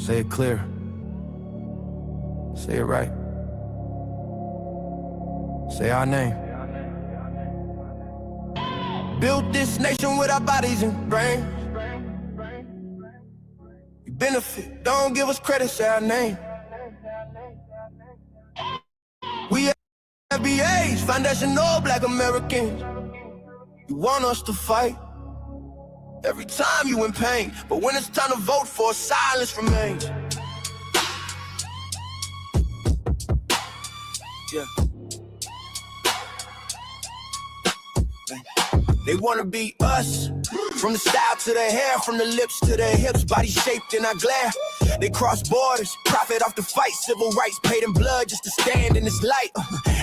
Say it clear. Say it right. Say our name. Built this nation with our bodies and brains. You benefit, don't give us credit, say our name. We FBAs, foundational Black Americans. You want us to fight every time you in pain, but when it's time to vote for, silence remains. Yeah. They wanna be us, from the style to the hair, from the lips to the hips, body shaped in our glare. They cross borders, profit off the fight, civil rights paid in blood just to stand in this light.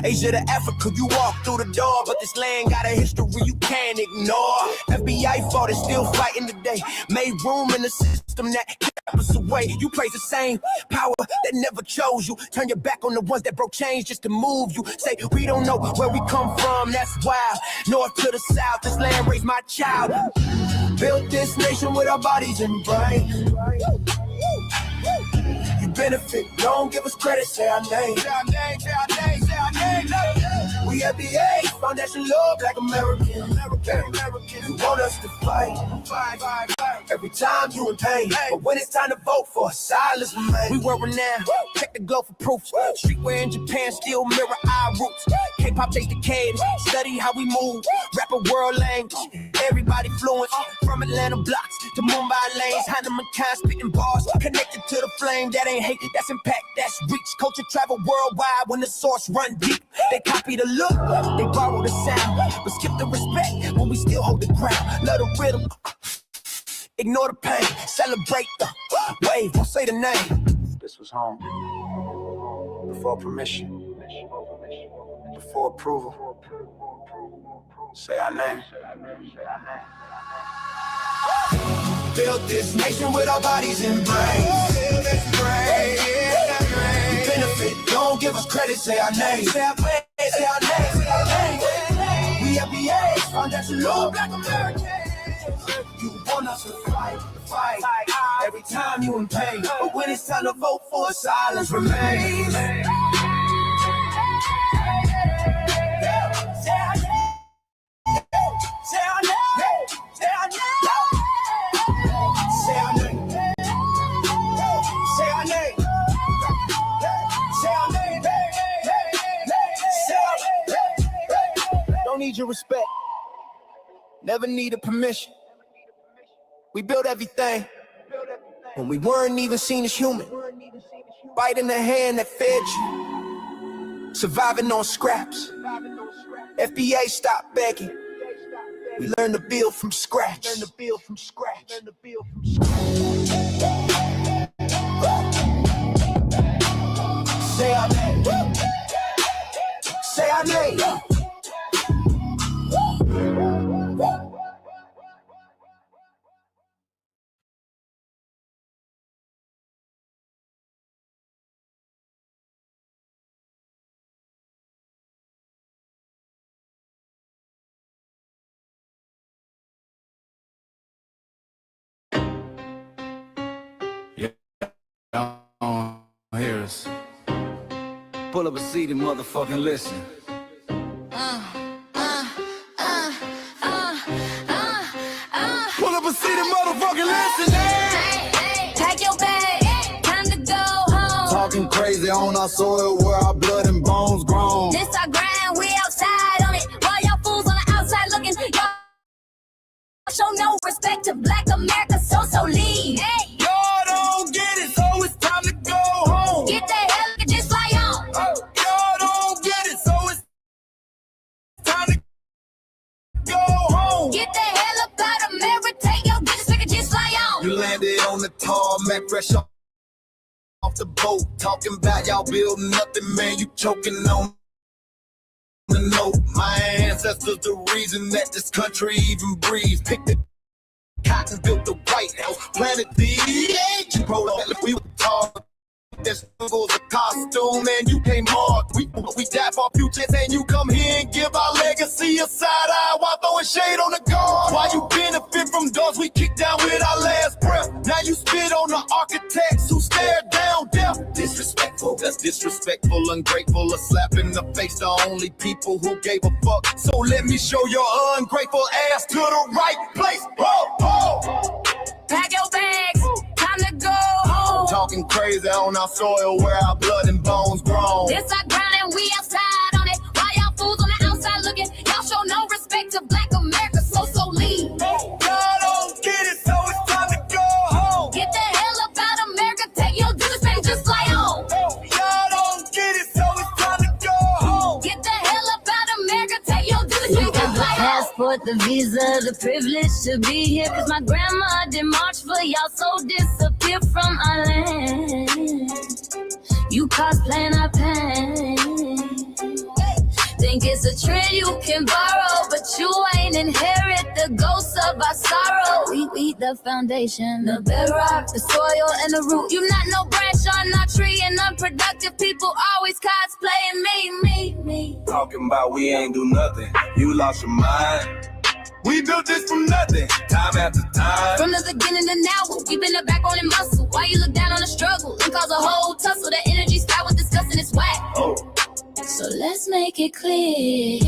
Asia to Africa, you walk through the door, but this land got a history you can't ignore. FBI fought it, still fighting today, made room in the system that kept us away. You praise the same power that never chose you, turn your back on the ones that broke chains just to move you. Say we don't know where we come from, that's wild. North to the south, this land raised my child. Built this nation with our bodies and brains. You benefit, don't give us credit, say our name. Say our name, say our name, say our name. We FBAs, foundation law, Black American. You want us to fight every time you in pain, but when it's time to vote for, silence remains. We were renowned, check the globe for proof. Streetwear in Japan still mirror our roots. K-pop chase the cadence, study how we move. Rap a world language, everybody fluent. From Atlanta blocks to Mumbai lanes, Heinemann kind spitting bars, connected to the flame. That ain't hate, that's impact, that's reach. Culture travel worldwide when the source run deep. They copy the look, they borrow the sound, but skip the respect when we still hold the ground. Love the rhythm, ignore the pain, celebrate the wave, don't say the name. This was home, before permission, before approval. Say our name. Built this nation with our bodies and brains. You benefit, don't give us credit, say our name. Say our name, say our name, say our name. We FBAs, foundation law, Black Americans. You want us to fight every time you in pain, but when it's time to vote for, silence remains. Say our name, say our name, say our name. Say our name. Say our name. Say our name. Say our name. Don't need your respect. Never needed permission. We built everything when we weren't even seen as human. Biting the hand that fed you. Surviving on scraps. FBA stopped begging. We learned to build from scratch. Learn to build from scratch. Learn to build from scratch. Say our name. Say our name. Hear us. Pull up a seat and motherfucking listen. Pull up a seat and motherfucking listen. Pack your bag, time to go home. Talking crazy on our soil where our blood and bones grown. This our grind, we outside on it. While y'all fools on the outside looking, y'all show no respect to Black America, so leave. Hey. Y'all don't get it, so it's time to go home. Get the hell and just fly on. Y'all don't get it, so it's time to go home. Get the hell up out of America, take your business, we can just fly on. You landed on the tarmac, fresh off the boat. Talking about y'all building nothing, man, you choking on the note. My ancestors the reason that this country even breathes. Picked the cotton, built the White House, planted the ancient prologue. We were taught that was a costume and you came hard. We die for our futures and you come here and give our legacy a side eye while throwing shade on the guard. While you benefit from doors we kick down with our last breath. Now you spit on the architects who stand grateful. That's disrespectful, ungrateful, a slap in the face to only people who gave a fuck. So let me show your ungrateful ass to the right place. Pack your bags, time to go home. Talking crazy on our soil where our blood and bones grown. This our ground and we outside on it. Why y'all fools on the outside looking? Y'all show no respect to Black America, so leave. Y'all don't get it, so it's time to go home. Get the hell up out of America, take your duties back, just fly home. Y'all don't get it, so it's time to go home. Get the hell up out of America, take your duties back, just fly home. Passport, the visa, the privilege to be here. Cause my grandma did march for y'all, so disappear from our land. You cosplaying our pain. Think it's a trend you can borrow, but you ain't inherit the ghosts of our sorrow. We eat the foundation, the bedrock, the soil, and the root. You not no branch on our tree, and unproductive people always cosplaying me. Talking about we ain't do nothing. You lost your mind. We built this from nothing, time after time. From the beginning to now, we've been the backbone and muscle. Why you look down on the struggle and cause a whole tussle? The energy sky was disgusting, it's whack. So let's make it clear,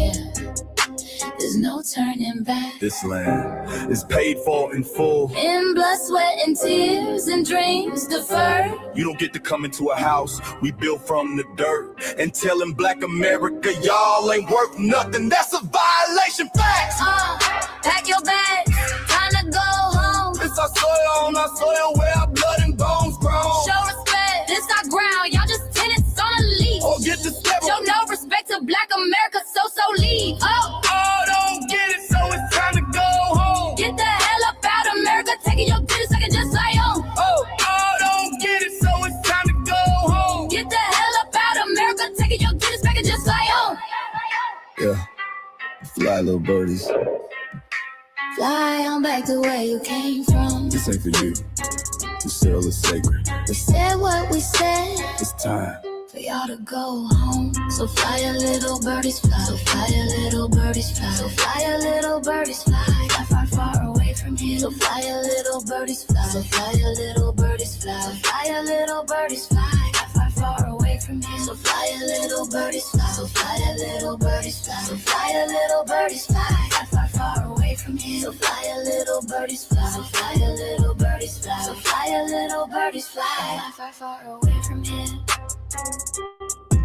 there's no turning back. This land is paid for in full. In blood, sweat, and tears, and dreams deferred. You don't get to come into a house we built from the dirt and telling Black America y'all ain't worth nothing. That's a violation. Facts. Pack your bags, time to go home. It's our soil on our soil where our blood and bones grown. Show respect, this our ground. Y'all just tenants on a leash. Or get the step. Show no respect to Black America, so leave. Don't get it, so it's time to go home. Get the hell up out of America, taking your duties so I can just fly home. Don't get it, so it's time to go home. Get the hell up out of America, taking your duties back and just fly home. Yeah, fly little birdies. Fly on back to where you came from. This ain't for you. This cell is sacred. We said what we said. It's time For y'all to go home. So fly a little birdies fly. So fly a little birdies fly. So fly a little birdies fly. Far, far, far away from here. So fly a little birdies fly. So fly a little birdies fly. So fly a little birdies fly. Far, far away from here. So fly a little birdies fly. So fly a little birdies fly. So fly a little birdies fly. Far, far away from here. So fly a little birdies fly. So fly a little birdies fly. So fly a little birdies fly. Far, far away from here.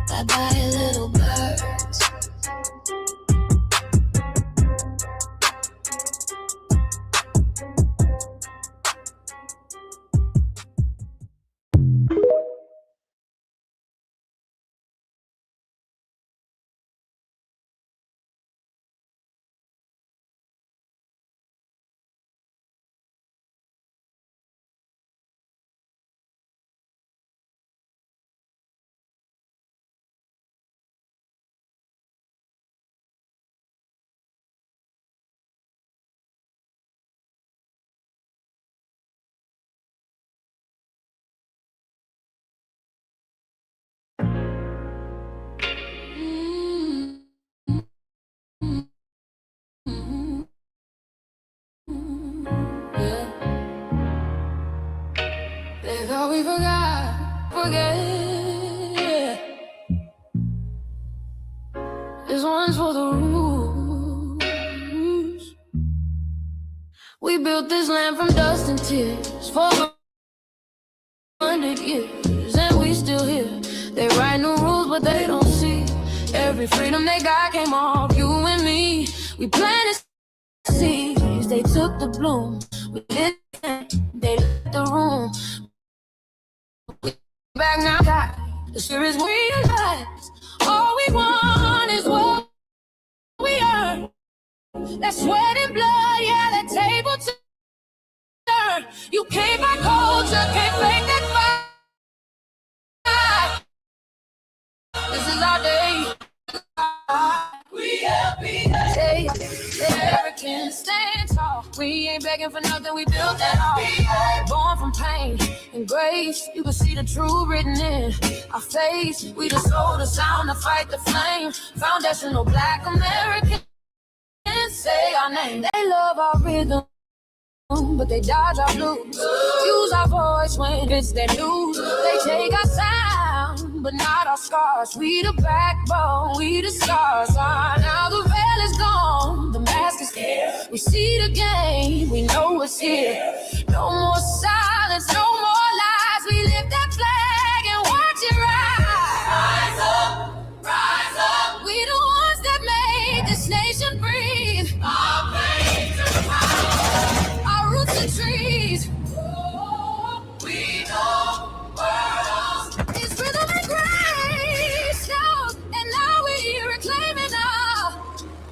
Bye bye, little birds. They thought we forget. This one's for the rules. We built this land from dust and tears for 100 years, and we still here. They write new rules, but they don't see every freedom they got came off you and me. We planted seeds, they took the bloom. We lit, they lit the room. Back now, God, the spirits realize all we want is what we earn. That sweat and blood, yeah, that table turn. You can't buy culture, can't fake that fight. This is our day. We FBAs, Americans stand tall. We ain't begging for nothing, we built that all. Born from pain and grace, you can see the truth written in our face. We the soul, the sound, to fight the flame. Foundational Black Americans say our name. They love our rhythm, but they dodge our blues. Use our voice when it's their news. They take our sound, but not our scars. We the backbone, we the stars. Now the veil is gone, the mask is here. We see the game, we know it's here. No more silence, no more lies. We lift that flag and watch it rise. Rise up, rise up. We the ones that made this nation breathe. Our veins are power, our roots are trees. We know world is rhythm and grace. And now we reclaiming our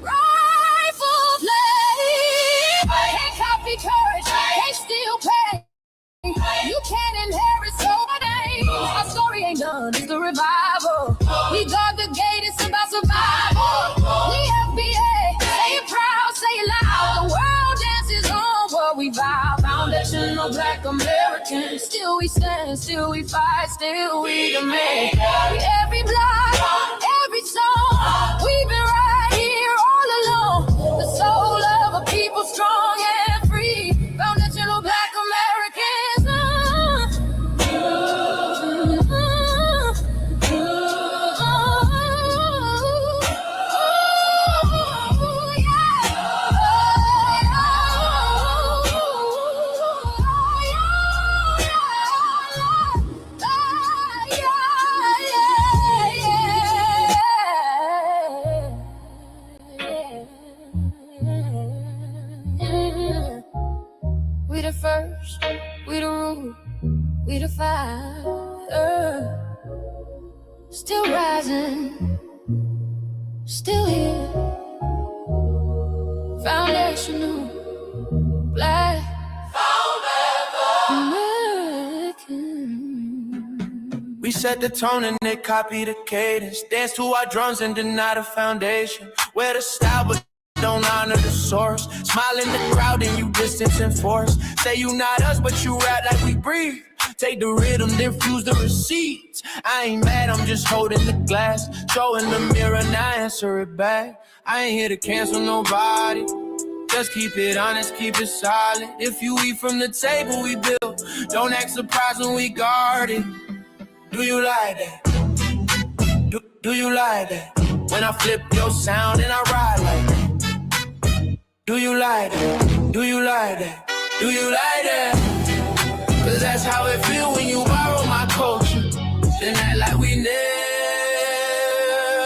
rightful place. Can't copy courage, can't steal pain. You can't inherit so name. Our story ain't done, it's the revival. We guard the gate, it's about survival. We FBA, say it proud, say it loud. The world dances on what we vow. Foundational Black American. Still we stand, still we fight, still we demand. Every block, every song, we've been right here all along. The soul of a people strong and free. Foundational Black Americans. We the first, we the root, we the fire. Still rising, still here. Foundational Black American. We set the tone and they copy the cadence. Dance to our drums and deny the foundation. Wear the style but don't honor the source. Smile in the crowd and you distance and force. Say you not us but you rap like we breathe. Take the rhythm, then fuse the receipts. I ain't mad, I'm just holding the glass. Show in the mirror, now answer it back. I ain't here to cancel nobody. Just keep it honest, keep it solid. If you eat from the table we build, don't act surprised when we guard it. Do you like that? Do you like that? When I flip your sound and I ride like that. Do you like that? Do you like that? Do you like that? Cause that's how it feel when you borrow my culture. Then act like we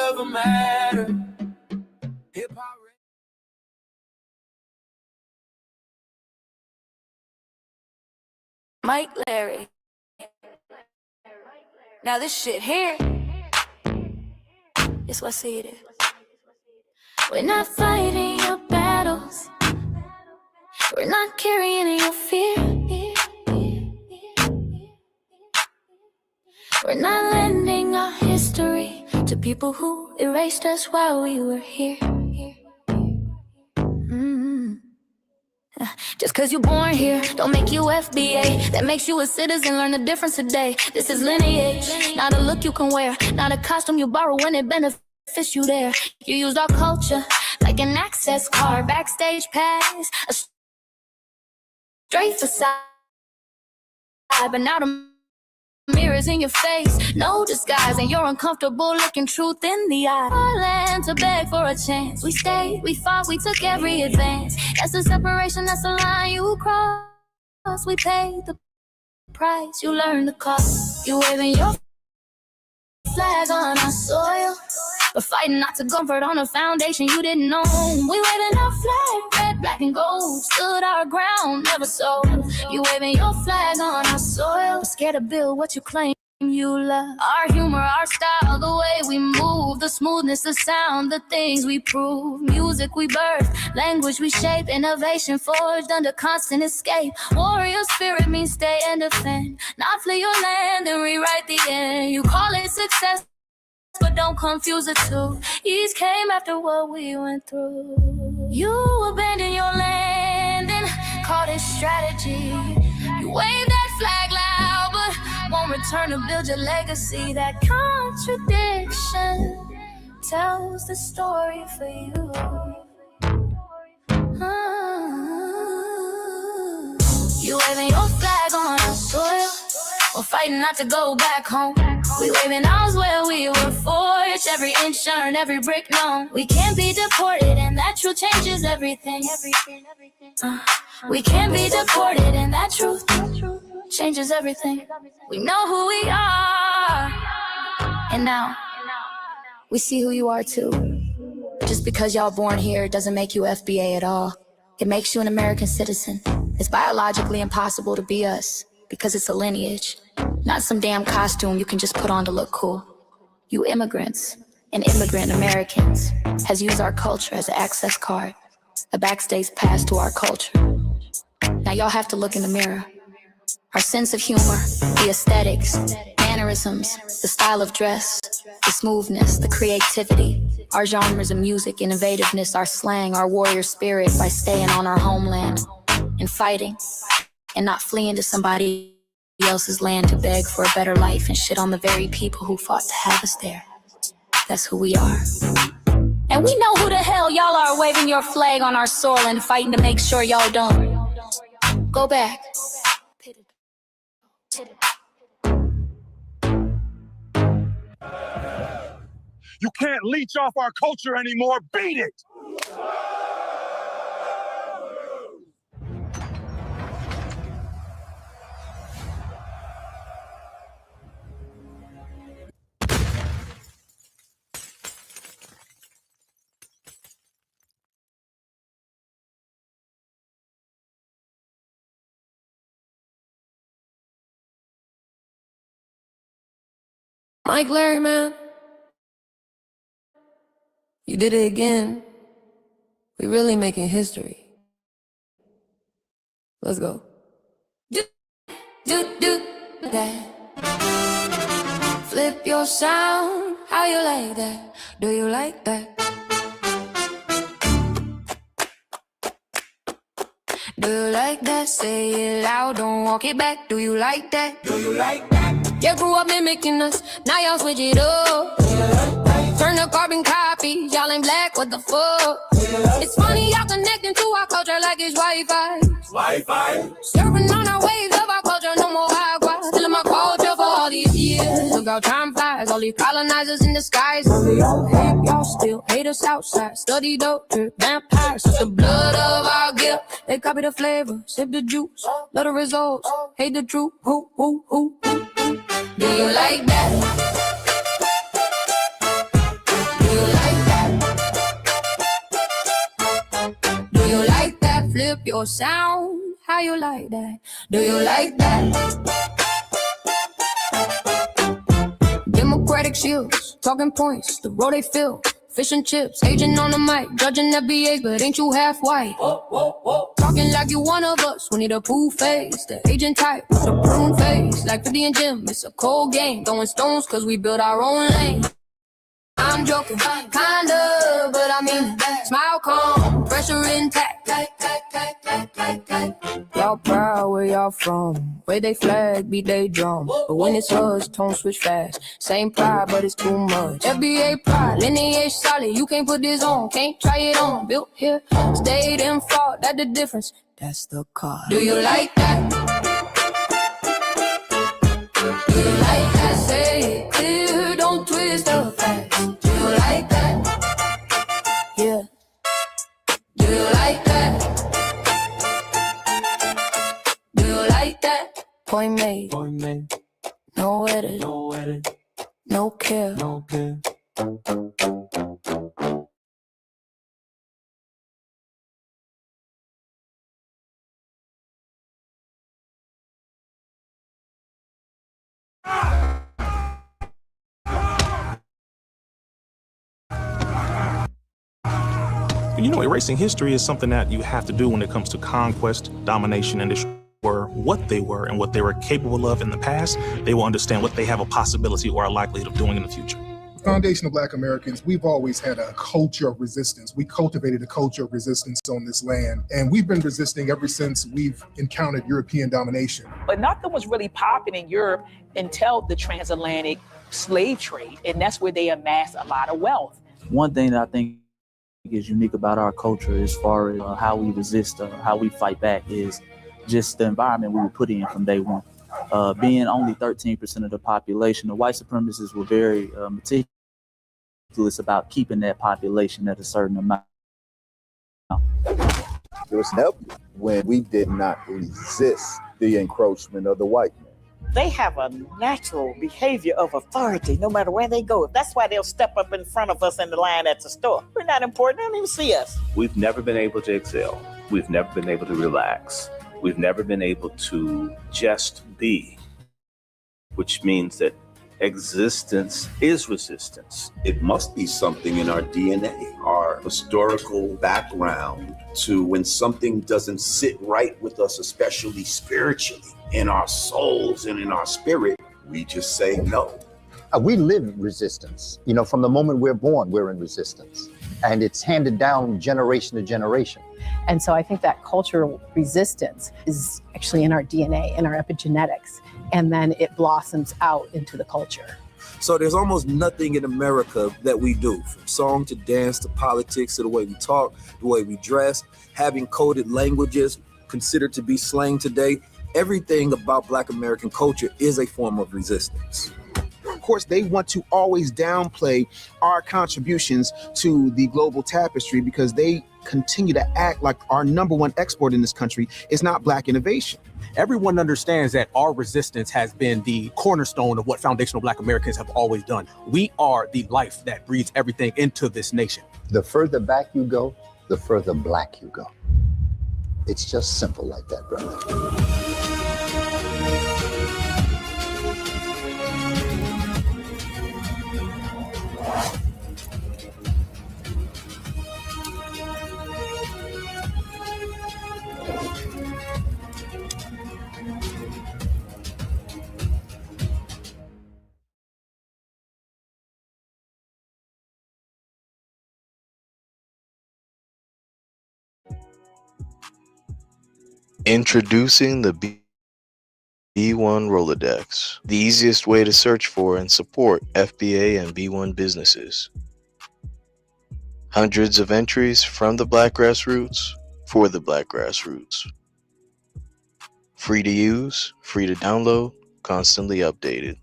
never mattered. Hip-hop. Mike Larry. Now this shit here, it's what I say it is. We're not fighting your battles. We're not carrying your fear. We're not lending our history to people who erased us while we were here. Just cause you're born here, don't make you FBA. That makes you a citizen, learn the difference today. This is lineage, not a look you can wear. Not a costume you borrow when it benefits you there. You used our culture like an access card. Backstage pass, a straight facade. But now the mirrors in your face, no disguise, and you're uncomfortable looking truth in the eye. Our land to beg for a chance. We stayed, we fought, we took every advance. That's the separation, that's the line you cross. We paid the price, you learned the cost. You waving your flag on our soil, but fighting not to comfort on a foundation you didn't know. We waving our flag, red, black, and gold. Stood our ground, never sold. You waving your flag on our soil, but scared to build what you claim you love. Our humor, our style, the way we move, the smoothness, the sound, the things we prove. Music we birth, language we shape, innovation forged under constant escape. Warrior spirit means stay and defend, not flee your land and rewrite the end. You call it success, but don't confuse the two. Ease came after what we went through. You abandoned your land and called it strategy. You wave that flag loud, but won't return to build your legacy. That contradiction tells the story for you. You waving your flag on our soil, we're fighting not to go back home. We waving arms where we were forged, every inch earned, every brick known. We can't be deported, and that truth changes everything. We can't be deported, and that truth changes everything. We know who we are, and now we see who you are too. Just because y'all born here doesn't make you FBA at all. It makes you an American citizen. It's biologically impossible to be us because it's a lineage, not some damn costume you can just put on to look cool. You immigrants and immigrant Americans has used our culture as an access card, a backstage pass to our culture. Now y'all have to look in the mirror. Our sense of humor, the aesthetics, mannerisms, the style of dress, the smoothness, the creativity, our genres of music, innovativeness, our slang, our warrior spirit by staying on our homeland and fighting and not fleeing to somebody else's land to beg for a better life and shit on the very people who fought to have us there. That's who we are. And we know who the hell y'all are waving your flag on our soil and fighting to make sure y'all don't go back. You can't leech off our culture anymore. Beat it! Mike Larry, man. You did it again. We really making history. Let's go. Do that. Flip your sound. How you like that? Do you like that? Do you like that? Say it loud, don't walk it back. Do you like that? Do you like that? You grew up mimicking us, now y'all switch it up. Turn the carbon copy, y'all ain't black, what the fuck? It's funny y'all connecting to our culture like it's Wi-Fi. Surfing on our waves of our culture, no more agua. Stealing my culture for all these years. Look how time flies, all these colonizers in the skies. Y'all still hate us outside. Study dope, drip vampires, suck the blood of our guilt. They copy the flavor, sip the juice, love the results, hate the truth. Who? Do you like that? Do you like that? Do you like that? Flip your sound. How you like that? Do you like that? Democratic shields, talking points, the road they fill. Fish and chips, agent on the mic, judging FBAs, but ain't you half white? Talking like you one of us, we need a proof face. The agent type, the prune face. Like 50 and Jim, it's a cold game. Throwing stones cause we built our own lane. I'm joking, kinda, but I mean smile calm, pressure intact. Y'all proud where y'all from, where they flag, beat they drum. But when it's us, tone switch fast. Same pride, but it's too much. FBA pride, lineage solid, you can't put this on, can't try it on. Built here, stayed and fought, that's the difference. That's the car. Do you like that? Do you like that? Say it clear, don't twist the facts. Do you like that? Yeah. Do you like that? Do you like that? Point made. No edit. No care. You know, erasing history is something that you have to do when it comes to conquest, domination, and destroy what they were and what they were capable of in the past. They will understand what they have a possibility or a likelihood of doing in the future. The Foundation of Black Americans, we've always had a culture of resistance. We cultivated a culture of resistance on this land, and we've been resisting ever since we've encountered European domination. But nothing was really popping in Europe until the transatlantic slave trade, and that's where they amassed a lot of wealth. One thing that I think is unique about our culture as far as how we resist, how we fight back, is just the environment we were put in from day one. Being only 13% of the population, the white supremacists were very meticulous about keeping that population at a certain amount. There was never when we did not resist the encroachment of the white man. They have a natural behavior of authority no matter where they go. That's why they'll step up in front of us in the line at the store. We're not important. They don't even see us. We've never been able to excel. We've never been able to relax. We've never been able to just be, which means that existence is resistance. It must be something in our DNA, our historical background, to when something doesn't sit right with us, especially spiritually, in our souls and in our spirit, we just say no. We live resistance. You know, from the moment we're born, we're in resistance. And it's handed down generation to generation. And so I think that cultural resistance is actually in our DNA, in our epigenetics, and then it blossoms out into the culture. So there's almost nothing in America that we do, from song to dance to politics to the way we talk, the way we dress, having coded languages considered to be slang today. Everything about Black American culture is a form of resistance. Of course, they want to always downplay our contributions to the global tapestry because they continue to act like our number one export in this country is not Black innovation. Everyone understands that our resistance has been the cornerstone of what foundational Black Americans have always done. We are the life that breathes everything into this nation. The further back you go, the further Black you go. It's just simple like that, brother. Introducing the B1 Rolodex, the easiest way to search for and support FBA and B1 businesses. Hundreds of entries from the Black grassroots for the Black grassroots. Free to use, free to download, constantly updated.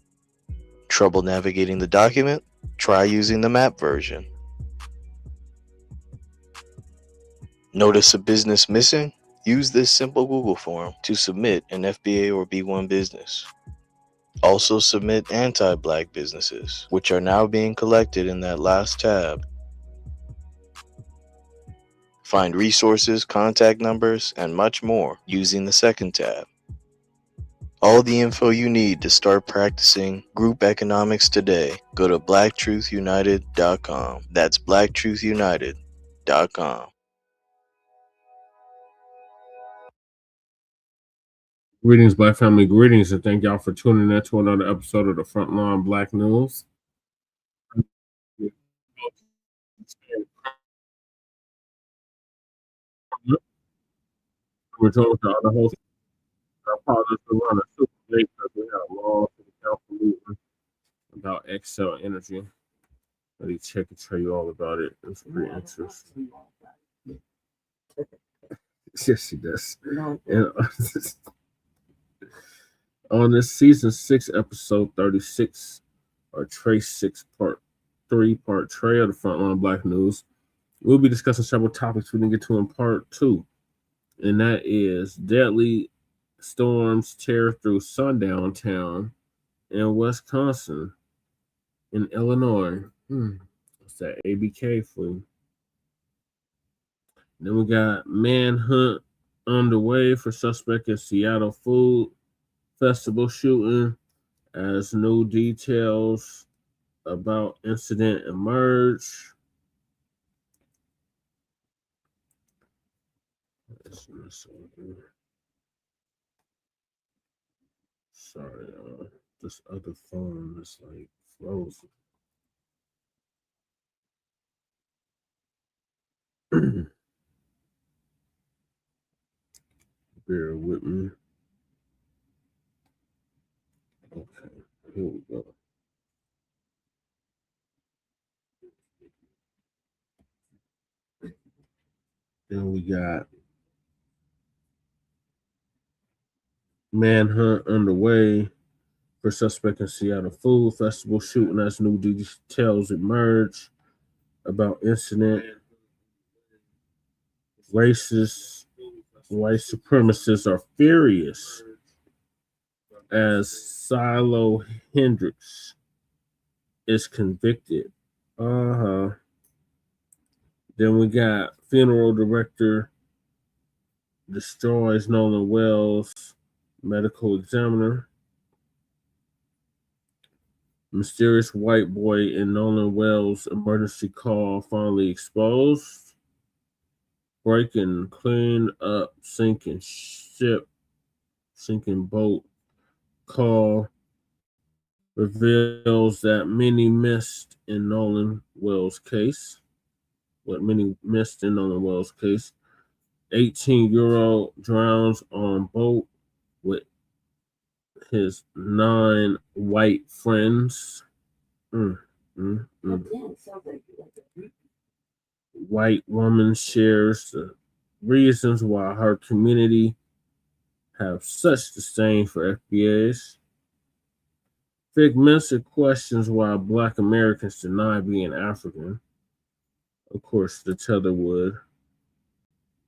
Trouble navigating the document? Try using the map version. Notice a business missing? Use this simple Google form to submit an FBA or B1 business. Also submit anti-Black businesses, which are now being collected in that last tab. Find resources, contact numbers, and much more using the second tab. All the info you need to start practicing group economics today. Go to blacktruthunited.com. That's blacktruthunited.com. Greetings, Black family. Greetings, and thank y'all for tuning in to another episode of the Frontline Black News. We're joined with the other host. I apologize for running super late because we had a long council meeting about Excel Energy. Let me check and tell you all about it. It's pretty interesting. Yes, she does. And, on this season 6, episode 36, or Trace 6 part 3-part tray of the Frontline Black News, we'll be discussing several topics we didn't get to in part 2, and that is deadly storms tear through Sundown town in Wisconsin, in Illinois. What's that ABK flu? Then we got manhunt underway for suspect in Seattle food festival shooting as new details about incident emerge. Sorry, this other phone is like frozen. Bear with me. Okay, here we go. Then we got Manhunt underway for suspect in Seattle Food Festival shooting as new details emerge about incident. Racist white supremacists are furious as Shiloh Hendrix is convicted. Then we got funeral director destroys Nolan Wells medical examiner. Mysterious white boy in Nolan Wells emergency call finally exposed. Break and clean up sinking boat call reveals that many missed in Nolan Wells case. What many missed in Nolan Wells case. 18-year-old drowns on boat with his 9 white friends. White woman shares the reasons why her community have such disdain for FBAs. Fig Mensa questions why Black Americans deny being African. Of course, the tether would.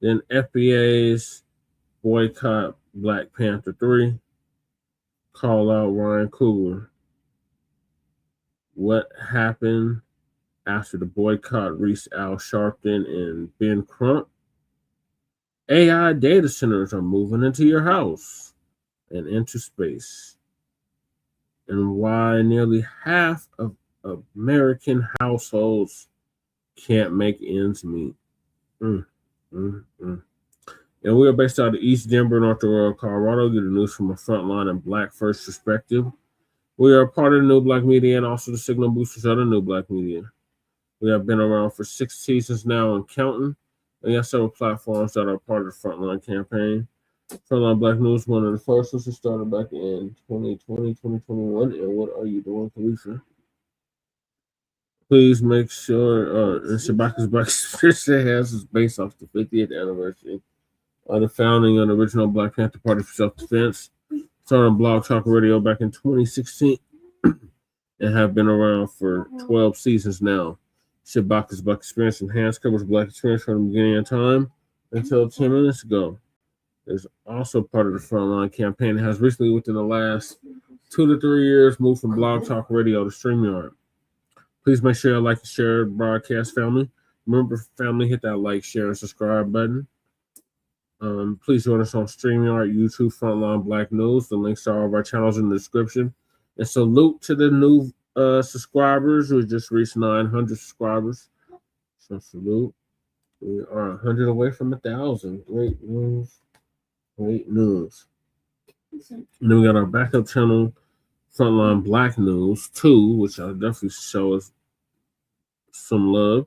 Then FBAs boycott Black Panther 3. Call out Ryan Coogler. What happened after the boycott reached Al Sharpton and Ben Crump? AI data centers are moving into your house and into space. And why nearly half of American households can't make ends meet. And we are based out of East Denver, North Aurora, Colorado. Get the news from a frontline and Black first perspective. We are part of the New Black Media and also the signal boosters of the New Black Media. We have been around for 6 seasons now and counting. And we have several platforms that are part of the Frontline campaign. Frontline Black News, one of the first ones that started back in 2020, 2021. And what are you doing, Felicia? Please make sure Shabaka's Black Conspiracy House is based off the 50th anniversary of the founding of the original Black Panther Party for Self-Defense. Started on Blog Talk Radio back in 2016 and have been around for 12 seasons now. Shabaka's Black Experience Enhanced covers Black experience from the beginning of time until 10 minutes ago. Is also part of the Frontline campaign and has recently, within the last 2 to 3 years, moved from Blog Talk Radio to StreamYard. Please make sure you like and share the broadcast, family. Remember, family, hit that like, share, and subscribe button. Please join us on StreamYard, YouTube, Frontline Black News. The links to all of our channels in the description. And salute to the new subscribers who just reached 900 subscribers. So salute. We are 100 away from 1,000. Great news. Great news. And then we got our backup channel, Frontline Black News 2, which I'll definitely show us some love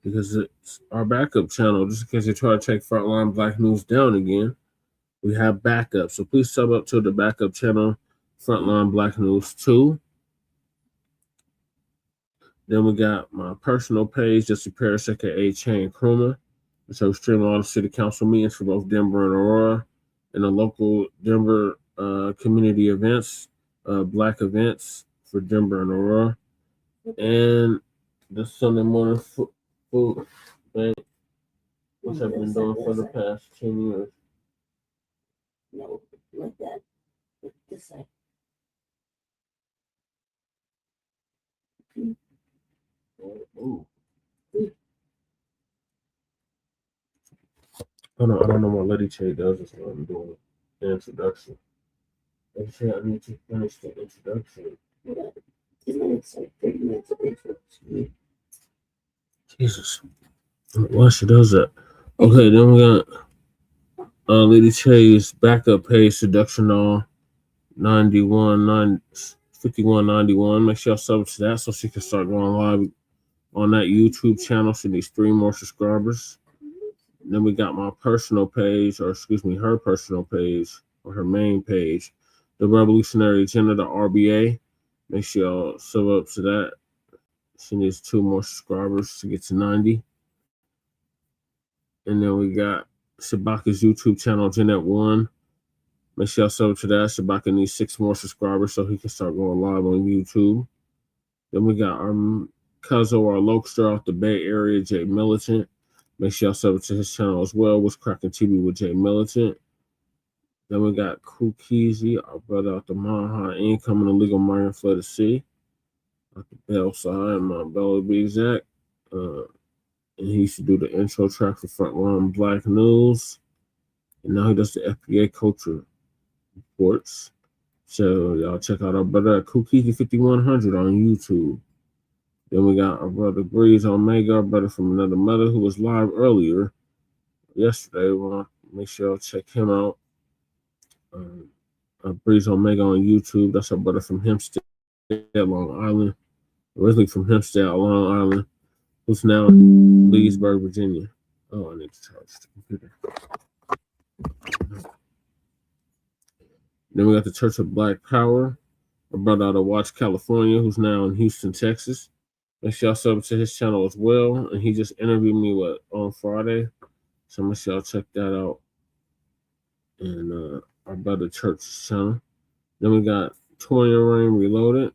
because it's our backup channel. Just in case they try to take Frontline Black News down again, we have backup. So please sub up to the backup channel, Frontline Black News 2. Then we got my personal page, Jesse Parrish, aka Chain Kruma. So stream all the city council meetings for both Denver and Aurora, and the local Denver community events, Black events for Denver and Aurora, and the Sunday morning food thing, which I've been doing for the past 10 years. No, like that. This side. Ooh. I don't know what Lady Che does. That's what I'm doing. The introduction. Lady Che, I need to finish the introduction. It's like 30 minutes of intro. Jesus. Why she does that? Okay, then we got Lady Che's backup page, Seduction All 5191. Make sure y'all sub to that so she can start going live on that YouTube channel. She needs 3 more subscribers. And then we got my personal page, or excuse me, her personal page, or her main page, the Revolutionary Agenda, the RBA. Make sure y'all sub up to that. She needs 2 more subscribers to get to 90. And then we got Shabaka's YouTube channel, Jeanette 1. Make sure y'all sub to that. Shabaka needs 6 more subscribers so he can start going live on YouTube. Then we got our cousin, our Lokester out the Bay Area, Jay Militant. Make sure y'all sub to his channel as well. What's Cracking TV with Jay Militant. Then we got Kukizi, our brother out the Manhunt, incoming illegal migrant for the sea. Out the Bell side, Mount Bello to be exact. And he used to do the intro track for Frontline Black News. And now he does the FBA culture reports. So y'all check out our brother at Kukizi 5100 on YouTube. Then we got our brother Breeze Omega, our brother from another mother who was live earlier yesterday. Well, make sure y'all check him out. Breeze Omega on YouTube. That's our brother from Hempstead, Long Island. Originally from Hempstead, Long Island, who's now in Leesburg, Virginia. Oh, I need to charge the computer. Then we got the Church of Black Power, a brother out of Watts, California, who's now in Houston, Texas. Make sure y'all sub to his channel as well. And he just interviewed me on Friday. So make sure y'all check that out. And our brother Church's channel. Then we got Toya Rain Reloaded,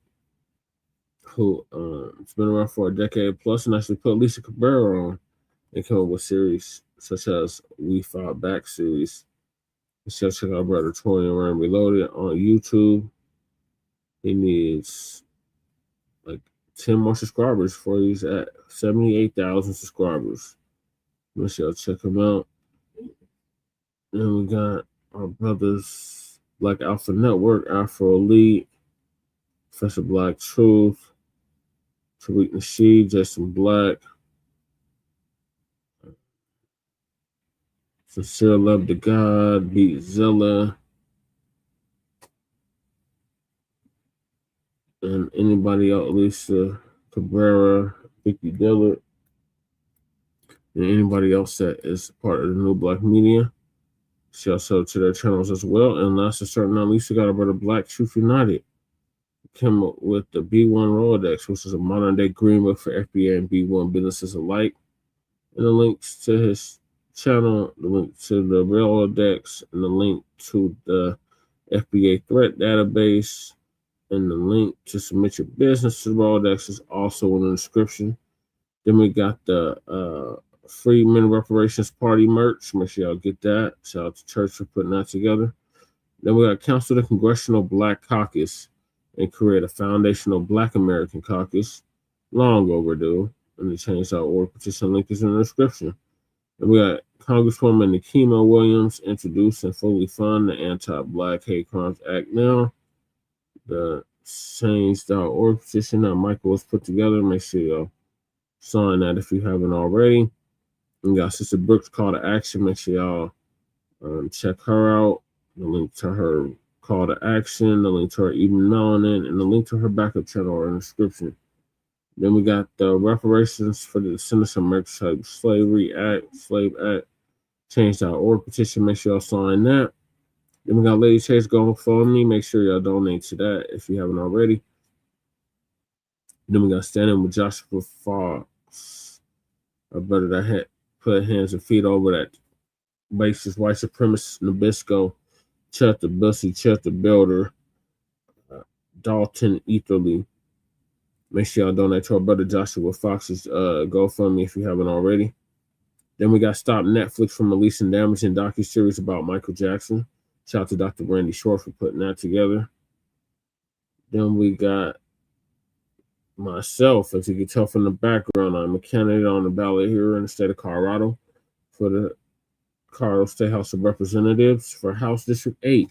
who it's been around for a decade plus, and actually put Lisa Cabrera on and came up with series such as We Fought Back series. So check out brother Toya Rain Reloaded on YouTube. He needs like 10 more subscribers before he's at 78,000 subscribers. Make sure y'all check him out. Then we got our brothers Black Alpha Network, Afro Elite, Professor Black Truth, Tariq Nasheed, Jason Black, Sincere Love to God, Beat Zilla, and anybody else, Lisa Cabrera, Vicky Dillard, and anybody else that is part of the New Black Media. Shout out to their channels as well. And last but certainly not least, we got our brother Black Truth United. Came up with the B1 Rolodex, which is a modern day green book for FBA and B1 businesses alike. And the links to his channel, the link to the Rolodex, and the link to the FBA threat database, and the link to submit your business to the Rolodex is also in the description. Then we got the Freedmen Reparations Party merch. Make sure y'all get that. Shout out to Church for putting that together. Then we got Council the Congressional Black Caucus and create a foundational Black American caucus. Long overdue. And the change.org petition link is in the description. And we got Congresswoman Nikema Williams introduce and fully fund the Anti-Black Hate Crimes Act now. The change.org petition that Michael has put together. Make sure y'all sign that if you haven't already. We got Sister Brooks' call to action. Make sure y'all check her out. The link to her call to action, the link to her Eden Melanin, and the link to her backup channel are in the description. Then we got the reparations for the Descendants of American Slavery Act, Slave Act, change.org petition. Make sure y'all sign that. Then we got Lady Chase going for me. Make sure y'all donate to that if you haven't already. Then we got Standing with Joshua Fox, a brother that had put hands and feet over that racist white supremacist Nabisco, Chet the Bussy, Chet the Builder, Dalton Etherly. Make sure y'all donate to our brother Joshua Fox's GoFundMe if you haven't already. Then we got Stop Netflix from releasing damaging docuseries about Michael Jackson. Shout out to Dr. Brandy Short for putting that together. Then we got myself, as you can tell from the background, I'm a candidate on the ballot here in the state of Colorado for the Colorado State House of Representatives for House District 8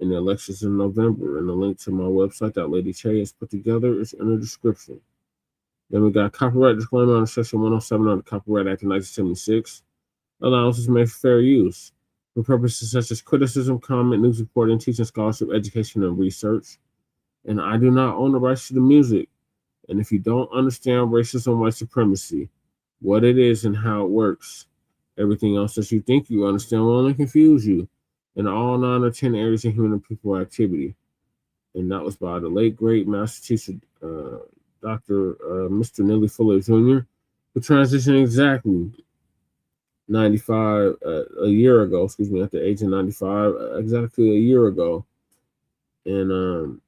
in the elections in November. And the link to my website that Lady Che has put together is in the description. Then we got copyright disclaimer on Section 107 of the Copyright Act of 1976. Allowances made for fair use for purposes such as criticism, comment, news reporting, teaching, scholarship, education, and research. And I do not own the rights to the music. And if you don't understand racism, white supremacy, what it is and how it works, everything else that you think you understand will only confuse you in all 9 or 10 areas of human and people activity. And that was by the late, great master teacher, Dr. Mr. Nelly Fuller Jr., who transitioned exactly 95 a year ago, excuse me, at the age of 95, exactly a year ago. And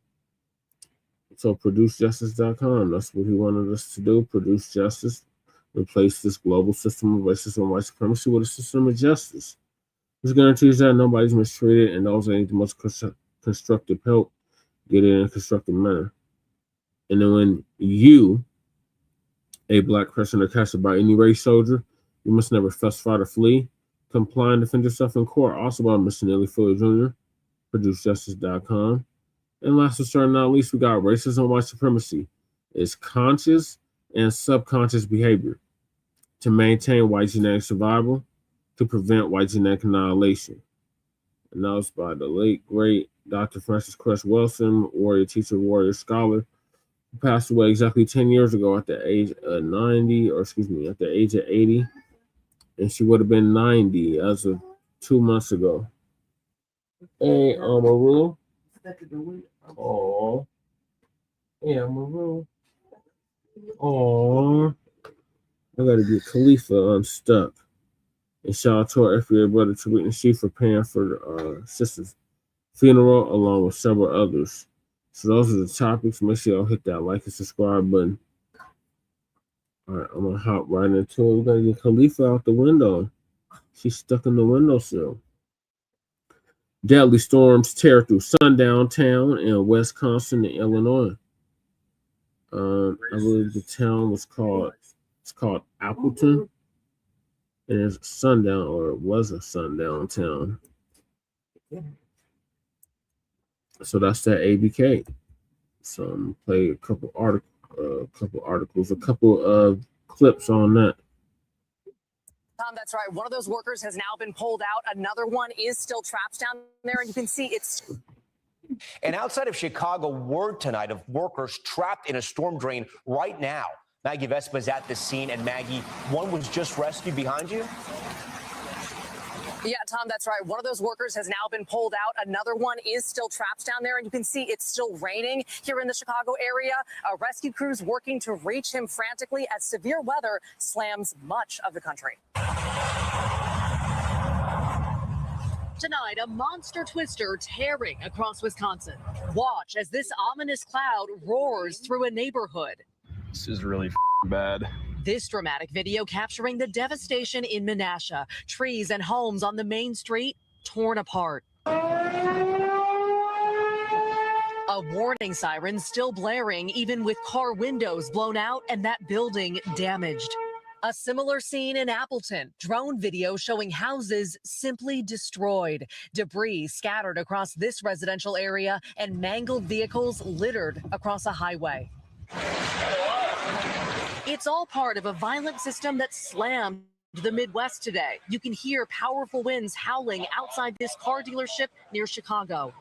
so producejustice.com, that's what he wanted us to do, produce justice, replace this global system of racism and white supremacy with a system of justice, which guarantees that nobody's mistreated and those that need the most constructive help get it in a constructive manner. And then when you, a Black person accosted by any race soldier, you must never fuss, fight, or flee. Comply and defend yourself in court. Also by Mr. Neely Fuller Jr., producejustice.com. And last but certainly not least, we got racism and white supremacy. It's conscious and subconscious behavior to maintain white genetic survival, to prevent white genetic annihilation. And that was by the late, great Dr. Frances Cress Welsing, warrior teacher, warrior scholar, who passed away exactly 10 years ago at the age of 90, or excuse me, at the age of 80. And she would have been 90 as of 2 months ago. Hey, Amaru. Oh, hey, Amaru. Oh, I gotta get Khalifa unstuck. And shout out to our FBA brother Tariq Nasheed for paying for sister's funeral, along with several others. So those are the topics. Make sure y'all hit that like and subscribe button. All right, I'm gonna hop right into it. We gotta get Khalifa out the window. She's stuck in the windowsill. Deadly storms tear through Sundown town in Wisconsin and Illinois. I believe the town was called Appleton. And it's Sundown, or it was a sundown town. So that's that ABK. So I'm gonna play a couple articles, a couple of clips on that. Tom, that's right. One of those workers has now been pulled out. Another one is still trapped down there, and you can see it's. And outside of Chicago, word tonight of workers trapped in a storm drain right now. Maggie Vespa is at the scene, and Maggie, one was just rescued behind you. Yeah, Tom, that's right. One of those workers has now been pulled out. Another one is still trapped down there, and you can see it's still raining here in the Chicago area. Rescue crews working to reach him frantically as severe weather slams much of the country. Tonight, a monster twister tearing across Wisconsin. Watch as this ominous cloud roars through a neighborhood. This is really bad. This dramatic video capturing the devastation in Menasha. Trees and homes on the main street torn apart. A warning siren still blaring, even with car windows blown out and that building damaged. A similar scene in Appleton. Drone video showing houses simply destroyed. Debris scattered across this residential area and mangled vehicles littered across a highway. It's all part of a violent system that slammed the Midwest today. You can hear powerful winds howling outside this car dealership near Chicago.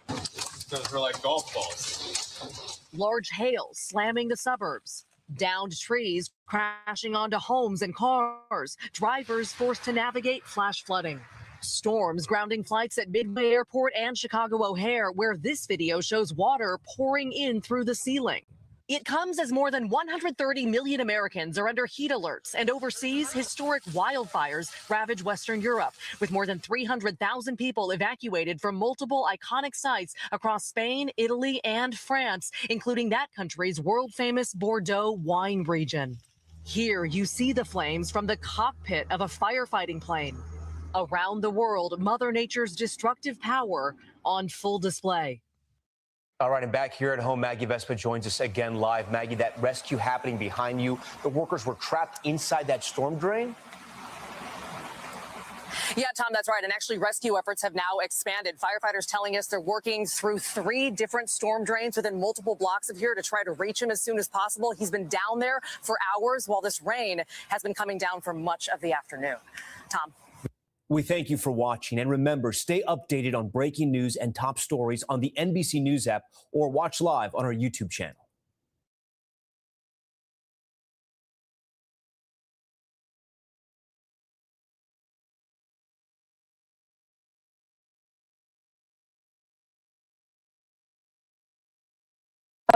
Those are like golf balls. Large hail slamming the suburbs. Downed trees crashing onto homes and cars. Drivers forced to navigate flash flooding. Storms grounding flights at Midway Airport and Chicago O'Hare, where this video shows water pouring in through the ceiling. It comes as more than 130 million Americans are under heat alerts, and overseas, historic wildfires ravage Western Europe, with more than 300,000 people evacuated from multiple iconic sites across Spain, Italy, and France, including that country's world-famous Bordeaux wine region. Here, you see the flames from the cockpit of a firefighting plane. Around the world, Mother Nature's destructive power on full display. All right, and back here at home, Maggie Vespa joins us again live. Maggie, that rescue happening behind you, the workers were trapped inside that storm drain? Yeah, Tom, that's right. And actually, rescue efforts have now expanded. Firefighters telling us they're working through 3 different storm drains within multiple blocks of here to try to reach him as soon as possible. He's been down there for hours while this rain has been coming down for much of the afternoon. Tom. We thank you for watching. And remember, stay updated on breaking news and top stories on the NBC News app or watch live on our YouTube channel.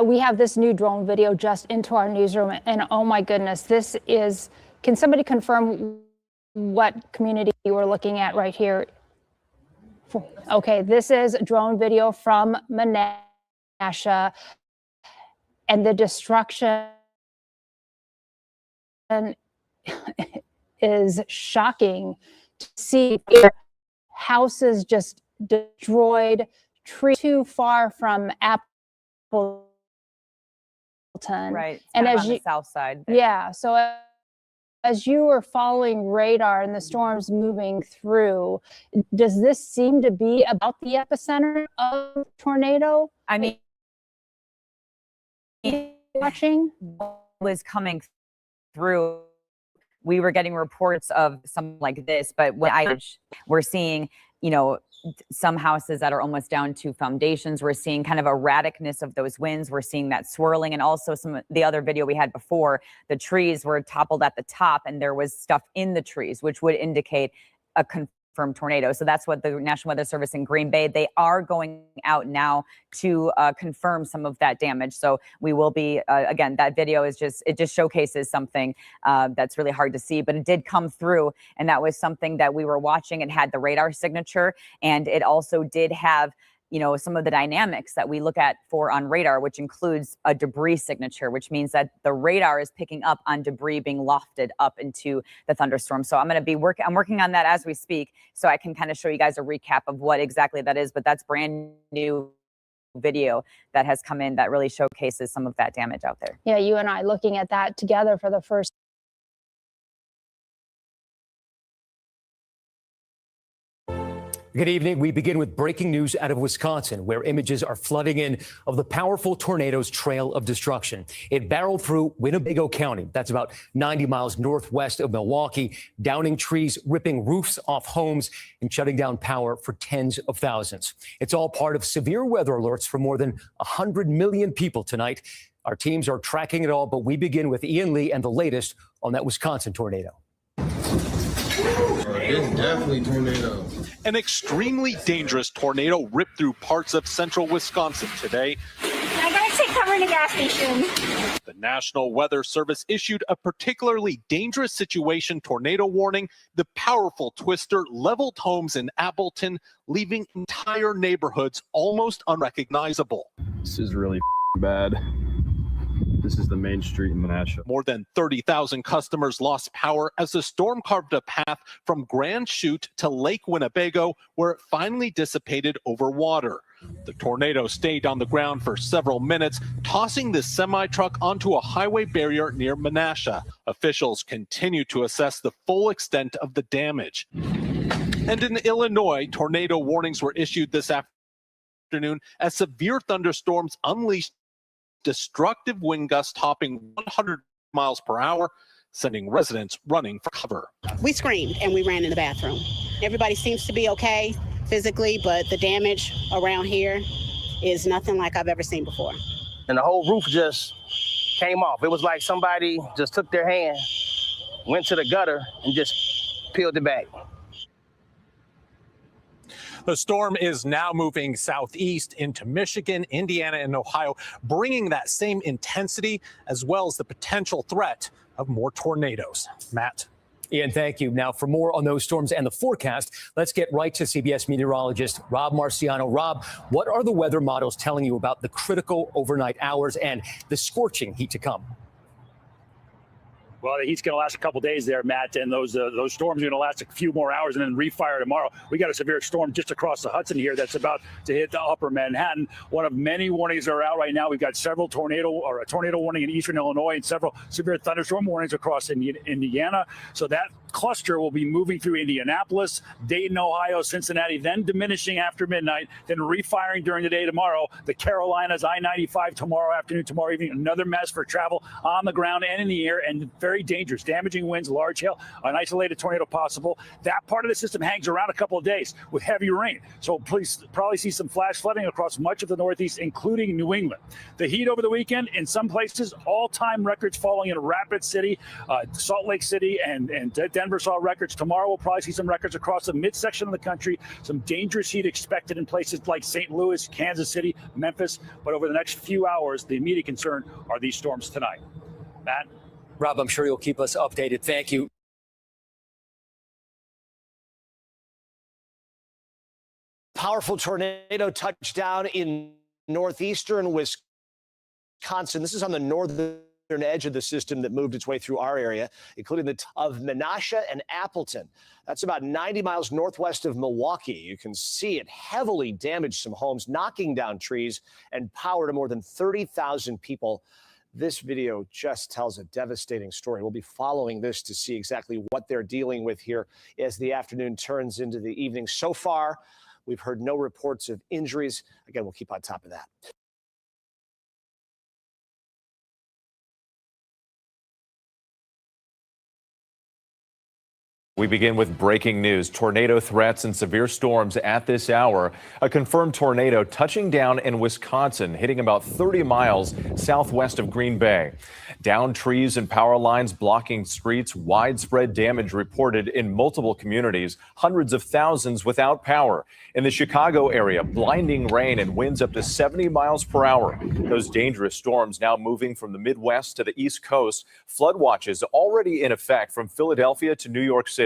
We have this new drone video just into our newsroom, and oh my goodness, this is, can somebody confirm what community you were looking at right here. Okay, this is drone video from Menasha, and the destruction is shocking to see. Houses just destroyed, trees too far from Appleton. Right, and kind of as on you, the south side there. yeah, so as you were following radar and the storms moving through, does this seem to be about the epicenter of tornado? I mean, watching was coming through. We were getting reports of something like this, but when we're seeing, you know, some houses that are almost down to foundations. We're seeing kind of erraticness of those winds. We're seeing that swirling, and also some of the other video we had before, the trees were toppled at the top and there was stuff in the trees, which would indicate a confirmed tornado. So that's what the National Weather Service in Green Bay, they are going out now to confirm some of that damage. So we will be, again, that video is it just showcases something that's really hard to see, but it did come through. And that was something that we were watching. It had the radar signature, and it also did have, you know, some of the dynamics that we look at for on radar, which includes a debris signature, which means that the radar is picking up on debris being lofted up into the thunderstorm. So I'm going to be I'm working on that as we speak, so I can kind of show you guys a recap of what exactly that is. But that's brand new video that has come in that really showcases some of that damage out there. Yeah, you and I looking at that together for the first. Good evening. We begin with breaking news out of Wisconsin, where images are flooding in of the powerful tornado's trail of destruction. It barreled through Winnebago County. That's about 90 miles northwest of Milwaukee, downing trees, ripping roofs off homes, and shutting down power for tens of thousands. It's all part of severe weather alerts for more than 100 million people tonight. Our teams are tracking it all, but we begin with Ian Lee and the latest on that Wisconsin tornado. It's definitely tornado. An extremely dangerous tornado ripped through parts of central Wisconsin today. I gotta take cover in a gas station. The National Weather Service issued a particularly dangerous situation tornado warning. The powerful twister leveled homes in Appleton, leaving entire neighborhoods almost unrecognizable. This is really bad. This is the main street in Menasha. More than 30,000 customers lost power as the storm carved a path from Grand Chute to Lake Winnebago, where it finally dissipated over water. The tornado stayed on the ground for several minutes, tossing the semi-truck onto a highway barrier near Menasha. Officials continue to assess the full extent of the damage. And in Illinois, tornado warnings were issued this afternoon as severe thunderstorms unleashed destructive wind gusts topping 100 miles per hour, sending residents running for cover. We screamed and we ran in the bathroom. Everybody seems to be okay physically, but the damage around here is nothing like I've ever seen before. And the whole roof just came off. It was like somebody just took their hand, went to the gutter, and just peeled it back. The storm is now moving southeast into Michigan, Indiana, and Ohio, bringing that same intensity as well as the potential threat of more tornadoes. Matt. Ian, thank you. Now, for more on those storms and the forecast, let's get right to CBS meteorologist Rob Marciano. Rob, what are the weather models telling you about the critical overnight hours and the scorching heat to come? Well, the heat's going to last a couple days there, Matt, and those storms are going to last a few more hours and then refire tomorrow. We got a severe storm just across the Hudson here that's about to hit the upper Manhattan. One of many warnings that are out right now. We've got a tornado warning in eastern Illinois and several severe thunderstorm warnings across Indiana. So that cluster will be moving through Indianapolis, Dayton, Ohio, Cincinnati, then diminishing after midnight, then refiring during the day tomorrow. The Carolinas, I-95 tomorrow afternoon, tomorrow evening, another mess for travel on the ground and in the air, and very dangerous, damaging winds, large hail, an isolated tornado possible. That part of the system hangs around a couple of days with heavy rain. So please probably see some flash flooding across much of the Northeast, including New England. The heat over the weekend, in some places, all-time records falling in Rapid City, Salt Lake City, and Denver saw records. Tomorrow we'll probably see some records across the midsection of the country. Some dangerous heat expected in places like St. Louis, Kansas City, Memphis. But over the next few hours, the immediate concern are these storms tonight. Matt? Rob, I'm sure you'll keep us updated. Thank you. Powerful tornado touched down in northeastern Wisconsin. This is on the northern edge of the system that moved its way through our area, including the of Menasha and Appleton. That's about 90 miles northwest of Milwaukee. You can see it heavily damaged some homes, knocking down trees and power to more than 30,000 people. This video just tells a devastating story. We'll be following this to see exactly what they're dealing with here as the afternoon turns into the evening. So far, we've heard no reports of injuries. Again, we'll keep on top of that. We begin with breaking news. Tornado threats and severe storms at this hour. A confirmed tornado touching down in Wisconsin, hitting about 30 miles southwest of Green Bay. Downed trees and power lines blocking streets. Widespread damage reported in multiple communities. Hundreds of thousands without power. In the Chicago area, blinding rain and winds up to 70 miles per hour. Those dangerous storms now moving from the Midwest to the East Coast. Flood watches already in effect from Philadelphia to New York City.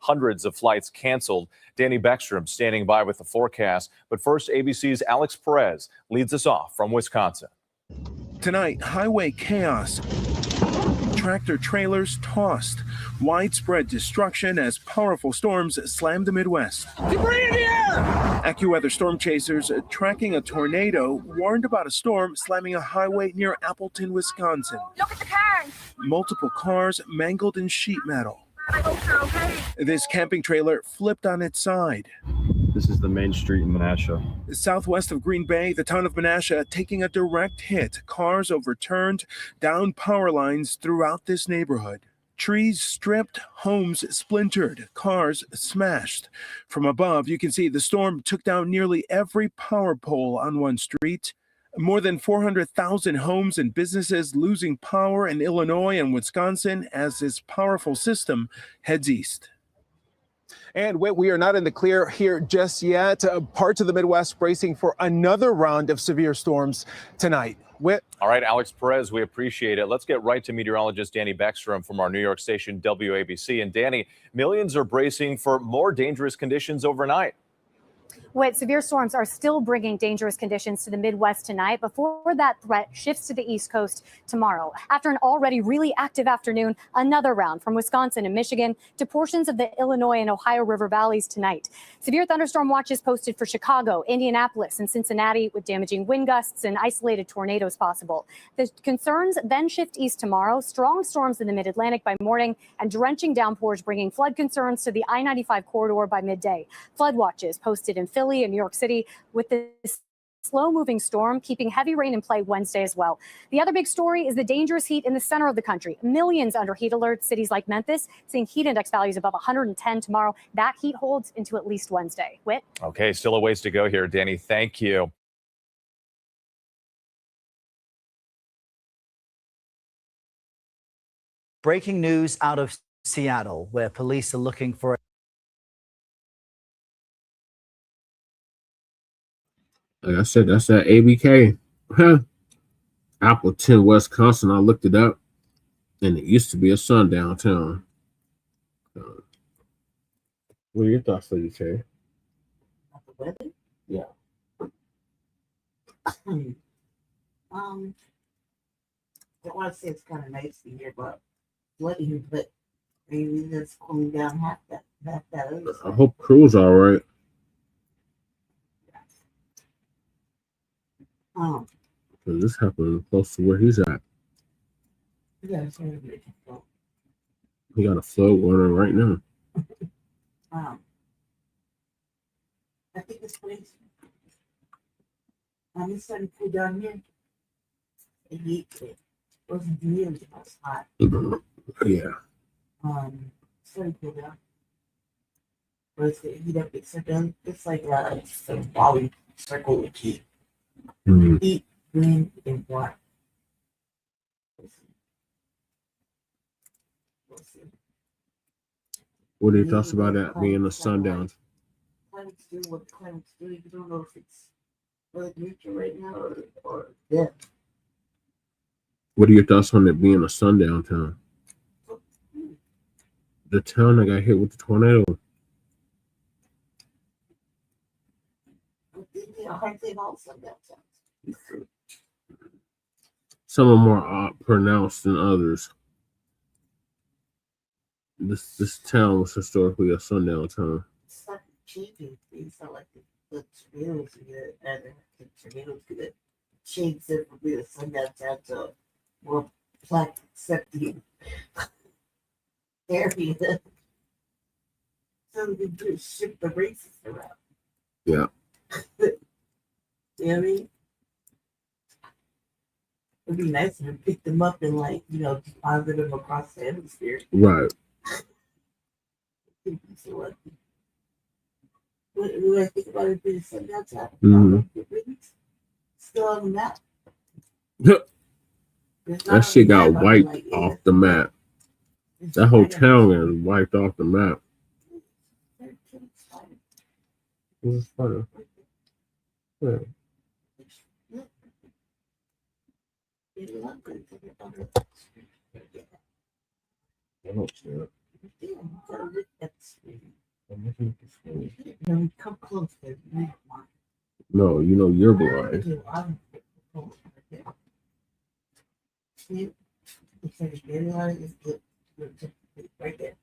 Hundreds of flights canceled. Danny Beckstrom standing by with the forecast. But first, ABC's Alex Perez leads us off from Wisconsin. Tonight, highway chaos. Tractor trailers tossed. Widespread destruction as powerful storms slam the Midwest. Debris in the air! AccuWeather storm chasers tracking a tornado warned about a storm slamming a highway near Appleton, Wisconsin. Look at the cars. Multiple cars mangled in sheet metal. I hope they're okay. This camping trailer flipped on its side. This is the main street in Menasha. Southwest of Green Bay, the town of Menasha taking a direct hit. Cars overturned, down power lines throughout this neighborhood. Trees stripped, homes splintered, cars smashed. From above, you can see the storm took down nearly every power pole on one street. More than 400,000 homes and businesses losing power in Illinois and Wisconsin as this powerful system heads east. And we are not in the clear here just yet. Parts of the Midwest bracing for another round of severe storms tonight. Whit. All right, Alex Perez, we appreciate it. Let's get right to meteorologist Danny Beckstrom from our New York station WABC. And Danny, millions are bracing for more dangerous conditions overnight. Severe storms are still bringing dangerous conditions to the Midwest tonight before that threat shifts to the East Coast tomorrow. After an already really active afternoon, another round from Wisconsin and Michigan to portions of the Illinois and Ohio River valleys tonight. Severe thunderstorm watches posted for Chicago, Indianapolis, and Cincinnati with damaging wind gusts and isolated tornadoes possible. The concerns then shift east tomorrow. Strong storms in the mid-Atlantic by morning and drenching downpours bringing flood concerns to the I-95 corridor by midday. Flood watches posted in Philly and New York City with this slow-moving storm keeping heavy rain in play Wednesday as well. The other big story is the dangerous heat in the center of the country. Millions under heat alerts. Cities like Memphis seeing heat index values above 110 tomorrow. That heat holds into at least Wednesday. Whit? Okay, still a ways to go here, Danny. Thank you. Breaking news out of Seattle, where police are looking for like I said, that's that ABK. Appleton, Wisconsin. I looked it up, and it used to be a sundown town. What are your thoughts, Lady K? The weather? Yeah. I don't want to say it's kind of nice to hear about flooding, but maybe that's cooling down half that other side. I hope crew's all right. Because this happened close to where he's at. Yeah, it's very good. He got a flood running right now. I think this place, it's starting to cool down here. The heat wasn't nearly as hot. Yeah. Starting to cool down. But it's going to heat up. It's like a volley circle of heat. Heat, wind, and water. What are your thoughts about that being a sundown? Climate's doing what climate's doing. You don't know if it's really neutral right now or death. What are your thoughts on it being a sundown town? The town that got hit with the tornado. Some are more pronounced than others. This town was historically a sundown town. It's like changing things. Not like the tornadoes good, and the tornadoes good. Change it from being a sundown town to more Black accepting area. So we do shift the races around. Yeah. You know what I mean? It'd be nice if we pick them up and deposit them across the hemisphere. Right. So when I think about it being sundown town, still on the map. That shit got wiped off the map. That whole town got wiped off the map. What's funny? Yeah. Come close. No, you know you're blind. Right there.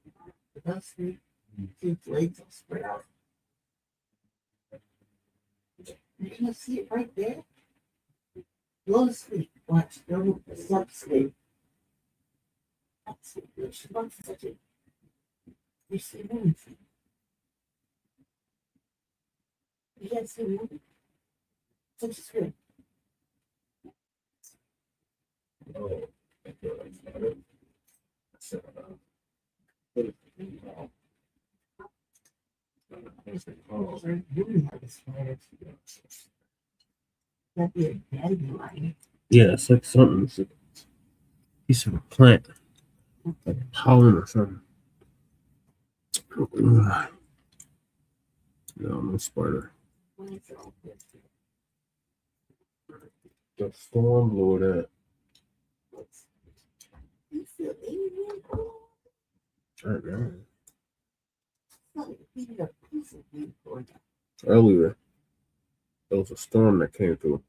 The street, two legs are spread out. You can see it right there. Low speed. Watch. Don't stop speed. That's it. You see moving. You can't see moving. Touch the screen. Yeah, it's like something. It's like a piece of a plant. Like pollen or something. No spider. The storm blew it at. Right now. Earlier, there was a storm that came through.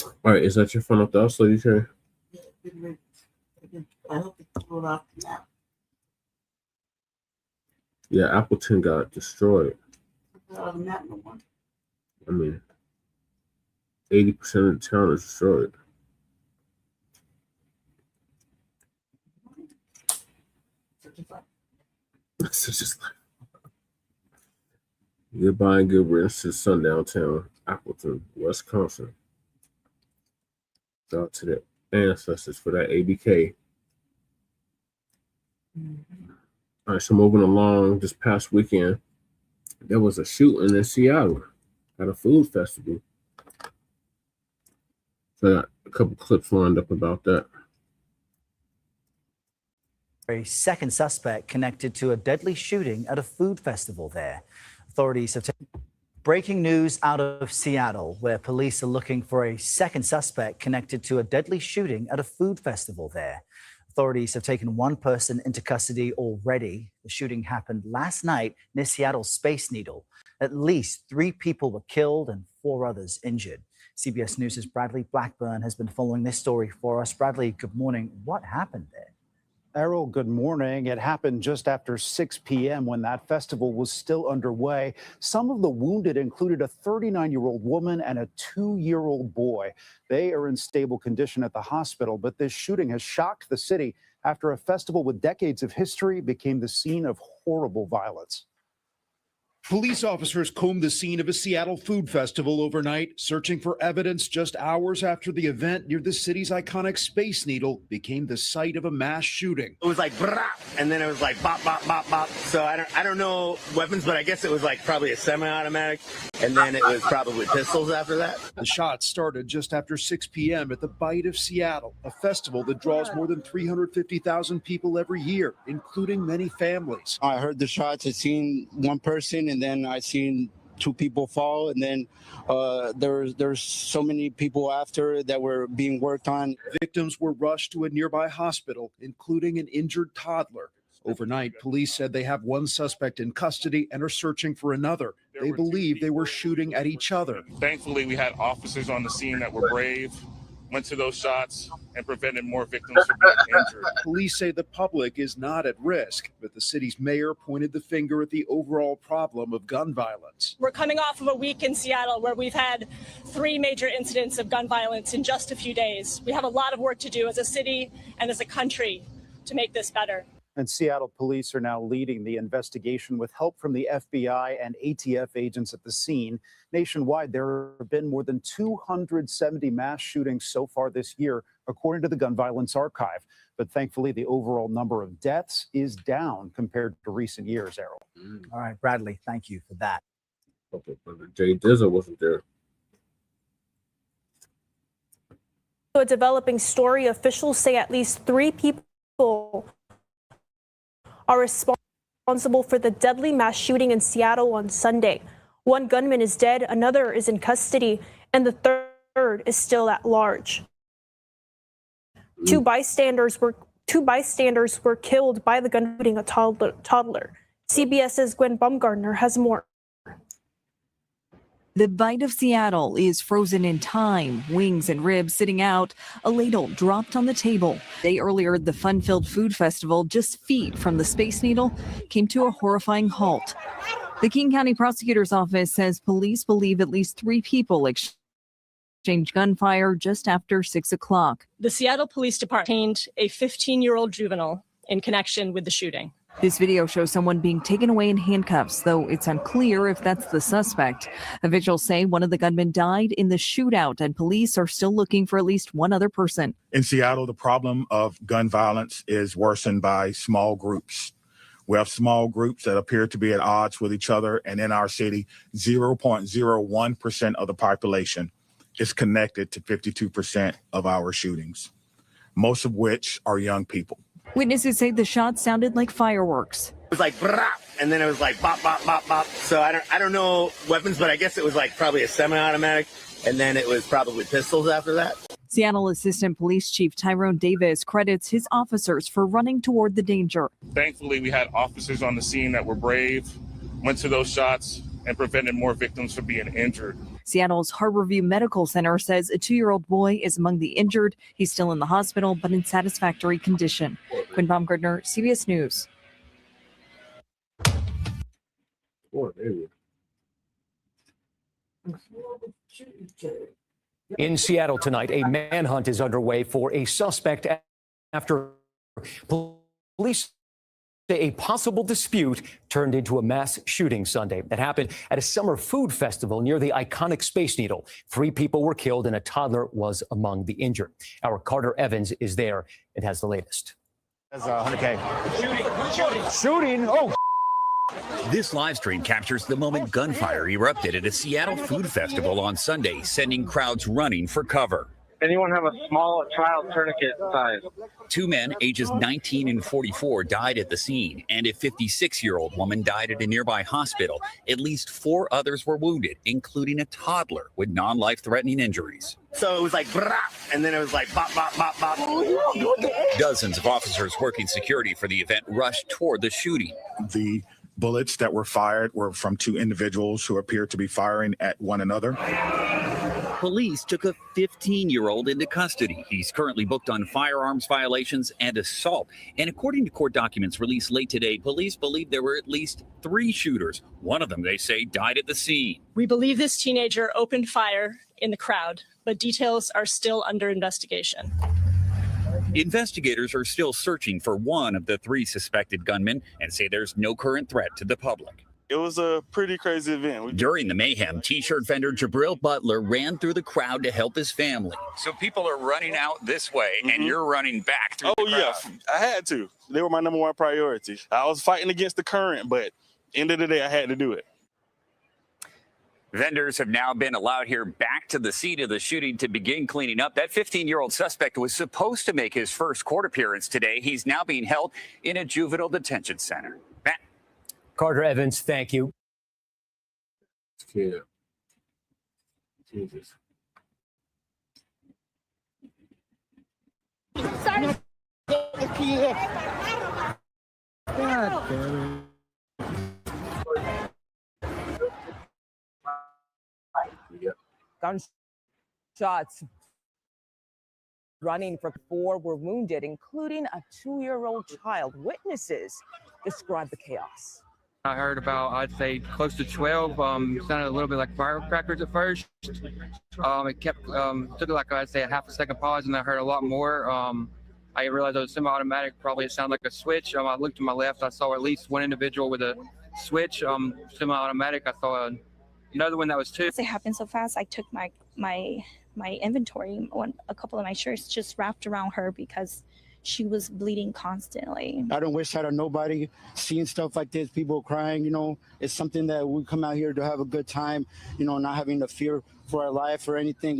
All right, is that your phone up the house, lady Cherry? I hope it's pulled off now. Yeah, Appleton got destroyed. Not on that no more. I mean, 80% of the town is destroyed. It's just like goodbye and good riddance to Sundown town, Appleton, Wisconsin. Shout out to the ancestors for that ABK. All right, so moving along, this past weekend, there was a shooting in Seattle at a food festival. So I got a couple clips lined up about that. A second suspect connected to a deadly shooting at a food festival there. Authorities have taken breaking news out of Seattle, where police are looking for a second suspect connected to a deadly shooting at a food festival there. Authorities have taken one person into custody already. The shooting happened last night near Seattle's Space Needle. At least 3 people were killed and 4 others injured. CBS News' Bradley Blackburn has been following this story for us. Bradley, good morning. What happened there? Errol, good morning. It happened just after 6 p.m. when that festival was still underway. Some of the wounded included a 39-year-old woman and a 2-year-old boy. They are in stable condition at the hospital, but this shooting has shocked the city after a festival with decades of history became the scene of horrible violence. Police officers combed the scene of a Seattle food festival overnight, searching for evidence just hours after the event near the city's iconic Space Needle became the site of a mass shooting. It was like brah, and then it was like bop, bop, bop, bop. So I don't know weapons, but I guess it was like probably a semi-automatic, and then it was probably pistols after that. The shots started just after 6 p.m. at the Bite of Seattle, a festival that draws more than 350,000 people every year, including many families. I heard the shots, I seen one person, and then I seen 2 people fall, and then there's so many people after that were being worked on. Victims were rushed to a nearby hospital, including an injured toddler. Overnight, police said they have one suspect in custody and are searching for another. They believe they were shooting at each other. Thankfully, we had officers on the scene that were brave, went to those shots, and prevented more victims from being injured. Police say the public is not at risk, but the city's mayor pointed the finger at the overall problem of gun violence. We're coming off of a week in Seattle where we've had 3 major incidents of gun violence in just a few days. We have a lot of work to do as a city and as a country to make this better. And Seattle police are now leading the investigation with help from the FBI and ATF agents at the scene. Nationwide, there have been more than 270 mass shootings so far this year, according to the Gun Violence Archive. But thankfully, the overall number of deaths is down compared to recent years, Errol. All right, Bradley, thank you for that. Okay, but Jay Dizzo wasn't there. A developing story, officials say at least 3 people are responsible for the deadly mass shooting in Seattle on Sunday. 1 gunman is dead, another is in custody, and the third is still at large. Two bystanders were killed by the gun shooting a toddler. CBS's Gwen Baumgartner has more. The bite of Seattle is frozen in time, wings and ribs sitting out, a ladle dropped on the table. Day earlier, the fun-filled food festival just feet from the Space Needle came to a horrifying halt. The King County Prosecutor's Office says police believe at least 3 people exchanged gunfire just after 6 o'clock. The Seattle Police Department detained a 15-year-old juvenile in connection with the shooting. This video shows someone being taken away in handcuffs, though it's unclear if that's the suspect. Officials say one of the gunmen died in the shootout, and police are still looking for at least 1 other person. In Seattle, the problem of gun violence is worsened by small groups. We have small groups that appear to be at odds with each other, and in our city, 0.01% of the population is connected to 52% of our shootings, most of which are young people. Witnesses say the shots sounded like fireworks. It was like brah, and then it was like bop, bop, bop, bop. So I don't know weapons, but I guess it was like probably a semi-automatic, and then it was probably pistols after that. Seattle Assistant Police Chief Tyrone Davis credits his officers for running toward the danger. Thankfully, we had officers on the scene that were brave, went to those shots, and prevented more victims from being injured. Seattle's Harborview Medical Center says a 2-year-old boy is among the injured. He's still in the hospital, but in satisfactory condition. Quinn Baumgartner, CBS News. In Seattle tonight, a manhunt is underway for a suspect after police say a possible dispute turned into a mass shooting Sunday. That happened at a summer food festival near the iconic Space Needle. 3 people were killed and a toddler was among the injured. Our Carter Evans is there and has the latest. That's 100K. Shooting? Oh. This live stream captures the moment gunfire erupted at a Seattle food festival on Sunday, sending crowds running for cover. Anyone have a small child tourniquet size? 2 men, ages 19 and 44, died at the scene, and a 56-year-old woman died at a nearby hospital. At least 4 others were wounded, including a toddler with non-life-threatening injuries. So it was like brah, and then it was like bop, bop, bop, bop. Dozens of officers working security for the event rushed toward the shooting. The bullets that were fired were from 2 individuals who appeared to be firing at one another. Police took a 15-year-old into custody. He's currently booked on firearms violations and assault. And according to court documents released late today, police believe there were at least 3 shooters. One of them, they say, died at the scene. We believe this teenager opened fire in the crowd, but details are still under investigation. Investigators are still searching for one of the 3 suspected gunmen and say there's no current threat to the public. It was a pretty crazy event. During the mayhem, T-shirt vendor Jabril Butler ran through the crowd to help his family. So people are running out this way, and you're running back through the crowd. Yeah, I had to. They were my number 1 priority. I was fighting against the current, but end of the day, I had to do it. Vendors have now been allowed here back to the scene of the shooting to begin cleaning up. That 15-year-old suspect was supposed to make his first court appearance today. He's now being held in a juvenile detention center. Matt. Carter Evans, thank you. Yeah. Jesus. gunshots running for 4 were wounded, including a 2-year-old child. Witnesses describe the chaos. I heard about, I'd say, close to 12. Sounded a little bit like firecrackers at first. It kept, took like, I'd say, a half a second pause, and I heard a lot more. I realized it was semi-automatic. Probably it sounded like a switch. I looked to my left. I saw at least one individual with a switch, semi-automatic. I saw another one that was 2. It happened so fast. I took my inventory. A couple of my shirts just wrapped around her because she was bleeding constantly. I don't wish that on nobody. Seeing stuff like this, people crying, it's something that we come out here to have a good time, not having to fear for our life or anything,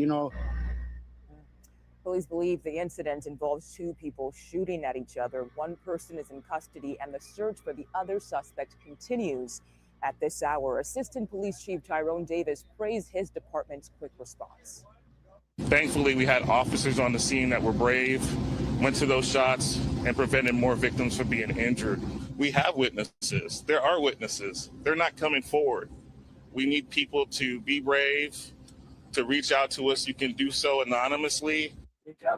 Police believe the incident involves 2 people shooting at each other. 1 person is in custody, and the search for the other suspect continues at this hour. Assistant Police Chief Tyrone Davis praised his department's quick response. Thankfully, we had officers on the scene that were brave, went to those shots, and prevented more victims from being injured. We have witnesses. There are witnesses. They're not coming forward. We need people to be brave, to reach out to us. You can do so anonymously. Yeah.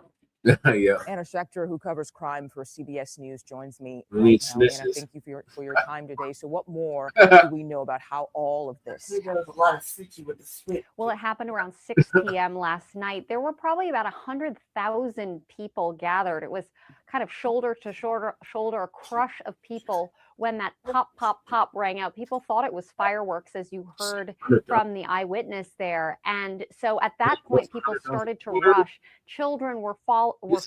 Anna Schechter, who covers crime for CBS News, joins me We right need now. Anna, snitches. thank you for your time today. So what more do we know about how all of this There was a lot of switchy with the switch. Well, it happened around 6 p.m. last night. There were probably about 100,000 people gathered. It was kind of shoulder to shoulder, a crush of people when that pop, pop, pop rang out. People thought it was fireworks, as you heard from the eyewitness there. And so at that point, people started to rush. Children were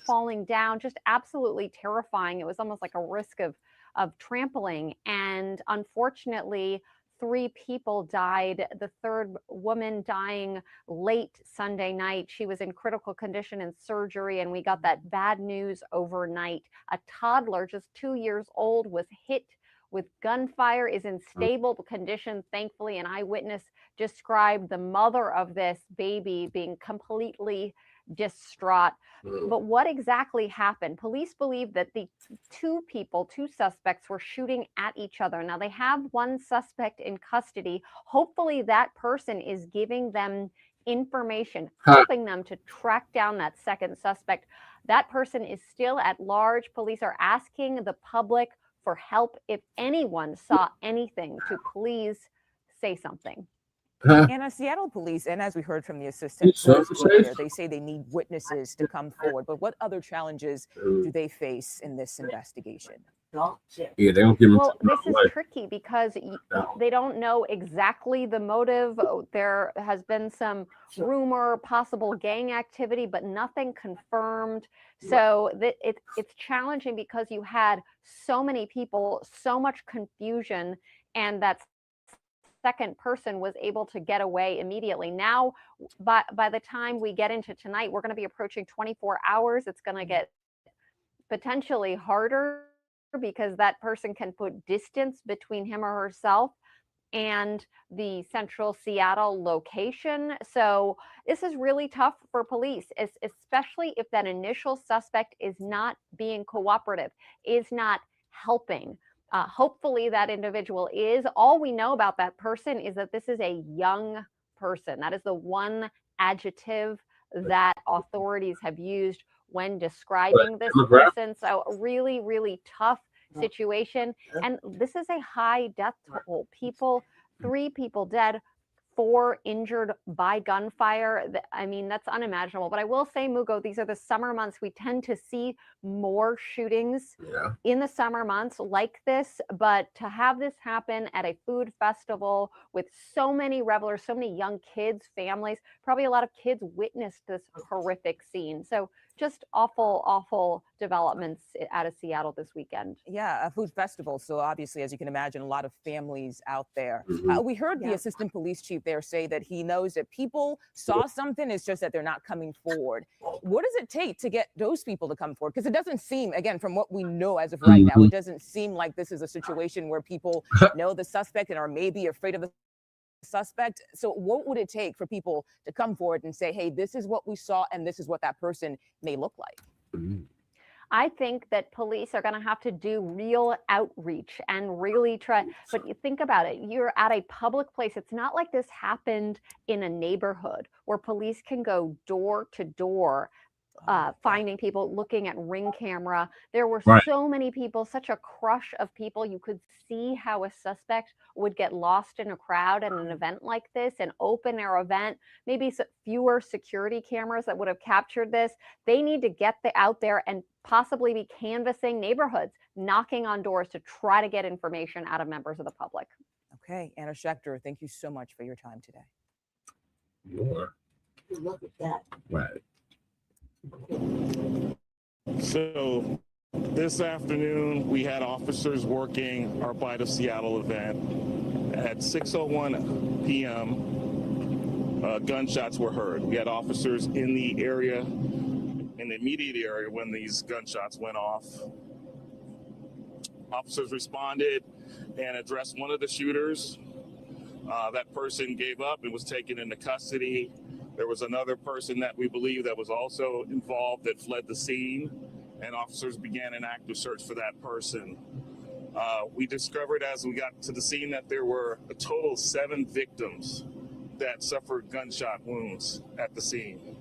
falling down, just absolutely terrifying. It was almost like a risk of trampling. And unfortunately, 3 people died. The 3rd woman dying late Sunday night. She was in critical condition in surgery, and we got that bad news overnight. A toddler, just 2 years old, was hit with gunfire, is in stable condition. Thankfully, an eyewitness described the mother of this baby being completely distraught. But what exactly happened? Police believe that the 2 suspects were shooting at each other. Now they have 1 suspect in custody. Hopefully that person is giving them information, helping them to track down that 2nd suspect. That person is still at large. Police are asking the public for help. If anyone saw anything, to please say something. And Seattle police, and as we heard from the assistant there, they say they need witnesses to come forward. But what other challenges do they face in this investigation? Yeah, they don't give them. Well, this is tricky because they don't know exactly the motive. There has been some rumor, possible gang activity, but nothing confirmed. So it's challenging because you had so many people, so much confusion, and that 2nd person was able to get away immediately. Now, by the time we get into tonight, we're going to be approaching 24 hours. It's going to get potentially harder because that person can put distance between him or herself and the central Seattle location. So this is really tough for police, especially if that initial suspect is not being cooperative, is not helping. Hopefully that individual is. All we know about that person is that this is a young person. That is the one adjective that authorities have used when describing this person. So a really, really tough situation. And this is a high death toll. 3 people dead, 4 injured by gunfire. I mean, that's unimaginable. But I will say, Mugo, these are the summer months. We tend to see more shootings in the summer months like this. But to have this happen at a food festival with so many revelers, so many young kids, families, probably a lot of kids witnessed this horrific scene. So just awful, awful developments out of Seattle this weekend. Yeah, a food festival. So obviously, as you can imagine, a lot of families out there. We heard the assistant police chief there say that he knows that people saw something. It's just that they're not coming forward. What does it take to get those people to come forward? Because it doesn't seem, again, from what we know as of right now, it doesn't seem like this is a situation where people know the suspect and are maybe afraid of the suspect. So what would it take for people to come forward and say, hey, this is what we saw and this is what that person may look like? I think that police are going to have to do real outreach and really try. But you think about it, you're at a public place. It's not like this happened in a neighborhood where police can go door to door, finding people, looking at Ring camera. There were so many people, such a crush of people. You could see how a suspect would get lost in a crowd at an event like this, an open air event, maybe fewer security cameras that would have captured this. They need to get out there and possibly be canvassing neighborhoods, knocking on doors to try to get information out of members of the public. Okay, Anna Schechter, thank you so much for your time today. Look at that. Right. So this afternoon, we had officers working our Bite of Seattle event. At 6:01 p.m., gunshots were heard. We had officers in the area, in the immediate area when these gunshots went off. Officers responded and addressed one of the shooters. That person gave up and was taken into custody. There was another person that we believe that was also involved that fled the scene, and officers began an active search for that person. We discovered as we got to the scene that there were a total of 7 victims that suffered gunshot wounds at the scene.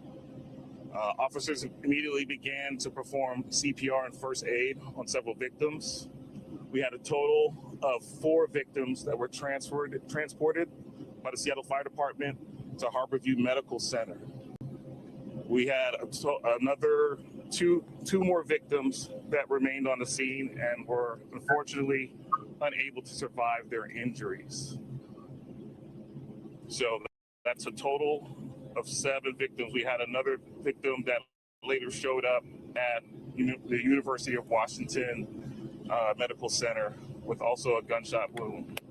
Officers immediately began to perform CPR and first aid on several victims. We had a total of 4 victims that were transported by the Seattle Fire Department to Harborview Medical Center. We had another two more victims that remained on the scene and were unfortunately unable to survive their injuries. So that's a total of 7 victims. We had another victim that later showed up at the University of Washington Medical Center with also a gunshot wound.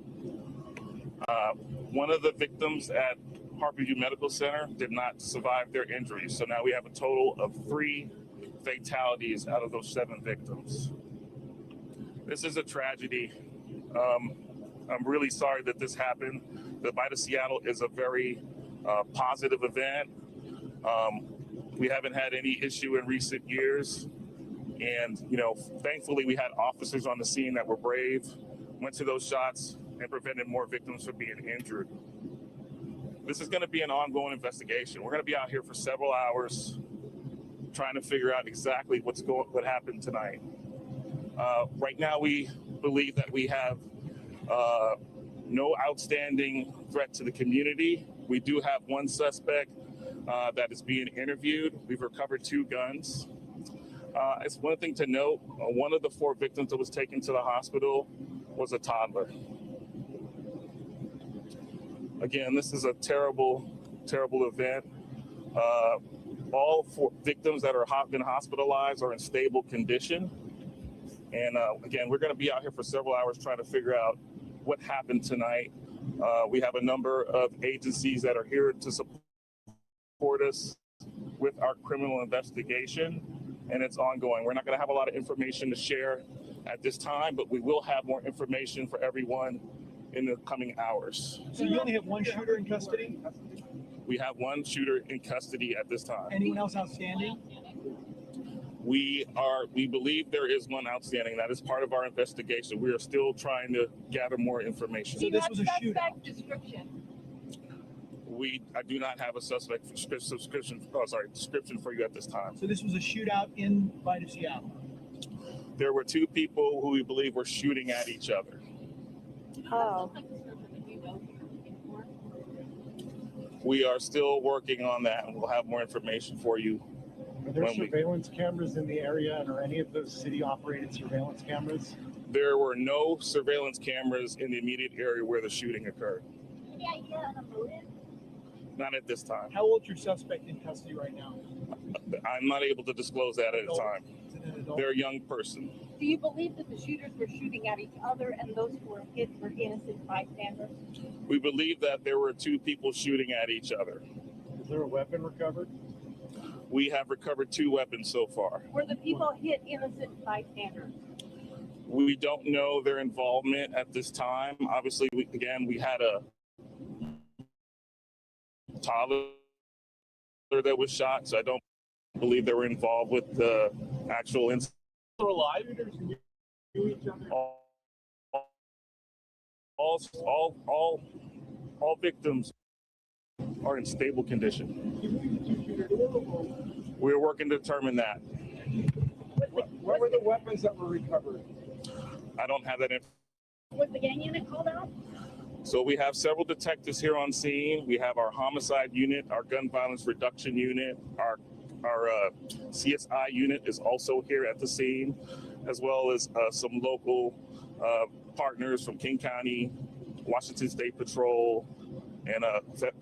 One of the victims at Harborview Medical Center did not survive their injuries. So now we have a total of 3 fatalities out of those 7 victims. This is a tragedy. I'm really sorry that this happened. The Bite of Seattle is a very positive event. We haven't had any issue in recent years. And, thankfully we had officers on the scene that were brave, went to those shots and prevented more victims from being injured. This is going to be an ongoing investigation. We're going to be out here for several hours trying to figure out exactly what happened tonight. Right now, we believe that we have no outstanding threat to the community. We do have one suspect that is being interviewed. We've recovered 2 guns. It's one thing to note, one of the 4 victims that was taken to the hospital was a toddler. Again, this is a terrible, terrible event. All 4 victims that have been hospitalized are in stable condition. And again, we're going to be out here for several hours trying to figure out what happened tonight. We have a number of agencies that are here to support us with our criminal investigation, and it's ongoing. We're not going to have a lot of information to share at this time, but we will have more information for everyone in the coming hours. So you only have 1 shooter in custody? We have 1 shooter in custody at this time. Anyone else outstanding? We believe there is 1 outstanding. That is part of our investigation. We are still trying to gather more information. So this was a shootout. Description. I do not have a suspect description for you at this time. So this was a shootout in Bite of Seattle. There were 2 people who we believe were shooting at each other. Oh. We are still working on that, and we'll have more information for you. Are there surveillance cameras in the area, and are any of those city-operated surveillance cameras? There were no surveillance cameras in the immediate area where the shooting occurred. Any idea on a motive? Not at this time. How old is your suspect in custody right now? I'm not able to disclose that at a time. They're a young person. Do you believe that the shooters were shooting at each other and those who were hit were innocent bystanders? We believe that there were 2 people shooting at each other. Is there a weapon recovered? We have recovered 2 weapons so far. Were the people hit innocent bystanders? We don't know their involvement at this time. Obviously, we had a toddler that was shot, so I don't believe they were involved with the actual incident. alive. All victims are in stable condition. We're working to determine that. What were the weapons that were recovered? I don't have that information. Was the gang unit called out? So we have several detectives here on scene. We have our homicide unit, our gun violence reduction unit, our CSI unit is also here at the scene, as well as some local partners from King County, Washington State Patrol, and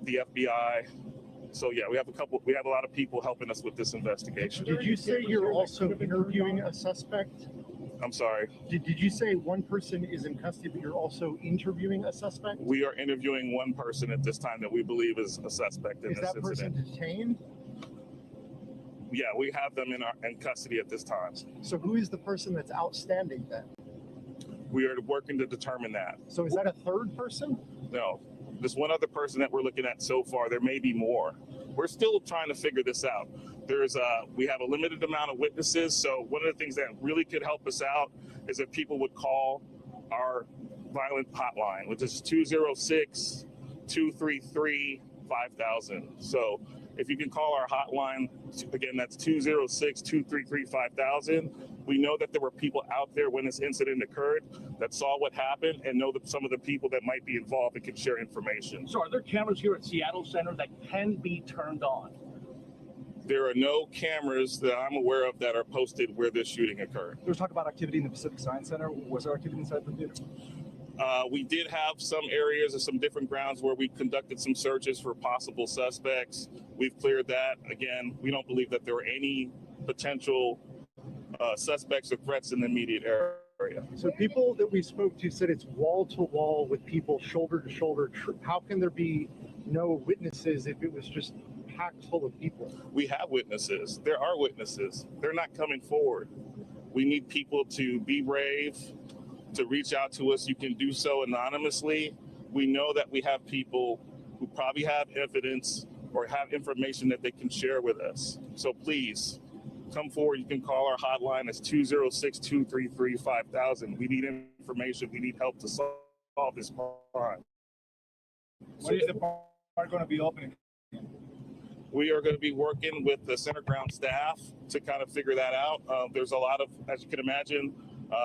the FBI. So yeah, we have a lot of people helping us with this investigation. Did you say you're also interviewing a suspect? I'm sorry. Did you say one person is in custody, but you're also interviewing a suspect? We are interviewing one person at this time that we believe is a suspect in this incident. Is that person detained? Yeah, we have them in custody at this time. So who is the person that's outstanding then? We are working to determine that. So is that a third person? No, there's one other person that we're looking at so far. There may be more. We're still trying to figure this out. We have a limited amount of witnesses. So one of the things that really could help us out is if people would call our violent hotline, which is 206-233-5000. So if you can call our hotline, again, that's 206-233-5000. We know that there were people out there when this incident occurred that saw what happened and know that some of the people that might be involved and can share information. So are there cameras here at Seattle Center that can be turned on? There are no cameras that I'm aware of that are posted where this shooting occurred. There was talk about activity in the Pacific Science Center. Was there activity inside the theater? We did have some areas or some different grounds where we conducted some searches for possible suspects. We've cleared that. Again, we don't believe that there were any potential suspects or threats in the immediate area. So people that we spoke to said it's wall to wall with people shoulder to shoulder. How can there be no witnesses if it was just packed full of people? We have witnesses. There are witnesses. They're not coming forward. We need people to be brave, to reach out to us. You can do so anonymously. We know that we have people who probably have evidence or have information that they can share with us. So please come forward. You can call our hotline. It's 206-233-5000. We need information. We need help to solve this crime. When is the park going to be open? We are going to be working with the center ground staff to kind of figure that out. There's a lot of, as you can imagine,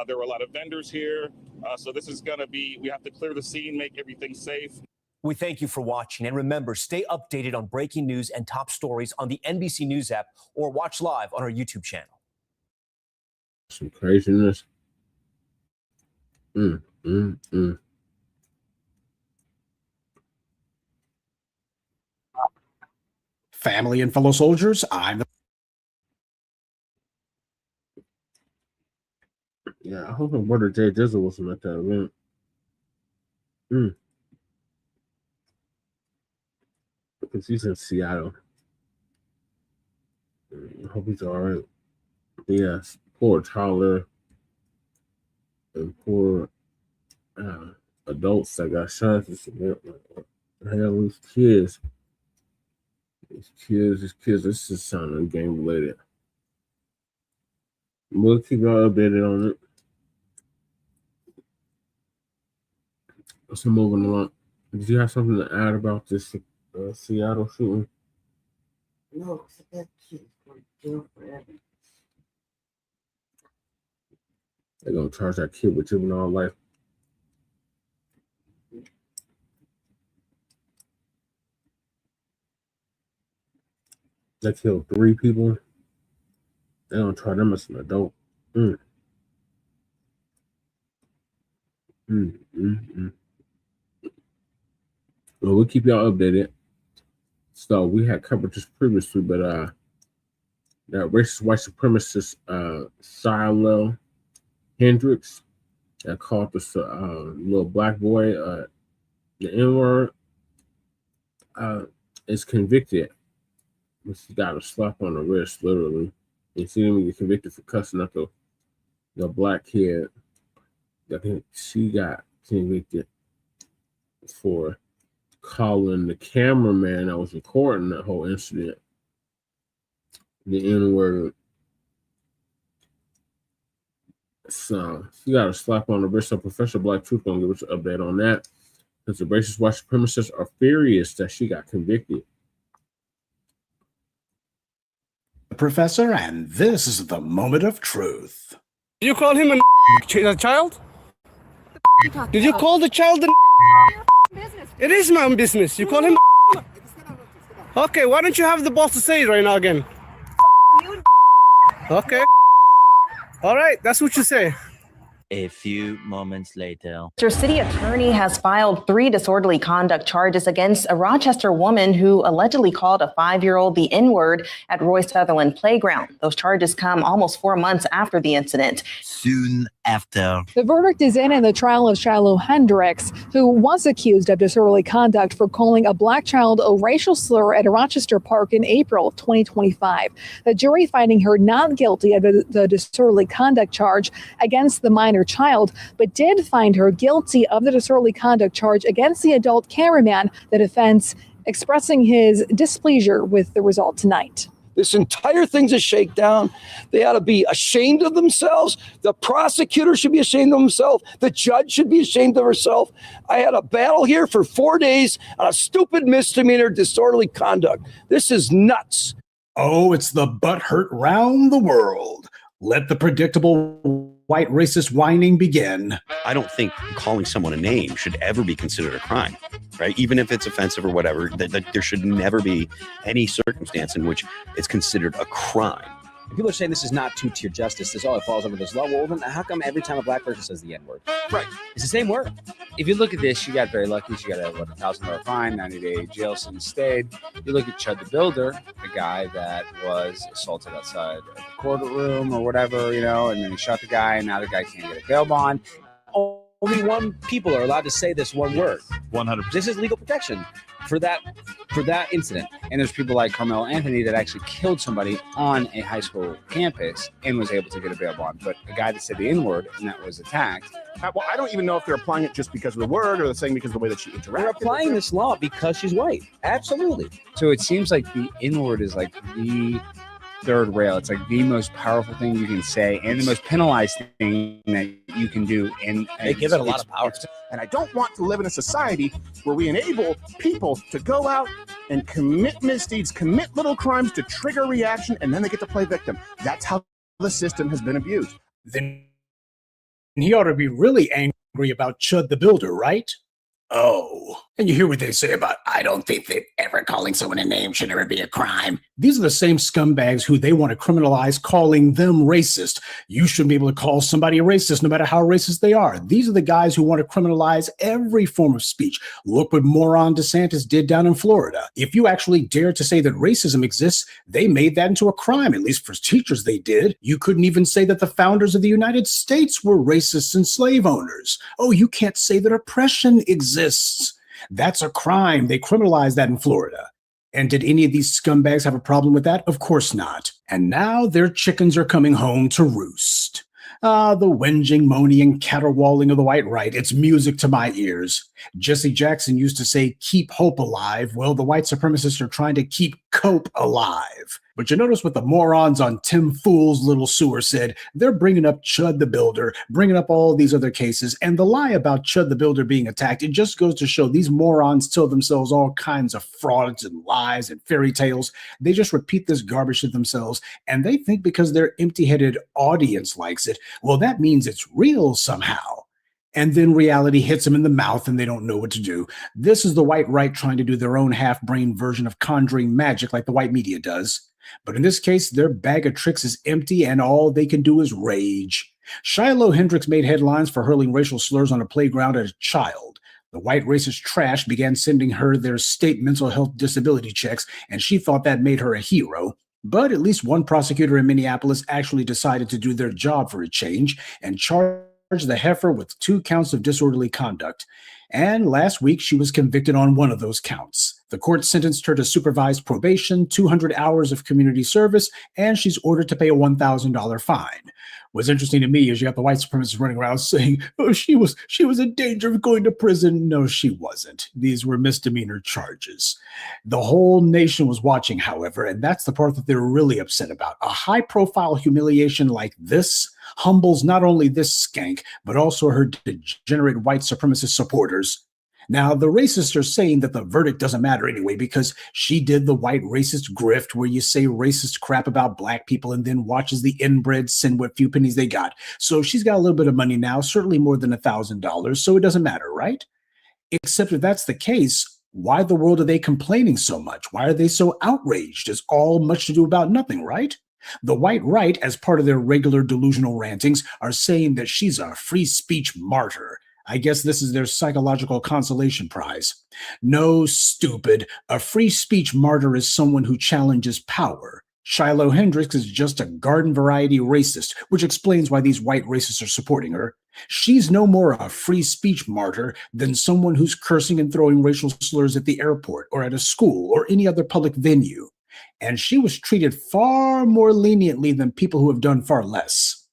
there were a lot of vendors here. So this is going to be, we have to clear the scene, make everything safe. We thank you for watching. And remember, stay updated on breaking news and top stories on the NBC News app or watch live on our YouTube channel. Some craziness. Family and fellow soldiers, Yeah, I hope my brother Jay Dizzle wasn't at that event. Because he's in Seattle. I hope he's all right. Yes, poor Tyler and poor adults that got shot. This event. What the hell, these kids. These kids, this is sounding game related. We'll keep y'all updated on it. So moving along. Did you have something to add about this Seattle shooting? No, because that kid's going to jail forever. They're going to charge that kid with juvenile life. They killed 3 people. They don't try them as an adult. Well, we'll keep y'all updated. So we had covered this previously, but that racist white supremacist Shiloh Hendrix that called this little black boy the N-word is convicted. She got a slap on the wrist, literally. And she didn't even get convicted for cussing out the black kid. I think she got convicted for calling the cameraman that was recording that whole incident the N-word. So you got a slap on the wrist. So Professor Black Truth gonna give us an update on that. Because the racist white supremacists are furious that she got convicted. Professor, and this is the moment of truth. Did you call him a child? Did you call the child It is my own business. You call him Okay, why don't you have the boss to say it right now again? Okay. All right, that's what you say. A few moments later. Your city attorney has filed 3 disorderly conduct charges against a Rochester woman who allegedly called a 5-year-old the N-word at Roy Sutherland Playground. Those charges come almost 4 months after the incident. Soon after. The verdict is in the trial of Shiloh Hendrix, who was accused of disorderly conduct for calling a black child a racial slur at a Rochester park in April of 2025. The jury finding her not guilty of the disorderly conduct charge against the minor child, but did find her guilty of the disorderly conduct charge against the adult cameraman, the defense expressing his displeasure with the result tonight. This entire thing's a shakedown. They ought to be ashamed of themselves. The prosecutor should be ashamed of himself. The judge should be ashamed of herself. I had a battle here for 4 days on a stupid misdemeanor disorderly conduct. This is nuts. Oh, it's the butthurt round the world. Let the predictable white racist whining begin. I don't think calling someone a name should ever be considered a crime, right? Even if it's offensive or whatever, that there should never be any circumstance in which it's considered a crime. People are saying this is not two-tier justice. This all falls under this law. Well, then how come every time a black person says the N-word? Right. It's the same word. If you look at this, she got very lucky. She got a $1,000 fine, 90-day jail sentence stayed. You look at Chud the Builder, the guy that was assaulted outside of the courtroom or whatever, you know, and then he shot the guy, and now the guy can't get a bail bond. Only one people are allowed to say this one word. 100%. This is legal protection for that incident. And there's people like Carmelo Anthony that actually killed somebody on a high school campus and was able to get a bail bond. But the guy that said the N-word and that was attacked. Well, I don't even know if they're applying it just because of the word or they're saying because of the way that she interacted. They're applying this law because she's white. Absolutely. So it seems like the N-word is like the third rail. It's like the most powerful thing you can say and the most penalized thing that you can do. And they give it a lot of power. And I don't want to live in a society where we enable people to go out and commit misdeeds, commit little crimes to trigger reaction, and then they get to play victim. That's how the system has been abused. Then he ought to be really angry about Chud the Builder, right? Oh, and you hear what they say about, I don't think that ever calling someone a name should ever be a crime. These are the same scumbags who they want to criminalize, calling them racist. You shouldn't be able to call somebody a racist no matter how racist they are. These are the guys who want to criminalize every form of speech. Look what moron DeSantis did down in Florida. If you actually dare to say that racism exists, they made that into a crime, at least for teachers they did. You couldn't even say that the founders of the United States were racists and slave owners. Oh, you can't say that oppression exists. That's a crime. They criminalized that in Florida. And did any of these scumbags have a problem with that? Of course not. And now their chickens are coming home to roost. Ah, the whinging, moaning, and caterwauling of the white right. It's music to my ears. Jesse Jackson used to say, keep hope alive. Well, the white supremacists are trying to keep cope alive. But you notice what the morons on Tim Fool's Little Sewer said. They're bringing up Chud the Builder, bringing up all these other cases. And the lie about Chud the Builder being attacked, it just goes to show these morons tell themselves all kinds of frauds and lies and fairy tales. They just repeat this garbage to themselves. And they think because their empty-headed audience likes it, well, that means it's real somehow. And then reality hits them in the mouth and they don't know what to do. This is the white right trying to do their own half-brained version of conjuring magic like the white media does. But in this case, their bag of tricks is empty and all they can do is rage. Shiloh Hendrix made headlines for hurling racial slurs on a playground at a child. The white racist trash began sending her their state mental health disability checks, and she thought that made her a hero. But at least one prosecutor in Minneapolis actually decided to do their job for a change and charged the heifer with 2 counts of disorderly conduct. And last week, she was convicted on one of those counts. The court sentenced her to supervised probation, 200 hours of community service, and she's ordered to pay a $1,000 fine. What's interesting to me is you got the white supremacists running around saying, oh, she was in danger of going to prison. No, she wasn't. These were misdemeanor charges. The whole nation was watching, however, and that's the part that they're really upset about. A high-profile humiliation like this, humbles not only this skank, but also her degenerate white supremacist supporters. Now, the racists are saying that the verdict doesn't matter anyway because she did the white racist grift where you say racist crap about black people and then watches the inbred send what few pennies they got. So she's got a little bit of money now, certainly more than $1,000, so it doesn't matter, right? Except if that's the case, why the world are they complaining so much? Why are they so outraged? It's all much to do about nothing, right? The white right, as part of their regular delusional rantings, are saying that she's a free speech martyr. I guess this is their psychological consolation prize. No, stupid. A free speech martyr is someone who challenges power. Shiloh Hendrix is just a garden variety racist, which explains why these white racists are supporting her. She's no more a free speech martyr than someone who's cursing and throwing racial slurs at the airport or at a school or any other public venue. And she was treated far more leniently than people who have done far less.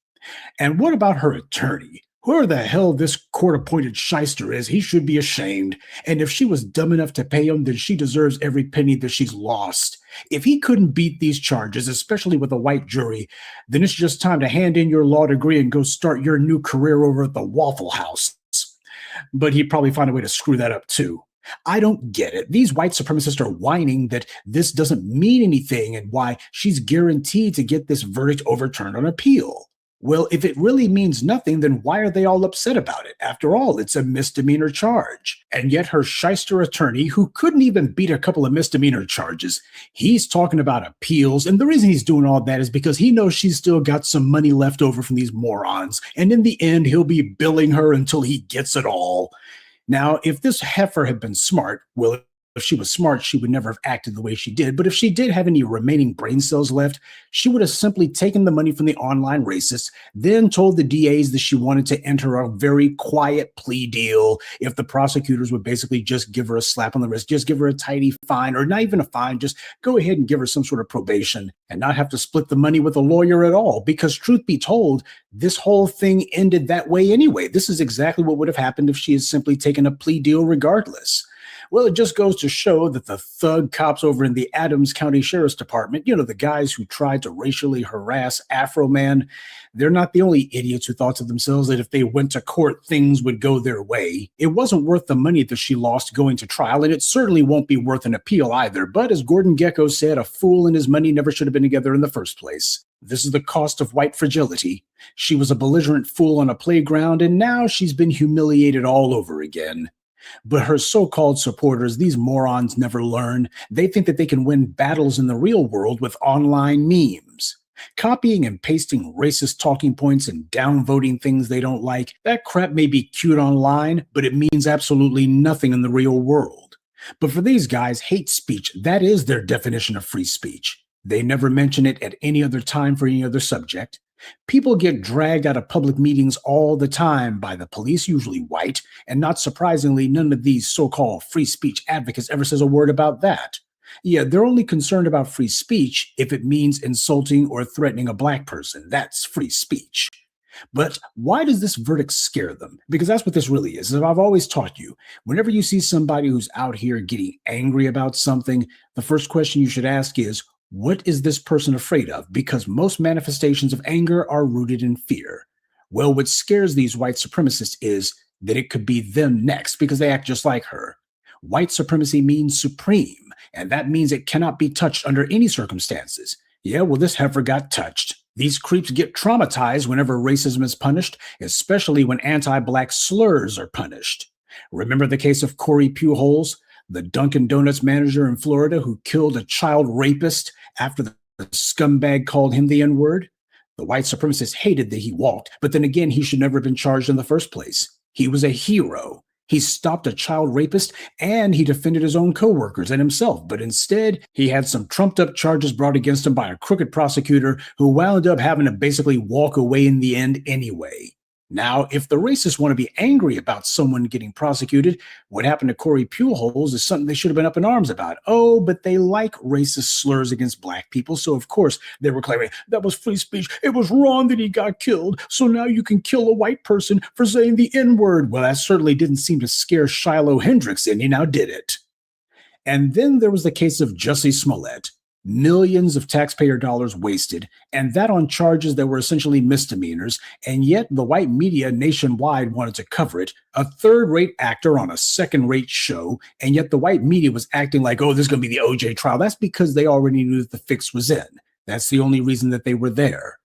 And what about her attorney? Whoever the hell this court-appointed shyster is, he should be ashamed. And if she was dumb enough to pay him, then she deserves every penny that she's lost. If he couldn't beat these charges, especially with a white jury, then it's just time to hand in your law degree and go start your new career over at the Waffle House. But he'd probably find a way to screw that up too. I don't get it. These white supremacists are whining that this doesn't mean anything and why she's guaranteed to get this verdict overturned on appeal. Well, if it really means nothing, then why are they all upset about it? After all, it's a misdemeanor charge. And yet her shyster attorney, who couldn't even beat a couple of misdemeanor charges, he's talking about appeals. And the reason he's doing all that is because he knows she's still got some money left over from these morons. And in the end, he'll be billing her until he gets it all. Now, if this heifer had been smart, well, if she was smart, she would never have acted the way she did. But if she did have any remaining brain cells left, she would have simply taken the money from the online racists, then told the DAs that she wanted to enter a very quiet plea deal if the prosecutors would basically just give her a slap on the wrist, just give her a tidy fine, or not even a fine, just go ahead and give her some sort of probation and not have to split the money with a lawyer at all. Because truth be told, this whole thing ended that way anyway. This is exactly what would have happened if she had simply taken a plea deal regardless. Well, it just goes to show that the thug cops over in the Adams County Sheriff's Department, the guys who tried to racially harass Afro Man, they're not the only idiots who thought to themselves that if they went to court, things would go their way. It wasn't worth the money that she lost going to trial, and it certainly won't be worth an appeal either. But as Gordon Gekko said, a fool and his money never should have been together in the first place. This is the cost of white fragility. She was a belligerent fool on a playground, and now she's been humiliated all over again. But her so-called supporters, these morons never learn. They think that they can win battles in the real world with online memes. Copying and pasting racist talking points and downvoting things they don't like, that crap may be cute online, but it means absolutely nothing in the real world. But for these guys, hate speech, that is their definition of free speech. They never mention it at any other time for any other subject. People get dragged out of public meetings all the time by the police, usually white, and not surprisingly, none of these so-called free speech advocates ever says a word about that. Yeah, they're only concerned about free speech if it means insulting or threatening a black person. That's free speech. But why does this verdict scare them? Because that's what this really is. As I've always taught you, whenever you see somebody who's out here getting angry about something, the first question you should ask is, what is this person afraid of? Because most manifestations of anger are rooted in fear. Well, what scares these white supremacists is that it could be them next because they act just like her. White supremacy means supreme, and that means it cannot be touched under any circumstances. Yeah, well, this heifer got touched. These creeps get traumatized whenever racism is punished, especially when anti-black slurs are punished. Remember the case of Corey Pujols, the Dunkin' Donuts manager in Florida who killed a child rapist after the scumbag called him the N-word? The white supremacists hated that he walked, but then again, he should never have been charged in the first place. He was a hero. He stopped a child rapist and he defended his own coworkers and himself, but instead, he had some trumped-up charges brought against him by a crooked prosecutor who wound up having to basically walk away in the end anyway. Now, if the racists want to be angry about someone getting prosecuted, what happened to Corey Pujols is something they should have been up in arms about. Oh, but they like racist slurs against black people, so of course they were claiming that was free speech. It was wrong that he got killed, so now you can kill a white person for saying the N-word. Well, that certainly didn't seem to scare Shiloh Hendrix any, now did it? And then there was the case of Jussie Smollett. Millions of taxpayer dollars wasted, and that on charges that were essentially misdemeanors, and yet the white media nationwide wanted to cover it. A third-rate actor on a second-rate show, and yet the white media was acting like, oh, this is going to be the OJ trial. That's because they already knew that the fix was in. That's the only reason that they were there.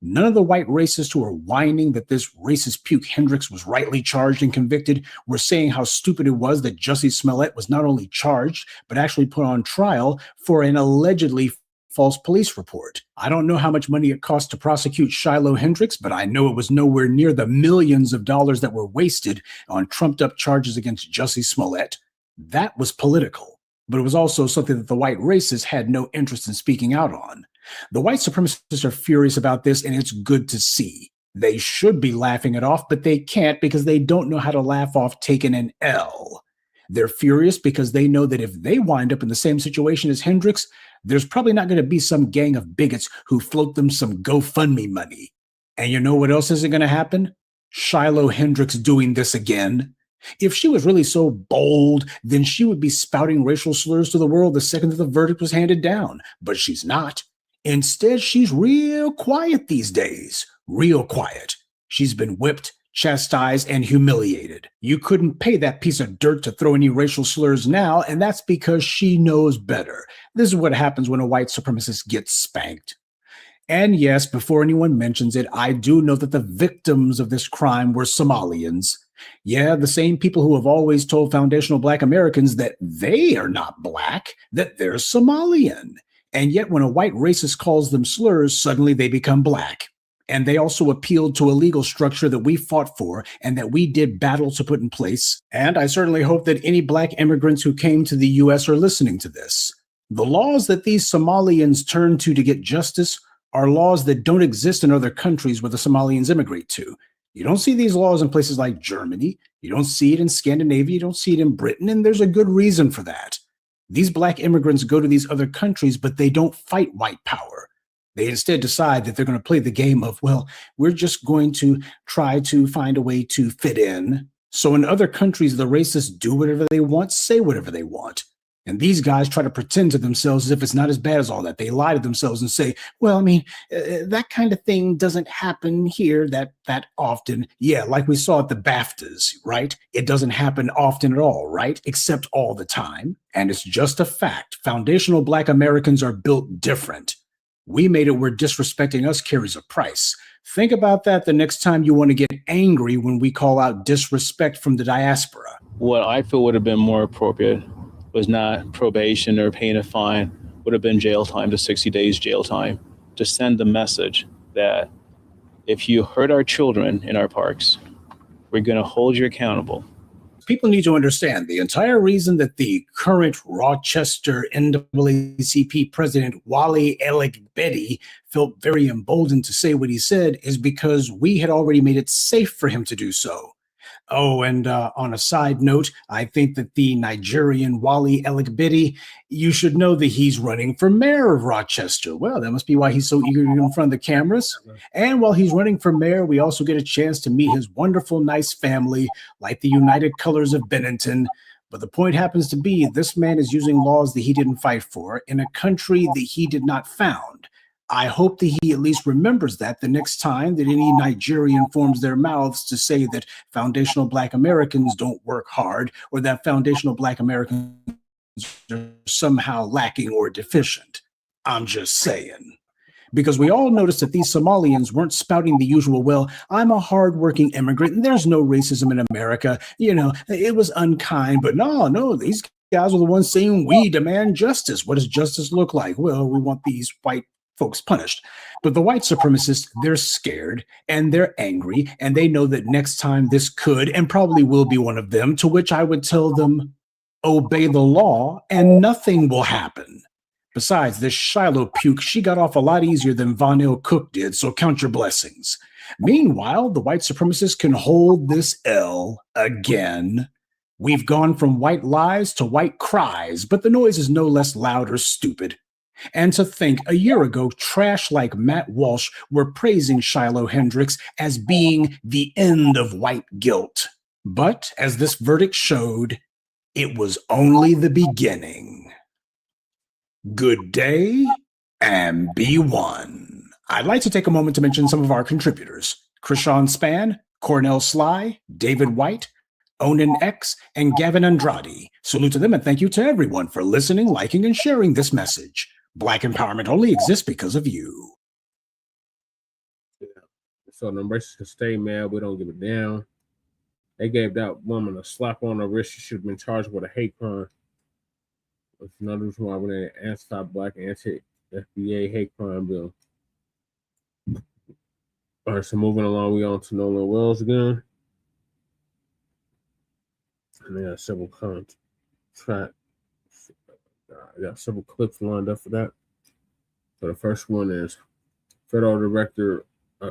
None of the white racists who are whining that this racist puke Hendrix was rightly charged and convicted were saying how stupid it was that Jussie Smollett was not only charged, but actually put on trial for an allegedly false police report. I don't know how much money it cost to prosecute Shiloh Hendrix, but I know it was nowhere near the millions of dollars that were wasted on trumped-up charges against Jussie Smollett. That was political, but it was also something that the white racists had no interest in speaking out on. The white supremacists are furious about this, and it's good to see. They should be laughing it off, but they can't because they don't know how to laugh off taking an L. They're furious because they know that if they wind up in the same situation as Hendrix, there's probably not going to be some gang of bigots who float them some GoFundMe money. And you know what else isn't going to happen? Shiloh Hendrix doing this again. If she was really so bold, then she would be spouting racial slurs to the world the second that the verdict was handed down. But she's not. Instead, she's real quiet these days. Real quiet. She's been whipped, chastised, and humiliated. You couldn't pay that piece of dirt to throw any racial slurs now, and that's because she knows better. This is what happens when a white supremacist gets spanked. And yes, before anyone mentions it, I do know that the victims of this crime were Somalians. Yeah, the same people who have always told foundational Black Americans that they are not Black, that they're Somalian. And yet when a white racist calls them slurs, suddenly they become Black. And they also appealed to a legal structure that we fought for and that we did battle to put in place. And I certainly hope that any Black immigrants who came to the U.S. are listening to this. The laws that these Somalians turn to get justice are laws that don't exist in other countries where the Somalians immigrate to. You don't see these laws in places like Germany. You don't see it in Scandinavia. You don't see it in Britain. And there's a good reason for that. These Black immigrants go to these other countries, but they don't fight white power. They instead decide that they're going to play the game of, well, we're just going to try to find a way to fit in. So in other countries, the racists do whatever they want, say whatever they want. And these guys try to pretend to themselves as if it's not as bad as all that. They lie to themselves and say, well, I mean, that kind of thing doesn't happen here that often. Yeah, like we saw at the BAFTAs, right? It doesn't happen often at all, right? Except all the time. And it's just a fact. Foundational Black Americans are built different. We made it where disrespecting us carries a price. Think about that the next time you want to get angry when we call out disrespect from the diaspora. What I feel would have been more appropriate was not probation or paying a fine, would have been jail time to 60 days jail time, to send the message that if you hurt our children in our parks, we're going to hold you accountable. People need to understand the entire reason that the current Rochester NAACP president, Wally Betty, felt very emboldened to say what he said is because we had already made it safe for him to do so. Oh, and on a side note, I think that the Nigerian Wally Betty, you should know that he's running for mayor of Rochester. Well, that must be why he's so eager to get in front of the cameras. And while he's running for mayor, we also get a chance to meet his wonderful, nice family, like the United Colors of Bennington. But the point happens to be this man is using laws that he didn't fight for in a country that he did not found. I hope that he at least remembers that the next time that any Nigerian forms their mouths to say that foundational Black Americans don't work hard or that foundational Black Americans are somehow lacking or deficient. I'm just saying. Because we all noticed that these Somalians weren't spouting the usual, well, I'm a hardworking immigrant and there's no racism in America. You know, it was unkind, but no, these guys are the ones saying we demand justice. What does justice look like? Well, we want these white folks punished. But the white supremacists, they're scared and they're angry and they know that next time this could and probably will be one of them, to which I would tell them, obey the law and nothing will happen. Besides, this Shiloh puke, she got off a lot easier than Von Il Cook did, so count your blessings. Meanwhile, the white supremacists can hold this L again. We've gone from white lies to white cries, but the noise is no less loud or stupid. And to think, a year ago, trash like Matt Walsh were praising Shiloh Hendrix as being the end of white guilt. But, as this verdict showed, it was only the beginning. Good day and be one. I'd like to take a moment to mention some of our contributors: Krishan Span, Cornell Sly, David White, Onan X, and Gavin Andrade. Salute to them and thank you to everyone for listening, liking, and sharing this message. Black empowerment only exists because of you. So the racists can stay mad. We don't give it down. They gave that woman a slap on the wrist. She should have been charged with a hate crime. It's another reason why we're an anti-Black, anti-FBA hate crime bill. All right, so moving along, we on to Nolan Wells again. And they got several I got several clips lined up for that. So the first one is federal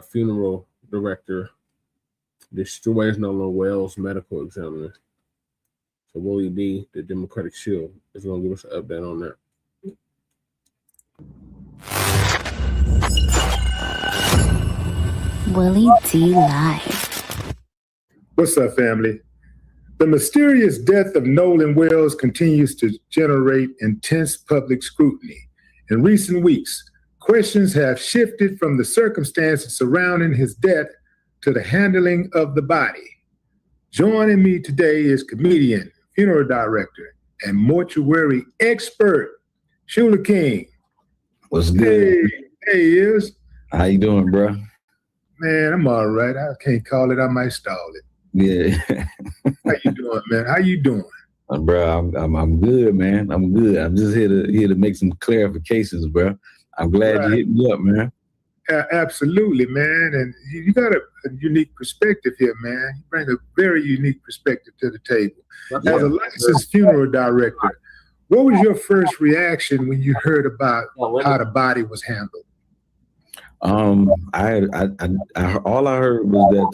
funeral director destroys Nolan Wells medical examiner. So Willie D, the Democratic Shield, is going to give us an update on that. Willie D Live. What's up, family? The mysterious death of Nolan Wells continues to generate intense public scrutiny. In recent weeks, questions have shifted from the circumstances surrounding his death to the handling of the body. Joining me today is comedian, funeral director, and mortuary expert, Shiloh King. What's good? Hey, Is. How you doing, bro? Man, I'm all right. I can't call it. I might stall it. Yeah. How you doing, man? How you doing? Bro, I'm good, man. I'm good. I'm just here to make some clarifications, bro. I'm glad you hit me up, man. Absolutely, man. And you got a unique perspective here, man. You bring a very unique perspective to the table. As a licensed funeral director, what was your first reaction when you heard about how the body was handled? All I heard was that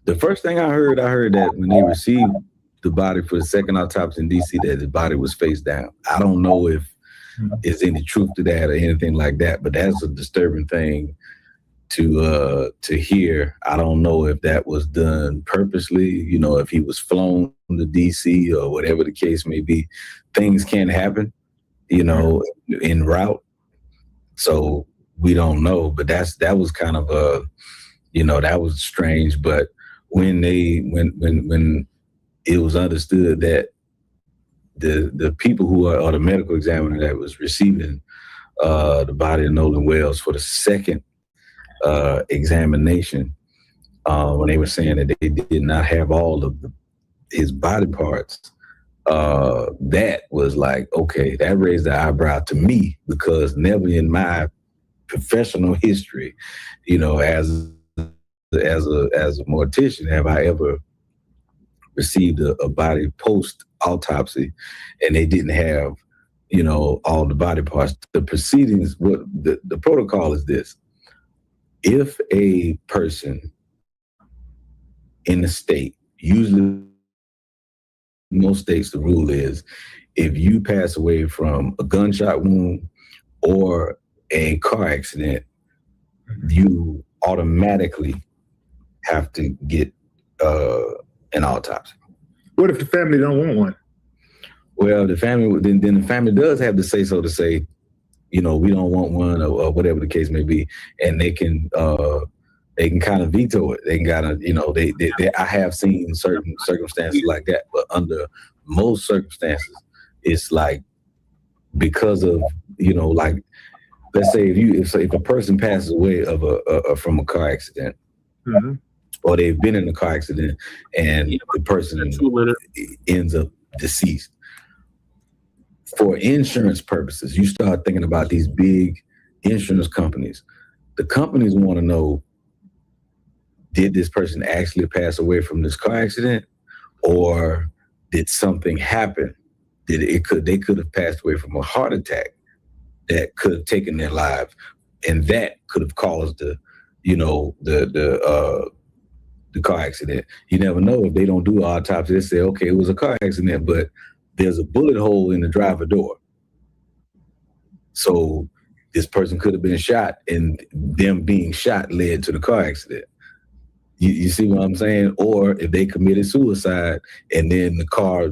the first thing I heard that when they received the body for the second autopsy in DC, that the body was face down. I don't know if there's any truth to that or anything like that, but that's a disturbing thing to hear. I don't know if that was done purposely, you know, if he was flown to DC or whatever the case may be. Things can happen, you know, en route. So we don't know, but that was kind of that was strange. But when it was understood that the people who are, or the medical examiner that was receiving the body of Nolan Wells for the second examination, when they were saying that they did not have all of his body parts, that was like, okay, that raised the eyebrow to me, because never in my professional history, you know, as a mortician, have I ever received a body post autopsy and they didn't have, you know, all the body parts. The proceedings, what the protocol is this: if a person in the state, usually most states, the rule is if you pass away from a gunshot wound or a car accident, you automatically have to get an autopsy. What if the family don't want one? Well, the family then the family does have to say so, to say, you know, we don't want one, or whatever the case may be, and they can kind of veto it. They can kind of, you know, I have seen certain circumstances like that, but under most circumstances, it's like because of, you know, like, let's say if a person passes away from a car accident, or they've been in a car accident and the person ends up deceased, for insurance purposes, you start thinking about these big insurance companies. The companies want to know, did this person actually pass away from this car accident, or did something happen? They could have passed away from a heart attack that could have taken their lives, and that could have caused the car accident. You never know. If they don't do an autopsy, they say, okay, it was a car accident, but there's a bullet hole in the driver door. So this person could have been shot, and them being shot led to the car accident. You see what I'm saying? Or if they committed suicide and then the car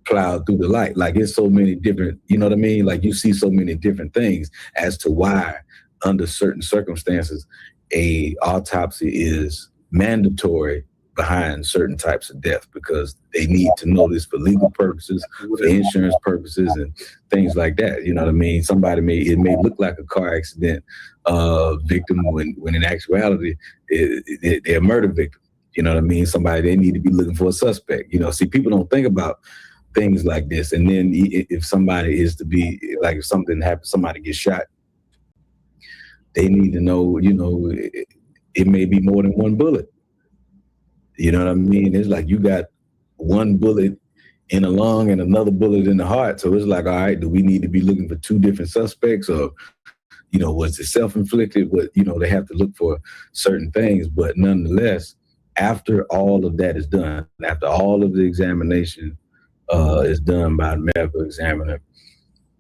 plowed through the light. Like it's so many different, you know what I mean? Like you see so many different things as to why under certain circumstances, a autopsy is mandatory behind certain types of death, because they need to know this for legal purposes, for insurance purposes, and things like that. You know what I mean? It may look like a car accident victim when in actuality they're a murder victim. You know what I mean? They need to be looking for a suspect. You know, see, people don't think about things like this. And then if somebody is to be like, if something happens, somebody gets shot, they need to know, you know, it may be more than one bullet. You know what I mean? It's like you got one bullet in the lung and another bullet in the heart. So it's like, all right, do we need to be looking for two different suspects, or, you know, was it self-inflicted? What, you know, they have to look for certain things. But nonetheless, after all of that is done, after all of the examination is done by the medical examiner,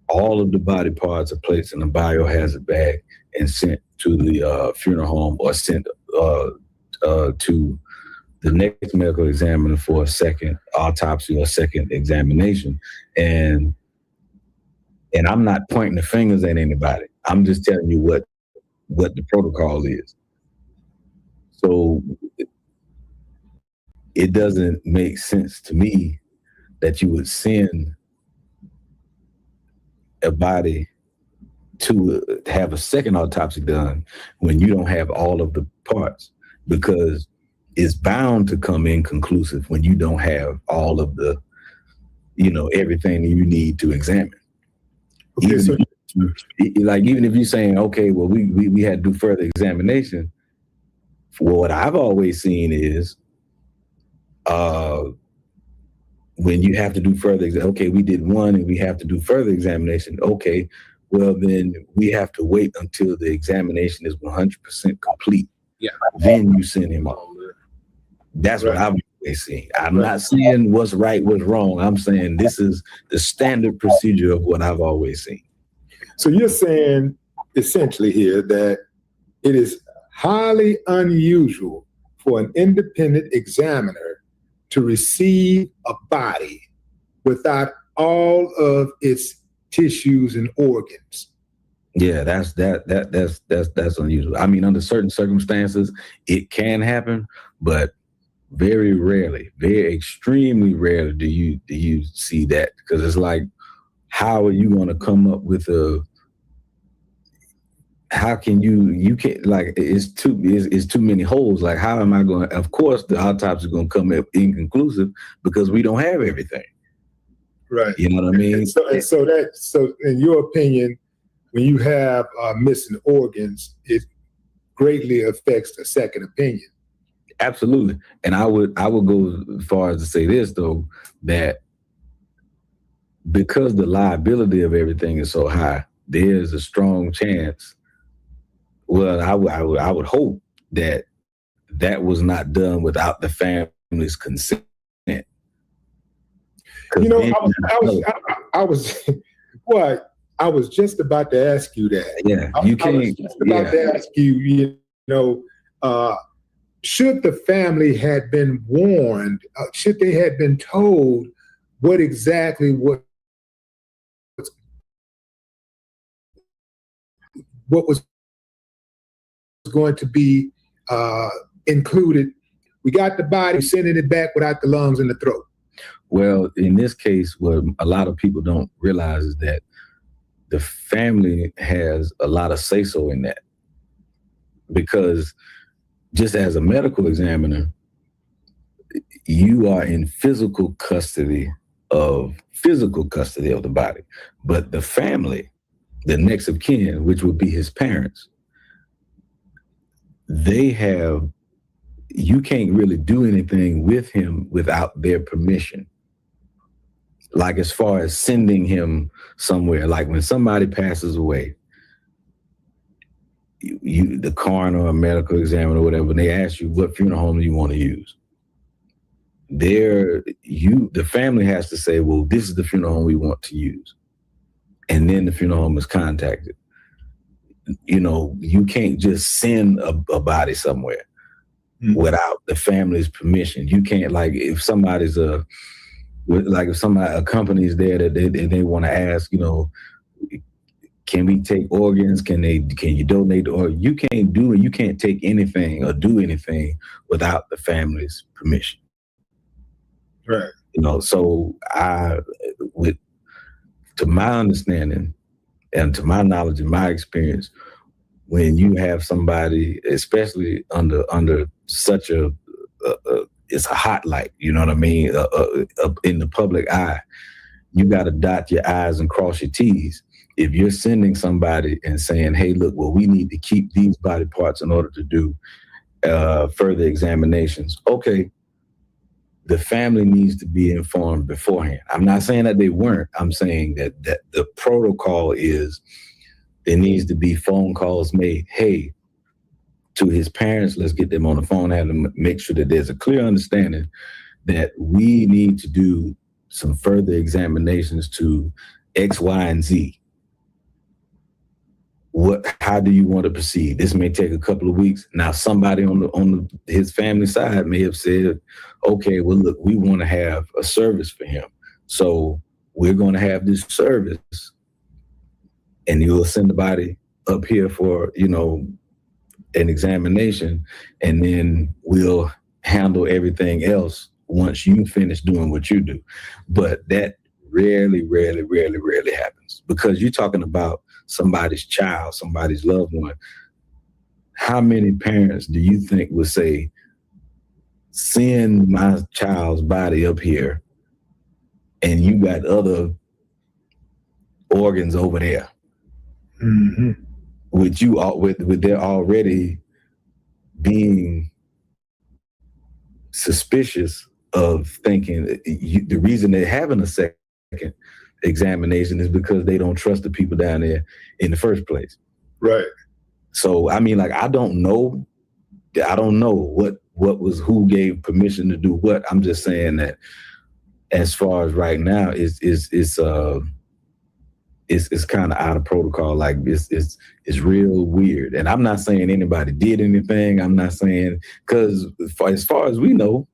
all of the body parts are placed in a biohazard bag and sent to the funeral home, or sent to the next medical examiner for a second autopsy or second examination. And I'm not pointing the fingers at anybody. I'm just telling you what the protocol is. So it doesn't make sense to me that you would send a body to have a second autopsy done when you don't have all of the parts, because it's bound to come inconclusive when you don't have all of the, you know, everything you need to examine. Okay, even if you're saying, okay, well, we had to do further examination, what I've always seen is when you have to do further, okay, we did one and we have to do further examination. Okay, well, then we have to wait until the examination is 100% complete. Yeah. Then you send him off. That's right. What I've always seen. I'm not saying what's right, what's wrong. I'm saying this is the standard procedure of what I've always seen. So you're saying essentially here that it is highly unusual for an independent examiner to receive a body without all of its tissues and organs. Yeah, that's unusual. I mean, under certain circumstances, it can happen, but very rarely, very extremely rarely do you see that, because it's like, how are you going to come up with how can you can't, like, it's too many holes. Like, how am I going? Of course, the autopsy is going to come up inconclusive because we don't have everything. Right. You know what I mean? So in your opinion, when you have missing organs, it greatly affects the second opinion. Absolutely. And I would go as far as to say this, though, that because the liability of everything is so high, there's a strong chance. Well, I would hope that was not done without the family's consent. You know, I was just about to ask you that. Yeah, I was just about to ask you, you know, should the family had been warned, should they had been told what exactly what was going to be included. We got the body, sending it back without the lungs and the throat. Well, in this case, what a lot of people don't realize is that the family has a lot of say-so in that. Because just as a medical examiner, you are in physical custody of the body. But the family, the next of kin, which would be his parents, you can't really do anything with him without their permission. Like, as far as sending him somewhere, like when somebody passes away, the coroner or medical examiner or whatever, when they ask you what funeral home do you want to use, the family has to say, well, this is the funeral home we want to use. And then the funeral home is contacted. You know, you can't just send a body somewhere without the family's permission. You can't, like, if somebody's like if a company is there that they want to ask, can we take organs? Can you donate? Or you can't take anything or do anything without the family's permission. Right. So to my understanding and to my knowledge and my experience, when you have somebody, especially under such it's a hot light, you know what I mean, in the public eye, you got to dot your I's and cross your T's. If you're sending somebody and saying, hey, look, well, we need to keep these body parts in order to do further examinations, okay, the family needs to be informed beforehand. I'm not saying that they weren't. I'm saying that the protocol is there needs to be phone calls made, hey, to his parents, let's get them on the phone, have them make sure that there's a clear understanding that we need to do some further examinations to X, Y, and Z. How do you want to proceed? This may take a couple of weeks. Now, somebody on his family side may have said, okay, well, look, we want to have a service for him. So we're going to have this service and you'll send the body up here for, an examination, and then we'll handle everything else once you finish doing what you do. But that rarely happens, because you're talking about somebody's child, somebody's loved one. How many parents do you think would say, send my child's body up here and you got other organs over there? Mm-hmm. With there already being suspicious of thinking the reason they're having a second examination is because they don't trust the people down there in the first place. Right. So I mean, I don't know who gave permission to do what. I'm just saying that as far as right now, it's kind of out of protocol. Like it's real weird. And I'm not saying anybody did anything. I'm not saying, because as far as we know,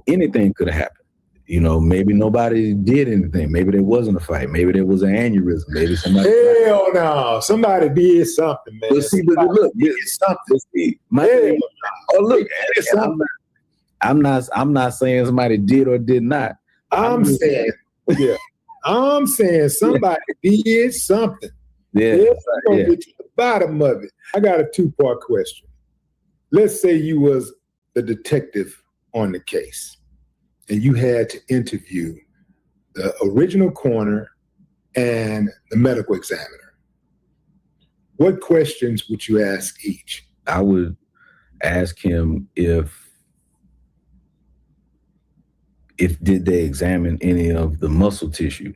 anything could have happened. Maybe nobody did anything. Maybe there wasn't a fight. Maybe there was an aneurysm. Maybe somebody. Hell no! Somebody did something, man. But see, look, it's something. See, look, I'm not saying somebody did or did not. I'm saying somebody did something. Yeah. We're gonna get to the bottom of it. I got a 2-part question. Let's say you was the detective on the case and you had to interview the original coroner and the medical examiner. What questions would you ask each? I would ask him if did they examine any of the muscle tissue.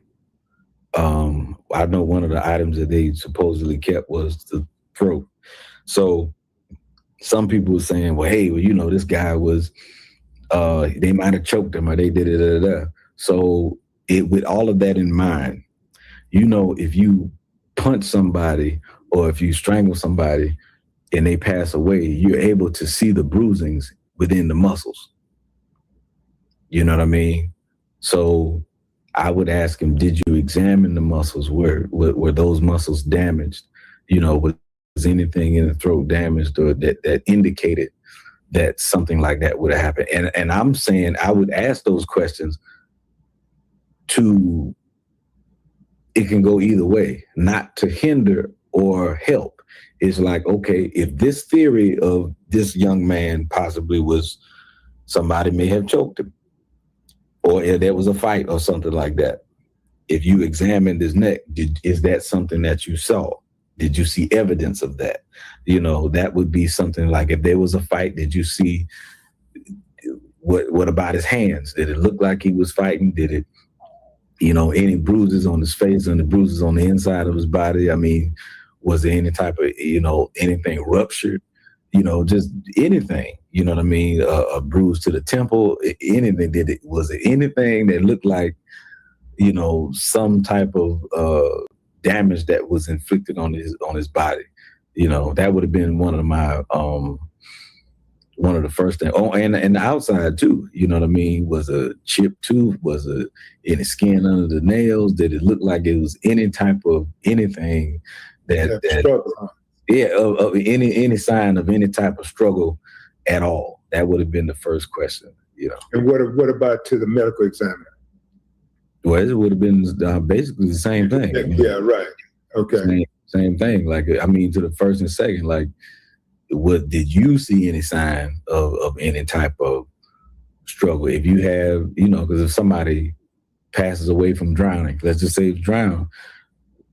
I know one of the items that they supposedly kept was the throat. So some people were saying, well, hey, this guy was, they might have choked him or they did it. So with all of that in mind, if you punch somebody or if you strangle somebody and they pass away, you're able to see the bruisings within the muscles. You know what I mean? So I would ask him, did you examine the muscles? Were those muscles damaged? Was anything in the throat damaged or that indicated that something like that would have happened? And I'm saying I would ask those questions it can go either way, not to hinder or help. It's like, okay, if this theory of this young man possibly was somebody may have choked him, or if there was a fight or something like that. If you examined his neck, is that something that you saw? Did you see evidence of that? That would be something like, if there was a fight, did you see what about his hands? Did it look like he was fighting? Did it, any bruises on his face and the bruises on the inside of his body? I mean, was there any type of, anything ruptured? Just anything, you know what I mean? A bruise to the temple, anything. Was it anything that looked like, some type of damage that was inflicted on his body? That would have been one of my one of the first things. Oh, and the outside too, you know what I mean, was a chipped tooth, was any skin under the nails. Did it look like it was any type of anything that struggle? Yeah, of any sign of any type of struggle at all? That would have been the first question, you know. And what about to the medical examiner? Well, it would have been basically the same thing. Yeah, right. Okay. Same thing. Like, I mean, to the first and second, like, did you see any sign of any type of struggle? If you have, you know, because if somebody passes away from drowning, let's just say it's drowned,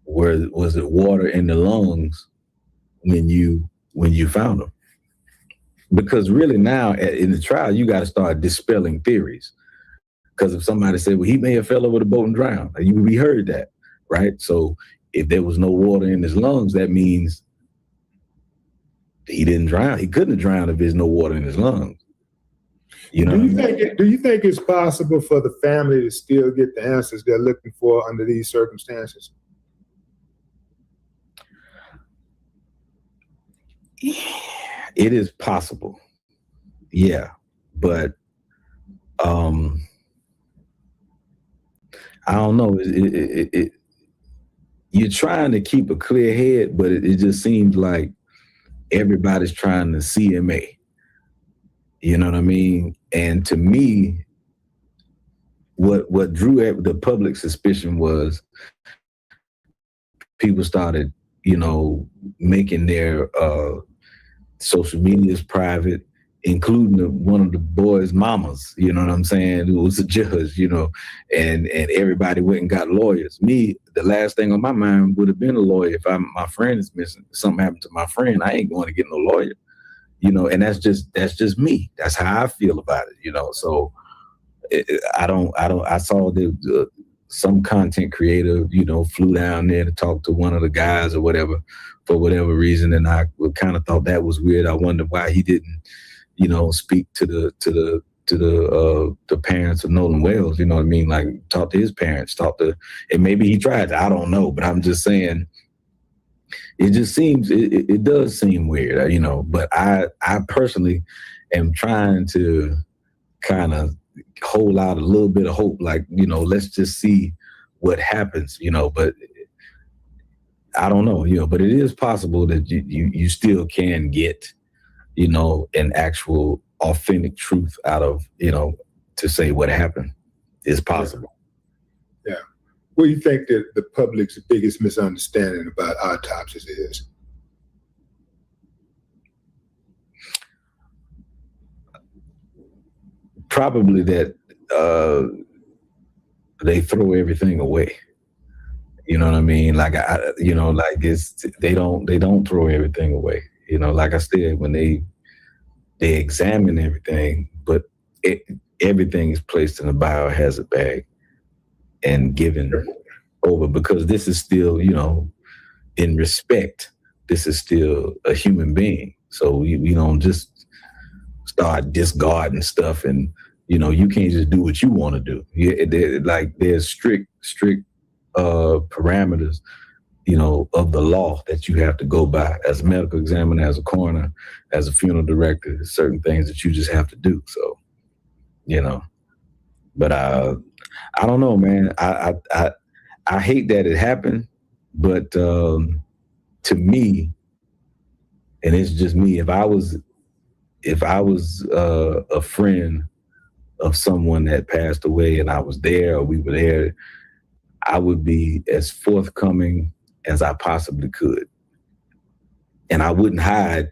was it water in the lungs when you found them? Because really now in the trial, you got to start dispelling theories. Because if somebody said, well, he may have fell over the boat and drowned, we heard that, right? So if there was no water in his lungs, that means he didn't drown. He couldn't have drowned if there's no water in his lungs. You know. Do you think it's possible for the family to still get the answers they're looking for under these circumstances? It is possible. Yeah. But I don't know. You're trying to keep a clear head, but it just seems like everybody's trying to CMA. You know what I mean? And to me, what drew the public suspicion was people started, you know, making their social medias private, including one of the boys' mamas, you know what I'm saying, who was a judge, you know, and everybody went and got lawyers. Me, the last thing on my mind would have been a lawyer. If my friend is missing, something happened to my friend, I ain't going to get no lawyer, you know, and that's just me. That's how I feel about it, you know. So I saw some content creator, you know, flew down there to talk to one of the guys or whatever, for whatever reason, and I kind of thought that was weird. I wondered why he didn't, you know, speak to the parents of Nolan Wells, you know what I mean? Like, talk to his parents, and maybe he tried to, I don't know, but I'm just saying, it just seems, it does seem weird, you know, but I personally am trying to kind of hold out a little bit of hope, like, you know, let's just see what happens, you know, but I don't know, you know, but it is possible that you still can get, you know, an actual authentic truth out of, you know, to say what happened is possible. Yeah. What do you think that the public's biggest misunderstanding about autopsies is? Probably that they throw everything away. You know what I mean? Like, you know, like they don't throw everything away. You know, like I said, when they examine everything, but everything is placed in a biohazard bag and given over, because this is still, you know, in respect, this is still a human being. So we don't just start discarding stuff, and, you know, you can't just do what you want to do. There's strict parameters, you know, of the law that you have to go by as a medical examiner, as a coroner, as a funeral director. There's certain things that you just have to do. So, you know, but I don't know, man. I hate that it happened, but to me, and it's just me, if I was a friend of someone that passed away and I was there, or we were there, I would be as forthcoming as I possibly could. And I wouldn't hide,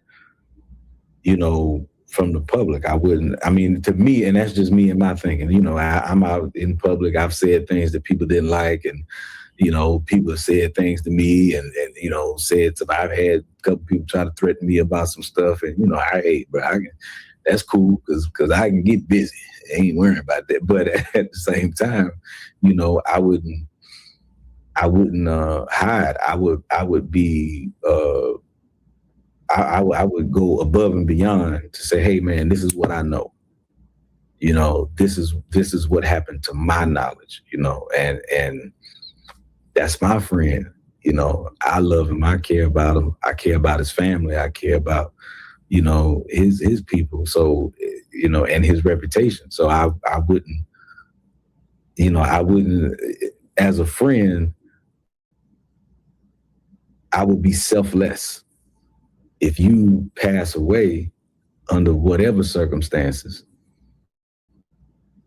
you know, from the public. I wouldn't, I mean, to me, and that's just me and my thinking, you know, I'm out in public, I've said things that people didn't like, and, you know, people have said things to me, and you know, I've had a couple people try to threaten me about some stuff, and, you know, I hate, but that's cool, because I can get busy. I ain't worrying about that. But at the same time, you know, I wouldn't hide. I would be I would go above and beyond to say, hey man, this is what I know. You know, this is what happened to my knowledge, you know, and that's my friend. You know, I love him, I care about him, I care about his family, I care about, you know, his people. So, you know, and his reputation. So I wouldn't, you know, as a friend, I would be selfless. If you pass away under whatever circumstances,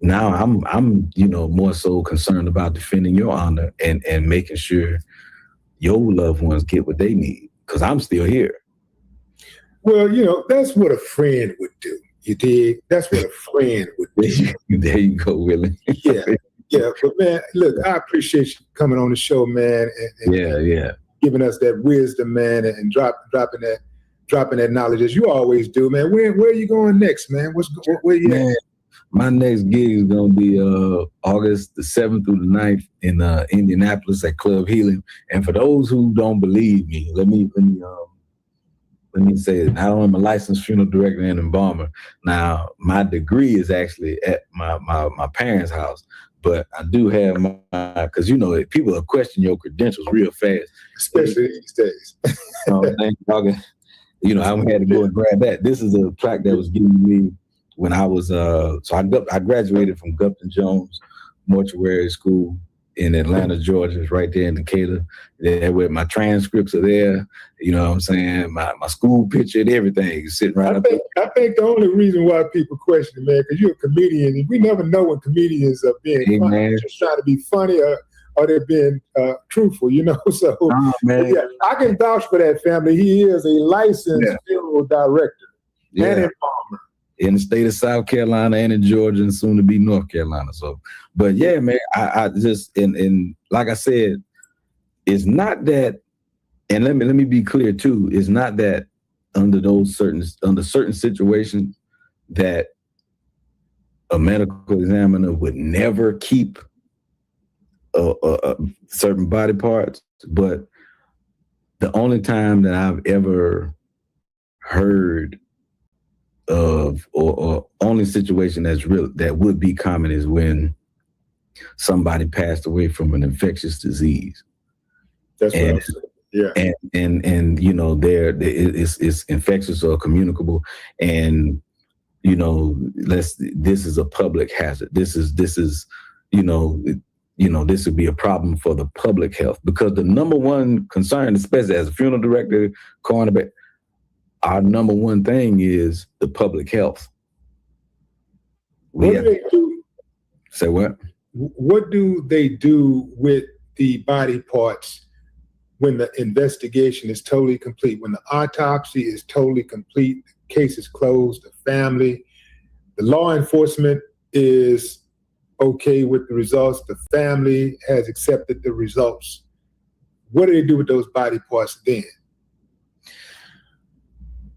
now I'm, you know, more so concerned about defending your honor and making sure your loved ones get what they need, because I'm still here. Well, you know, that's what a friend would do. You dig? That's what a friend would do. There you go, Willie. Yeah. But man, look, I appreciate you coming on the show, man. And giving us that wisdom, man, and dropping that knowledge as you always do, man. Where are you going next, man? Where you at? My next gig is gonna be August the 7th through the 9th in Indianapolis at Club Healing. And for those who don't believe me, let me say it. I am a licensed funeral director and embalmer. Now, my degree is actually at my parents' house, but I do have because you know people will question your credentials real fast, especially these days. You know, I had to go and grab that. This is a plaque that was given to me when I was I graduated from Gupton Jones Mortuary School in Atlanta, Georgia. It's right there in Decatur. There where my transcripts are there. You know what I'm saying? My school picture and everything is sitting right up there. I think the only reason why people question it, man, because you're a comedian, and we never know when comedians are being funny, just trying to be funny, or they're being truthful, you know. So yeah, I can vouch for that family. He is a licensed funeral director and embalmer in the state of South Carolina and in Georgia and soon to be North Carolina. So, but yeah, man, I just, and like I said, it's not that, and let me be clear too, it's not that under certain situations that a medical examiner would never keep certain body parts, but the only time that I've ever heard of or only situation that would be common is when somebody passed away from an infectious disease. That's what I'm saying. Yeah. And you know, it's infectious or communicable, and you know, this is a public hazard. This is you know, this would be a problem for the public health, because the number one concern, especially as a funeral director, coroner, our number one thing is the public health. What do they do? Say what? What do they do with the body parts when the investigation is totally complete, when the autopsy is totally complete, the case is closed, the family, the law enforcement is okay with the results, the family has accepted the results. What do they do with those body parts then?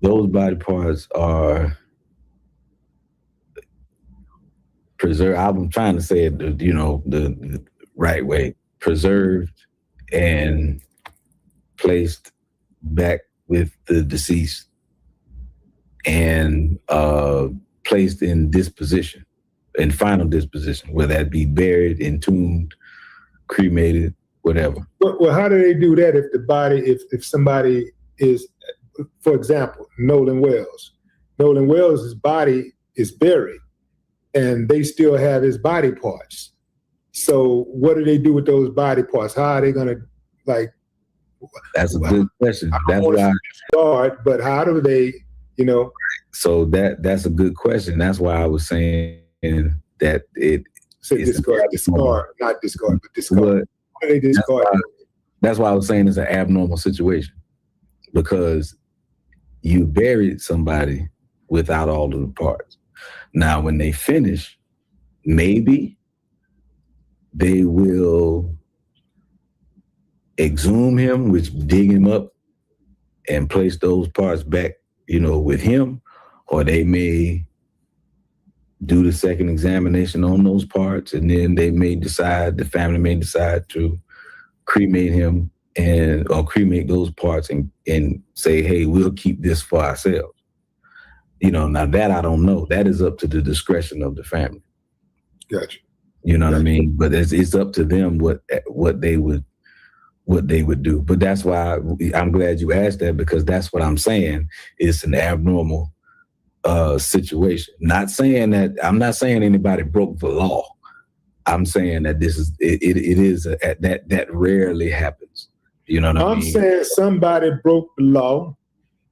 Those body parts are preserved. I'm trying to say it, you know, the right way. Preserved and placed back with the deceased and placed in disposition, in final disposition, whether that be buried, entombed, cremated, whatever. Well, how do they do that if the body, if somebody is, for example, Nolan Wells. Nolan Wells' body is buried and they still have his body parts. So what do they do with those body parts? How are they going to, like... That's a good question. That's why... Discard, but how do they, you know... So that's a good question. That's why I was saying that it... Say discard, not discard, but discard. How do they discard? That's why I was saying it's an abnormal situation, because you buried somebody without all of the parts. Now, when they finish, maybe they will exhume him, which dig him up and place those parts back, you know, with him, or they may do the second examination on those parts, and then the family may decide to cremate him or cremate those parts and say, hey, we'll keep this for ourselves. You know, now that I don't know. That is up to the discretion of the family. Gotcha. You know what I mean? But it's up to them what they would what they would do. But that's why I'm glad you asked that, because that's what I'm saying. It's an abnormal situation. I'm not saying anybody broke the law. I'm saying that this is that rarely happens. You know what I mean? I'm saying somebody broke the law.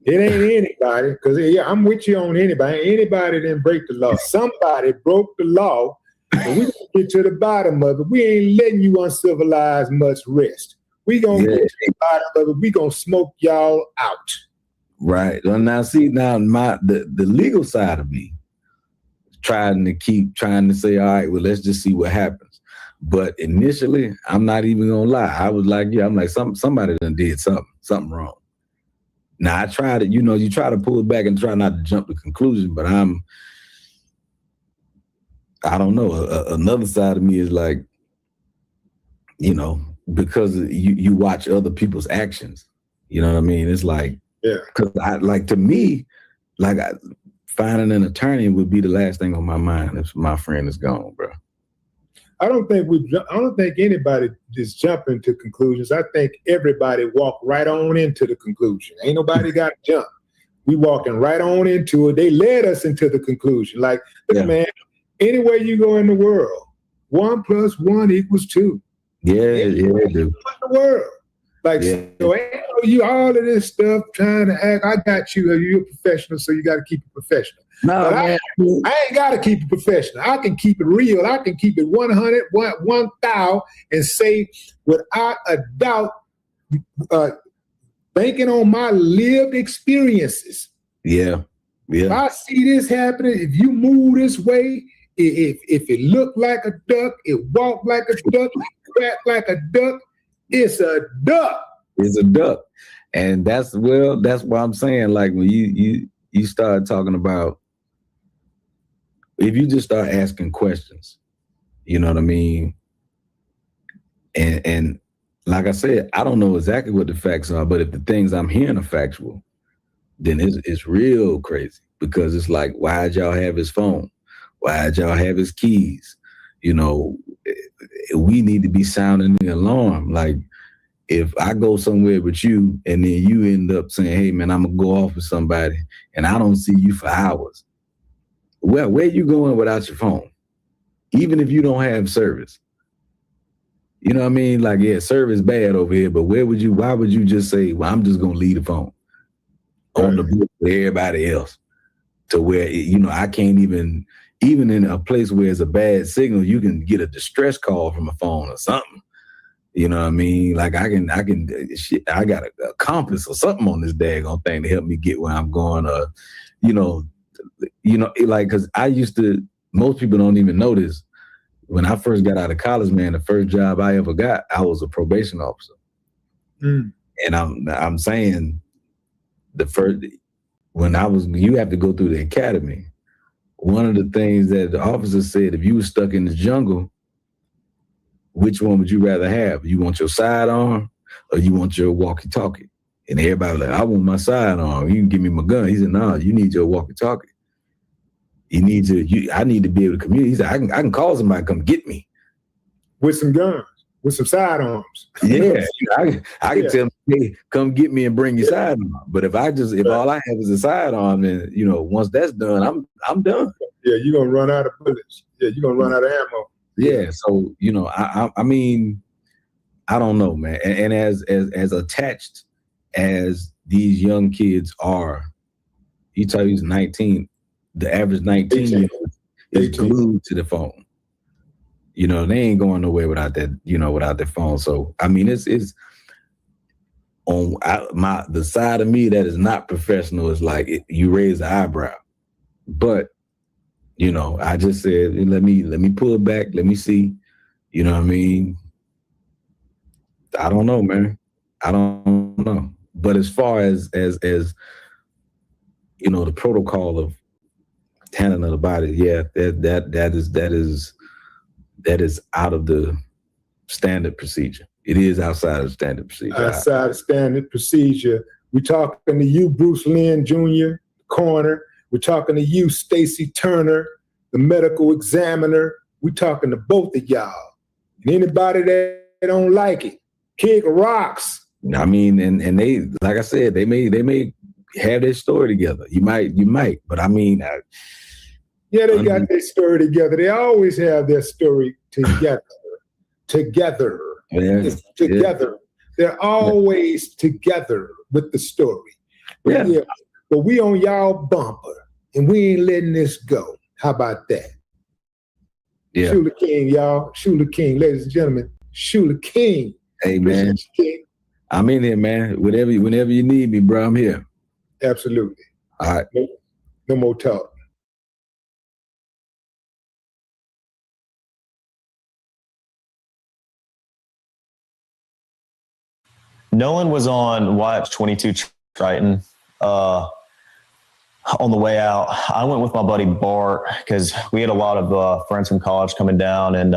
It ain't anybody, because I'm with you on anybody. Anybody didn't break the law. Somebody broke the law, and we gonna get to the bottom of it. We ain't letting you uncivilized much rest. We gonna get to the bottom of it. We gonna smoke y'all out. Right. Well, now see, the legal side of me trying to say, all right, well, let's just see what happens. But initially, I'm not even gonna lie. I was like, I'm like, somebody done did something wrong. Now I try to, you try to pull it back and try not to jump to conclusion, but I don't know. Another side of me is like, because you watch other people's actions, you know what I mean? It's like, because to me, finding an attorney would be the last thing on my mind if my friend is gone, bro. I don't think anybody is jumping to conclusions. I think everybody walked right on into the conclusion. Ain't nobody got to jump. We walking right on into it. They led us into the conclusion. Like, look, man, anywhere you go in the world, 1 + 1 = 2. Yeah, they do. In the world. Like, so ain't you all of this stuff trying to act. I got you. You're a professional, so you got to keep it professional. No, I ain't got to keep it professional. I can keep it real. I can keep it 100, 1,000, and say without a doubt, banking on my lived experiences. Yeah. If I see this happening, if you move this way, if it look like a duck, it walk like a duck, it crack like a duck, it's a duck. It's a duck. And that's why I'm saying, like, when you start talking about, if you just start asking questions, you know what I mean? And like I said, I don't know exactly what the facts are, but if the things I'm hearing are factual, then it's real crazy, because it's like, why'd y'all have his phone? Why'd y'all have his keys? We need to be sounding the alarm. Like, if I go somewhere with you and then you end up saying, hey, man, I'm going to go off with somebody and I don't see you for hours, well, where you going without your phone? Even if you don't have service. You know what I mean? Like, yeah, service bad over here, but why would you just say, well, I'm just going to leave the phone on the book with everybody else, to where, I can't even in a place where it's a bad signal, you can get a distress call from a phone or something. You know what I mean? Like, I got a compass or something on this daggone thing to help me get where I'm going. Like, because most people don't even know this. When I first got out of college, man, the first job I ever got, I was a probation officer. And I'm saying you have to go through the academy. One of the things that the officer said, if you were stuck in the jungle, which one would you rather have? You want your sidearm or you want your walkie-talkie? And everybody was like, I want my sidearm. You can give me my gun. He said, no, you need your walkie-talkie. I need to be able to communicate. He said, I can call somebody to come get me. With some guns, with some sidearms. Yeah, I can tell them, hey, come get me and bring your sidearm. But if all I have is a sidearm, then once that's done, I'm done. Yeah, you're gonna run out of bullets. Yeah, you're gonna run out of ammo. Yeah, so I mean, I don't know, man. And as attached as these young kids are, you tell he's 19. The average 19 is glued to the phone. They ain't going nowhere without that, without their phone. So I mean, it's on the side of me that is not professional is like you raise the eyebrow, but I just said, let me pull it back, let me see. You know what I mean? I don't know, man. I don't know. But as far as the protocol of handling the body, yeah, that is out of the standard procedure. It is outside of standard procedure. Outside of standard procedure. We're talking to you, Bruce Lynn Jr., coroner. We're talking to you, Stacy Turner, the medical examiner. We're talking to both of y'all. And anybody that don't like it, kick rocks. I mean, and they, like I said, they may have their story together. You might, but I mean, yeah, they got their story together. They always have their story together. Together. Yeah. Together. They're always together with the story. But yeah, but we on y'all bumper, and we ain't letting this go. How about that? Yeah. Shula King, y'all. Shula King, ladies and gentlemen. Shula King. Hey, man. I'm in here, man. Whenever you need me, bro, I'm here. Absolutely. All right. No more talk. Nolan was on YX22 Triton on the way out. I went with my buddy Bart because we had a lot of friends from college coming down, and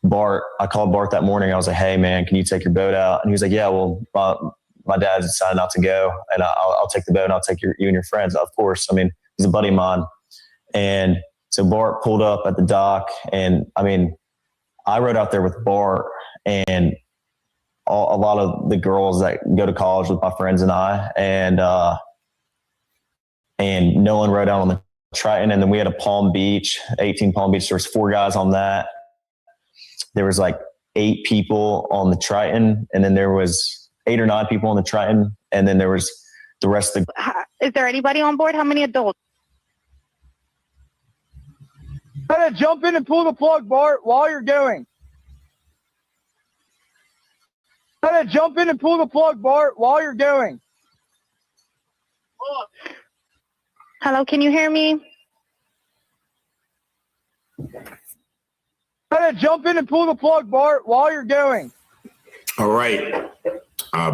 Bart, I called Bart that morning. I was like, hey, man, can you take your boat out? And he was like, yeah, well, my dad decided not to go, and I'll take the boat and I'll take you and your friends. Of course. I mean, he's a buddy of mine. And so Bart pulled up at the dock, and I mean, I rode out there with Bart, and a lot of the girls that go to college with my friends and I, and Nolan rode out on the Triton, and then we had a Palm Beach, 18 Palm Beach. There was 4 guys on that. There was like 8 people on the Triton, and then there was 8 or 9 people on the Triton, and then there was the rest of the... Is there anybody on board? How many adults? Better jump in and pull the plug, Bart, while you're going. Better jump in and pull the plug, Bart, while you're going. Hello, can you hear me? Better jump in and pull the plug, Bart, while you're going. All right.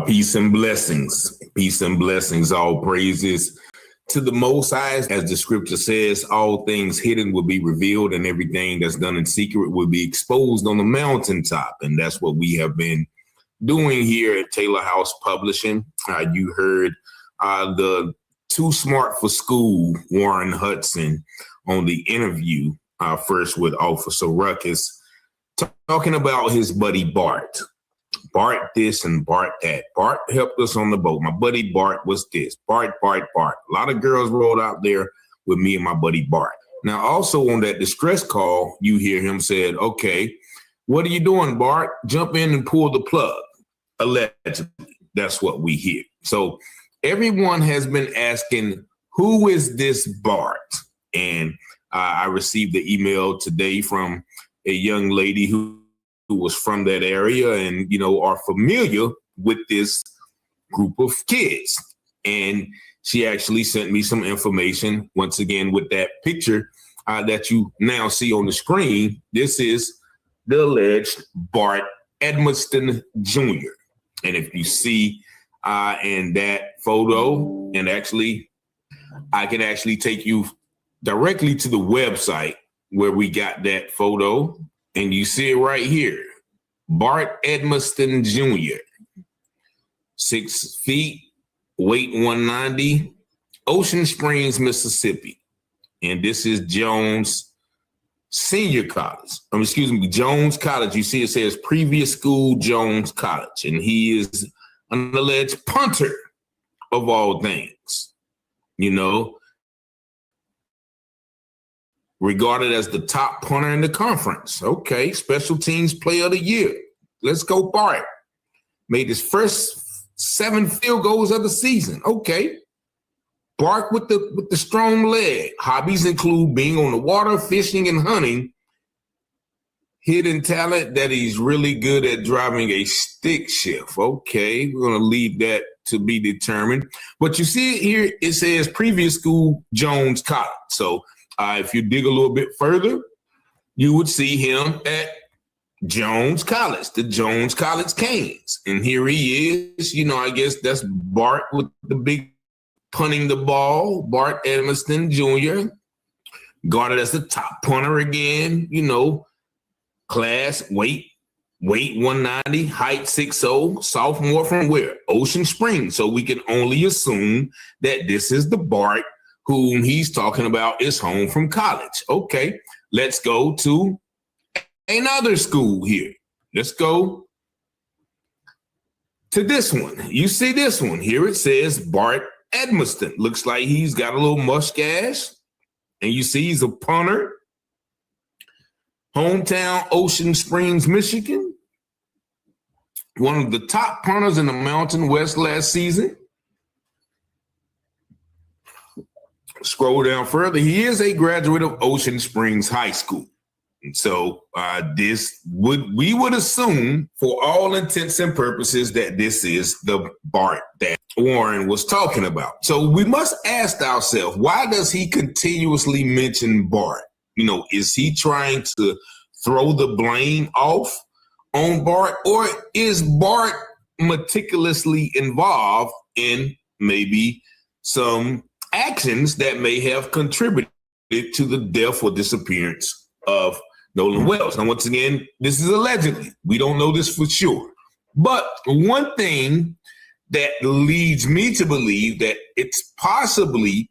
Peace and blessings. Peace and blessings. All praises to the Most High. As the scripture says, all things hidden will be revealed, and everything that's done in secret will be exposed on the mountaintop. And that's what we have been doing here at Taylor House Publishing. You heard the Too Smart for School, Warren Hudson, on the interview first with Officer Ruckus, talking about his buddy Bart. Bart this and Bart that. Bart helped us on the boat. My buddy Bart was this. Bart. A lot of girls rolled out there with me and my buddy Bart. Now, also on that distress call, you hear him said, okay, what are you doing, Bart? Jump in and pull the plug. Allegedly. That's what we hear. So everyone has been asking, who is this Bart? And I received the email today from a young lady who was from that area and, are familiar with this group of kids. And she actually sent me some information, once again, with that picture that you now see on the screen. This is the alleged Bart Edmiston Jr. And if you see in that photo, and actually, I can actually take you directly to the website where we got that photo, and you see it right here. Bart Edmiston Jr., 6 feet, weight 190, Ocean Springs, Mississippi. And this is Jones Senior College. Jones College. You see it says previous school Jones College. And he is an alleged punter of all things, regarded as the top punter in the conference. Okay, special teams player of the year. Let's go, Bart. Made his first 7 field goals of the season. Okay. Bart with the strong leg. Hobbies include being on the water, fishing, and hunting. Hidden talent that he's really good at driving a stick shift. Okay, we're going to leave that to be determined. But you see it here, it says previous school Jones College. So if you dig a little bit further, you would see him at Jones College, the Jones College Canes. And here he is, I guess that's Bart with the big punting the ball, Bart Edmiston Jr., guarded as the top punter again, class, weight 190, height 6'0", sophomore from where? Ocean Springs. So we can only assume that this is the Bart whom he's talking about is home from college. Okay, let's go to another school here. Let's go to this one. You see this one here. It says Bart Edmiston. Looks like he's got a little mustache, and you see he's a punter. Hometown, Ocean Springs, Michigan. One of the top punters in the Mountain West last season. Scroll down further. He is a graduate of Ocean Springs High School. And so we would assume, for all intents and purposes, that this is the Bart that Warren was talking about. So we must ask ourselves, why does he continuously mention Bart? You know, is he trying to throw the blame off on Bart, or is Bart meticulously involved in maybe some actions that may have contributed to the death or disappearance of Nolan Wells? Now, once again, this is allegedly. We don't know this for sure. But one thing that leads me to believe that it's possibly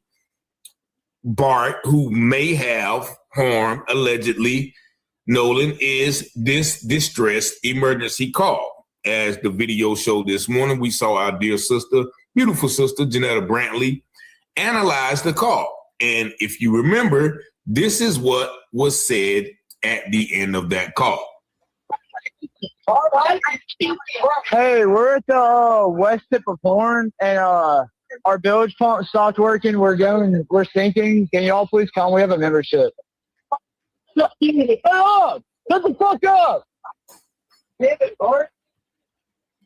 Bart who may have harmed, allegedly, Nolan is this distress emergency call. As the video showed this morning, we saw our dear sister, beautiful sister, Janetta Brantley, analyze the call. And if you remember, this is what was said at the end of that call. Hey, we're at the west tip of Horn, and our bilge pump stopped working. We're sinking. Can you all please come? We have a membership. Shut the fuck up!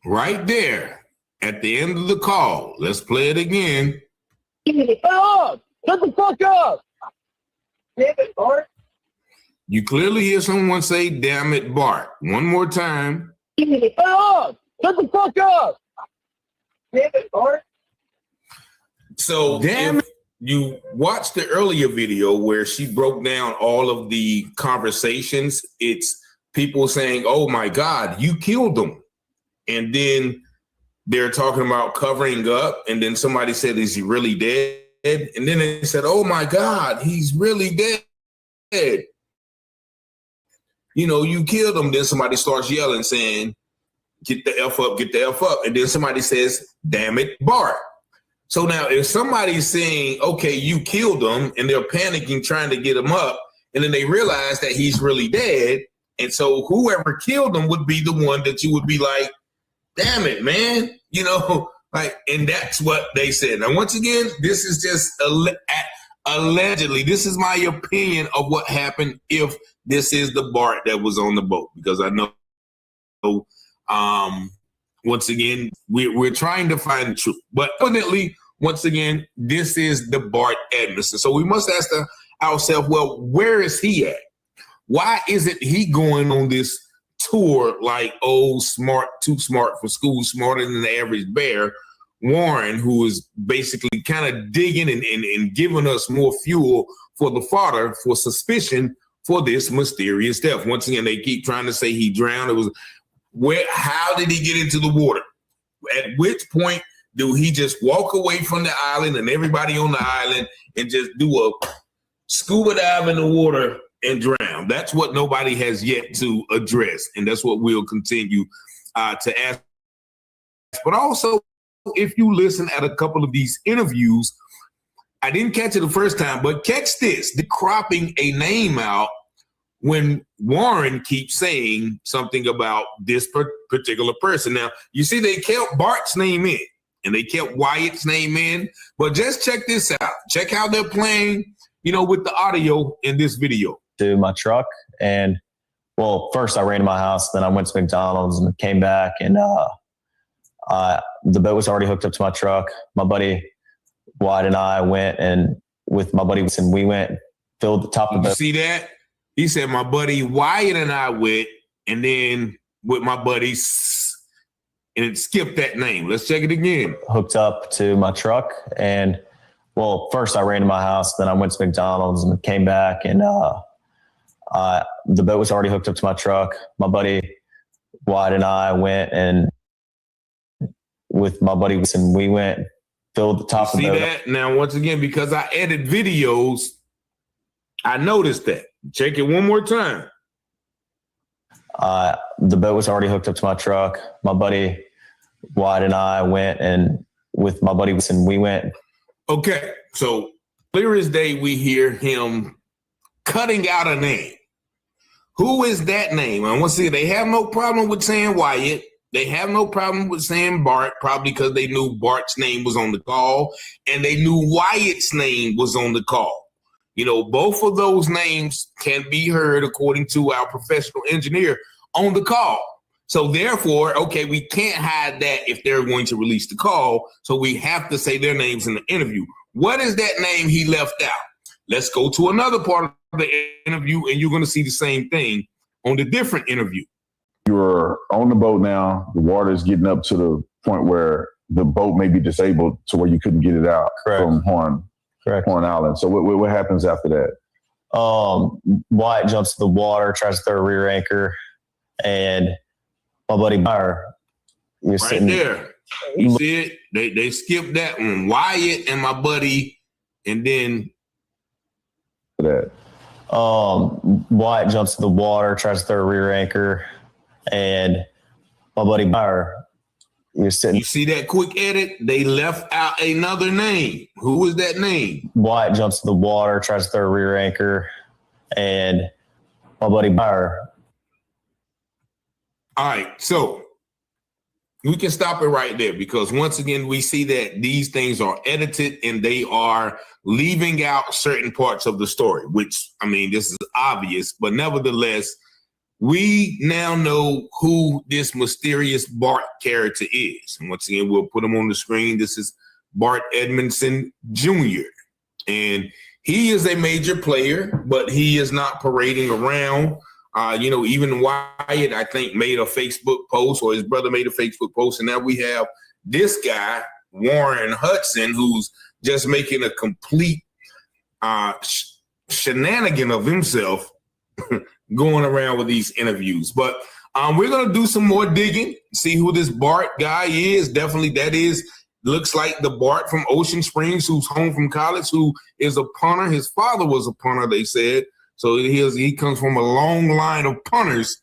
Right there at the end of the call. Let's play it again. Shut the fuck up! You clearly hear someone say, "Damn it, Bart." One more time. Shut the fuck up! So if you watched the earlier video where she broke down all of the conversations, it's people saying, "Oh my God, you killed him." And then they're talking about covering up. And then somebody said, "Is he really dead?" And then they said, "Oh my God, he's really dead. You know, you killed him." Then somebody starts yelling, saying, "Get the F up, get the F up." And then somebody says, "Damn it, Bart." So now if somebody's saying, okay, you killed him, and they're panicking, trying to get him up, and then they realize that he's really dead. And so whoever killed him would be the one that you would be like, damn it, man. You know, like, and that's what they said. Now, once again, this is just allegedly, this is my opinion of what happened if this is the Bart that was on the boat, because I know, once again, we're trying to find the truth. But definitely, once again, this is the Bart Edmiston. So we must ask ourselves, well, where is he at? Why isn't he going on this tour like, oh, smart, too smart for school, smarter than the average bear, Warren, who is basically kind of digging and giving us more fuel for the fodder for suspicion for this mysterious death? Once again, they keep trying to say he drowned. It was how did he get into the water? At which point do he just walk away from the island and everybody on the island and just do a scuba dive in the water and drown? That's what nobody has yet to address. And that's what we'll continue to ask. But also, if you listen at a couple of these interviews, I didn't catch it the first time, but catch this, the cropping a name out when Warren keeps saying something about this particular person. Now, you see, they kept Bart's name in and they kept Wyatt's name in, but just check this out. Check how they're playing, you know, with the audio in this video. To my truck, and well, first I ran to my house, then I went to McDonald's and came back, and the boat was already hooked up to my truck. My buddy Wyatt and I went, and with my buddy, and we went, filled the top of the boat. You see that? He said, my buddy Wyatt and I went, and then with my buddies, and it skipped that name. Let's check it again. Hooked up to my truck, and well, first I ran to my house, then I went to McDonald's and came back, and the boat was already hooked up to my truck. My buddy Wyatt and I went, and with my buddy, and we went, filled the top of the boat. See that? Now, once again, because I edit videos, I noticed that. Check it one more time. The boat was already hooked up to my truck. My buddy Wyatt and I went and with my buddy, and we went. Okay, so clear as day, we hear him cutting out a name. Who is that name? I want to see. They have no problem with saying Wyatt. They have no problem with saying Bart, probably because they knew Bart's name was on the call and they knew Wyatt's name was on the call. You know, both of those names can be heard, according to our professional engineer, on the call. So therefore, okay, we can't hide that if they're going to release the call. So we have to say their names in the interview. What is that name he left out? Let's go to another part of the interview, and you're going to see the same thing on the different interview. You're on the boat now. The water is getting up to the point where the boat may be disabled to where you couldn't get it out from Horn Island. So what happens after that? Wyatt jumps to the water, tries to throw a rear anchor, and my buddy Meyer, you're sitting there. You see it? They skipped that one. Wyatt and my buddy, and then that. Wyatt jumps to the water, tries to throw a rear anchor, and my buddy Meyer, you're sitting. You see that quick edit? They left out another name. Who was that name? Wyatt jumps to the water, tries to throw a rear anchor, and my buddy Meyer. All right, so we can stop it right there because once again, we see that these things are edited and they are leaving out certain parts of the story, which, I mean, this is obvious, but nevertheless, we now know who this mysterious Bart character is. And once again, we'll put him on the screen. This is Bart Edmondson Jr. And he is a major player, but he is not parading around. You know, even Wyatt, I think, made a Facebook post, or his brother made a Facebook post. And now we have this guy, Warren Hudson, who's just making a complete shenanigan of himself going around with these interviews. But we're going to do some more digging, see who this Bart guy is. Definitely looks like the Bart from Ocean Springs who's home from college, who is a punter. His father was a punter, they said. So he comes from a long line of punters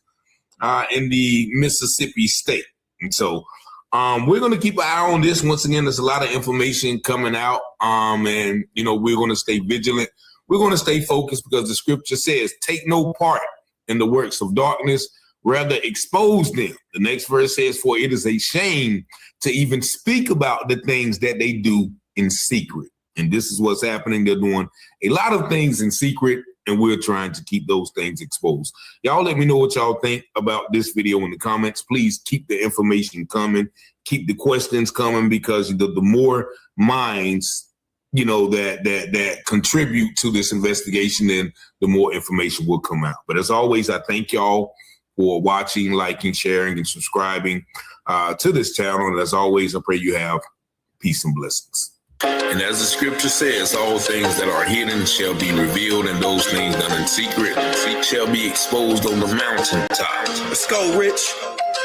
in the Mississippi state. And so we're going to keep an eye on this. Once again, there's a lot of information coming out. And, you know, we're going to stay vigilant. We're going to stay focused because the scripture says, take no part in the works of darkness, rather expose them. The next verse says, for it is a shame to even speak about the things that they do in secret. And this is what's happening. They're doing a lot of things in secret, and we're trying to keep those things exposed. Y'all let me know what y'all think about this video in the comments. Please keep the information coming. Keep the questions coming, because the more minds, you know, that contribute to this investigation, then the more information will come out. But as always, I thank y'all for watching, liking, sharing, and subscribing to this channel. And as always, I pray you have peace and blessings. And as the scripture says, all things that are hidden shall be revealed, and those things done in secret shall be exposed on the mountaintop. Let's go, Rich.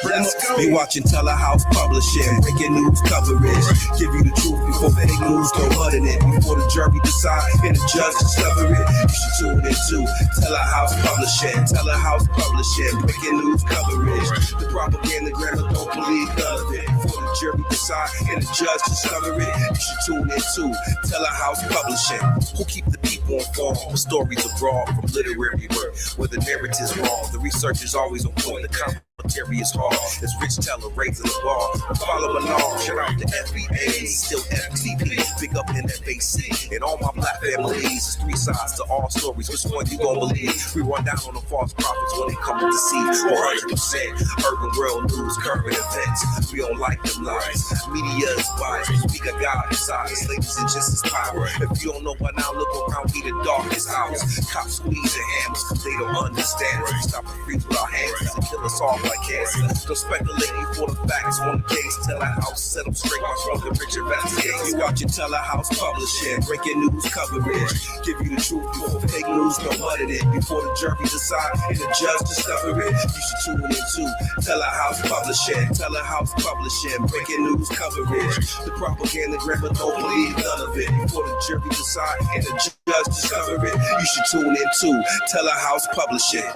Let's go. Be watching Telehouse Publishing, breaking news coverage. Give you the truth before fake news go mud in it. Before the jury decide and the judge discover it. You should tune into Telehouse Publishing. Telehouse Publishing, breaking news coverage. The propaganda grammar, don't believe none of it. Before the jury decide and the judge discover it. You should tune into Telehouse Publishing. Who keep the people informed? The stories abroad from literary work. Where the narrative's wrong, the research is always on point. The commentary is hard. It's Rich Teller raising the bar. Follow along. Shout out to FBAs, still FTP. Big up in FAC. And all my black families. It's three sides to all stories. Which one you gon' believe? We run down on the false prophets when they come to deceive. 100% urban world news, current events. We don't like them lies. Media is biased. We got God inside us. Ladies and just as power. If you don't know by now, look around. We the darkest hours. Cops squeezing hammers. They don't understand us. We stop and freeze with our hands and kill us all like cancer. Don't speculate before the facts on the case. Telehouse set them straight. My brother Richard investigates. You watching Telehouse Publishing, breaking news coverage. Give you the truth before fake news go mud in it. Before the jury decide and the judge discover it. You should tune into Telehouse Publishing. Telehouse Publishing, breaking news coverage. The propaganda grammar, don't believe none of it. Before the jury decide and the judge discover it. You should tune into Telehouse Publishing.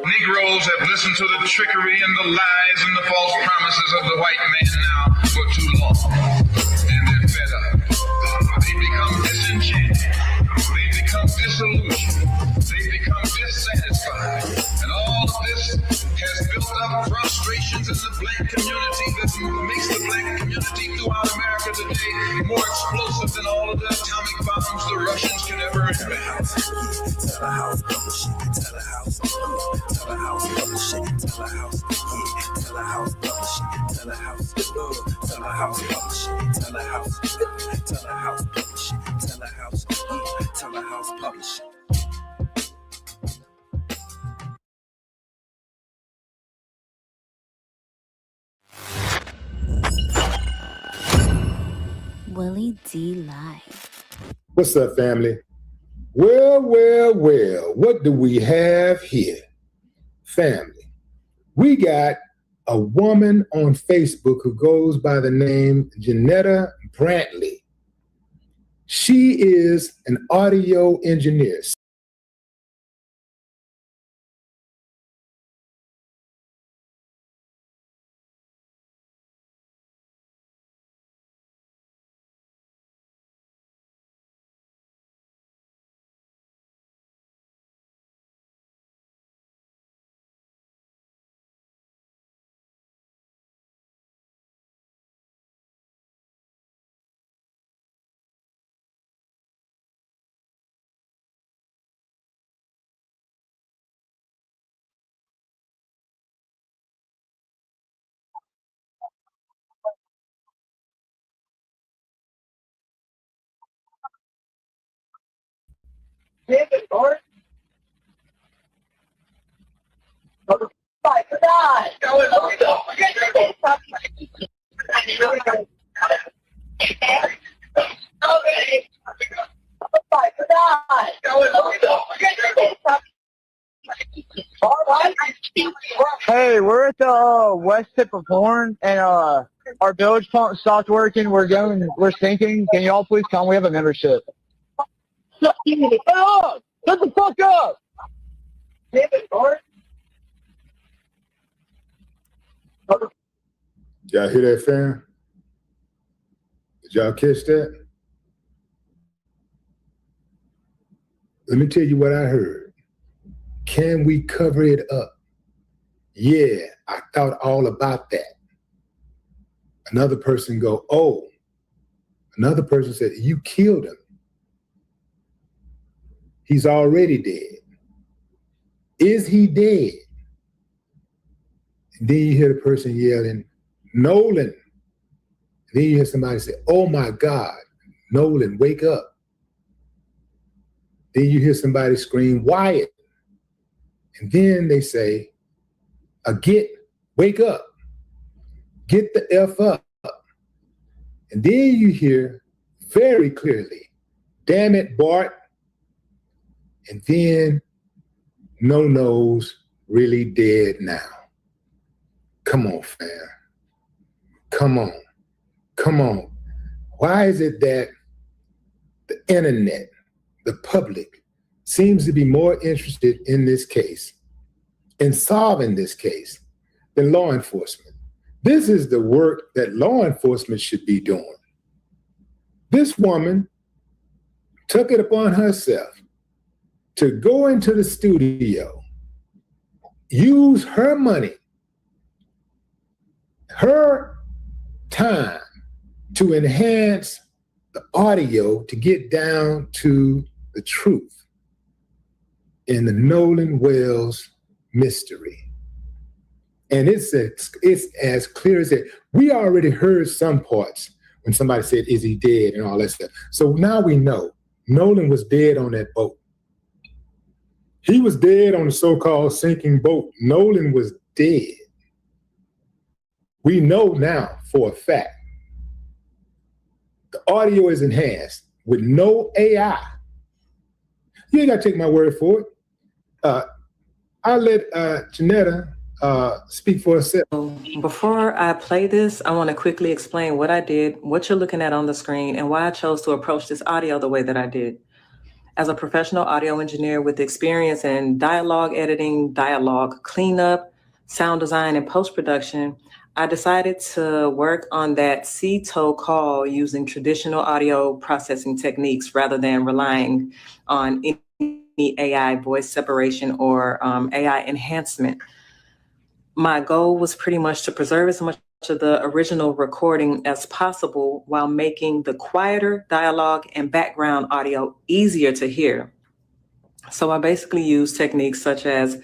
Negroes have listened to the trickery and the lies and the false promises of the white man now for too long. And they're fed up. They become disenchanted. They become disillusioned. They become dissatisfied. And all of this has built up frustrations in the black community that makes the black community throughout America today more explosive than all of the atomic bombs the Russians can ever invent. Telehouse publishing, telehouse, telehouse publishing, telehouse, telehouse publishing, telehouse, telehouse publishing, telehouse, telehouse publishing, telehouse, telehouse publishing. Willie D Live. What's up, family? Well, what do we have here? Family, we got a woman on Facebook who goes by the name Janetta Brantley. She is an audio engineer. Hey, we're at the west tip of Horn, and our bilge pump stopped working. We're sinking. Can y'all please come? We have a membership. Shut the fuck up! Y'all hear that, fam? Did y'all catch that? Let me tell you what I heard. Can we cover it up? Yeah, I thought all about that. Another person go, oh. Another person said, you killed him. He's already dead. Is he dead? And then you hear the person yelling, Nolan. And then you hear somebody say, oh my God, Nolan, wake up. Then you hear somebody scream, Wyatt. And then they say, wake up. Get the F up. And then you hear very clearly, damn it, Bart. And then No-No's really dead now. Come on, fam. Come on. Why is it that the internet, the public, seems to be more interested in this case, in solving this case, than law enforcement? This is the work that law enforcement should be doing. This woman took it upon herself to go into the studio, use her money, her time to enhance the audio to get down to the truth in the Nolan Wells mystery. And it's as clear as that. We already heard some parts when somebody said, is he dead and all that stuff. So now we know Nolan was dead on that boat. He was dead on the so-called sinking boat. Nolan was dead. We know now for a fact. The audio is enhanced with no AI. You ain't got to take my word for it. I'll let Janetta speak for herself. Before I play this, I want to quickly explain what I did, what you're looking at on the screen, and why I chose to approach this audio the way that I did. As a professional audio engineer with experience in dialogue editing, dialogue cleanup, sound design, and post-production, I decided to work on that CTO call using traditional audio processing techniques rather than relying on any AI voice separation or AI enhancement. My goal was pretty much to preserve as much of the original recording as possible while making the quieter dialogue and background audio easier to hear. So I basically used techniques such as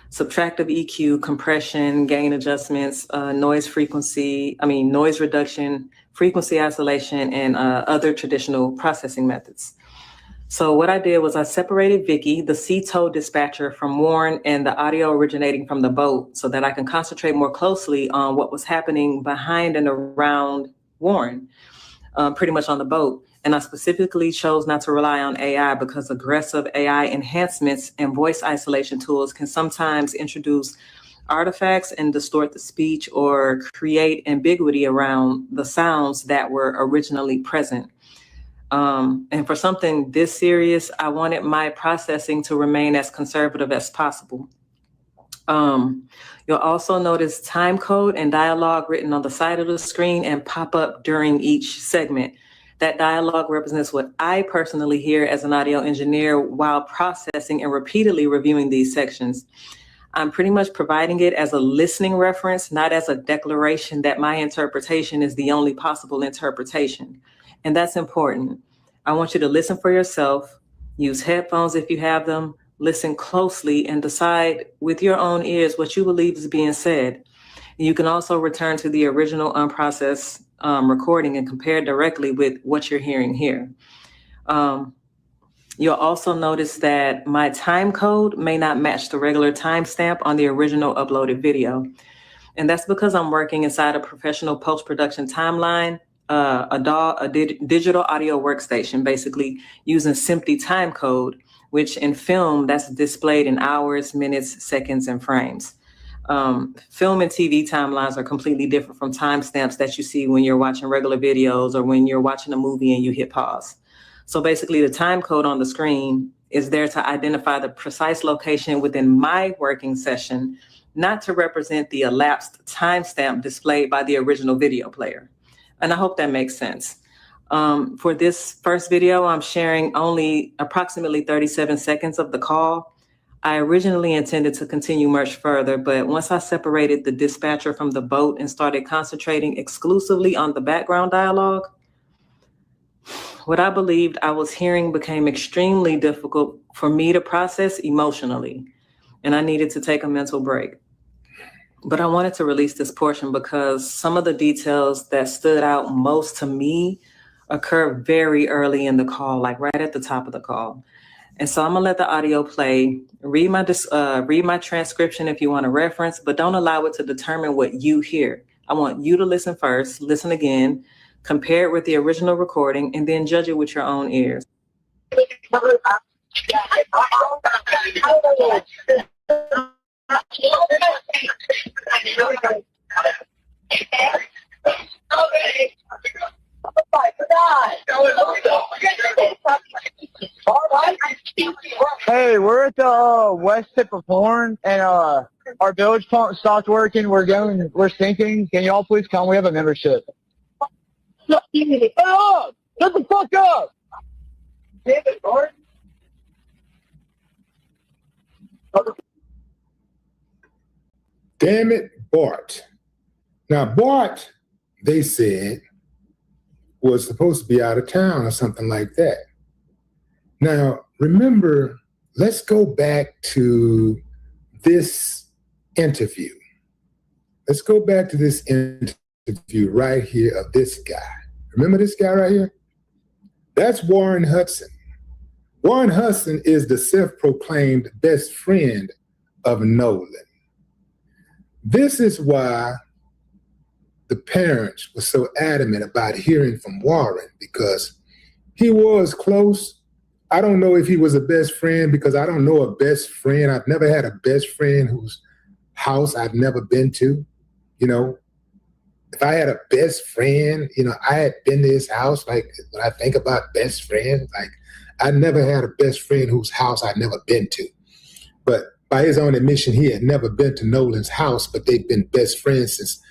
subtractive EQ, compression, gain adjustments, noise reduction, frequency isolation, and other traditional processing methods. So what I did was I separated Vicky, the CTO dispatcher, from Warren and the audio originating from the boat so that I can concentrate more closely on what was happening behind and around Warren, pretty much on the boat. And I specifically chose not to rely on AI because aggressive AI enhancements and voice isolation tools can sometimes introduce artifacts and distort the speech or create ambiguity around the sounds that were originally present. And for something this serious, I wanted my processing to remain as conservative as possible. You'll also notice time code and dialogue written on the side of the screen and pop up during each segment. That dialogue represents what I personally hear as an audio engineer while processing and repeatedly reviewing these sections. I'm pretty much providing it as a listening reference, not as a declaration that my interpretation is the only possible interpretation. And that's important. I want you to listen for yourself, use headphones if you have them, listen closely, and decide with your own ears what you believe is being said. You can also return to the original unprocessed recording and compare directly with what you're hearing here. You'll also notice that my time code may not match the regular timestamp on the original uploaded video. And that's because I'm working inside a professional post-production timeline, a digital audio workstation, basically using SMPTE time code, which in film that's displayed in hours, minutes, seconds, and frames. Film and TV timelines are completely different from timestamps that you see when you're watching regular videos or when you're watching a movie and you hit pause. So basically the time code on the screen is there to identify the precise location within my working session, not to represent the elapsed timestamp displayed by the original video player. And I hope that makes sense. For this first video, I'm sharing only approximately 37 seconds of the call. I originally intended to continue much further, but once I separated the dispatcher from the boat and started concentrating exclusively on the background dialogue, what I believed I was hearing became extremely difficult for me to process emotionally, and I needed to take a mental break. But I wanted to release this portion because some of the details that stood out most to me occur very early in the call, like right at the top of the call. And so I'm gonna let the audio play, read my transcription if you want to reference, but don't allow it to determine what you hear. I want you to listen first, listen again, compare it with the original recording, and then judge it with your own ears. Hey, we're at the west tip of Horn, and our village pump stopped working. We're sinking. Can y'all please come? We have a membership. Shut up! Shut the fuck up! Damn it, Bart. Damn it, Bart. Now, Bart, they said, was supposed to be out of town or something like that. Now, remember, let's go back to this interview. Let's go back to this interview right here of this guy. Remember this guy right here? That's Warren Hudson. Warren Hudson is the self-proclaimed best friend of Nolan. This is why the parents were so adamant about hearing from Warren, because he was close. I don't know if he was a best friend, because I don't know a best friend. I've never had a best friend whose house I've never been to. You know, if I had a best friend, you know, I had been to his house. Like when I think about best friends, like I never had a best friend whose house I'd never been to. But by his own admission, he had never been to Nolan's house, but they've been best friends since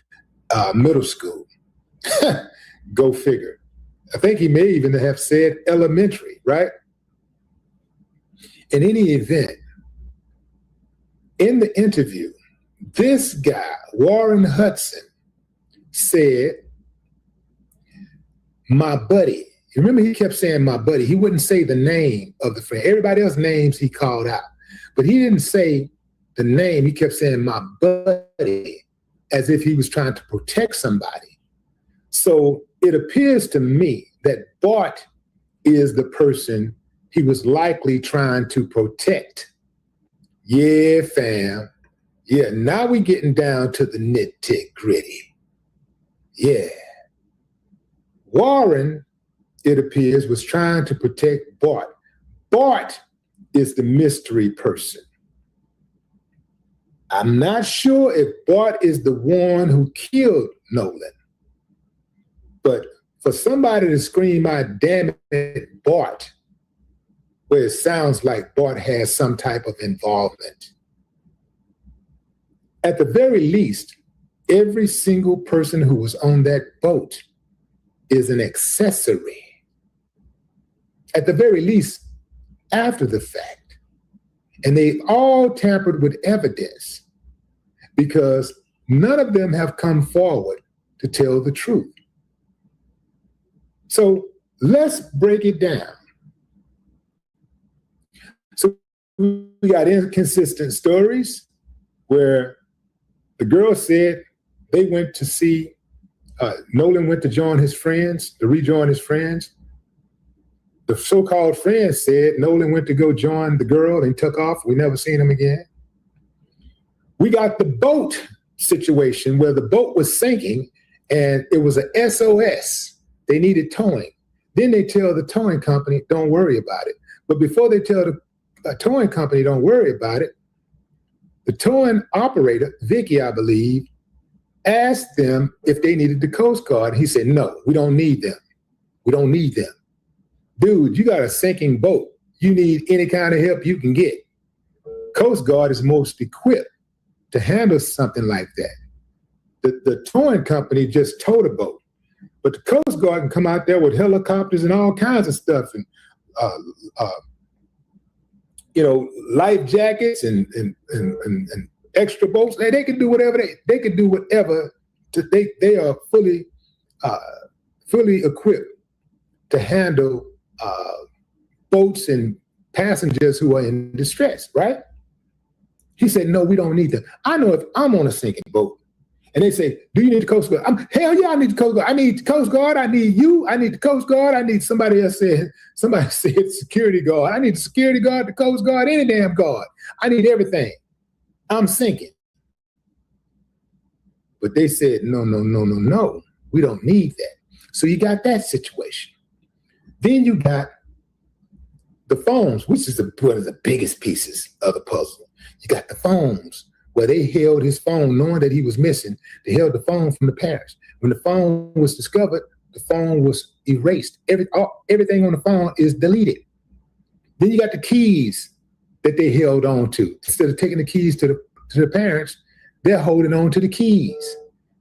middle school. Go figure. I think he may even have said elementary, right? In any event, in the interview, this guy, Warren Hudson, said, my buddy. You remember he kept saying my buddy. He wouldn't say the name of the friend. Everybody else's names he called out. But he didn't say the name. He kept saying my buddy as if he was trying to protect somebody. So it appears to me that Bart is the person he was likely trying to protect. Yeah, fam. Yeah, now we getting down to the nitty-gritty. Yeah. Warren, it appears, was trying to protect Bart. Bart is the mystery person. I'm not sure if Bart is the one who killed Nolan. But for somebody to scream out, damn it, Bart, where it sounds like Bart has some type of involvement. At the very least, every single person who was on that boat is an accessory. At the very least, after the fact. And they've all tampered with evidence because none of them have come forward to tell the truth. So let's break it down. So we got inconsistent stories where the girl said they went to see, Nolan went to join his friends, to rejoin his friends. The so-called friends said Nolan went to go join the girl and took off. We never seen him again. We got the boat situation where the boat was sinking and it was an SOS. They needed towing. Then they tell the towing company, don't worry about it. But before they tell the towing company, don't worry about it, the towing operator, Vicky, I believe, asked them if they needed the Coast Guard. He said, no, we don't need them. We don't need them. Dude, you got a sinking boat. You need any kind of help you can get. Coast Guard is most equipped to handle something like that. The towing company just towed a boat. But the Coast Guard can come out there with helicopters and all kinds of stuff and, life jackets and extra boats. They can do whatever they can do whatever. They are fully equipped to handle boats and passengers who are in distress, right? He said, no, we don't need them. I know if I'm on a sinking boat and they say, do you need the Coast Guard? Hell yeah, I need the Coast Guard. I need the Coast Guard. I need you. I need the Coast Guard. I need somebody said security guard. I need the security guard, the Coast Guard, any damn guard. I need everything. I'm sinking. But they said, no. We don't need that. So you got that situation. Then you got the phones, which is one of the biggest pieces of the puzzle. You got the phones where they held his phone knowing that he was missing. They held the phone from the parents. When the phone was discovered, the phone was erased. Everything on the phone is deleted. Then you got the keys that they held on to. Instead of taking the keys to the parents, they're holding on to the keys.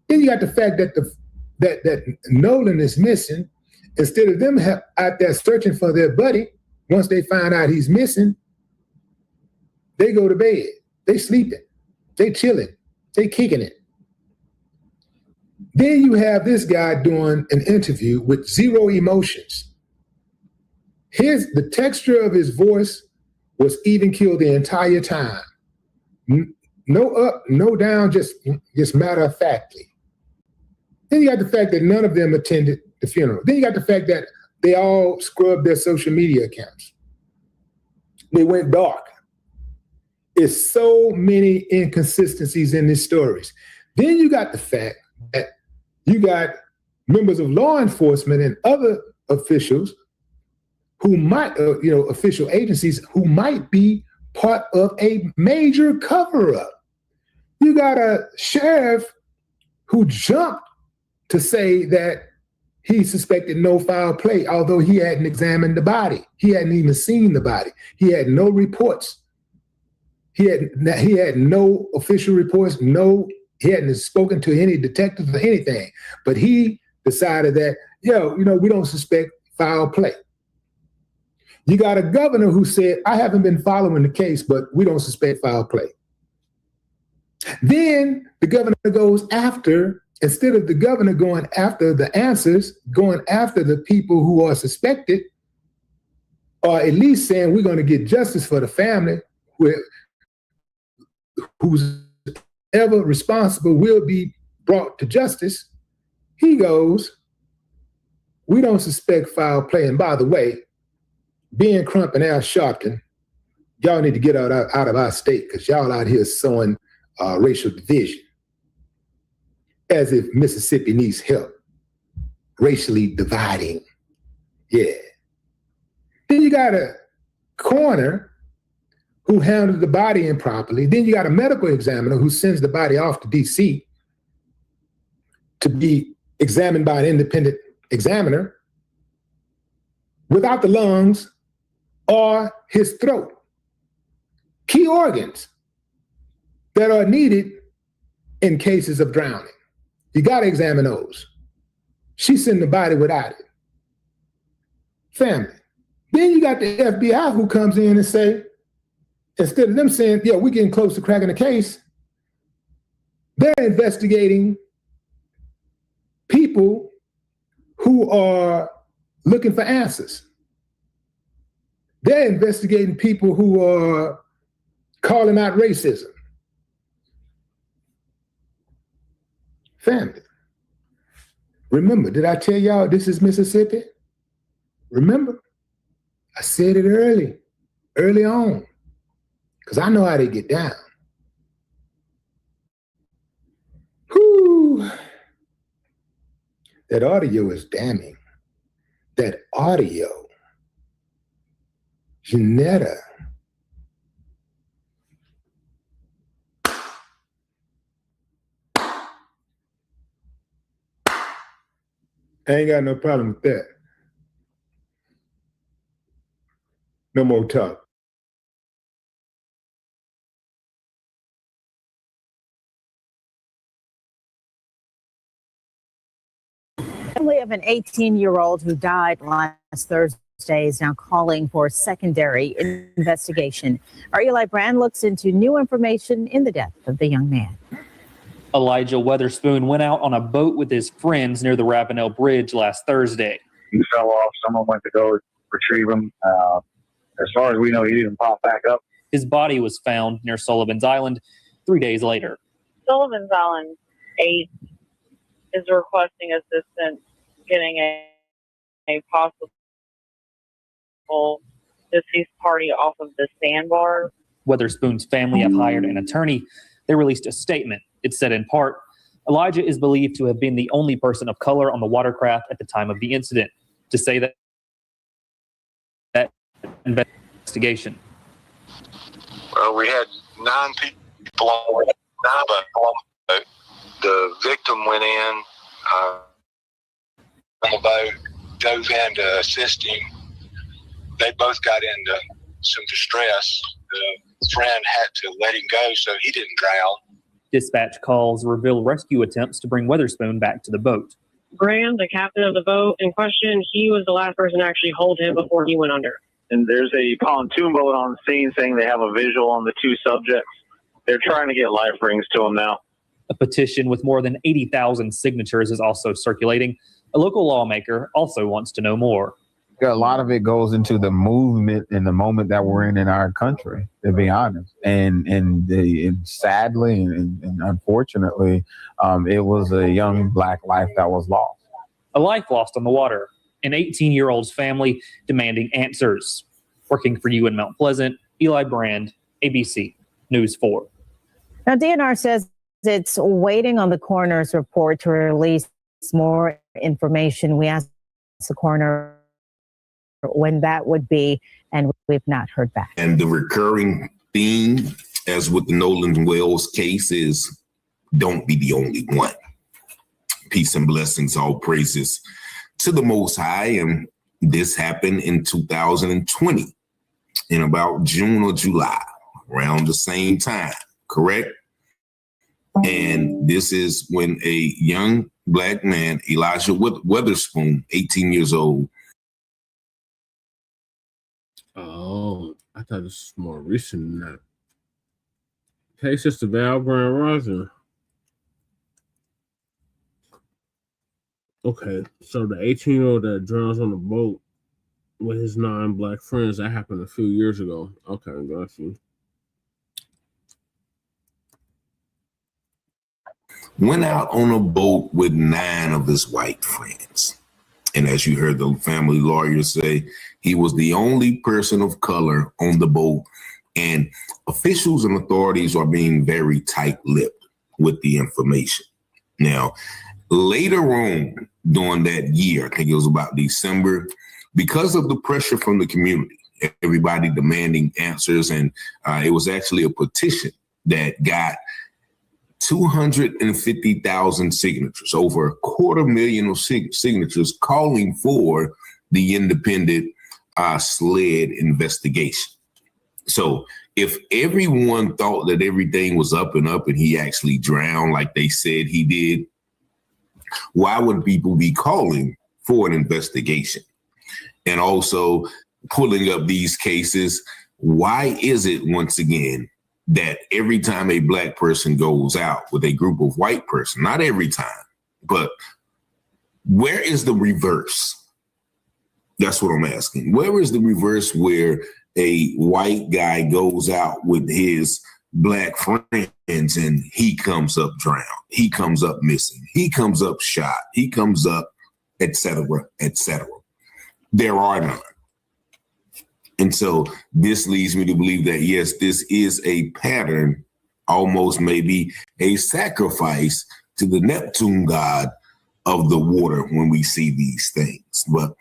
Then you got the fact that that Nolan is missing. Instead of them out there searching for their buddy, once they find out he's missing, they go to bed. They sleeping. They chilling. They kicking it. Then you have this guy doing an interview with zero emotions. The texture of his voice was even killed the entire time. No up, no down, just matter of factly. Then you got the fact that none of them attended the funeral. Then you got the fact that they all scrubbed their social media accounts. They went dark. It's so many inconsistencies in these stories. Then you got the fact that you got members of law enforcement and other officials who might, official agencies who might be part of a major cover-up. You got a sheriff who jumped to say that he suspected no foul play, although he hadn't examined the body. He hadn't even seen the body. He had no reports. He had no official reports. He hadn't spoken to any detectives or anything. But he decided that, we don't suspect foul play. You got a governor who said, I haven't been following the case, but we don't suspect foul play. Then the governor goes after, instead of the governor going after the answers, going after the people who are suspected, or at least saying we're going to get justice for the family, who's ever responsible will be brought to justice. He goes, we don't suspect foul play. And by the way, being Crump and Al Sharpton, y'all need to get out of our state because y'all out here sowing racial division. As if Mississippi needs help racially dividing. Yeah. Then you got a coroner who handled the body improperly. Then you got a medical examiner who sends the body off to DC to be examined by an independent examiner without the lungs or his throat. Key organs that are needed in cases of drowning. You got to examine those. She sent the body without it. Family. Then you got the FBI who comes in and say, instead of them saying, yeah, we're getting close to cracking the case, they're investigating people who are looking for answers. They're investigating people who are calling out racism. Family. Remember, did I tell y'all this is Mississippi? Remember? I said it early on, because I know how they get down. Whew. That audio is damning. That audio. Janetta. I ain't got no problem with that. No more talk. Family of an 18-year-old who died last Thursday is now calling for a secondary investigation. Our Eli Brand looks into new information in the death of the young man. Elijah Weatherspoon went out on a boat with his friends near the Ravenel Bridge last Thursday. He fell off. Someone went to go retrieve him. As far as we know, he didn't pop back up. His body was found near Sullivan's Island 3 days later. Sullivan's Island 8 is requesting assistance getting a possible deceased party off of the sandbar. Weatherspoon's family have hired an attorney. They released a statement. It said in part, Elijah is believed to have been the only person of color on the watercraft at the time of the incident. To say that investigation. Well, we had 9 people on the boat. The victim went in on the boat, dove in to assist him. They both got into some distress. The friend had to let him go so he didn't drown. Dispatch calls reveal rescue attempts to bring Weatherspoon back to the boat. Graham, the captain of the boat in question, he was the last person to actually hold him before he went under. And there's a pontoon boat on the scene saying they have a visual on the 2 subjects. They're trying to get life rings to them now. A petition with more than 80,000 signatures is also circulating. A local lawmaker also wants to know more. A lot of it goes into the movement and the moment that we're in our country, to be honest. And sadly and unfortunately, it was a young Black life that was lost. A life lost on the water. An 18-year-old's family demanding answers. Working for you in Mount Pleasant, Eli Brand, ABC News 4. Now, DNR says it's waiting on the coroner's report to release more information. We asked the coroner when that would be, and we've not heard back. And the recurring theme, as with the Nolan Wells case, is don't be the only one. Peace and blessings, all praises to the Most High. And this happened in 2020, in about June or July, around the same time, correct? And this is when a young Black man, Elijah Witherspoon, 18 years old. Oh, I thought this was more recent than that. Hey, Sister Val, Grand Rising. Okay, so the 18-year-old that drowns on the boat with his 9 Black friends, that happened a few years ago. Okay, got you. Went out on a boat with 9 of his white friends. And as you heard the family lawyer say, he was the only person of color on the boat. And officials and authorities are being very tight-lipped with the information. Now, later on during that year, I think it was about December, because of the pressure from the community, everybody demanding answers, and it was actually a petition that got 250,000 signatures, over 250,000 signatures calling for the independent SLED investigation. So if everyone thought that everything was up and he actually drowned like they said he did, why would people be calling for an investigation? And also pulling up these cases, why is it, once again, that every time a Black person goes out with a group of white person, not every time, but where is the reverse? That's what I'm asking. Where is the reverse where a white guy goes out with his Black friends and he comes up drowned, he comes up missing, he comes up shot, he comes up, etc., etc.? There are none. And so this leads me to believe that, yes, this is a pattern, almost maybe a sacrifice to the Neptune god of the water when we see these things. But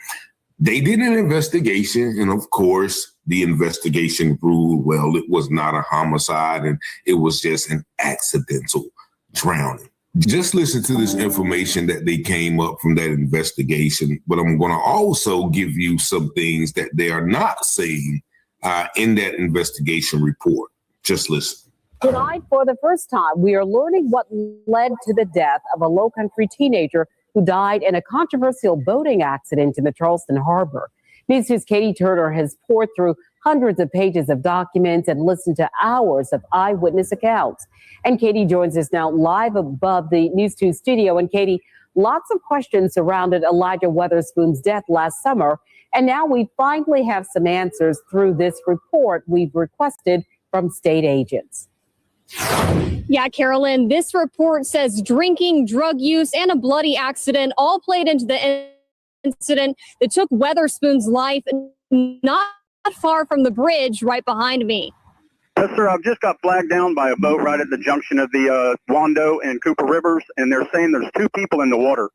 they did an investigation, and of course, the investigation ruled, well, it was not a homicide, and it was just an accidental drowning. Just listen to this information that they came up from that investigation, but I'm going to also give you some things that they are not saying in that investigation report. Just listen. Tonight, for the first time, we are learning what led to the death of a low-country teenager who died in a controversial boating accident in the Charleston Harbor. News 2's Katie Turner has poured through hundreds of pages of documents and listened to hours of eyewitness accounts. And Katie joins us now live above the News 2 studio. And Katie, lots of questions surrounded Elijah Witherspoon's death last summer. And now we finally have some answers through this report we've requested from state agents. Yeah, Carolyn, this report says drinking, drug use, and a bloody accident all played into the incident that took Witherspoon's life not far from the bridge right behind me. Yes, sir. I've just got flagged down by a boat right at the junction of the Wando and Cooper Rivers, and they're saying there's 2 people in the water.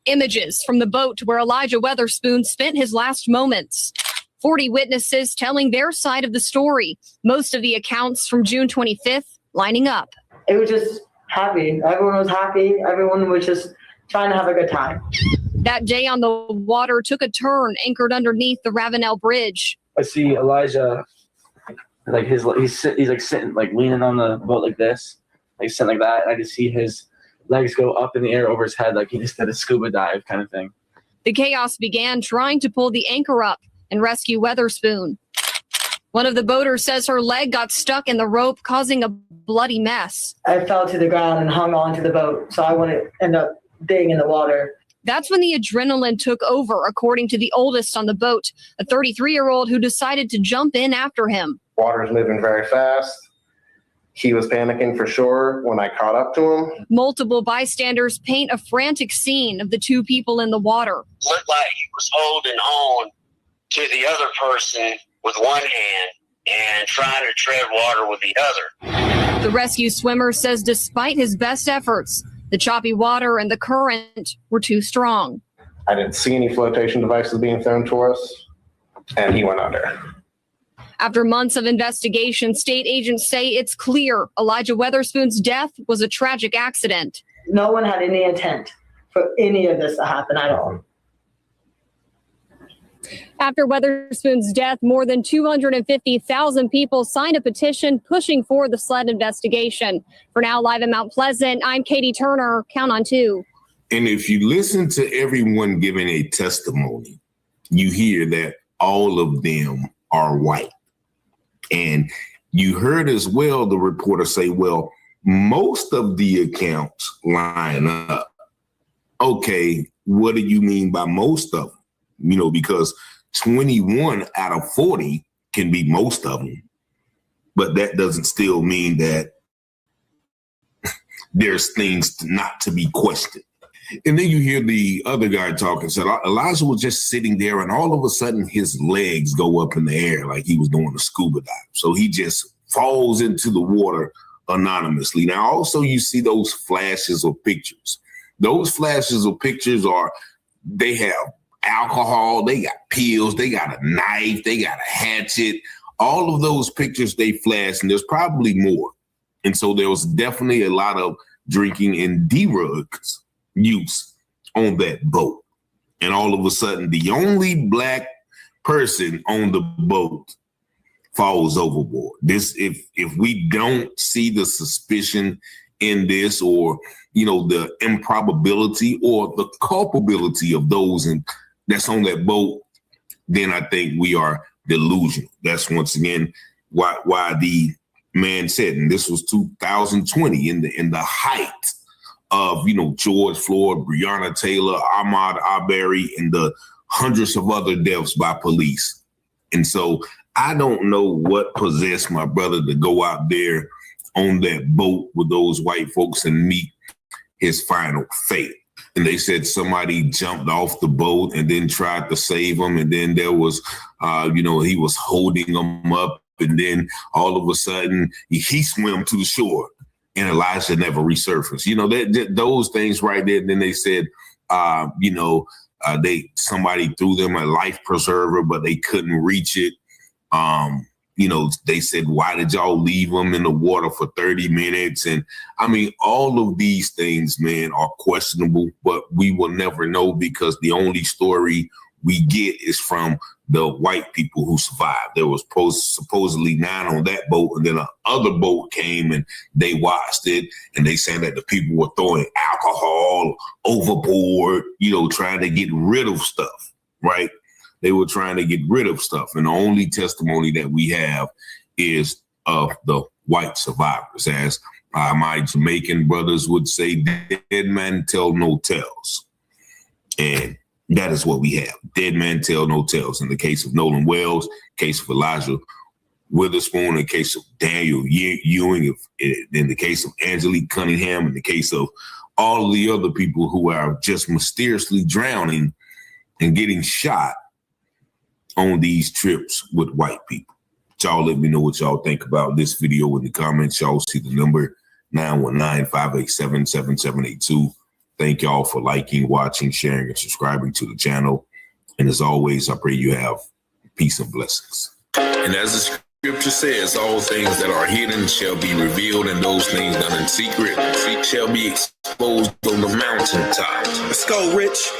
Images from the boat where Elijah Witherspoon spent his last moments. 40 witnesses telling their side of the story. Most of the accounts from June 25th lining up. It was just happy. Everyone was happy. Everyone was just trying to have a good time. That day on the water took a turn anchored underneath the Ravenel Bridge. I see Elijah, like he's like sitting, like leaning on the boat like this, like sitting like that. And I just see his legs go up in the air over his head, like he just did a scuba dive kind of thing. The chaos began trying to pull the anchor up and rescue Witherspoon. One of the boaters says her leg got stuck in the rope, causing a bloody mess. I fell to the ground and hung on to the boat, so I wouldn't end up being in the water. That's when the adrenaline took over, according to the oldest on the boat, a 33-year-old who decided to jump in after him. Water's moving very fast. He was panicking for sure when I caught up to him. Multiple bystanders paint a frantic scene of the 2 people in the water. Looked like he was holding on to the other person with one hand and trying to tread water with the other. The rescue swimmer says despite his best efforts, the choppy water and the current were too strong. I didn't see any flotation devices being thrown to us, and he went under. After months of investigation, state agents say it's clear Elijah Witherspoon's death was a tragic accident. No one had any intent for any of this to happen at all. After Weatherspoon's death, more than 250,000 people signed a petition pushing for the sled investigation. For now, live in Mount Pleasant, I'm Katie Turner. Count on 2. And if you listen to everyone giving a testimony, you hear that all of them are white. And you heard as well the reporter say, well, most of the accounts line up. Okay, what do you mean by most of them? You know, because 21 out of 40 can be most of them, but that doesn't still mean that there's things not to be questioned. And then you hear the other guy talking. So Elijah was just sitting there, and all of a sudden his legs go up in the air like he was doing a scuba dive. So he just falls into the water anonymously. Now, also you see those flashes of pictures. Those flashes of pictures they have alcohol, they got pills, they got a knife, they got a hatchet. All of those pictures they flash, and there's probably more. And so there was definitely a lot of drinking and drugs use on that boat. And all of a sudden, the only black person on the boat falls overboard. This, if we don't see the suspicion in this, or the improbability or the culpability of those that's on that boat, then I think we are delusional. That's once again why the man said, and this was 2020 in the height of George Floyd, Breonna Taylor, Ahmaud Arbery, and the hundreds of other deaths by police. And so I don't know what possessed my brother to go out there on that boat with those white folks and meet his final fate. And they said somebody jumped off the boat and then tried to save him. And then there was, he was holding him up. And then all of a sudden he swam to the shore and Elijah never resurfaced. Those things right there. Then they said, somebody threw them a life preserver, but they couldn't reach it. They said, why did y'all leave them in the water for 30 minutes? And I mean, all of these things, man, are questionable, but we will never know because the only story we get is from the white people who survived. There was supposedly 9 on that boat, and then another boat came and they watched it, and they said that the people were throwing alcohol overboard, trying to get rid of stuff, right? They were trying to get rid of stuff. And the only testimony that we have is of the white survivors. As my Jamaican brothers would say, dead man tell no tales. And that is what we have. Dead man tell no tales. In the case of Nolan Wells, case of Elijah Witherspoon, in the case of Daniel Ewing, in the case of Angelique Cunningham, in the case of all of the other people who are just mysteriously drowning and getting shot on these trips with white people. Y'all let me know what y'all think about this video in the comments. Y'all see the number 919-587-7782. Thank y'all for liking, watching, sharing, and subscribing to the channel. And as always, I pray you have peace and blessings. And as the scripture says, all things that are hidden shall be revealed, and those things done in secret shall be exposed on the mountaintop. Let's go, Rich.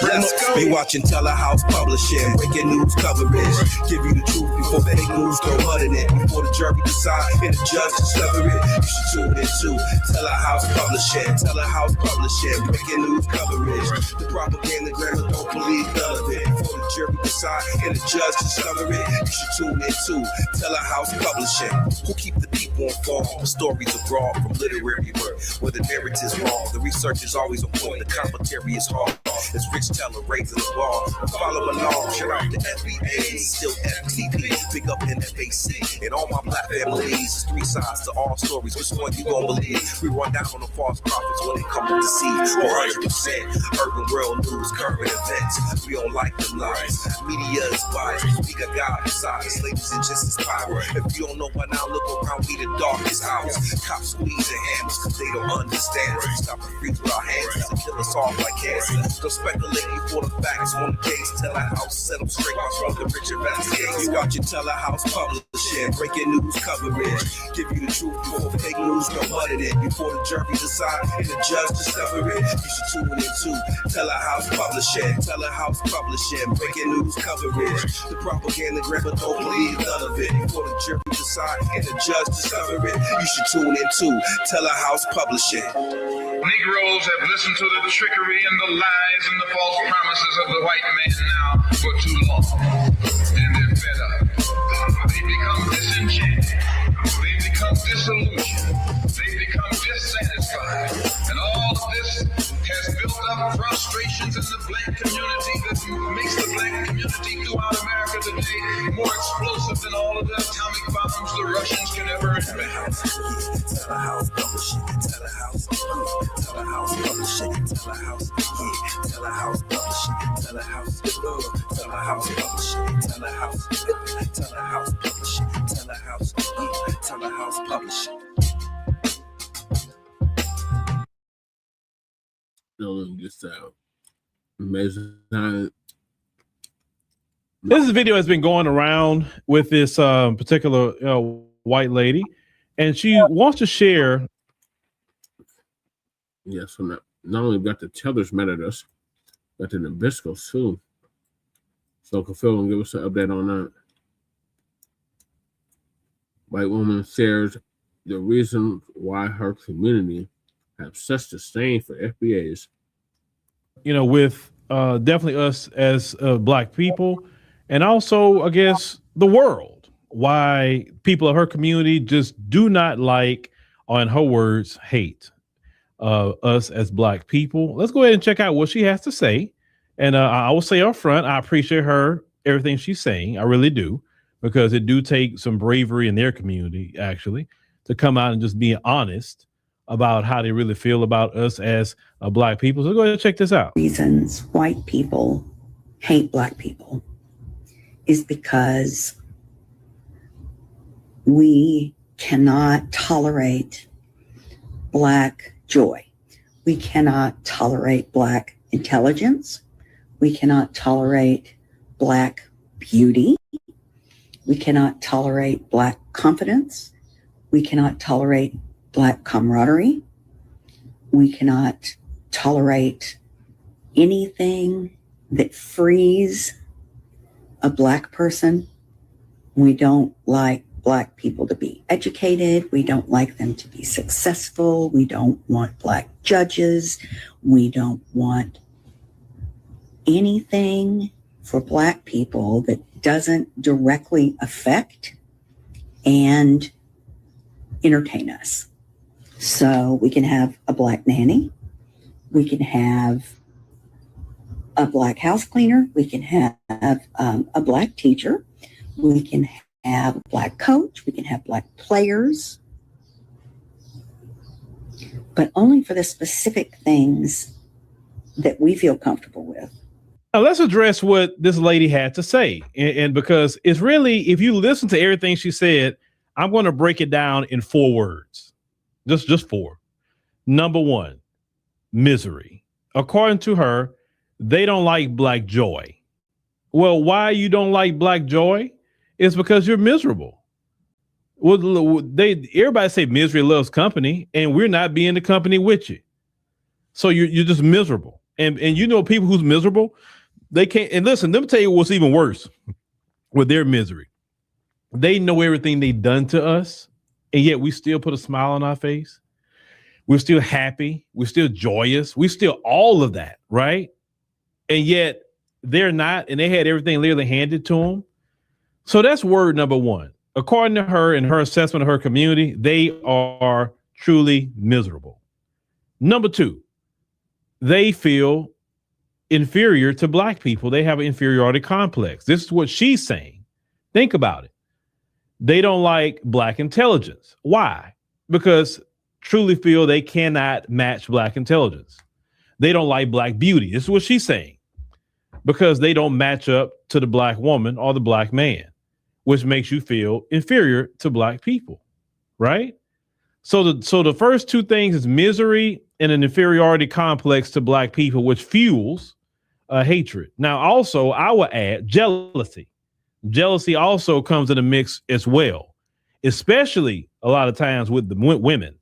Let's go. Be watching Telehouse Publishing, breaking news coverage. Give you the truth before the fake news go hunting it. Before the jury decide and the judge discover it. You should tune in to Telehouse Publishing. Telehouse Publishing, breaking news coverage. The propaganda grammar, don't believe none of it. Before the jury decide and the judge discover it. You should tune in to Telehouse Publishing. Who keep the people informed? The stories abroad from literary work, where the narrative's wrong. The research is always on point. The commentary is hard. It's Rich Teller raising the bar. Follow along. Shout out to FBAs, still FTP. Pick up NFAC. And all my black families. It's 3 sides to all stories. Which one you gon' believe? We run down on the false prophets when they come to deceive. 100% urban world news, current events. We don't like them lies. Media is biased. We got God beside us. Ladies and gents is power. If you don't know by now, look around. We the darkest hours. Cops squeezing hammers because they don't understand us. We stop and freeze with our hands and kill us off like cancer. Stop speculating for the facts on the case. Tell a house, set them straight from the Richard Vasquez. You got your telehouse publishing, breaking news coverage. Give you the truth before fake news go muddy it. Before the jury decide and the judge discover it. You should tune in to telehouse publishing, telehouse publishing, breaking news coverage. The propaganda grabber don't believe none of it. Before the jury decide and the judge discover it. You should tune in to telehouse publishing. Negroes have listened to the trickery and the lies and the false promises of the white man now for too long. And they're fed up. They become disenchanted. They become disillusioned. They become dissatisfied. And all of this has built up frustrations in the black community that makes the black community throughout America today more explosive than all of the atomic bombs the Russians can ever invent. Telehouse publishing, telehouse, telehouse publishing, telehouse, telehouse publishing, telehouse, telehouse publishing, telehouse, telehouse publishing, telehouse, telehouse publishing. Nolan gets out. Amazing. This video has been going around with this particular white lady, and she wants to share. Yeah, so not only got the tellers mad at us, got the Nabiscos too. So Phil will give us an update on that. White woman shares the reason why her community have such disdain for FBAs. You know, with definitely us as black people, and also, I guess, the world, why people of her community just do not like, or in her words, hate us as black people. Let's go ahead and check out what she has to say. And I will say up front, I appreciate her, everything she's saying. I really do, because it do take some bravery in their community, actually, to come out and just be honest about how they really feel about us as black people. So go ahead and check this out. Reasons white people hate black people is because we cannot tolerate black joy. We cannot tolerate black intelligence. We cannot tolerate black beauty. We cannot tolerate black confidence. We cannot tolerate black camaraderie. We cannot tolerate anything that frees a black person. We don't like black people to be educated. We don't like them to be successful. We don't want black judges. We don't want anything for black people that doesn't directly affect and entertain us. So we can have a black nanny. We can have a black house cleaner. We can have a black teacher. We can have a black coach. We can have black players. But only for the specific things that we feel comfortable with. Now let's address what this lady had to say. And because it's really, if you listen to everything she said, I'm going to break it down in 4 words. Just 4. Number 1, misery. According to her, they don't like black joy. Well, why you don't like black joy? It's because you're miserable. Well, everybody say misery loves company, and we're not being the company with you. So you're just miserable. And you know people who's miserable, they can't. And listen, let me tell you what's even worse with their misery. They know everything they've done to us, and yet we still put a smile on our face. We're still happy. We're still joyous. We're still all of that, right? And yet they're not, and they had everything literally handed to them. So that's word number 1. According to her and her assessment of her community, they are truly miserable. Number 2, they feel inferior to black people. They have an inferiority complex. This is what she's saying. Think about it. They don't like black intelligence. Why? Because truly feel they cannot match black intelligence. They don't like black beauty. This is what she's saying. Because they don't match up to the black woman or the black man, which makes you feel inferior to black people, right? So the first 2 things is misery and an inferiority complex to black people, which fuels hatred. Now, also, I will add jealousy. Jealousy also comes in the mix as well, especially a lot of times with the women,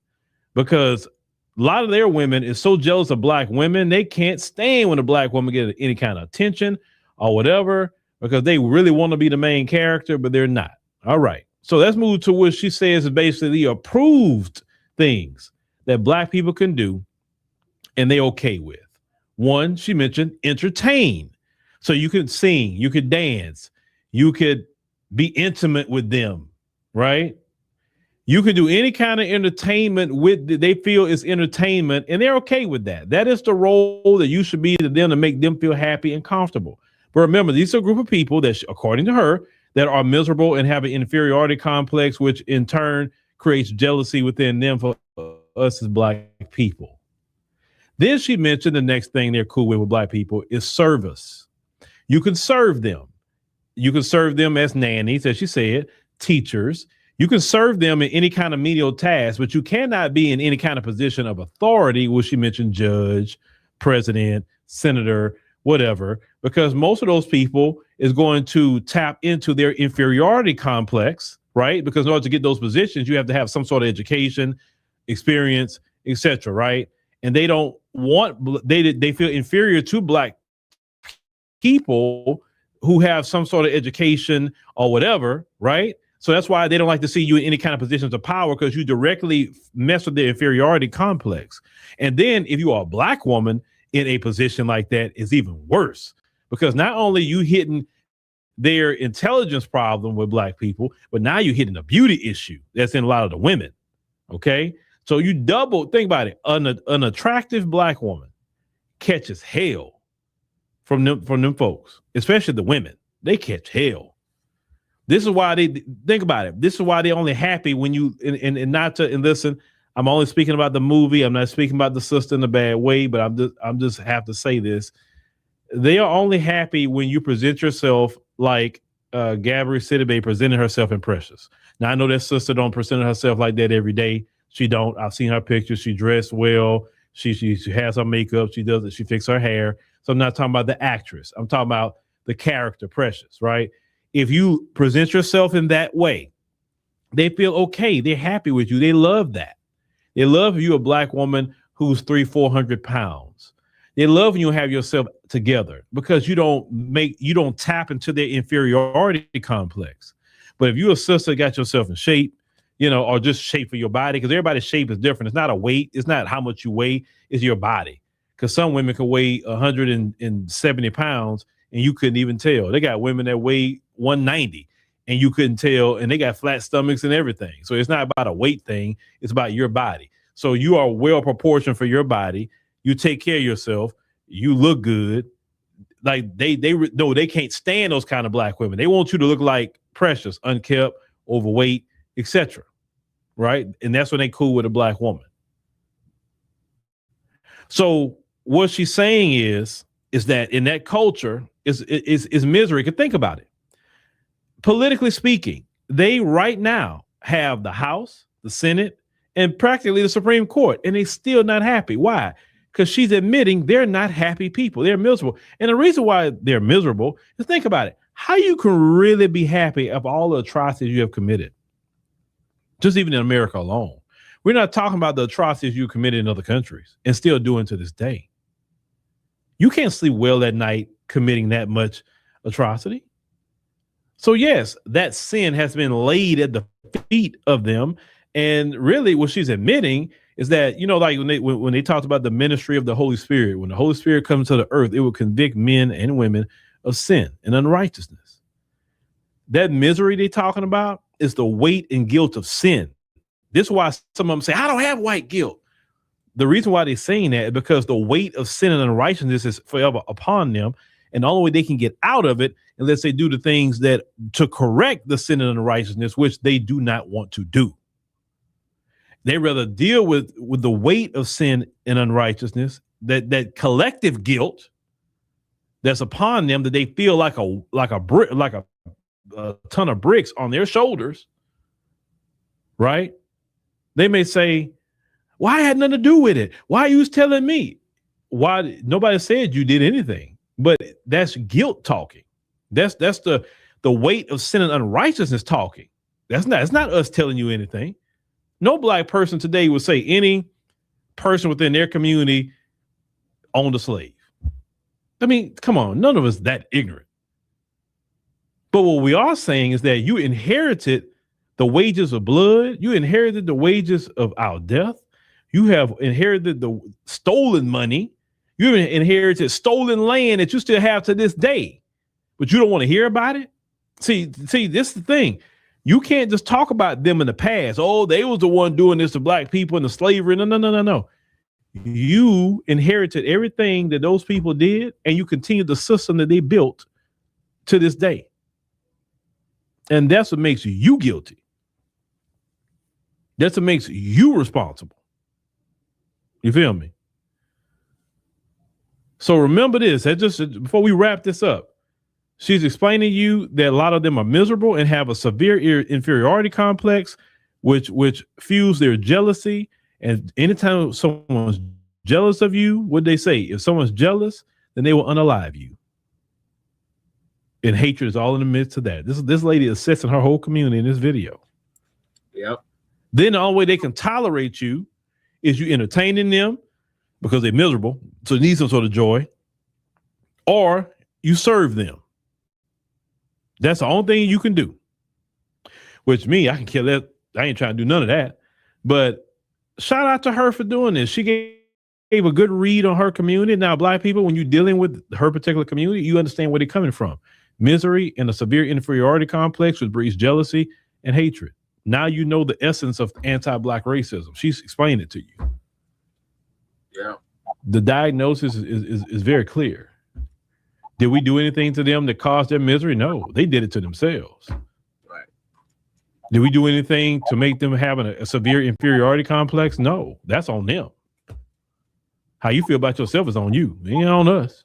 because a lot of their women is so jealous of black women, they can't stand when a black woman gets any kind of attention or whatever, because they really want to be the main character, but they're not. All right. So let's move to what she says is basically approved things that black people can do and they okay with. One, she mentioned entertain. So you could sing, you could dance, you could be intimate with them, right? You can do any kind of entertainment with they feel is entertainment, and they're okay with that. That is the role that you should be to them to make them feel happy and comfortable. But remember, these are a group of people that, according to her, that are miserable and have an inferiority complex, which in turn creates jealousy within them for us as black people. Then she mentioned the next thing they're cool with black people is service. You can serve them. You can serve them as nannies, as she said, teachers. You can serve them in any kind of menial task, but you cannot be in any kind of position of authority, which she mentioned, judge, president, senator, whatever, because most of those people is going to tap into their inferiority complex, right? Because in order to get those positions, you have to have some sort of education, experience, etc., right? And they don't want, they feel inferior to black people who have some sort of education or whatever, right? So that's why they don't like to see you in any kind of positions of power, because you directly mess with their inferiority complex. And then if you are a black woman in a position like that, it's even worse, because not only you hitting their intelligence problem with black people, but now you're hitting a beauty issue that's in a lot of the women. Okay. So you double, think about it. An attractive black woman catches hell from them folks, especially the women. They catch hell. This is why they think about it. This is why they're only happy when you and not to and listen. I'm only speaking about the movie. I'm not speaking about the sister in a bad way, but I'm just have to say this. They are only happy when you present yourself like Gabrielle Sidibe presented herself in Precious. Now I know that sister don't present herself like that every day. She don't. I've seen her pictures. She dressed well. She has her makeup. She does it. She fixes her hair. So I'm not talking about the actress. I'm talking about the character Precious, right? If you present yourself in that way, they feel okay. They're happy with you. They love that. They love you, a black woman who's 300-400 pounds. They love when you have yourself together, because you don't tap into their inferiority complex. But if you a sister got yourself in shape, or just shape for your body, because everybody's shape is different. It's not a weight. It's not how much you weigh. It's your body. Because some women can weigh 170 pounds and you couldn't even tell. They got women that weigh 190 and you couldn't tell, and they got flat stomachs and everything. So it's not about a weight thing. It's about your body. So you are well proportioned for your body. You take care of yourself. You look good. Like they can't stand those kind of black women. They want you to look like Precious, unkept, overweight, etc. Right? And that's when they cool with a black woman. So what she's saying is that in that culture is misery. Because think about it. Politically speaking, they right now have the House, the Senate, and practically the Supreme Court, and they're still not happy. Why? Because she's admitting they're not happy people. They're miserable. And the reason why they're miserable is, think about it. How you can really be happy of all the atrocities you have committed, just even in America alone. We're not talking about the atrocities you committed in other countries and still doing to this day. You can't sleep well at night committing that much atrocity. So yes, that sin has been laid at the feet of them. And really what she's admitting is that, like when they talked about the ministry of the Holy Spirit, when the Holy Spirit comes to the earth, it will convict men and women of sin and unrighteousness. That misery they're talking about is the weight and guilt of sin. This is why some of them say, I don't have white guilt. The reason why they're saying that is because the weight of sin and unrighteousness is forever upon them. And the only way they can get out of it, unless they do the things that to correct the sin and unrighteousness, which they do not want to do. They rather deal with the weight of sin and unrighteousness, that collective guilt that's upon them, that they feel like a ton of bricks on their shoulders, right? They may say, well, I had nothing to do with it. Why are you telling me? Why? Nobody said you did anything. But that's guilt talking. That's the weight of sin and unrighteousness talking. It's not us telling you anything. No black person today would say any person within their community owned a slave. I mean, come on, none of us that ignorant. But what we are saying is that you inherited the wages of blood. You inherited the wages of our death. You have inherited the stolen money. You inherited stolen land that you still have to this day, but you don't want to hear about it. See, this is the thing. You can't just talk about them in the past. Oh, they was the one doing this to black people and the slavery. No. You inherited everything that those people did, and you continue the system that they built to this day. And that's what makes you guilty. That's what makes you responsible. You feel me? So remember this. Just before we wrap this up, she's explaining to you that a lot of them are miserable and have a severe inferiority complex, which fuels their jealousy. And anytime someone's jealous of you, what they say, if someone's jealous, then they will unalive you. And hatred is all in the midst of that. This lady is assessing her whole community in this video. Yep. Then the only way they can tolerate you is you entertaining them because they're miserable, so they need some sort of joy, or you serve them. That's the only thing you can do. Which me, I can kill that. I ain't trying to do none of that. But shout out to her for doing this. She gave a good read on her community. Now, black people, when you're dealing with her particular community, you understand where they're coming from. Misery and a severe inferiority complex, which breeds jealousy and hatred. Now you know the essence of anti-black racism. She's explained it to you. Yeah. The diagnosis is very clear. Did we do anything to them that caused their misery? No, they did it to themselves. Right. Did we do anything to make them have a severe inferiority complex? No, that's on them. How you feel about yourself is on you. It ain't on us.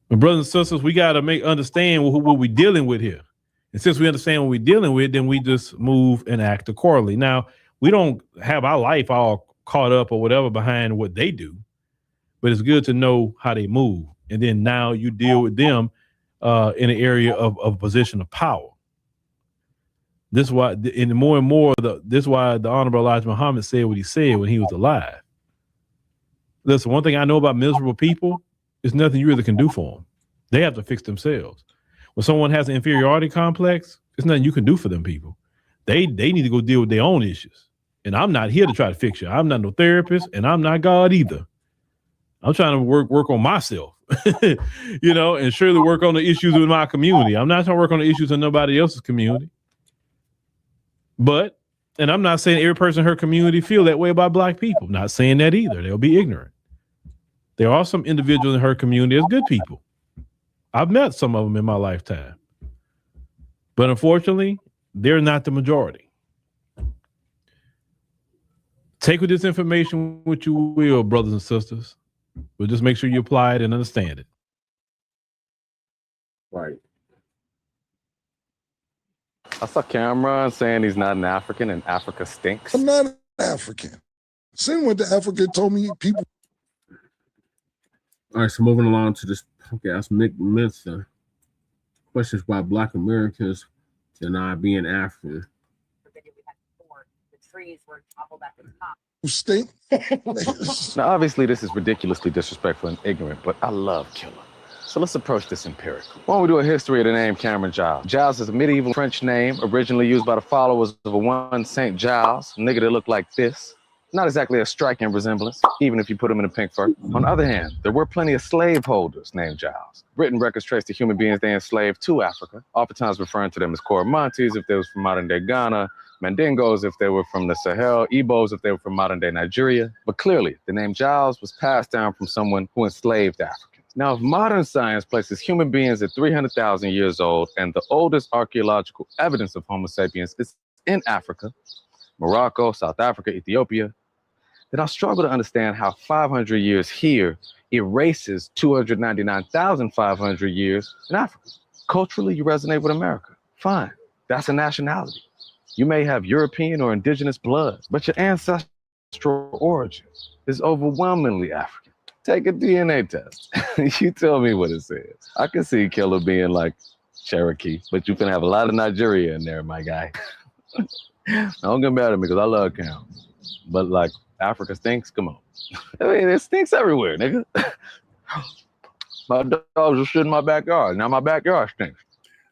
But brothers and sisters, we got to understand what we're dealing with here. And since we understand what we're dealing with, then we just move and act accordingly. Now, we don't have our life all caught up or whatever behind what they do, but it's good to know how they move. And then now you deal with them in an area of a position of power. This is why, and more and more, this is why the Honorable Elijah Muhammad said what he said when he was alive. Listen, one thing I know about miserable people is nothing you really can do for them. They have to fix themselves. When someone has an inferiority complex, there's nothing you can do for them people. They need to go deal with their own issues. And I'm not here to try to fix you. I'm not no therapist, and I'm not God either. I'm trying to work on myself, and surely work on the issues with my community. I'm not trying to work on the issues in nobody else's community. But, and I'm not saying every person in her community feel that way about black people. Not saying that either. They'll be ignorant. There are some individuals in her community as good people. I've met some of them in my lifetime. But unfortunately, they're not the majority. Take with this information what you will, brothers and sisters. But just make sure you apply it and understand it. Right. I saw Cameron saying he's not an African and Africa stinks. I'm not African. Same went to Africa, told me people. All right, so moving along to this podcast, Mensa. Questions why Black Americans deny being African. State. Now, obviously, this is ridiculously disrespectful and ignorant, but I love Killer. So let's approach this empirically. Why don't we do a history of the name Cameron Giles? Giles is a medieval French name, originally used by the followers of a one Saint Giles, a nigga that looked like this. Not exactly a striking resemblance, even if you put him in a pink fur. On the other hand, there were plenty of slaveholders named Giles. Written records trace the human beings they enslaved to Africa, oftentimes referring to them as Coromantese if they was from modern-day Ghana, Mandingos if they were from the Sahel, Igbos if they were from modern-day Nigeria. But clearly, the name Giles was passed down from someone who enslaved Africans. Now, if modern science places human beings at 300,000 years old and the oldest archaeological evidence of Homo sapiens is in Africa, Morocco, South Africa, Ethiopia, then I struggle to understand how 500 years here erases 299,500 years in Africa. Culturally, you resonate with America. Fine, that's a nationality. You may have European or indigenous blood, but your ancestral origin is overwhelmingly African. Take a DNA test. You tell me what it says. I can see Killer being like Cherokee, but you can have a lot of Nigeria in there, my guy. Don't get mad at me because I love Cam. But like Africa stinks, come on. I mean, it stinks everywhere, nigga. My dogs are shit in my backyard. Now my backyard stinks.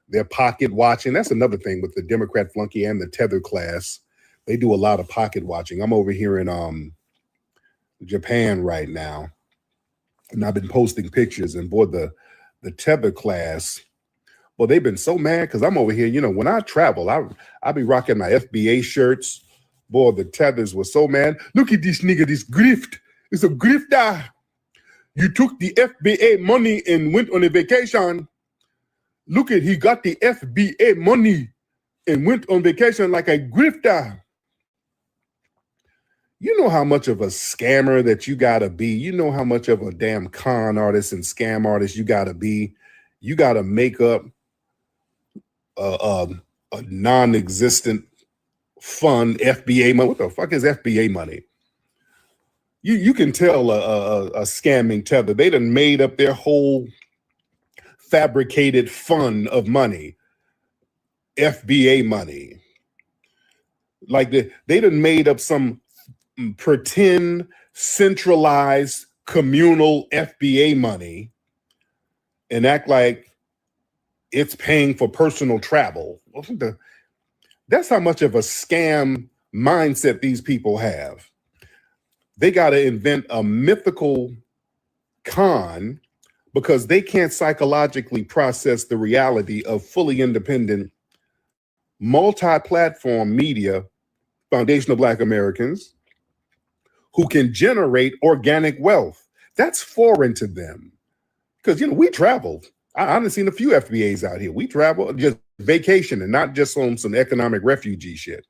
They're pocket watching. That's another thing with the Democrat flunky and the tether class. They do a lot of pocket watching. I'm over here in Japan right now, and I've been posting pictures. And boy, the tether class, well, they've been so mad because I'm over here. You know, when I travel, I be rocking my FBA shirts. Boy, the tethers were so mad. Look at this nigga, this grift. It's a grifter. You took the FBA money and went on a vacation. Look at, he got the FBA money and went on vacation like a grifter. You know how much of a scammer that you gotta be. You know how much of a damn con artist and scam artist you gotta be. You gotta make up a non-existent fund FBA money. What the fuck is FBA money? You can tell a scamming tether. They done made up their whole fabricated fund of money, FBA money. Like they done made up some pretend centralized communal FBA money and act like it's paying for personal travel. That's how much of a scam mindset these people have. They got to invent a mythical con because they can't psychologically process the reality of fully independent, multi-platform media, foundational Black Americans, who can generate organic wealth. That's foreign to them. Because, you know, we travel. I've seen a few FBAs out here. We travel just vacation and not just on some economic refugee shit.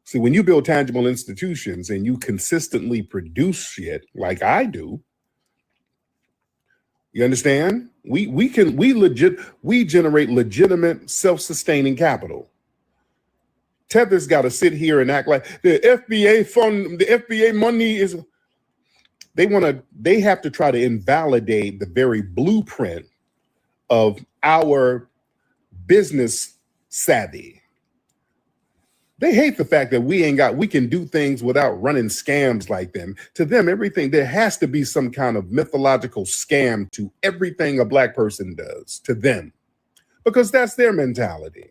See, when you build tangible institutions and you consistently produce shit like I do, you understand? We generate legitimate self-sustaining capital. Tether's got to sit here and act like the FBA fund, the FBA money is. They have to try to invalidate the very blueprint of our business savvy. They hate the fact that we can do things without running scams like them. To them, everything, there has to be some kind of mythological scam to everything a Black person does to them, because that's their mentality.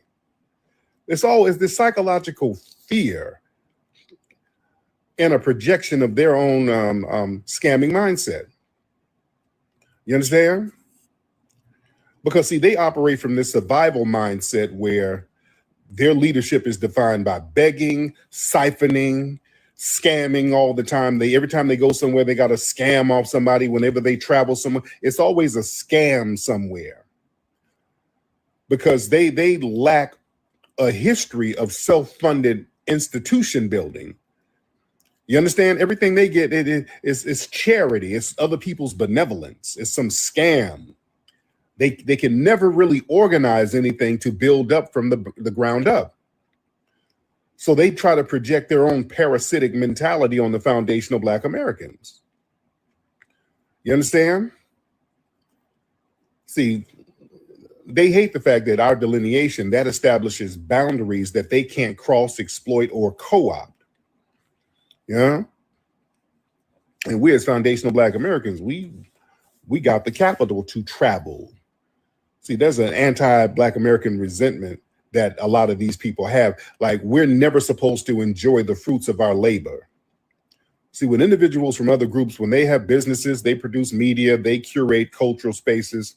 It's always this psychological fear and a projection of their own scamming mindset. You understand? Because see, they operate from this survival mindset where their leadership is defined by begging, siphoning, scamming all the time. Every time they go somewhere, they got to scam off somebody. Whenever they travel somewhere, it's always a scam somewhere. Because they lack a history of self-funded institution building. You understand? Everything they get is charity. It's other people's benevolence. It's some scam. They can never really organize anything to build up from the ground up. So they try to project their own parasitic mentality on the foundational Black Americans. You understand? See, they hate the fact that our delineation, that establishes boundaries that they can't cross, exploit, or co-opt. Yeah. And we as foundational Black Americans, we got the capital to travel. See, there's an anti-Black American resentment that a lot of these people have. Like, we're never supposed to enjoy the fruits of our labor. See, when individuals from other groups, when they have businesses, they produce media, they curate cultural spaces,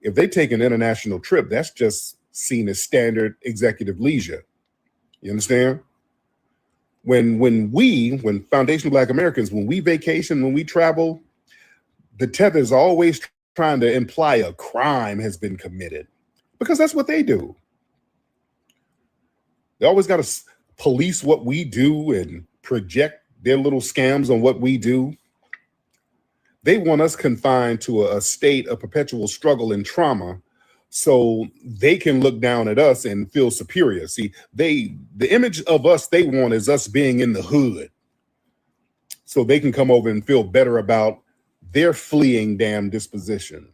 if they take an international trip, that's just seen as standard executive leisure. You understand? When foundational Black Americans, when we vacation, when we travel, the tether is always trying to imply a crime has been committed, because that's what they do. They always got to police what we do and project their little scams on what we do. They want us confined to a state of perpetual struggle and trauma so they can look down at us and feel superior. See, the image of us they want is us being in the hood so they can come over and feel better about They're fleeing damn disposition.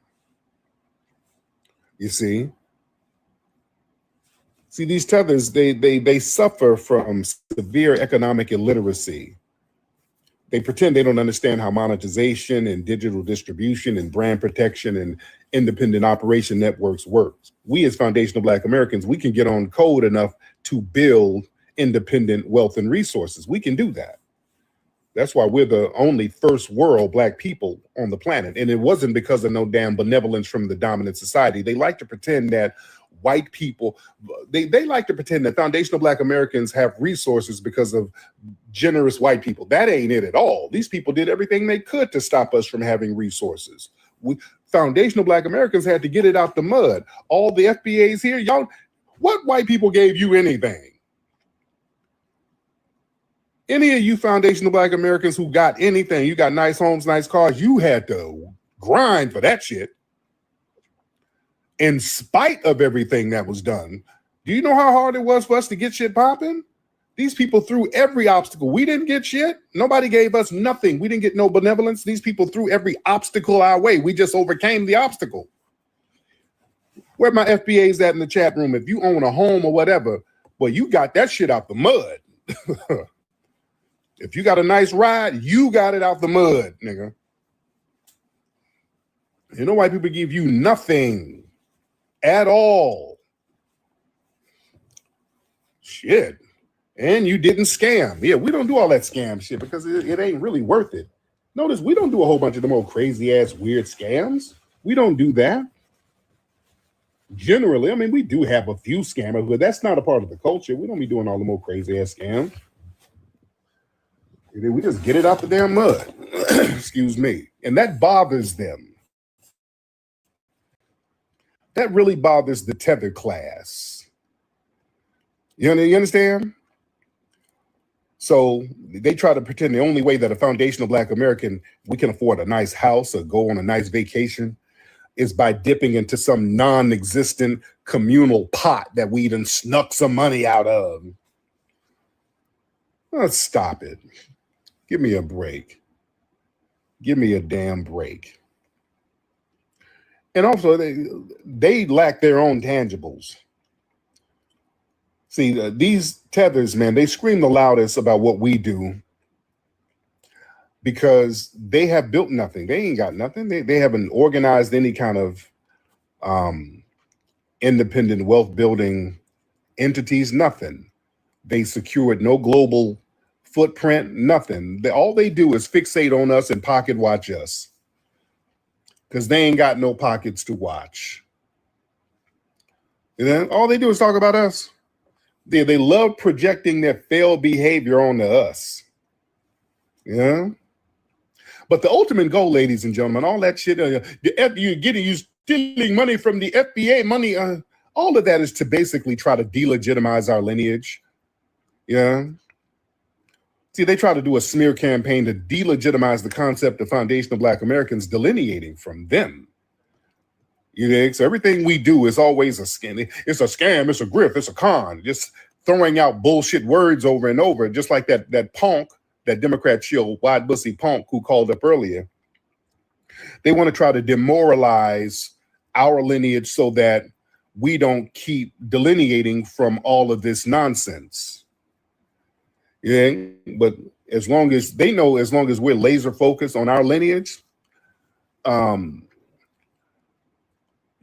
You see? See, these tethers, they suffer from severe economic illiteracy. They pretend they don't understand how monetization and digital distribution and brand protection and independent operation networks works. We as foundational Black Americans, we can get on code enough to build independent wealth and resources. We can do that. That's why we're the only first world Black people on the planet. And it wasn't because of no damn benevolence from the dominant society. They like to pretend that white people, they like to pretend that foundational Black Americans have resources because of generous white people. That ain't it at all. These people did everything they could to stop us from having resources. Foundational Black Americans had to get it out the mud. All the FBAs here, y'all, what white people gave you anything? Any of you foundational Black Americans who got anything, you got nice homes, nice cars, you had to grind for that shit. In spite of everything that was done. Do you know how hard it was for us to get shit popping? These people threw every obstacle. We didn't get shit. Nobody gave us nothing. We didn't get no benevolence. These people threw every obstacle our way. We just overcame the obstacle. Where my FBAs at in the chat room? If you own a home or whatever, well, you got that shit out the mud. If you got a nice ride, you got it out the mud, nigga. You know why people give you nothing at all? Shit. And you didn't scam. Yeah, we don't do all that scam shit because it ain't really worth it. Notice we don't do a whole bunch of them old crazy ass weird scams. We don't do that. Generally, I mean, we do have a few scammers, but that's not a part of the culture. We don't be doing all the more crazy ass scams. We just get it out the damn mud. Excuse me. And that bothers them. That really bothers the tether class. You understand? So they try to pretend the only way that a foundational Black American, we can afford a nice house or go on a nice vacation is by dipping into some non-existent communal pot that we done snuck some money out of. Let's stop it. Give me a break. Give me a damn break. And also, they lack their own tangibles. See, these tethers, man, they scream the loudest about what we do because they have built nothing. They ain't got nothing. They haven't organized any kind of independent wealth building entities, nothing. They secured no global footprint, nothing. All they do is fixate on us and pocket watch us because they ain't got no pockets to watch. And then all they do is talk about us. They love projecting their failed behavior onto us. Yeah. But the ultimate goal, ladies and gentlemen, all that shit, you stealing money from the FBA money, all of that is to basically try to delegitimize our lineage. Yeah. See, they try to do a smear campaign to delegitimize the concept of foundational Black Americans delineating from them. You know, so everything we do is always a scam. It's a scam, it's a grift, it's a con. Just throwing out bullshit words over and over, just like that punk, that Democrat shill, wide bussy punk who called up earlier. They want to try to demoralize our lineage so that we don't keep delineating from all of this nonsense. Yeah, but as long as they know, as long as we're laser focused on our lineage,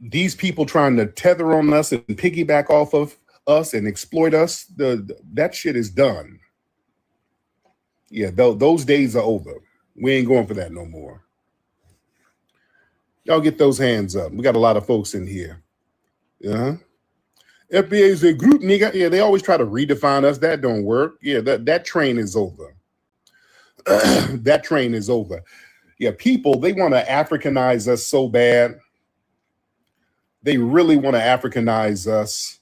these people trying to tether on us and piggyback off of us and exploit us, that shit is done. Yeah, those days are over. We ain't going for that no more. Y'all get those hands up. We got a lot of folks in here. Yeah. FBA is a group, nigga. Yeah, they always try to redefine us. That don't work. Yeah, that train is over. That train is over. Yeah, people, they want to Africanize us so bad. They really want to Africanize us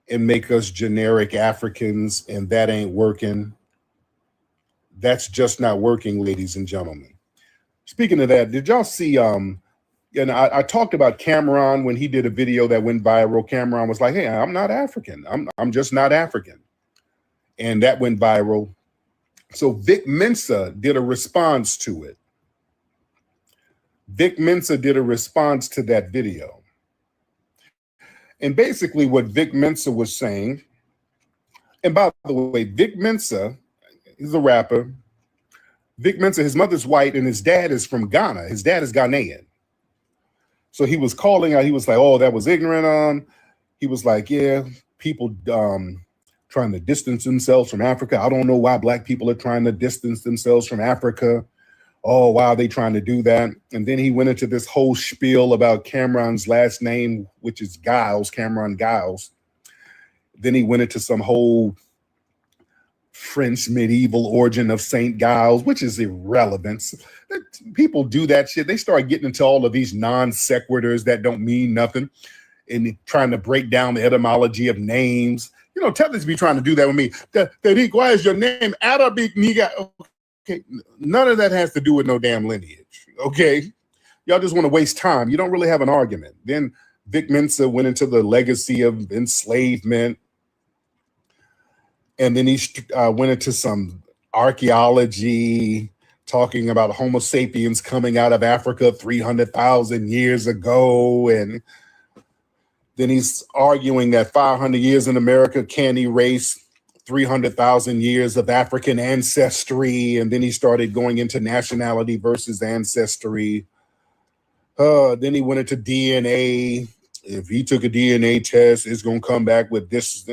and make us generic Africans, and that ain't working. That's just not working, ladies and gentlemen. Speaking of that, did y'all see, and I talked about Cameron when he did a video that went viral. Cameron was like, hey, I'm not African. I'm just not African. And that went viral. So Vic Mensa did a response to it. Vic Mensa did a response to that video. And basically what Vic Mensa was saying, and by the way, Vic Mensa is a rapper. Vic Mensa, his mother's white and his dad is from Ghana. His dad is Ghanaian. So he was calling out, he was like, oh, that was ignorant. He was like, yeah, people trying to distance themselves from Africa. I don't know why black people are trying to distance themselves from Africa. Oh, why are they trying to do that? And then he went into this whole spiel about Cameron's last name, which is Giles, Cameron Giles. Then he went into some whole French medieval origin of St. Giles, which is irrelevant. People do that shit. They start getting into all of these non sequiturs that don't mean nothing and trying to break down the etymology of names. You know, Tether's be trying to do that with me. Tariq, why is your name Arabic nigga? Okay, none of that has to do with no damn lineage. Okay, y'all just want to waste time. You don't really have an argument. Then Vic Mensa went into the legacy of enslavement, and then he went into some archaeology, talking about Homo sapiens coming out of Africa 300,000 years ago, and then he's arguing that 500 years in America can't erase 300,000 years of African ancestry. And then he started going into nationality versus ancestry. Then he went into DNA. If he took a DNA test, it's going to come back with this.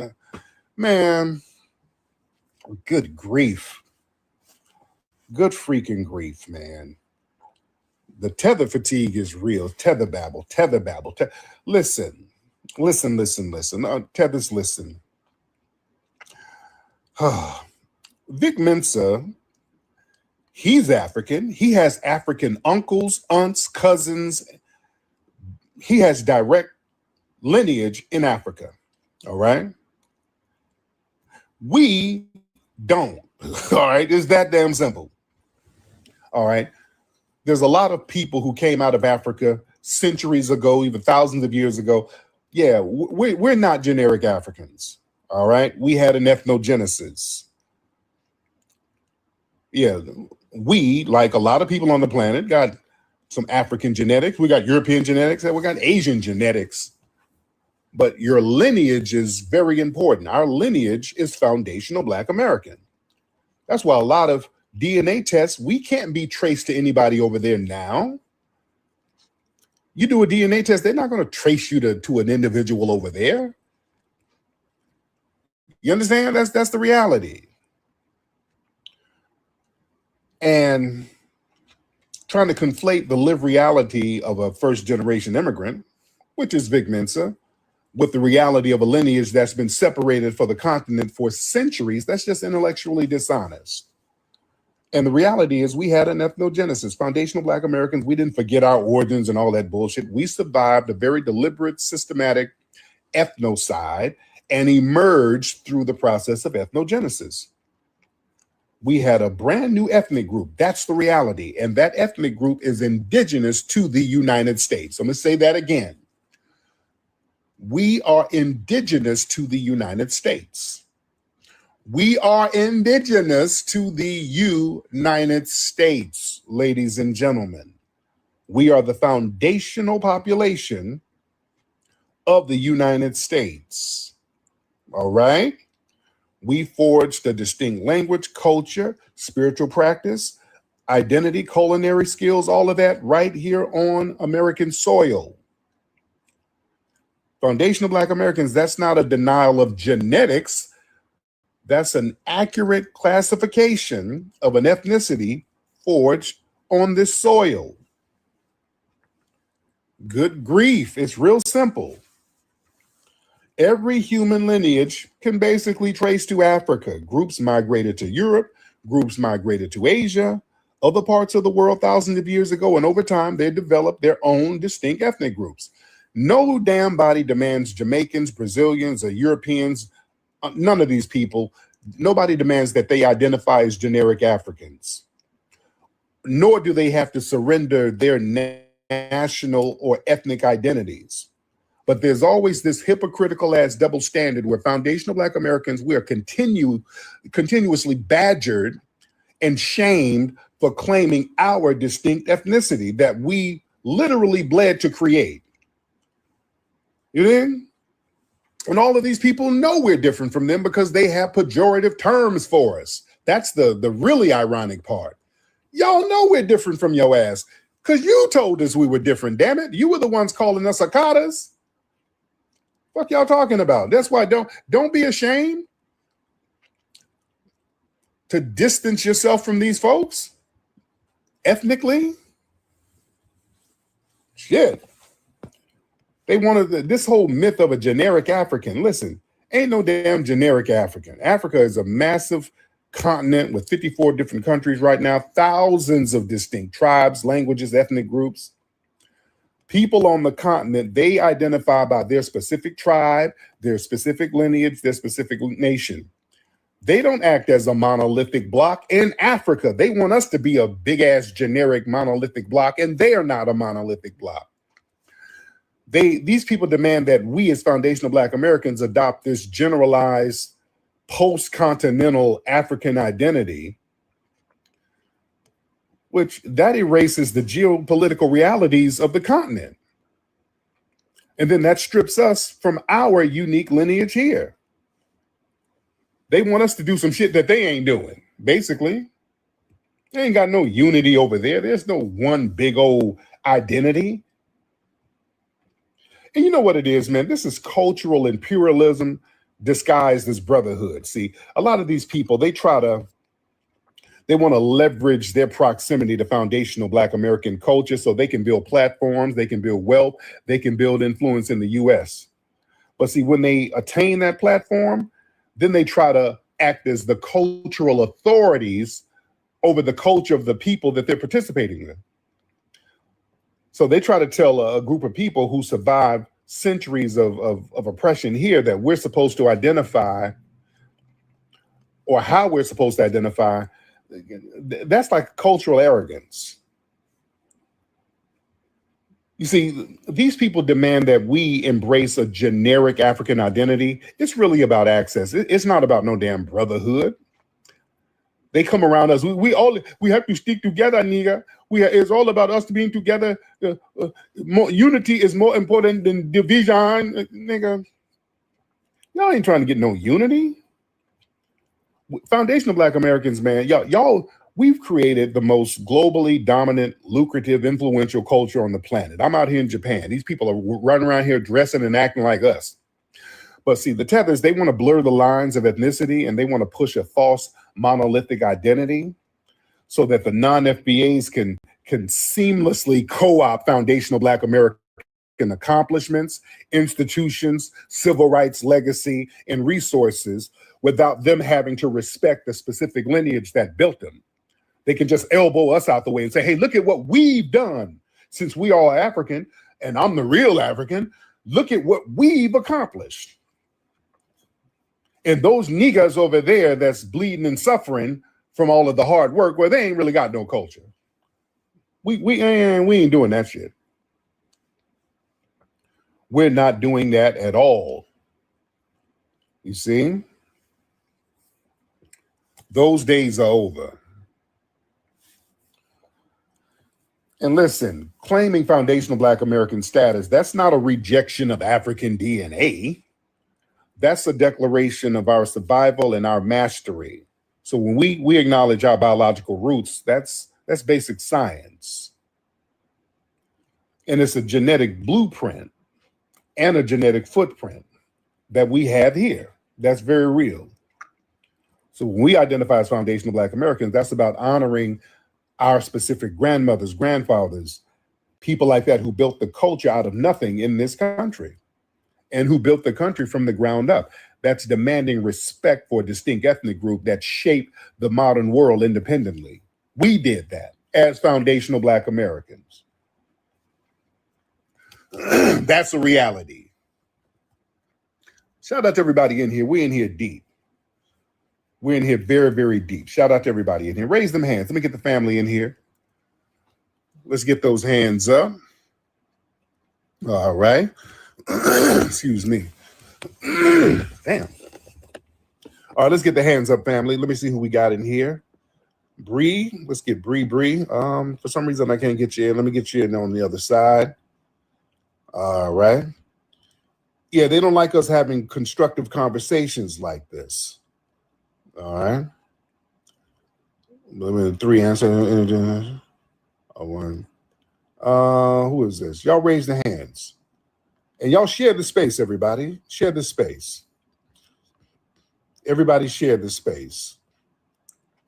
Man, good grief. Good freaking grief, man. The tether fatigue is real. Tether babble. Listen. Tethers, listen. Vic Mensa, he's African. He has African uncles, aunts, cousins. He has direct lineage in Africa. All right. We don't. All right. It's that damn simple. All right. There's a lot of people who came out of Africa centuries ago, even thousands of years ago. Yeah, we're not generic Africans. All right. We had an ethnogenesis. Yeah, we, like a lot of people on the planet, got some African genetics. We got European genetics, and we got Asian genetics. But your lineage is very important. Our lineage is foundational Black American. That's why a lot of DNA tests, we can't be traced to anybody over there now. You do a DNA test, they're not going to trace you to an individual over there. You understand? That's the reality. And trying to conflate the lived reality of a first-generation immigrant, which is Vic Mensa, with the reality of a lineage that's been separated for the continent for centuries, that's just intellectually dishonest. And the reality is we had an ethnogenesis. Foundational Black Americans, we didn't forget our origins and all that bullshit. We survived a very deliberate, systematic ethnocide and emerged through the process of ethnogenesis. We had a brand new ethnic group. That's the reality. And that ethnic group is indigenous to the United States. I'm going to say that again. We are indigenous to the United States. We are indigenous to the United States, ladies and gentlemen. We are the foundational population of the United States. All right? We forged a distinct language, culture, spiritual practice, identity, culinary skills, all of that right here on American soil. Foundational Black Americans, that's not a denial of genetics. That's an accurate classification of an ethnicity forged on this soil. Good grief. It's real simple. Every human lineage can basically trace to Africa. Groups migrated to Europe, groups migrated to Asia, other parts of the world thousands of years ago, and over time they developed their own distinct ethnic groups. No damn body demands Jamaicans, Brazilians, or Europeans. None of these people, nobody demands that they identify as generic Africans, nor do they have to surrender their national or ethnic identities. But there's always this hypocritical ass double standard where foundational Black Americans, we are continuously badgered and shamed for claiming our distinct ethnicity that we literally bled to create. You know? And all of these people know we're different from them because they have pejorative terms for us. That's the really ironic part. Y'all know we're different from your ass because you told us we were different, damn it. You were the ones calling us Akatas. Fuck y'all talking about? That's why don't be ashamed to distance yourself from these folks ethnically. Shit. They wanted this whole myth of a generic African. Listen, ain't no damn generic African. Africa is a massive continent with 54 different countries right now, thousands of distinct tribes, languages, ethnic groups. People on the continent, they identify by their specific tribe, their specific lineage, their specific nation. They don't act as a monolithic block. In Africa, they want us to be a big-ass generic monolithic block, and they are not a monolithic block. These people demand that we as foundational Black Americans adopt this generalized post-continental African identity, which that erases the geopolitical realities of the continent. And then that strips us from our unique lineage here. They want us to do some shit that they ain't doing, basically. They ain't got no unity over there. There's no one big old identity. And you know what it is, man? This is cultural imperialism disguised as brotherhood. See, a lot of these people, they want to leverage their proximity to foundational Black American culture so they can build platforms, they can build wealth, they can build influence in the US. But see, when they attain that platform, then they try to act as the cultural authorities over the culture of the people that they're participating in. So they try to tell a group of people who survived centuries of oppression here that we're supposed to identify, or how we're supposed to identify. That's like cultural arrogance. You see, these people demand that we embrace a generic African identity. It's really about access. It's not about no damn brotherhood. They come around us. We have to stick together, nigga. It's all about us being together. Unity is more important than division, nigga. Y'all ain't trying to get no unity. Foundational Black Americans, man, y'all, we've created the most globally dominant, lucrative, influential culture on the planet. I'm out here in Japan. These people are running around here dressing and acting like us. But see, the Tethers, they want to blur the lines of ethnicity and they want to push a false monolithic identity so that the non-FBAs can seamlessly co-opt foundational Black American accomplishments, institutions, civil rights legacy, and resources without them having to respect the specific lineage that built them. They can just elbow us out the way and say, hey, look at what we've done since we are African and I'm the real African. Look at what we've accomplished. And those niggas over there that's bleeding and suffering from all of the hard work, well, they ain't really got no culture. We ain't doing that shit. We're not doing that at all. You see? Those days are over. And listen, claiming foundational Black American status, that's not a rejection of African DNA. That's a declaration of our survival and our mastery. So when we acknowledge our biological roots, that's basic science. And it's a genetic blueprint and a genetic footprint that we have here. That's very real. So when we identify as foundational Black Americans, that's about honoring our specific grandmothers, grandfathers, people like that who built the culture out of nothing in this country and who built the country from the ground up. That's demanding respect for a distinct ethnic group that shaped the modern world independently. We did that as foundational Black Americans. That's a reality. Shout out to everybody in here. We're in here deep. We're in here very, very deep. Shout out to everybody in here. Raise them hands. Let me get the family in here. Let's get those hands up. All right. Excuse me. Damn. All right, let's get the hands up, family. Let me see who we got in here. Bree, let's get Bree. For some reason I can't get you in. Let me get you in on the other side. All right. Yeah, they don't like us having constructive conversations like this. All right. Let me 3 answer. One. Who is this? Y'all raise the hands. And y'all share the space, everybody. Share the space. Everybody share the space.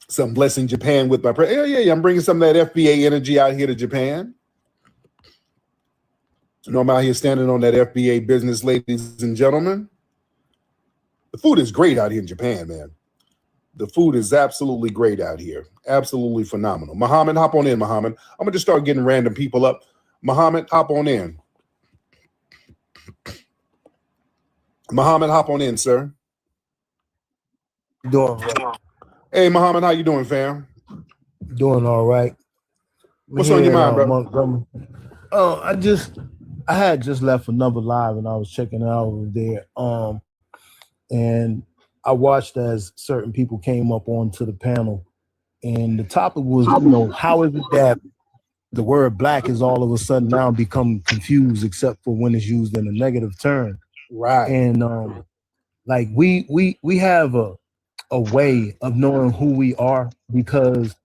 So I'm blessing Japan with my prayer. Yeah. I'm bringing some of that FBA energy out here to Japan. So I'm out here standing on that FBA business, ladies and gentlemen. The food is great out here in Japan, man. The food is absolutely great out here. Absolutely phenomenal. Muhammad, hop on in, Muhammad. I'm going to just start getting random people up. Muhammad, hop on in. Muhammad, hop on in, sir. Doing right. Hey, Muhammad, how you doing, fam? Doing all right. What's on your mind, bro? Montgomery. I had just left another live and I was checking it out over there. And I watched as certain people came up onto the panel, and the topic was, how is it that the word black is all of a sudden now become confused, except for when it's used in a negative term. Right. And like we have a way of knowing who we are, because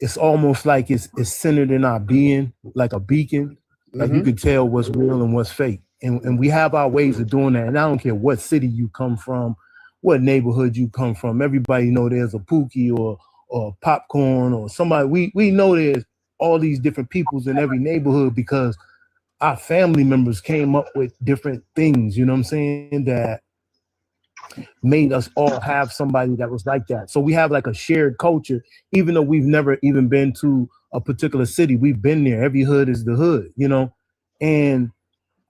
it's almost like it's centered in our being, like a beacon. Like you can tell what's real and what's fake. And we have our ways of doing that. And I don't care what city you come from, what neighborhood you come from. Everybody know there's a Pookie or Popcorn or somebody. We know there's all these different peoples in every neighborhood because our family members came up with different things, you know what I'm saying, that made us all have somebody that was like that. So we have like a shared culture, even though we've never even been to a particular city. We've been there. Every hood is the hood, and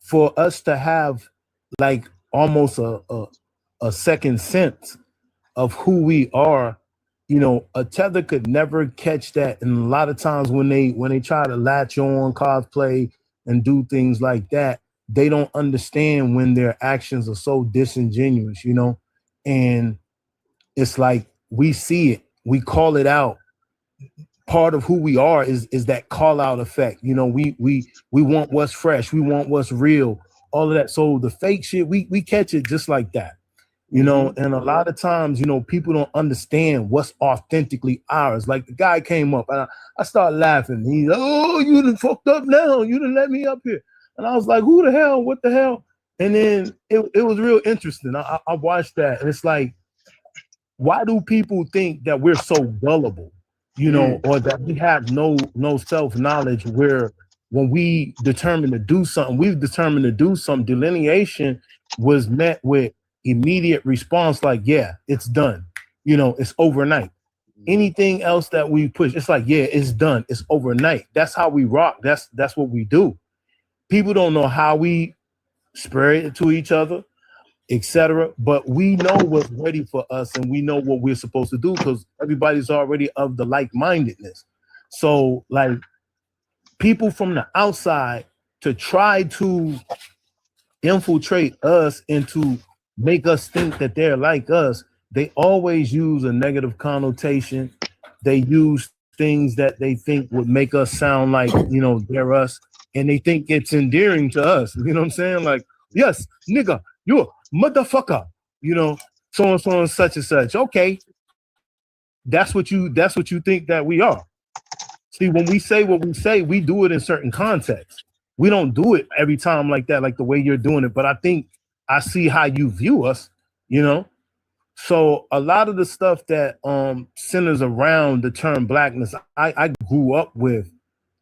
for us to have like almost a second sense of who we are, a tether could never catch that. And a lot of times when they try to latch on, cosplay and do things like that, they don't understand when their actions are so disingenuous, and it's like we see it, we call it out. Part of who we are is that call out effect. We want what's fresh, we want what's real, all of that. So the fake shit, we catch it just like that, and a lot of times, people don't understand what's authentically ours. Like the guy came up and I started laughing. He's, oh, you done fucked up now. You done let me up here. And I was like, who the hell? What the hell? And then it was real interesting. I watched that, and it's like, why do people think that we're so gullible, or that we have no self-knowledge, where when we determine to do something, delineation was met with immediate response, like, yeah, it's done. It's overnight. Anything else that we push, it's like, yeah, it's done. It's overnight. That's how we rock. That's what we do. People don't know how we spread it to each other, etc. But we know what's ready for us, and we know what we're supposed to do because everybody's already of the like-mindedness. So, like, people from the outside to try to infiltrate us and to make us think that they're like us, they always use a negative connotation. They use things that they think would make us sound like, they're us. And they think it's endearing to us. You know what I'm saying? Like, yes, nigga, you're a motherfucker. So and such and such. Okay. That's what you think that we are. See, when we say what we say, we do it in certain contexts. We don't do it every time like that, like the way you're doing it. But I think I see how you view us, So a lot of the stuff that centers around the term blackness, I grew up with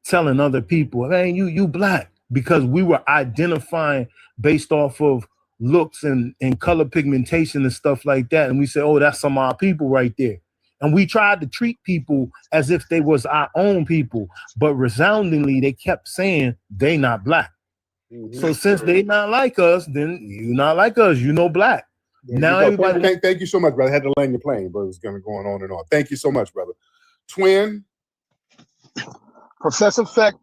telling other people, man, you black, because we were identifying based off of looks and color pigmentation and stuff like that. And we said, oh, that's some of our people right there. And we tried to treat people as if they was our own people, but resoundingly, they kept saying they not black. So since they not like us, then you not like us, black. Yeah, now everybody. Thank you so much, brother. I had to land your plane, but it's going on and on. Thank you so much, brother. Twin. Professor Flex,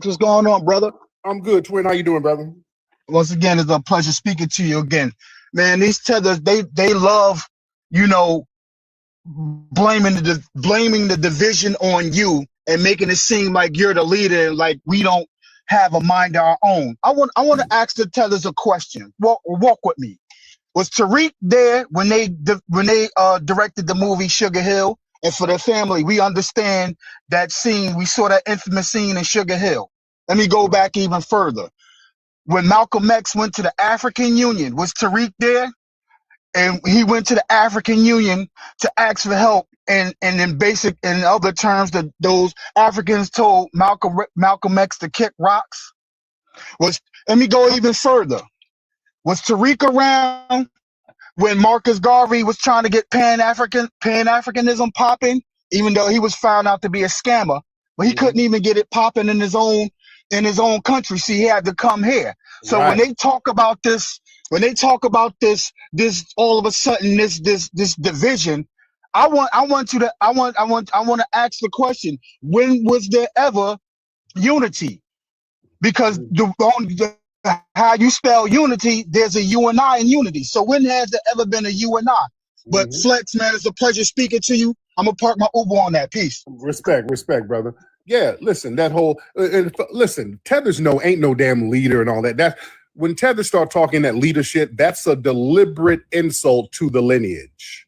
what's going on, brother? I'm good, Twin. How you doing, brother? Once again, it's a pleasure speaking to you again. Man, these tethers, they love, blaming the division on you and making it seem like you're the leader, like we don't have a mind of our own. I want to ask the tellers a question. Walk with me. Was Tariq there when they directed the movie Sugar Hill? And for the family, we understand that scene. We saw that infamous scene in Sugar Hill. Let me go back even further. When Malcolm X went to the African Union, was Tariq there? And he went to the African Union to ask for help. And in other terms, that those Africans told Malcolm X to kick rocks. Let me go even further. Was Tariq around when Marcus Garvey was trying to get Pan-Africanism popping, even though he was found out to be a scammer, but he couldn't even get it popping in his own country. See, he had to come here. So when they talk about this, all of a sudden this division, I want to ask the question: when was there ever unity? Because how you spell unity, there's a you and I in unity. So when has there ever been a you and I? But Flex, man, it's a pleasure speaking to you. I'm gonna park my Uber on that. Peace. Respect, brother. Yeah, listen, that whole listen, Tethers ain't no damn leader and all that. That when Tethers start talking that leadership, that's a deliberate insult to the lineage.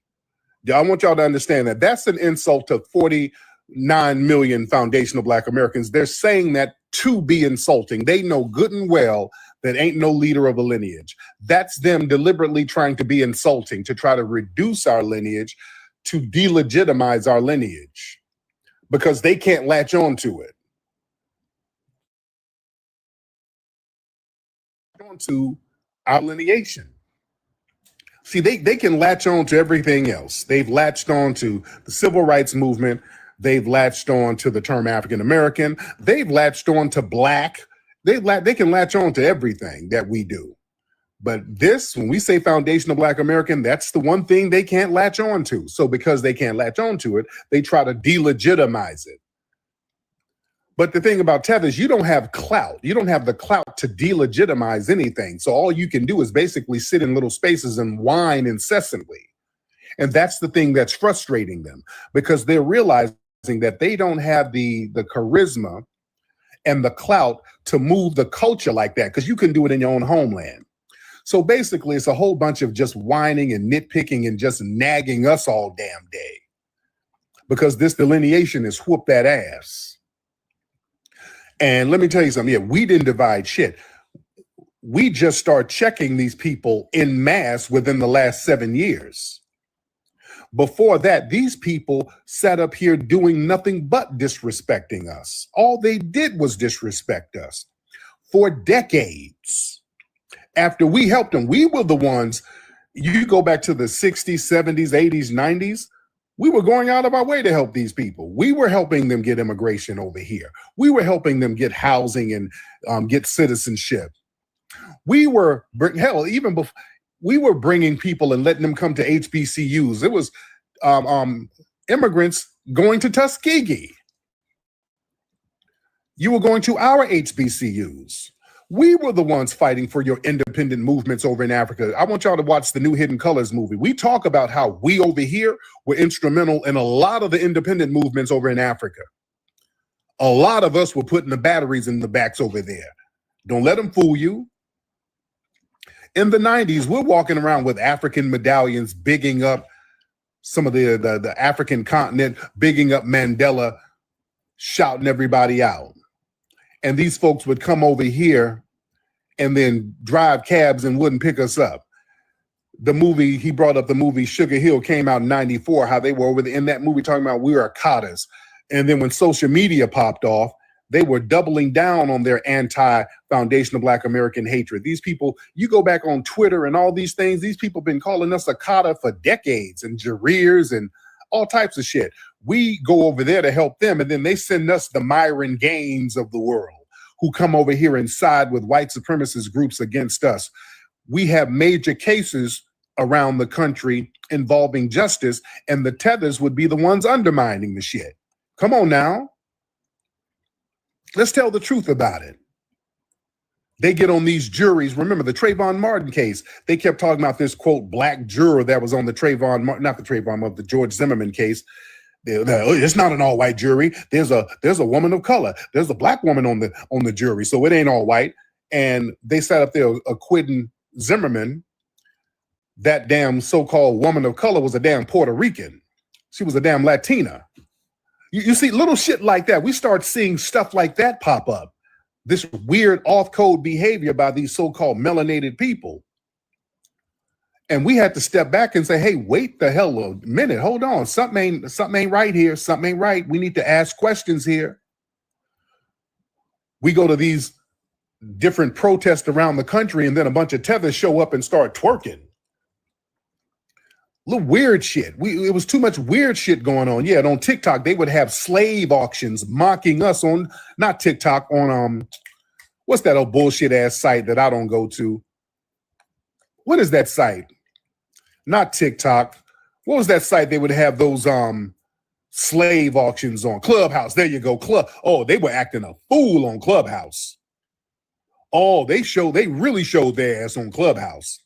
I want y'all to understand that that's an insult to 49 million foundational Black Americans. They're saying that to be insulting. They know good and well that ain't no leader of a lineage. That's them deliberately trying to be insulting, to try to reduce our lineage, to delegitimize our lineage, because they can't latch on to it. To our lineation. See, they can latch on to everything else. They've latched on to the civil rights movement. They've latched on to the term African American. They've latched on to Black. They can latch on to everything that we do. But this, when we say foundational Black American, that's the one thing they can't latch on to. So because they can't latch on to it, they try to delegitimize it. But the thing about Tethers, you don't have clout. You don't have the clout to delegitimize anything. So all you can do is basically sit in little spaces and whine incessantly. And that's the thing that's frustrating them, because they're realizing that they don't have the charisma and the clout to move the culture like that, because you can do it in your own homeland. So basically, it's a whole bunch of just whining and nitpicking and just nagging us all damn day, because this delineation is whoop that ass. And let me tell you something. Yeah, we didn't divide shit. We just start checking these people en masse within the last 7 years. Before that, these people sat up here doing nothing but disrespecting us. All they did was disrespect us for decades. After we helped them, we were the ones, you go back to the 60s, 70s, 80s, 90s, we were going out of our way to help these people. We were helping them get immigration over here. We were helping them get housing and get citizenship. We were, hell, even before, we were bringing people and letting them come to HBCUs. It was immigrants going to Tuskegee. You were going to our HBCUs. We were the ones fighting for your independent movements over in Africa. I want y'all to watch the new Hidden Colors movie. We talk about how we over here were instrumental in a lot of the independent movements over in Africa. A lot of us were putting the batteries in the backs over there. Don't let them fool you. In the 90s, we're walking around with African medallions, bigging up some of the African continent, bigging up Mandela, shouting everybody out. And these folks would come over here and then drive cabs and wouldn't pick us up. The movie, he brought up the movie Sugar Hill, came out in 94, how they were over there in that movie talking about we are Katas. And then when social media popped off, they were doubling down on their anti-foundational Black American hatred. These people, you go back on Twitter and all these things, these people have been calling us a Kata for decades, and Jareers and all types of shit. We go over there to help them, and then they send us the Myron Gaines of the world, who come over here and side with white supremacist groups against us. We have major cases around the country involving justice, and the Tethers would be the ones undermining the shit. Come on now. Let's tell the truth about it. They get on these juries. Remember the Trayvon Martin case. They kept talking about this, quote, black juror that was on the Trayvon Martin, not the Trayvon, but the George Zimmerman case. It's not an all-white jury. There's a woman of color. There's a black woman on the jury, so it ain't all white. And they sat up there acquitting Zimmerman. That damn so-called woman of color was a damn Puerto Rican. She was a damn Latina. You see little shit like that. We start seeing stuff like that pop up. This weird off-code behavior by these so-called melanated people. And we had to step back and say, hey, wait the hell a minute. Hold on. Something ain't right here. Something ain't right. We need to ask questions here. We go to these different protests around the country, and then a bunch of tethers show up and start twerking. Little weird shit. It was too much weird shit going on. Yeah, and on TikTok, they would have slave auctions mocking us on, not TikTok, on what's that old bullshit ass site that I don't go to? What is that site? Not TikTok. What was that site they would have those slave auctions on? Clubhouse. There you go. Oh, they were acting a fool on Clubhouse. Oh, they really showed their ass on Clubhouse.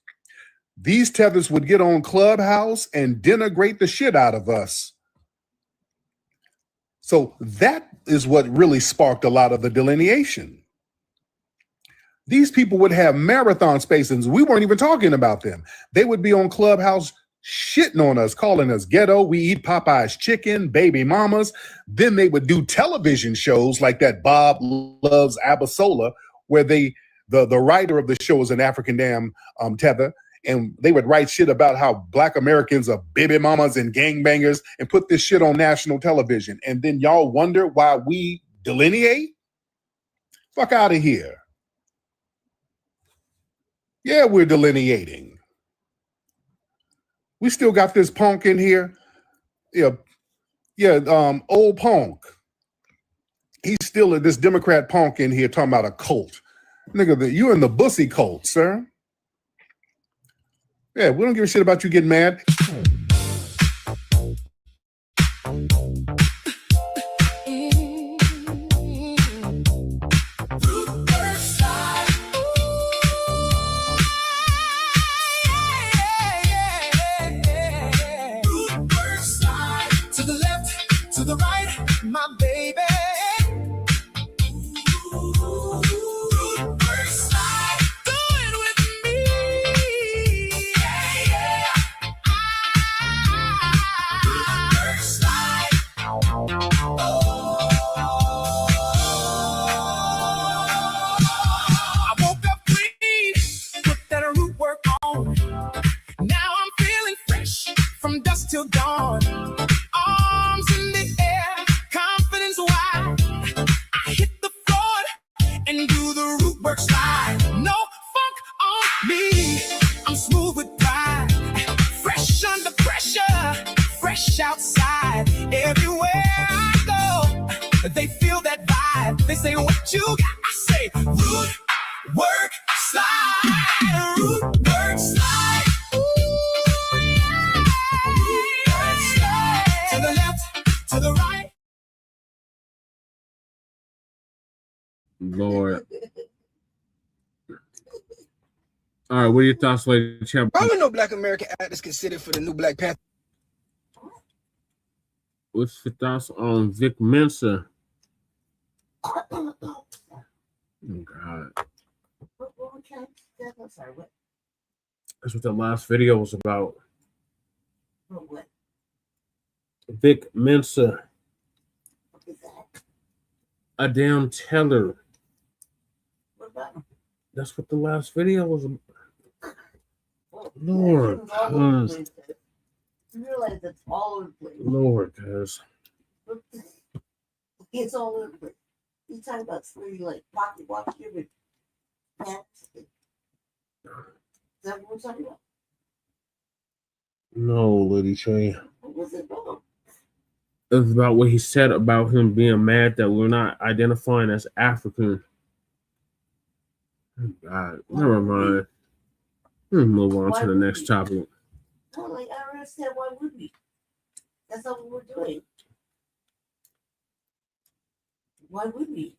These tethers would get on Clubhouse and denigrate the shit out of us. So that is what really sparked a lot of the delineation. These people would have marathon spaces. We weren't even talking about them. They would be on Clubhouse shitting on us, calling us ghetto. We eat Popeye's chicken, baby mamas. Then they would do television shows like that Bob Loves Abasola, where the writer of the show is an African damn tether. And they would write shit about how black Americans are baby mamas and gangbangers and put this shit on national television. And then y'all wonder why we delineate? Fuck out of here. Yeah, we're delineating. We still got this punk in here. Old punk. He's still this Democrat punk in here talking about a cult. Nigga, you in the bussy cult, sir. Yeah, we don't give a shit about you getting mad. To the left, to the right, my baby. Till dawn, arms in the air, confidence wide. I hit the floor and do the root work slide. No funk on me, I'm smooth with pride. Fresh under pressure, fresh outside. Everywhere I go, they feel that vibe. They say, what you got? I say, root work slide, root work slide. To the right. Lord. All right, what are your thoughts, lady champ? Probably no black American actors considered for the new Black Panther. What's your thoughts on Vic Mensa? Oh, God. That's what the last video was about. What? Vic Mensa, a damn teller. What about him? That's what the last video was about. Lord, cuz. you realize it's all over the place. Lord, cuz. It's all over the place. You talk about somebody like pocket watch your pants. Is that what we're talking about? No, Lady Trey. What was it about? It was about what he said about him being mad that we're not identifying as African. God, never mind. Let's move on to the next topic. No, like, I don't understand why would we? That's not what we're doing. Why would we?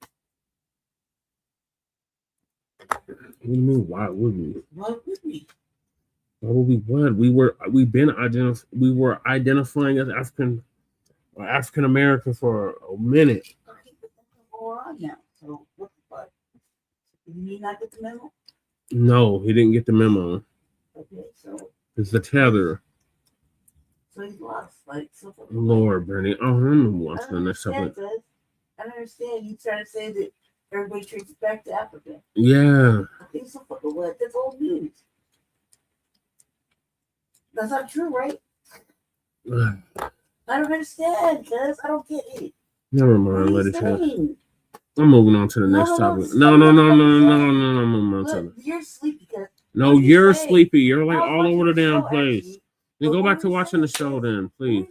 What do you mean? Why would we? Why would we? Why would we? What? We were identifying as African American for a minute. Go on now. So what the fuck? Did he not get the memo? No, he didn't get the memo. Okay, so It's the tether. he's lost. Like, so Lord, Bernie. Oh, I'm gonna watch the next I episode. don't understand. You trying to say that everybody treats back to Africa? Yeah. I think so. Fucking what? That's old news. That's not true, right? I don't understand, cuz I don't get it. Never What mind. are Let you it go. saying? I'm moving on to the next topic. No. I'm moving on to Look, you're sleepy, cuz. No, you're sleepy. You're like all over the damn show, place. actually. Then But go what back to we're watching the saying show is- then, please.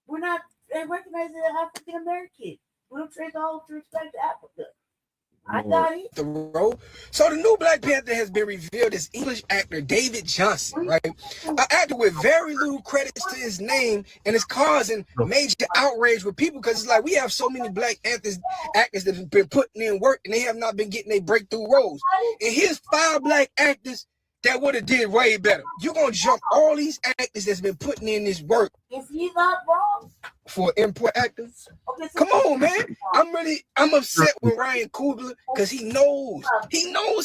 We're not recognizing the African American. We don't trade all to respect Africa. I got it. The role. So the new Black Panther has been revealed as English actor David Johnson, right? An actor with very little credits to his name, and it's causing major outrage with people because it's like we have so many Black actors that have been putting in work and they have not been getting their breakthrough roles. And here's 5 Black actors that would have did way better. You're gonna jump all these actors that's been putting in this work Is he not wrong? for import actors? Okay, so Come on, man. I'm upset with Ryan Coogler because he knows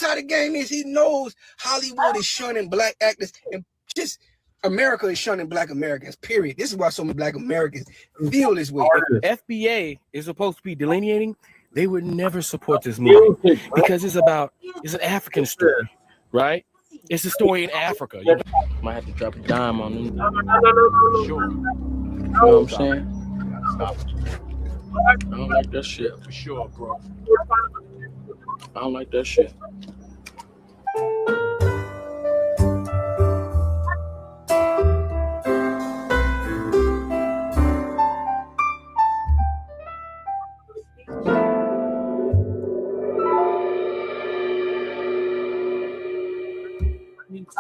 how the game is. He knows Hollywood is shunning Black actors and just America is shunning Black Americans, period. This is why so many Black Americans feel this way. If FBA is supposed to be delineating, they would never support this movie because it's an African story, right? It's a story in Africa. You might have to drop a dime on them. Sure. You know what I'm saying? Stop. I don't like that shit for sure, bro. I don't like that shit.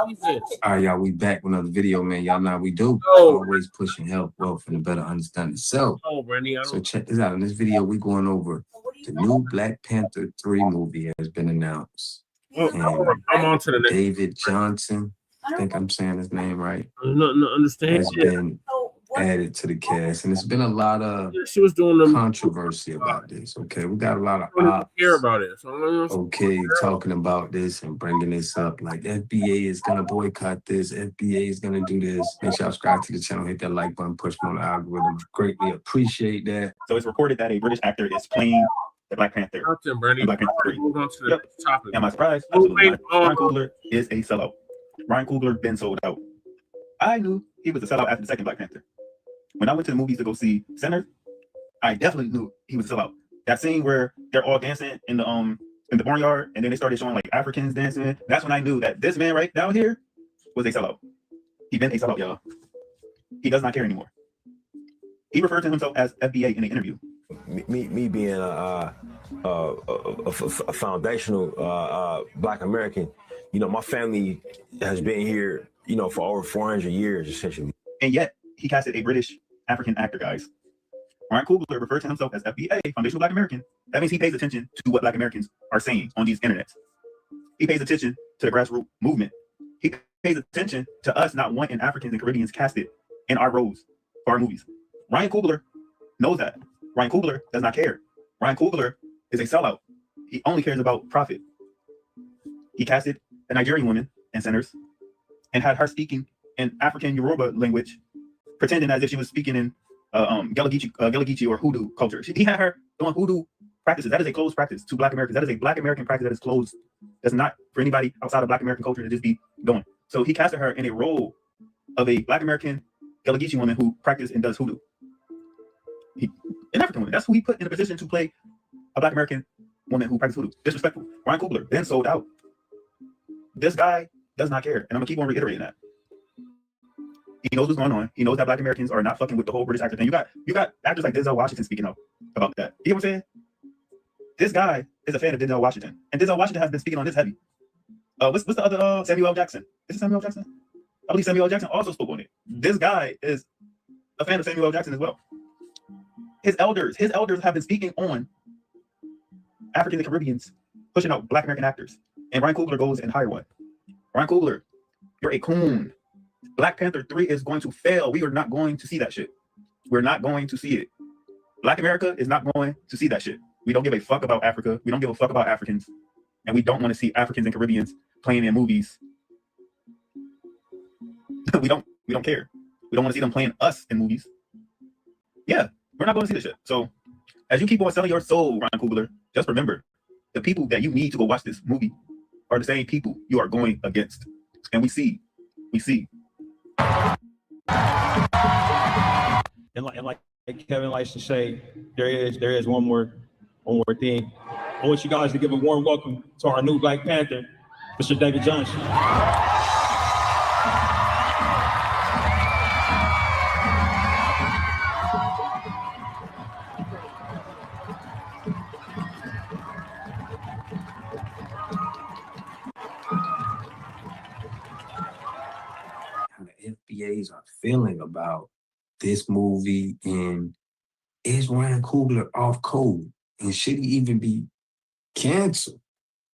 Jesus. All right, y'all, we back with another video, man. Y'all know how we do. Oh. Always pushing health, wealth, and a better understanding self. Oh, Brandy, So check this out. In this video, we going over the new Black Panther 3 movie has been announced. And I'm on to the next. David Johnson, I think I'm saying his name right, No, understand. has been added to the cast. And it's been a lot of She was doing the controversy about this. Okay, we got a lot of I don't ops, care about it. So okay, talking about this and bringing this up. Like FBA is gonna boycott this. FBA is gonna do this. Make sure y'all subscribe to the channel, hit that like button, push me on the algorithm. Greatly appreciate that. So it's reported that a British actor is playing the Black Panther. in Black Panther 3. Move on to the next topic. Am I surprised? Absolutely not. Ryan Coogler is a sellout. Ryan Coogler been sold out. I knew he was a sellout after the second Black Panther. When I went to the movies to go see Sinners, I definitely knew he was a sellout. That scene where they're all dancing in the barnyard, and then they started showing like Africans dancing. That's when I knew that this man right down here was a sellout. He been a sellout, y'all. He does not care anymore. He referred to himself as FBA in an interview. Me being a foundational Black American, you know, my family has been here, you know, for over 400 years, essentially. And yet, he casted a British African actor, guys. Ryan Coogler referred to himself as FBA, Foundational Black American. That means he pays attention to what Black Americans are saying on these internets. He pays attention to the grassroots movement. He pays attention to us not wanting Africans and Caribbeans casted in our roles for our movies. Ryan Coogler knows that. Ryan Coogler does not care. Ryan Coogler is a sellout. He only cares about profit. He casted a Nigerian woman in Sinners and had her speaking in African Yoruba language, pretending as if she was speaking in Gelagichi or Hoodoo culture. He had her doing Hoodoo practices. That is a closed practice to Black Americans. That is a Black American practice that is closed. That's not for anybody outside of Black American culture to just be doing. So he casted her in a role of a Black American Gelagichi woman who practiced and does Hoodoo. An African woman. That's who he put in a position to play a Black American woman who practices Hoodoo. Disrespectful. Ryan Coogler then sold out. This guy does not care. And I'm going to keep on reiterating that. He knows what's going on. He knows that Black Americans are not fucking with the whole British actor thing. You got actors like Denzel Washington speaking up about that. You know what I'm saying? This guy is a fan of Denzel Washington. And Denzel Washington has been speaking on this heavy. What's the other Samuel L. Jackson? Is it Samuel L. Jackson? I believe Samuel L. Jackson also spoke on it. This guy is a fan of Samuel L. Jackson as well. His elders have been speaking on Africans and Caribbeans pushing out Black American actors. And Ryan Coogler goes and hire one. Ryan Coogler, you're a coon. Black Panther 3 is going to fail. We are not going to see that shit. We're not going to see it. Black America is not going to see that shit. We don't give a fuck about Africa. We don't give a fuck about Africans. And we don't want to see Africans and Caribbeans playing in movies. we don't care. We don't want to see them playing us in movies. Yeah, we're not going to see this shit. So as you keep on selling your soul, Ryan Coogler, just remember, the people that you need to go watch this movie are the same people you are going against. And we see. And like Kevin likes to say, there is one more thing. I want you guys to give a warm welcome to our new Black Panther, Mr. David Johnson. How the FBAs are feeling about this movie, and is Ryan Coogler off code, and should he even be canceled?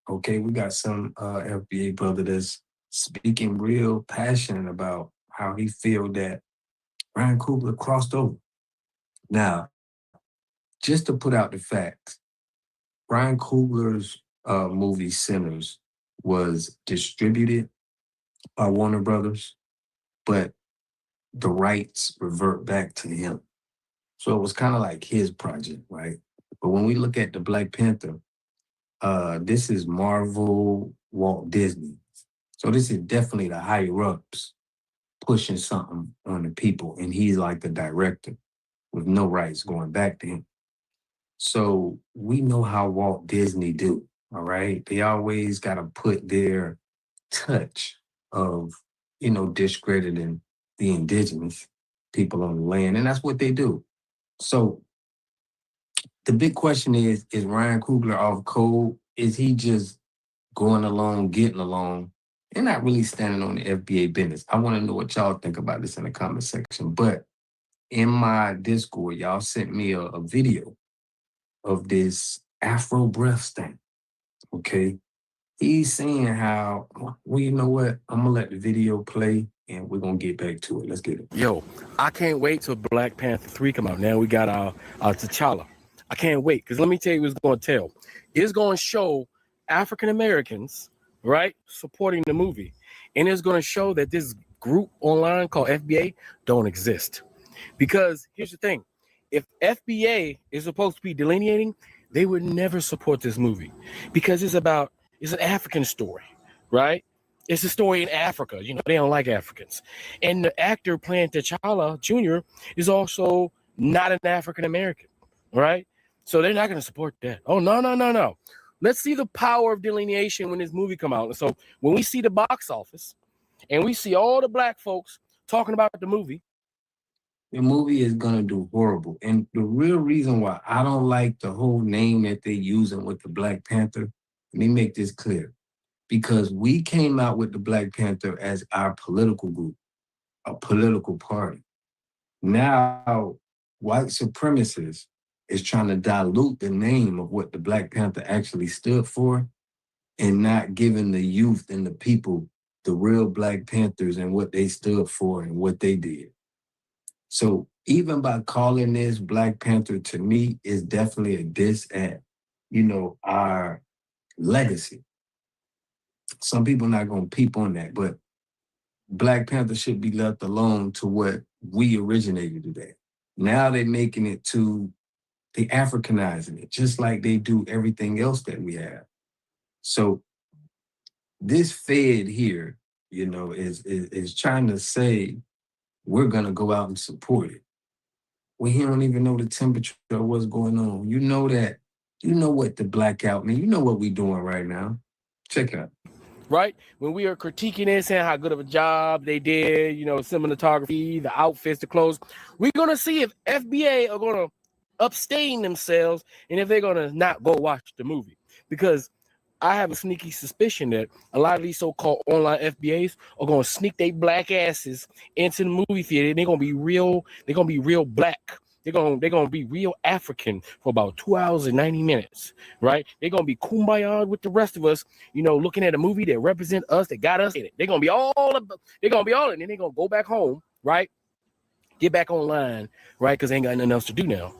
Okay, we got some FBA brother that's speaking real passionate about how he feel that Ryan Coogler crossed over. Now, just to put out the facts, Ryan Coogler's movie Sinners was distributed by Warner Brothers, but the rights revert back to him. So it was kind of like his project, right? But when we look at the Black Panther, this is Marvel, Walt Disney. So this is definitely the higher ups pushing something on the people. And he's like the director with no rights going back to him. So we know how Walt Disney do, all right? They always got to put their touch of, discrediting the indigenous people on the land. And that's what they do. So the big question is Ryan Coogler off code? Is he just going along, getting along, and not really standing on the FBA business? I want to know what y'all think about this in the comment section. But in my Discord, y'all sent me a video of this Afro breath stamp, okay? He's saying how, well, you know what? I'm going to let the video play, and we're going to get back to it. Let's get it. Yo, I can't wait till Black Panther 3 come out. Now we got our T'Challa. I can't wait, because let me tell you what it's going to tell. It's going to show African Americans, right, supporting the movie. And it's going to show that this group online called FBA don't exist. Because here's the thing. If FBA is supposed to be delineating, they would never support this movie. Because it's an African story, right? It's a story in Africa. They don't like Africans. And the actor playing T'Challa Jr. is also not an African American, right? So they're not going to support that. Oh, no. Let's see the power of delineation when this movie come out. And so when we see the box office and we see all the Black folks talking about the movie is going to do horrible. And the real reason why I don't like the whole name that they're using with the Black Panther, let me make this clear. Because we came out with the Black Panther as our political group, a political party. Now, white supremacists is trying to dilute the name of what the Black Panther actually stood for and not giving the youth and the people the real Black Panthers and what they stood for and what they did. So even by calling this Black Panther, to me, is definitely a diss at, our legacy. Some people not going to peep on that, but Black Panther should be left alone to what we originated today. Now they're making it to, they Africanizing it, just like they do everything else that we have. So this Fed here, is trying to say we're going to go out and support it. Well, he don't even know the temperature of what's going on. You know what the blackout means. You know what we're doing right now. Check it out. Right? When we are critiquing it, saying how good of a job they did, cinematography, the outfits, the clothes, we're going to see if FBA are going to abstain themselves and if they're going to not go watch the movie. Because I have a sneaky suspicion that a lot of these so-called online FBAs are going to sneak their black asses into the movie theater. And they're going to be real black They're gonna be real African for about 2 hours and 90 minutes, right? They're gonna be kumbaya with the rest of us, looking at a movie that represent us, that got us in it. They're gonna be all in, and then they're gonna go back home, right? Get back online, right? Because they ain't got nothing else to do now.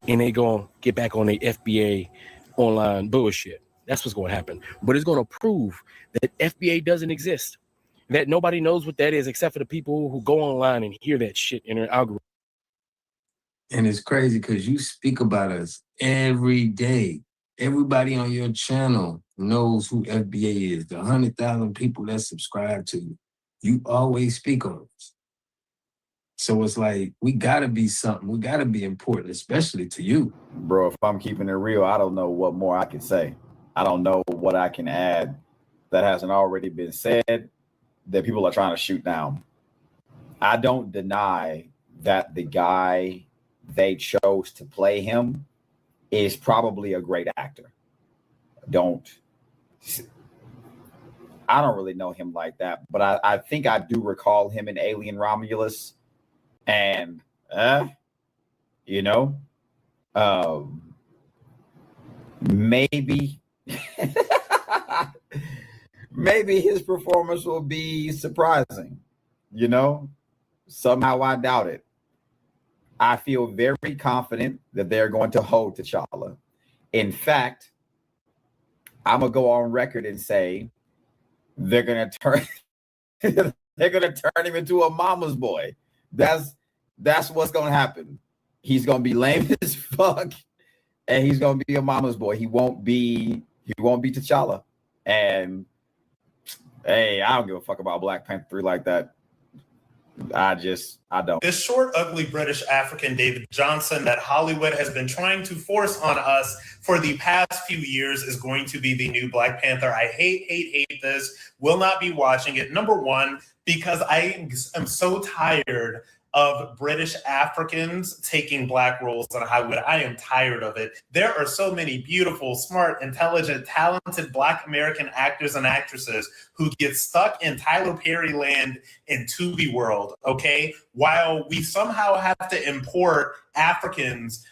And they gonna get back on the FBA online bullshit. That's what's gonna happen. But it's gonna prove that FBA doesn't exist. That nobody knows what that is except for the people who go online and hear that shit in their algorithm. And it's crazy because you speak about us every day. Everybody on your channel knows who FBA is. The 100,000 people that subscribe to you. You always speak on us. So it's like, we gotta be something. We gotta be important, especially to you. Bro, if I'm keeping it real, I don't know what more I can say. I don't know what I can add that hasn't already been said that people are trying to shoot down. I don't deny that the guy they chose to play him is probably a great actor. I don't really know him like that, but I think I do recall him in Alien Romulus. And, maybe his performance will be surprising, somehow I doubt it. I feel very confident that they're going to hold T'Challa. In fact, I'm going to go on record and say they're going to turn him into a mama's boy. That's what's gonna happen. He's gonna be lame as fuck, and he's gonna be a mama's boy. He won't be T'Challa. And hey, I don't give a fuck about Black Panther 3 like that. I don't. This short, ugly British African David Johnson that Hollywood has been trying to force on us for the past few years is going to be the new Black Panther. I hate this. Will not be watching it. Number one, because I am so tired of British Africans taking Black roles in Hollywood. I am tired of it. There are so many beautiful, smart, intelligent, talented Black American actors and actresses who get stuck in Tyler Perry land in Tubi world, okay? While we somehow have to import Africans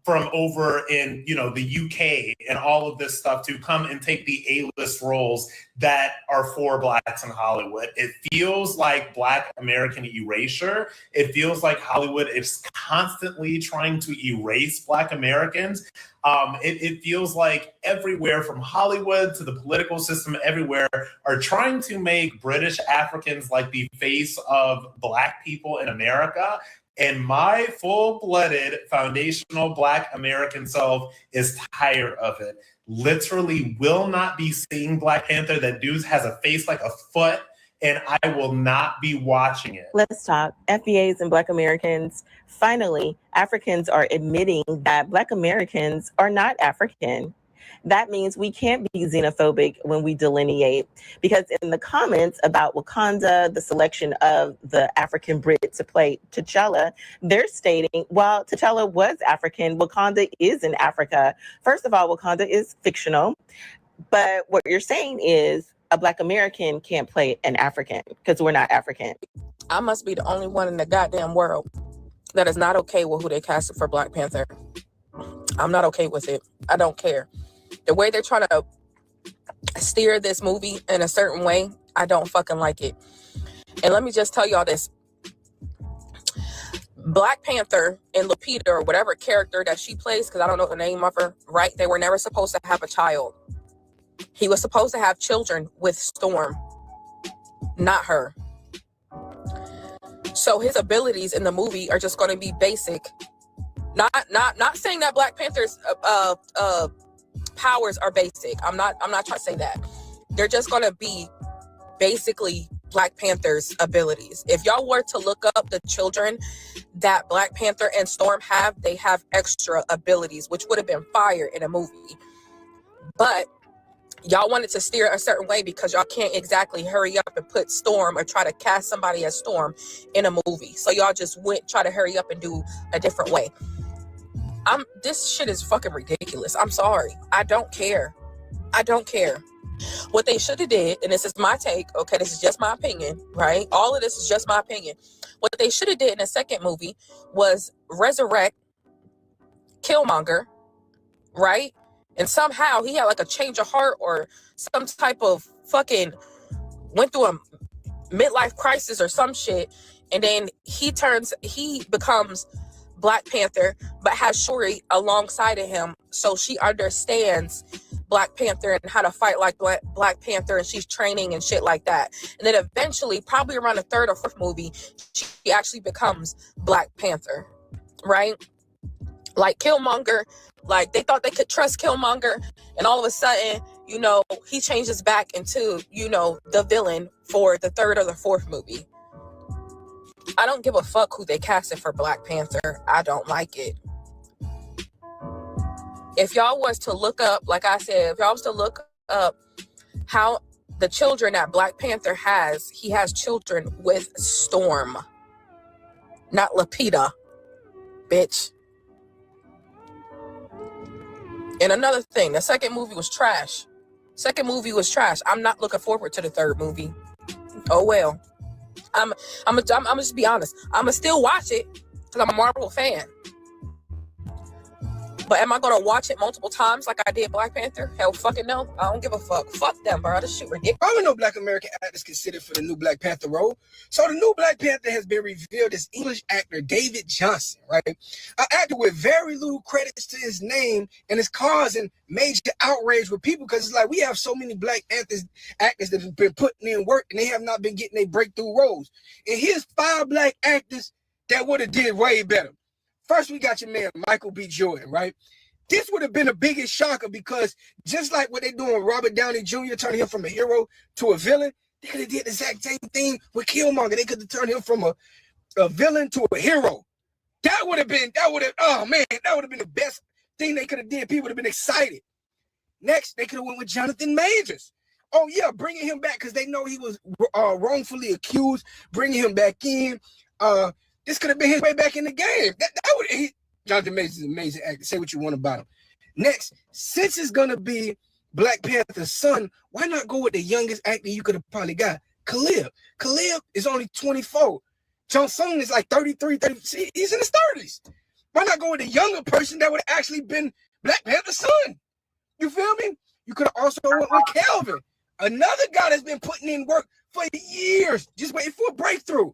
from over in, the UK and all of this stuff to come and take the A-list roles that are for Blacks in Hollywood. It feels like Black American erasure. It feels like Hollywood is constantly trying to erase Black Americans. It feels like everywhere from Hollywood to the political system, everywhere are trying to make British Africans like the face of Black people in America. And my full-blooded, foundational Black American self is tired of it. Literally will not be seeing Black Panther. That dude has a face like a foot, and I will not be watching it. Let's talk. FBAs and Black Americans. Finally, Africans are admitting that Black Americans are not African. That means we can't be xenophobic when we delineate, because in the comments about Wakanda, the selection of the African Brit to play T'Challa, they're stating, while T'Challa was African, Wakanda is in Africa. First of all, Wakanda is fictional, but what you're saying is a Black American can't play an African because we're not African. I must be the only one in the goddamn world that is not okay with who they casted for Black Panther. I'm not okay with it. I don't care. The way they're trying to steer this movie in a certain way, I don't fucking like it. And let me just tell y'all this. Black Panther and Lupita, or whatever character that she plays, because I don't know the name of her, right? They were never supposed to have a child. He was supposed to have children with Storm, not her. So his abilities in the movie are just going to be basic. Not saying that Black Panther's powers are basic. I'm not trying to say that. They're just going to be basically Black Panther's abilities. If y'all were to look up the children that Black Panther and Storm have, they have extra abilities, which would have been fire in a movie. But y'all wanted to steer a certain way because y'all can't exactly hurry up and put Storm or try to cast somebody as Storm in a movie. So y'all just try to hurry up and do a different way. This shit is fucking ridiculous. I'm sorry. I don't care. What they should have did, and this is my take, okay, this is just my opinion, right? All of this is just my opinion. What they should have did in the second movie was resurrect Killmonger, right? And somehow he had like a change of heart or some type of fucking went through a midlife crisis or some shit, and then he becomes Black Panther, but has Shuri alongside of him, so she understands Black Panther and how to fight like Black Panther, and she's training and shit like that. And then eventually, probably around the third or fourth movie, she actually becomes Black Panther, right? Like Killmonger, like they thought they could trust Killmonger, and all of a sudden, you know, he changes back into, you know, the villain for the third or the fourth movie. I don't give a fuck who they casted for Black Panther. I don't like it. If y'all was to look up, like I said, if y'all was to look up how the children that Black Panther has, he has children with Storm, not Lupita, bitch. And another thing, the second movie was trash. I'm not looking forward to the third movie. Oh well. I'm just be honest. I'ma still watch it because I'm a Marvel fan. But am I gonna watch it multiple times like I did Black Panther? Hell fucking no. I don't give a fuck. Fuck them, bro. This shit ridiculous. Probably no Black American actors considered for the new Black Panther role. So the new Black Panther has been revealed as English actor David Johnson, right? An actor with very little credits to his name, and it's causing major outrage with people because it's like we have so many Black actors that have been putting in work and they have not been getting their breakthrough roles. And here's 5 Black actors that would have did way better. First, we got your man, Michael B. Jordan, right? This would have been the biggest shocker because just like what they're doing with Robert Downey Jr., turning him from a hero to a villain, they could have did the exact same thing with Killmonger. They could have turned him from a villain to a hero. That would have been the best thing they could have did. People would have been excited. Next, they could have went with Jonathan Majors. Oh, yeah, bringing him back because they know he was wrongfully accused, bringing him back in. This could have been his way back in the game. Jonathan Majors is an amazing actor. Say what you want about him. Next, since it's going to be Black Panther's son, why not go with the youngest actor you could have probably got? Khalil. Khalil is only 24. Jong Sung is like 33, 30. He's in his 30s. Why not go with a younger person that would have actually been Black Panther's son? You feel me? You could have also went with Calvin, another guy that's been putting in work for years, just waiting for a breakthrough.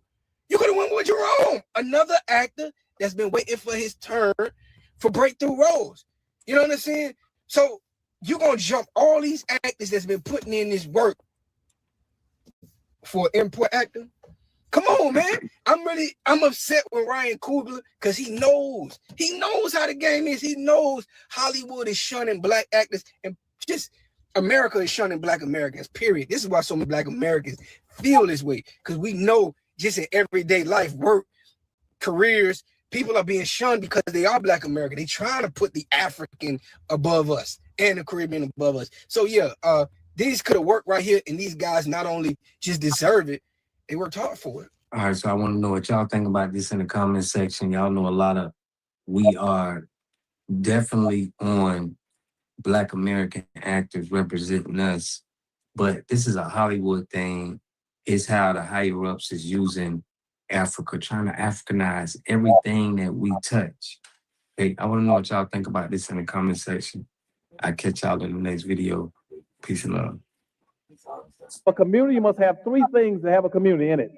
You could have went with Jerome, another actor that's been waiting for his turn for breakthrough roles. You know what I'm saying? So you're going to jump all these actors that's been putting in this work for an import actor? Come on, man. I'm upset with Ryan Coogler because he knows how the game is. He knows Hollywood is shunning Black actors and just America is shunning Black Americans, period. This is why so many Black Americans feel this way, because we know just in everyday life, work, careers, people are being shunned because they are Black American. They trying to put the African above us and the Caribbean above us. So yeah, these could have worked right here, and these guys not only just deserve it, they worked hard for it. All right, so I want to know what y'all think about this in the comment section. Y'all know we are definitely on Black American actors representing us, but this is a Hollywood thing. It's how the higher ups is using Africa, trying to Africanize everything that we touch. Hey, I want to know what y'all think about this in the comment section. I'll catch y'all in the next video. Peace and love. A community must have 3 things to have a community in it.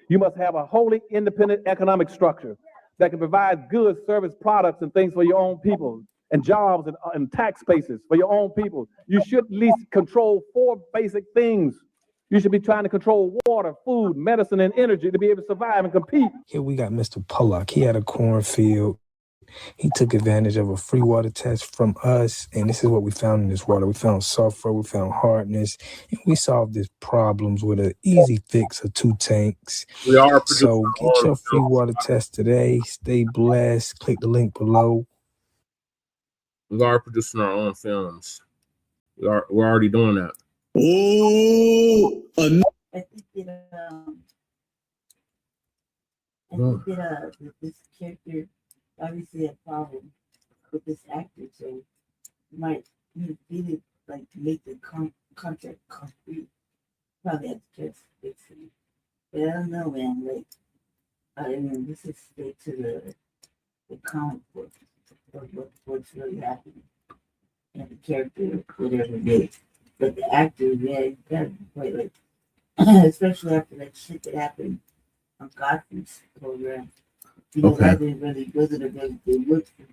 You must have a wholly independent economic structure that can provide goods, service, products, and things for your own people, and jobs and tax bases for your own people. You should at least control 4 basic things. You should be trying to control water, food, medicine, and energy to be able to survive and compete. Here we got Mr. Pollock. He had a cornfield. He took advantage of a free water test from us, and this is what we found in this water. We found sulfur, we found hardness, and we solved these problems with an easy fix of 2 tanks. So get your free water test today. Stay blessed. Click the link below. We are producing our own films. We're already doing that. I think that this character obviously had a problem with this actor, so you might need to beat it like to make the contract concrete. Probably have to just fix it. But I don't know, man. Like, I mean, this is straight to the comic book of what's really happening and the character, whatever it is. But the actor, yeah, you gotta be quite like, especially after that shit that happened on Godfrey's program. You know, Okay. that didn't really wasn't a really good look for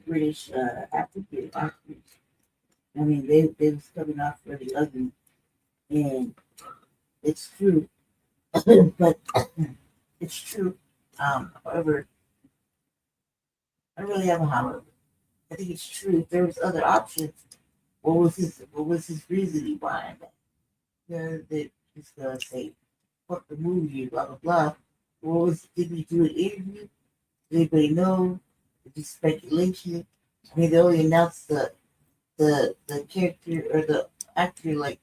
British African actors. I mean, they was coming off really ugly, and it's true. But it's true. However, I really have a however. I think it's true. If there was other options, what was his reasoning behind that? They just gonna say, fuck the movie, blah blah blah. Did he do an interview? Did anybody know? It's just speculation. I mean, they only announced the character or the actor like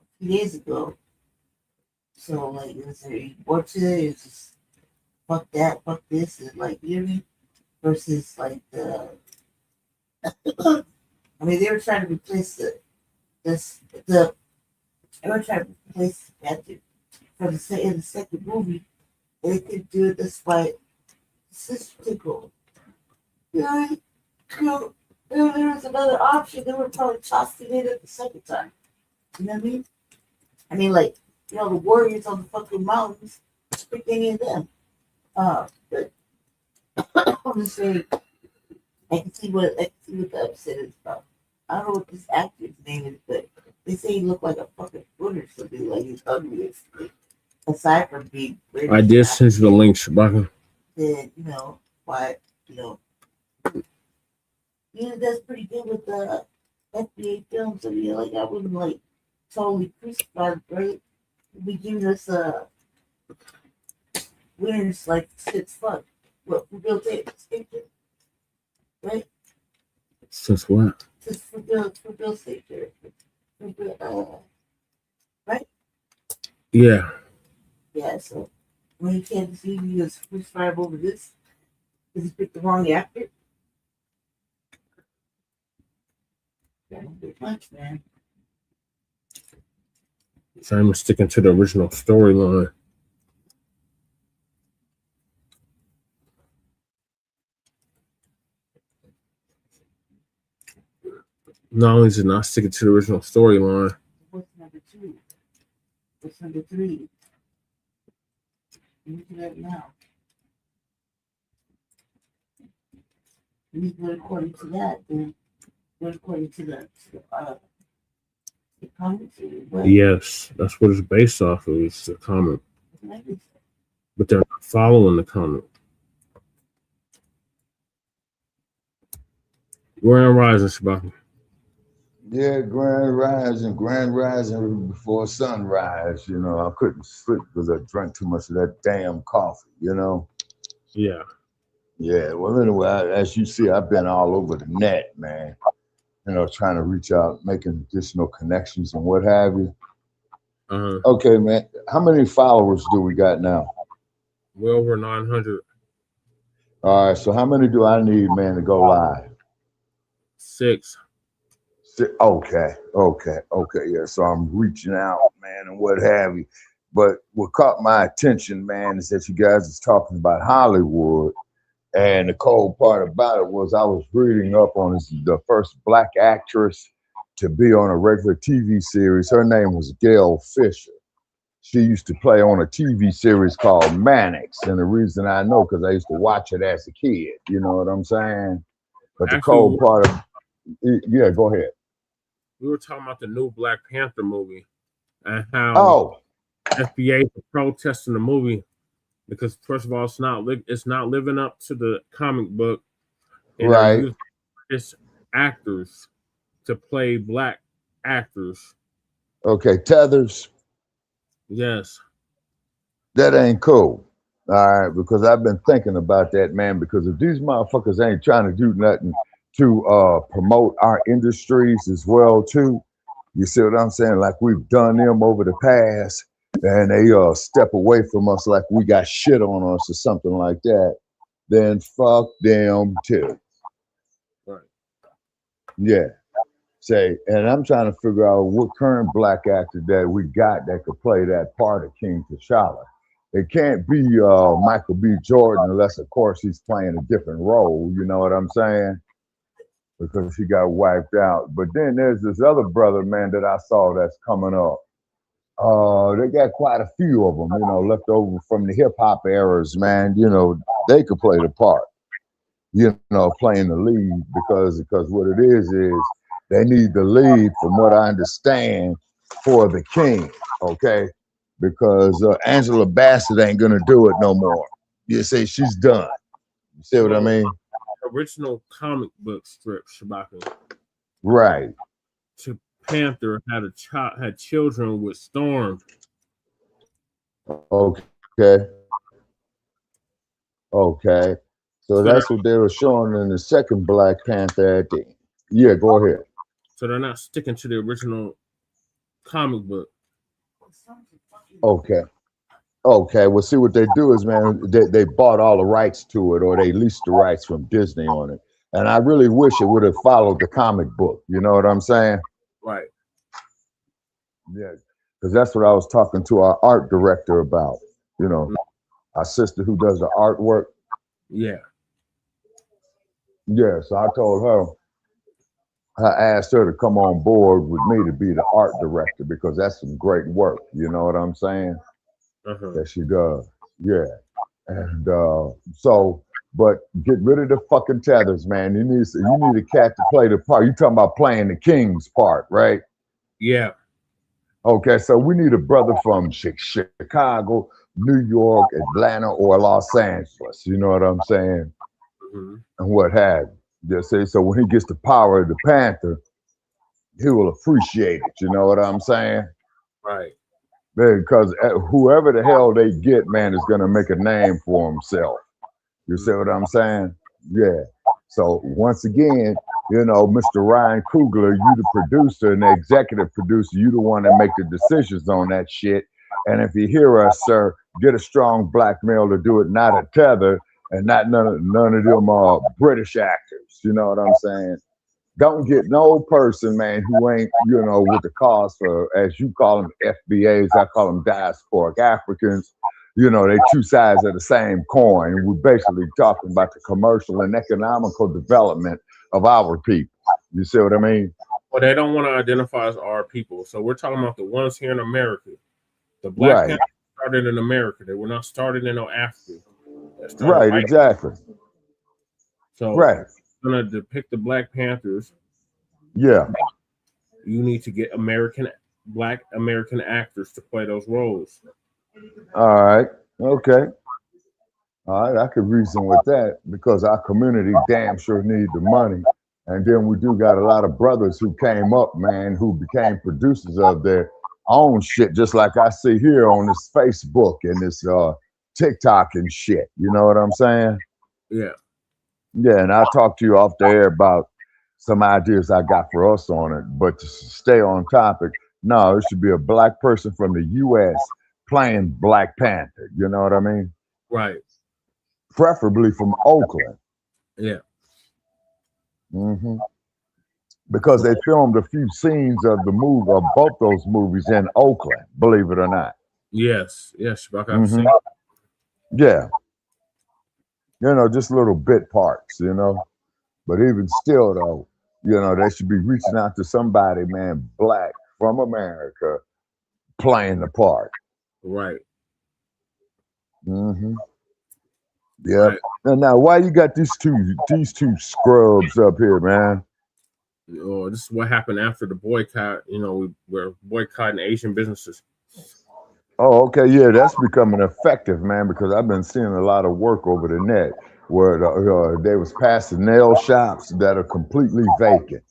a few days ago. So like, was there any more to it? It's just fuck that, fuck this, and like, you know what I mean? Versus like the, I mean, they were trying to replace they were trying to replace Panther for in the second movie. They could do it despite sister tickle. You know, there was another option. They were probably tossing it at the second time. You know what I mean? I mean, like, you know, the warriors on the fucking mountains, pick any of them. But I'm just saying, I can see what the upset is about. I don't know what this actor's name is, but they say he looked like a fucking foot or something, like he's ugly. Aside from being British, I did send you the link, Shabaka. then you know why that's pretty good with the FBA films. So yeah, like I wouldn't like totally crucified, right? Be giving us winners like shit's fuck. What for Bill Davis, right? Since what? Just for Bill's sake, right? Yeah. Yeah, so when he can't see me as crucified over this, because he picked the wrong actor. Yeah, big much, man. So I'm sticking to the original storyline. Not only is it not sticking to the original storyline. What's number 2? What's number 3? You do that now. You go according to that, then go according to the comments. Yes, that's what it's based off of. It's the comic. But they're not following the comic. Grand Rising, Shabaka. Yeah, Grand Rising before sunrise. You know, I couldn't sleep because I drank too much of that damn coffee, you know? Yeah. Yeah, well, anyway, as you see, I've been all over the net, man. You know, trying to reach out, making additional connections and what have you. Okay, man, how many followers do we got now? We're over 900. All right, so how many do I need, man, to go live? 6. Okay, yeah. So I'm reaching out, man, and what have you. But what caught my attention, man, is that you guys is talking about Hollywood. And the cold part about it was I was reading up on the first Black actress to be on a regular TV series. Her name was Gail Fisher. She used to play on a TV series called Mannix. And the reason I know, because I used to watch it as a kid. You know what I'm saying? But the cold part of, yeah, go ahead. We were talking about the new Black Panther movie and how FBA are protesting the movie because, first of all, it's not living up to the comic book. And right. It's actors to play Black actors. Okay, Tethers. Yes. That ain't cool. All right, because I've been thinking about that, man, because if these motherfuckers ain't trying to do nothing to promote our industries as well, too, you see what I'm saying? Like we've done them over the past, and they step away from us like we got shit on us or something like that, then fuck them too. Right. Yeah. Say, and I'm trying to figure out what current black actor that we got that could play that part of King T'Challa. It can't be Michael B. Jordan unless, of course, he's playing a different role. You know what I'm saying? Because he got wiped out. But then there's this other brother, man, that I saw that's coming up. They got quite a few of them, you know, left over from the hip hop eras, man. You know, they could play the part, you know, playing the lead because what it is they need the lead, from what I understand, for the king, okay? Because Angela Bassett ain't gonna do it no more. You see, she's done. You see what I mean? Original comic book strip, Shabaka. Right. Panther had children with Storm. Okay. Okay. So that's what they were showing in the second Black Panther at the end. Yeah, go ahead. So they're not sticking to the original comic book. Okay. Okay. Well, see what they do is, man, they bought all the rights to it, or they leased the rights from Disney on it. And I really wish it would have followed the comic book. You know what I'm saying? Right. Yeah. Because that's what I was talking to our art director about. You know, our sister who does the artwork. Yeah. Yeah. So I told her, I asked her to come on board with me to be the art director, because that's some great work. You know what I'm saying? That she does. Yeah. And so, but get rid of the fucking tethers, man. You need a cat to play the part. You talking about playing the king's part, right? Yeah. Okay, so we need a brother from Chicago, New York, Atlanta, or Los Angeles. You know what I'm saying? And what have you. Just say, so when he gets the power of the Panther, he will appreciate it. You know what I'm saying? Right. Because whoever the hell they get, man, is going to make a name for himself. You see what I'm saying? Yeah. So once again, you know, Mr. Ryan Coogler, you the producer and the executive producer, you the one that make the decisions on that shit. And if you hear us, sir, get a strong black male to do it, not a tether, and not none of them British actors. You know what I'm saying? Don't get no person, man, who ain't, you know, with the cause for, as you call them, FBAs, I call them diasporic Africans. You know, they two sides of the same coin. We're basically talking about the commercial and economical development of our people. You see what I mean? Well, they don't want to identify as our people. So we're talking about the ones here in America. The Black Panther started in America. They were not started in Africa. Right, exactly. So going to depict the Black Panthers. Yeah. You need to get Black American actors to play those roles. All right. Okay. All right. I could reason with that, because our community damn sure need the money. And then we do got a lot of brothers who came up, man, who became producers of their own shit, just like I see here on this Facebook and this TikTok and shit. You know what I'm saying? Yeah. Yeah. And I'll talk to you off the air about some ideas I got for us on it. But to stay on topic, no, it should be a black person from the U.S. playing Black Panther. You know what I mean? Right. Preferably from Oakland. Yeah. Because they filmed a few scenes of the movie, of both those movies in Oakland, believe it or not. Yes. Yes. Yeah. You know, just little bit parts, you know. But even still, though, you know, they should be reaching out to somebody, man, black from America, playing the part. Right. Yeah. Right. And now, why you got these two scrubs up here, man? Oh, this is what happened after the boycott. You know, we're boycotting Asian businesses. Oh, okay. Yeah, that's becoming effective, man, because I've been seeing a lot of work over the net where they was passing nail shops that are completely vacant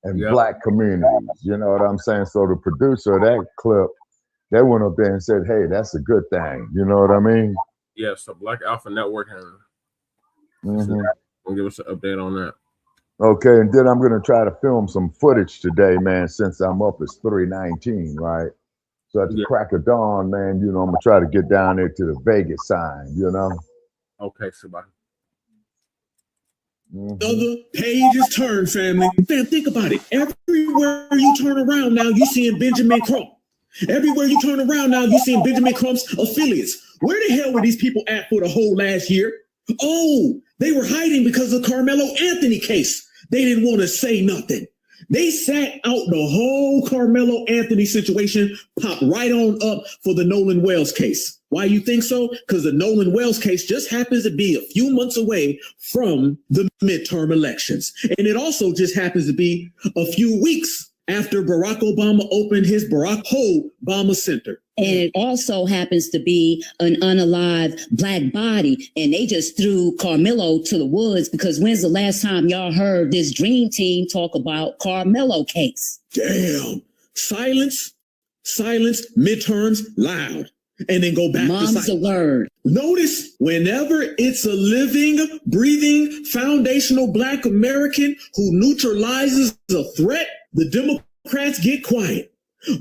in black communities. You know what I'm saying? So the producer of that clip, they went up there and said, hey, that's a good thing. You know what I mean? Yeah, so Black Alpha Network will give us an update on that. Okay, and then I'm going to try to film some footage today, man, since I'm up. It's 3:19, right? So at the crack of dawn, man, you know, I'm going to try to get down there to the Vegas sign, you know? Okay, Sabah. Other pages turn, family. Fam, think about it. Everywhere you turn around now, you seeing Benjamin Crump. Everywhere you turn around now, you seeing Benjamin Crump's affiliates. Where the hell were these people at for the whole last year? Oh, they were hiding because of the Carmelo Anthony case. They didn't want to say nothing. They sat out the whole Carmelo Anthony situation, popped right on up for the Nolan Wells case. Why you think so? Because the Nolan Wells case just happens to be a few months away from the midterm elections. And it also just happens to be a few weeks after Barack Obama opened his Barack Obama Center. And it also happens to be an unalived black body. And they just threw Carmelo to the woods because when's the last time y'all heard this dream team talk about Carmelo case? Damn. Silence, midterms, loud. And then go back to silence. Mom's a word. Notice whenever it's a living, breathing, foundational black American who neutralizes a threat, the Democrats get quiet.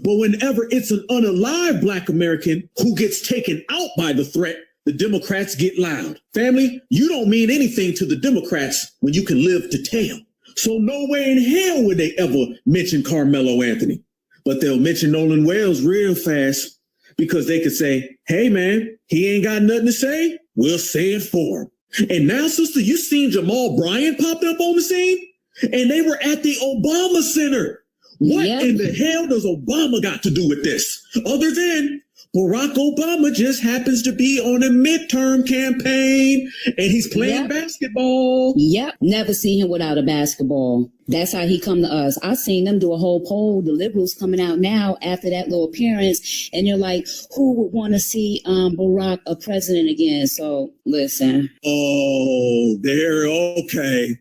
But whenever it's an unalive black American who gets taken out by the threat, the Democrats get loud. Family, you don't mean anything to the Democrats when you can live to tell. So no way in hell would they ever mention Carmelo Anthony. But they'll mention Nolan Wells real fast because they could say, hey man, he ain't got nothing to say. We'll say it for him. And now, sister, you seen Jamal Bryant popped up on the scene? And they were at the Obama Center. What in the hell does Obama got to do with this? Other than Barack Obama just happens to be on a midterm campaign and he's playing basketball. Yep. Never seen him without a basketball. That's how he come to us. I seen them do a whole poll. The liberals coming out now after that little appearance. And you're like, who would want to see Barack a president again? So listen. Oh, they're okay.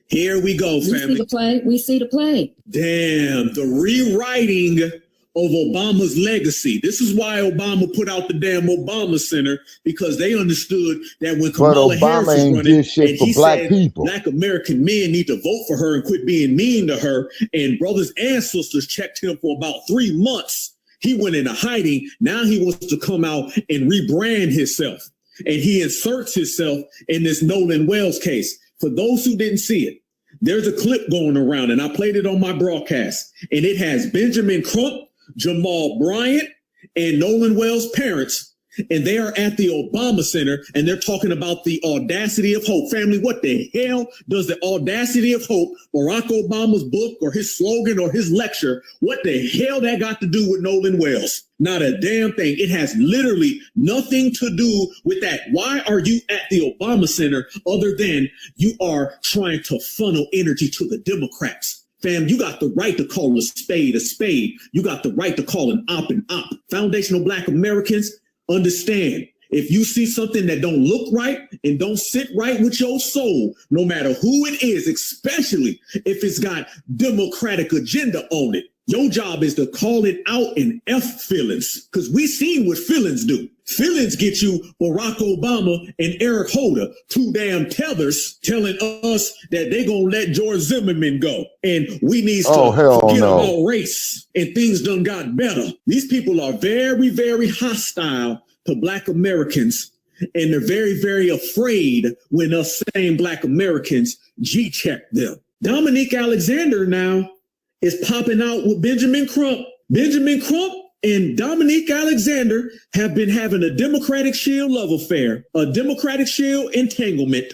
Here we go, family. We see the play. Damn, the rewriting of Obama's legacy. This is why Obama put out the damn Obama Center, because they understood that when Kamala Harris was running, and he said black American men need to vote for her and quit being mean to her, and brothers and sisters checked him for about 3 months. He went into hiding. Now he wants to come out and rebrand himself, and he inserts himself in this Nolan Wells case. For those who didn't see it, there's a clip going around, and I played it on my broadcast, and it has Benjamin Crump, Jamal Bryant, and Nolan Wells' parents, and they are at the Obama Center, and they're talking about the audacity of hope. Family, what the hell does the audacity of hope, Barack Obama's book or his slogan or his lecture, what the hell that got to do with Nolan Wells? Not a damn thing. It has literally nothing to do with that. Why are you at the Obama Center other than you are trying to funnel energy to the Democrats? Fam, you got the right to call a spade a spade. You got the right to call an op an op. Foundational black Americans, understand, if you see something that don't look right and don't sit right with your soul, no matter who it is, especially if it's got Democratic agenda on it, your job is to call it out and F feelings, because we seen what feelings do. Feelings get you Barack Obama and Eric Holder, two damn tethers, telling us that they gonna let George Zimmerman go. And we need to forget about race, and things done got better. These people are very, very hostile to black Americans, and they're very, very afraid when us same black Americans G-check them. Dominique Alexander now is popping out with Benjamin Crump. Benjamin Crump and Dominique Alexander have been having a Democratic Shield love affair, a Democratic Shield entanglement.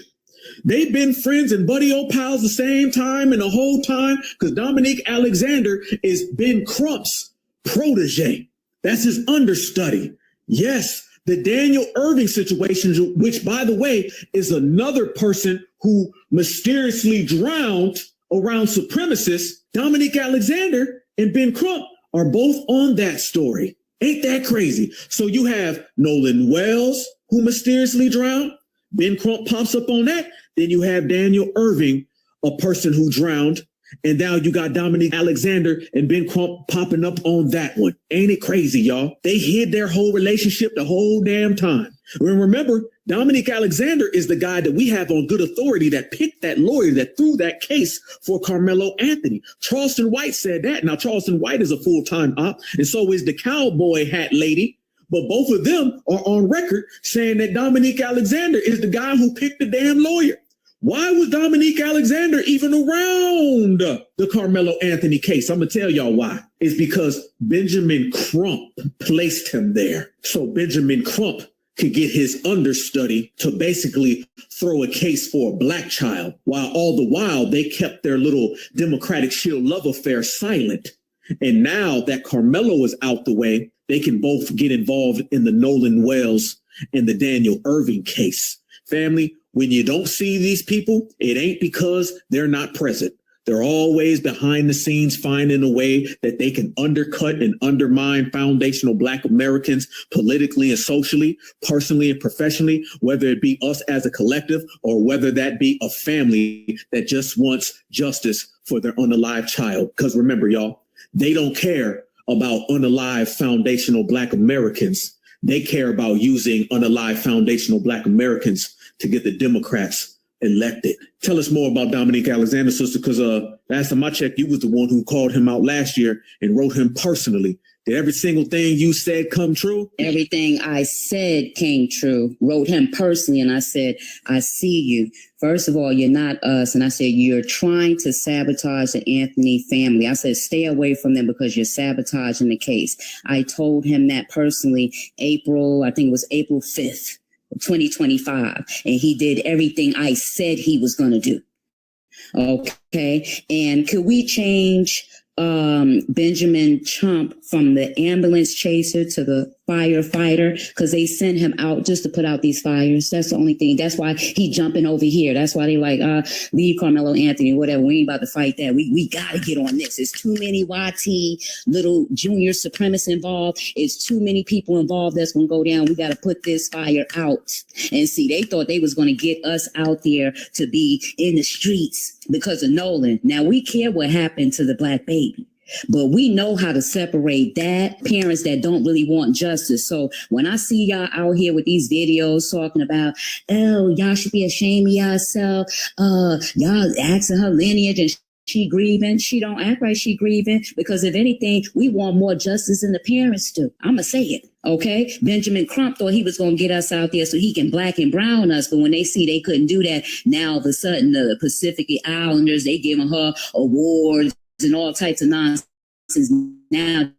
They've been friends and buddy old pals the same time and the whole time, because Dominique Alexander is Ben Crump's protege. That's his understudy. Yes, the Daniel Irving situation, which, by the way, is another person who mysteriously drowned around supremacists. Dominique Alexander and Ben Crump are both on that story. Ain't that crazy? So you have Nolan Wells, who mysteriously drowned. Ben Crump pops up on that. Then you have Daniel Irving, a person who drowned. And now you got Dominique Alexander and Ben Crump popping up on that one. Ain't it crazy, y'all? They hid their whole relationship the whole damn time. And remember, Dominique Alexander is the guy that we have on good authority that picked that lawyer that threw that case for Carmelo Anthony. Charleston White said that. Now, Charleston White is a full-time op, and so is the cowboy hat lady. But both of them are on record saying that Dominique Alexander is the guy who picked the damn lawyer. Why was Dominique Alexander even around the Carmelo Anthony case? I'm going to tell y'all why. It's because Benjamin Crump placed him there. So Benjamin Crump could get his understudy to basically throw a case for a black child, while all the while they kept their little Democratic Shield love affair silent. And now that Carmelo is out the way, they can both get involved in the Nolan Wells and the Daniel Irving case. Family, when you don't see these people, it ain't because they're not present. They're always behind the scenes finding a way that they can undercut and undermine foundational Black Americans politically and socially, personally and professionally, whether it be us as a collective or whether that be a family that just wants justice for their unalive child. Because remember, y'all, they don't care about unalive foundational Black Americans. They care about using unalive foundational Black Americans to get the Democrats elected. Tell us more about Dominique Alexander, sister, because last time I checked, you was the one who called him out last year and wrote him personally. Did every single thing you said come true? Everything I said came true. Wrote him personally, and I said, I see you. First of all, you're not us. And I said, you're trying to sabotage the Anthony family. I said, stay away from them because you're sabotaging the case. I told him that personally, I think it was April 5th. 2025, and he did everything I said he was going to do. Okay, and could we change Benjamin Chump from the ambulance chaser to the firefighter? Because they sent him out just to put out these fires. That's the only thing. That's why he jumping over here. That's why they like leave Carmelo Anthony, whatever. We ain't about to fight that. We gotta get on this. It's too many YT little junior supremacists involved. It's too many people involved that's gonna go down. We gotta put this fire out. And see, they thought they was gonna get us out there to be in the streets because of Nolan. Now we care what happened to the Black baby. But we know how to separate that, parents that don't really want justice. So when I see y'all out here with these videos talking about, oh, y'all should be ashamed of yourself, y'all asking her lineage and she grieving, she don't act like she grieving, because if anything, we want more justice than the parents do. I'ma say it. Okay, Benjamin Crump thought he was going to get us out there so he can black and brown us. But when they see they couldn't do that, now all of a sudden the Pacific Islanders, they giving her awards and all types of nonsense. Now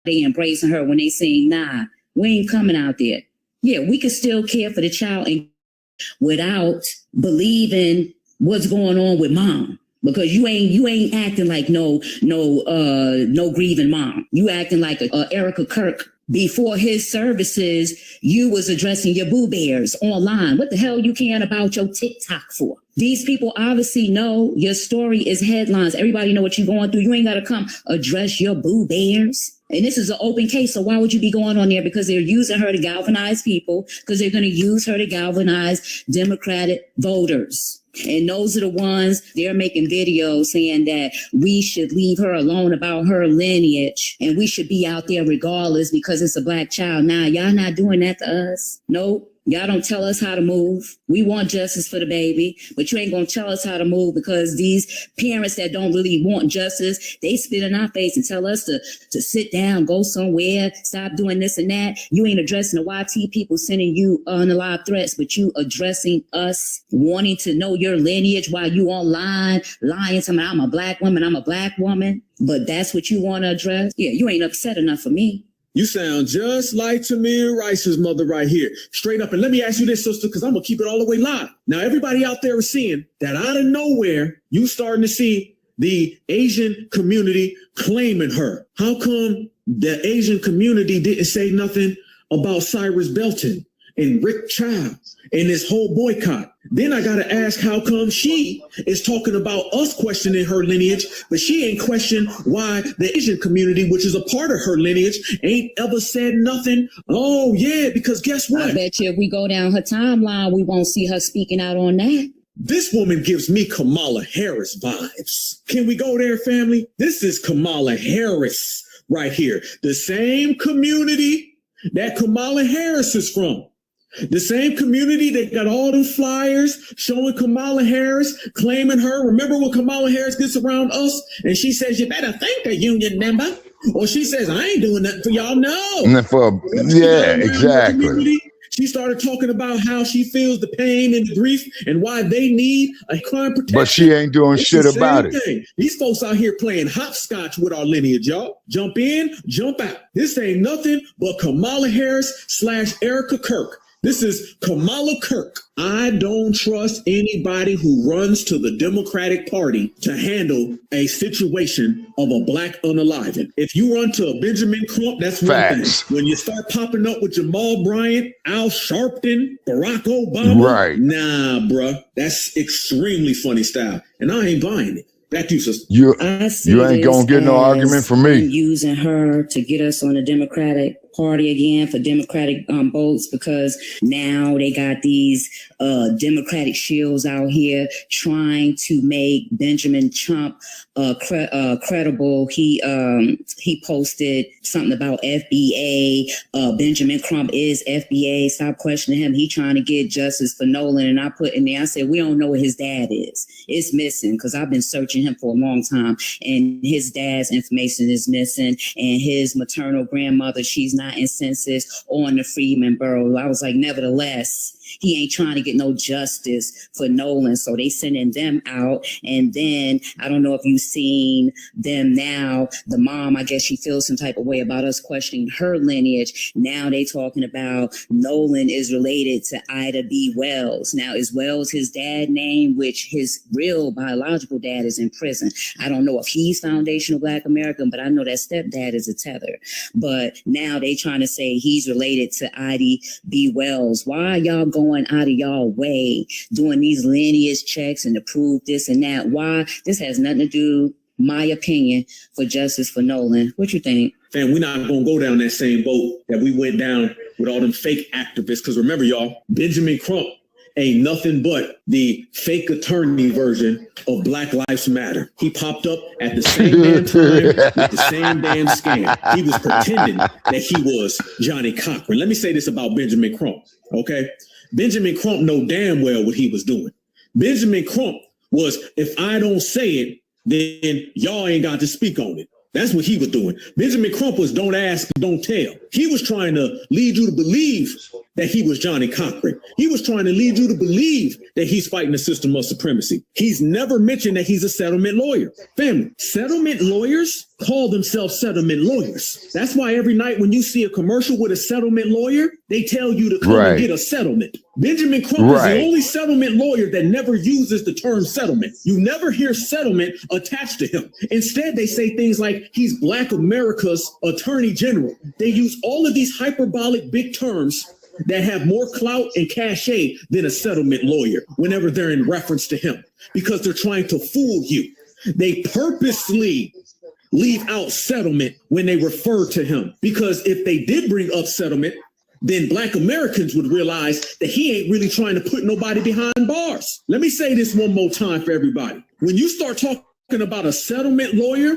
they embracing her when they saying, nah, we ain't coming out there. Yeah, we could still care for the child and without believing what's going on with mom. Because you ain't acting like no grieving mom. You acting like a Erica Kirk. Before his services, you was addressing your boo bears online. What the hell you caring about your TikTok for? These people obviously know your story is headlines. Everybody know what you're going through. You ain't got to come address your boo bears. And this is an open case, so why would you be going on there? Because they're using her to galvanize people, because they're going to use her to galvanize Democratic voters. And those are the ones, they're making videos saying that we should leave her alone about her lineage and we should be out there regardless because it's a Black child. Now, y'all not doing that to us. Nope. Y'all don't tell us how to move. We want justice for the baby, but you ain't gonna tell us how to move because these parents that don't really want justice, they spit in our face and tell us to sit down, go somewhere, stop doing this and that. You ain't addressing the YT people sending you unalive threats, but you addressing us wanting to know your lineage while you online lying to me, I'm a Black woman, I'm a Black woman, but that's what you want to address? Yeah, you ain't upset enough for me. You sound just like Tamir Rice's mother right here. Straight up. And let me ask you this, sister, because I'm going to keep it all the way live. Now, everybody out there is seeing that out of nowhere, you starting to see the Asian community claiming her. How come the Asian community didn't say nothing about Cyrus Belton and Rick Childs and this whole boycott? Then I got to ask, how come she is talking about us questioning her lineage, but she ain't questioned why the Asian community, which is a part of her lineage, ain't ever said nothing? Oh, yeah, because guess what? I bet you if we go down her timeline, we won't see her speaking out on that. This woman gives me Kamala Harris vibes. Can we go there, family? This is Kamala Harris right here. The same community that Kamala Harris is from. The same community that got all them flyers showing Kamala Harris, claiming her. Remember when Kamala Harris gets around us and she says, you better thank the union member. Or she says, I ain't doing nothing for y'all. No. Yeah, exactly. She started talking about how she feels the pain and the grief and why they need a crime protection. But she ain't doing It's shit the same about it. thing. These folks out here playing hopscotch with our lineage, y'all. Jump in, jump out. This ain't nothing but Kamala Harris / Erica Kirk. This is Kamala Kirk. I don't trust anybody who runs to the Democratic Party to handle a situation of a black unaliving. If you run to a Benjamin Crump, that's one Facts. thing. When you start popping up with Jamal Bryant, Al Sharpton, Barack Obama, Right. nah, bruh. That's extremely funny style. And I ain't buying it. Back to you, sister. You I see ain't gonna this get no as argument from me. using her to get us on the Democratic Party again for Democratic votes, because now they got these Democratic shields out here trying to make Benjamin Trump credible. He posted something about FBA. Benjamin Crump is FBA. Stop questioning him. He trying to get justice for Nolan. And I put in there, I said, we don't know what his dad is. It's missing, because I've been searching him for a long time, and his dad's information is missing, and his maternal grandmother, she's not in census on the Freedman Borough. I was like, nevertheless, he ain't trying to get no justice for Nolan. So they sending them out. And then I don't know if you've seen them now. The mom, I guess she feels some type of way about us questioning her lineage. Now they talking about Nolan is related to Ida B. Wells. Now, is Wells his dad name, which his real biological dad is in prison? I don't know if he's foundational Black American, but I know that stepdad is a tether. But now they trying to say he's related to Ida B. Wells. Why are y'all going out of y'all way doing these lineage checks and to prove this and that? Why? This has nothing to do, my opinion, for justice for Nolan. What you think? Fam, we're not going to go down that same boat that we went down with all them fake activists. Because remember, y'all, Benjamin Crump ain't nothing but the fake attorney version of Black Lives Matter. He popped up at the same damn time with the same damn scam. He was pretending that he was Johnny Cochran. Let me say this about Benjamin Crump, okay? Benjamin Crump know damn well what he was doing. Benjamin Crump was, if I don't say it, then y'all ain't got to speak on it. That's what he was doing. Benjamin Crump was don't ask, don't tell. He was trying to lead you to believe that he was Johnny Cochran. He was trying to lead you to believe that he's fighting a system of supremacy. He's never mentioned that he's a settlement lawyer. Family, settlement lawyers call themselves settlement lawyers. That's why every night when you see a commercial with a settlement lawyer, they tell you to come and get a settlement. Benjamin Crump is the only settlement lawyer that never uses the term settlement. You never hear settlement attached to him. Instead, they say things like he's Black America's attorney general. They use all of these hyperbolic big terms that have more clout and cachet than a settlement lawyer whenever they're in reference to him, because they're trying to fool you. They purposely leave out settlement when they refer to him, because if they did bring up settlement, then Black Americans would realize that he ain't really trying to put nobody behind bars. Let me say this one more time for everybody. When you start talking about a settlement lawyer,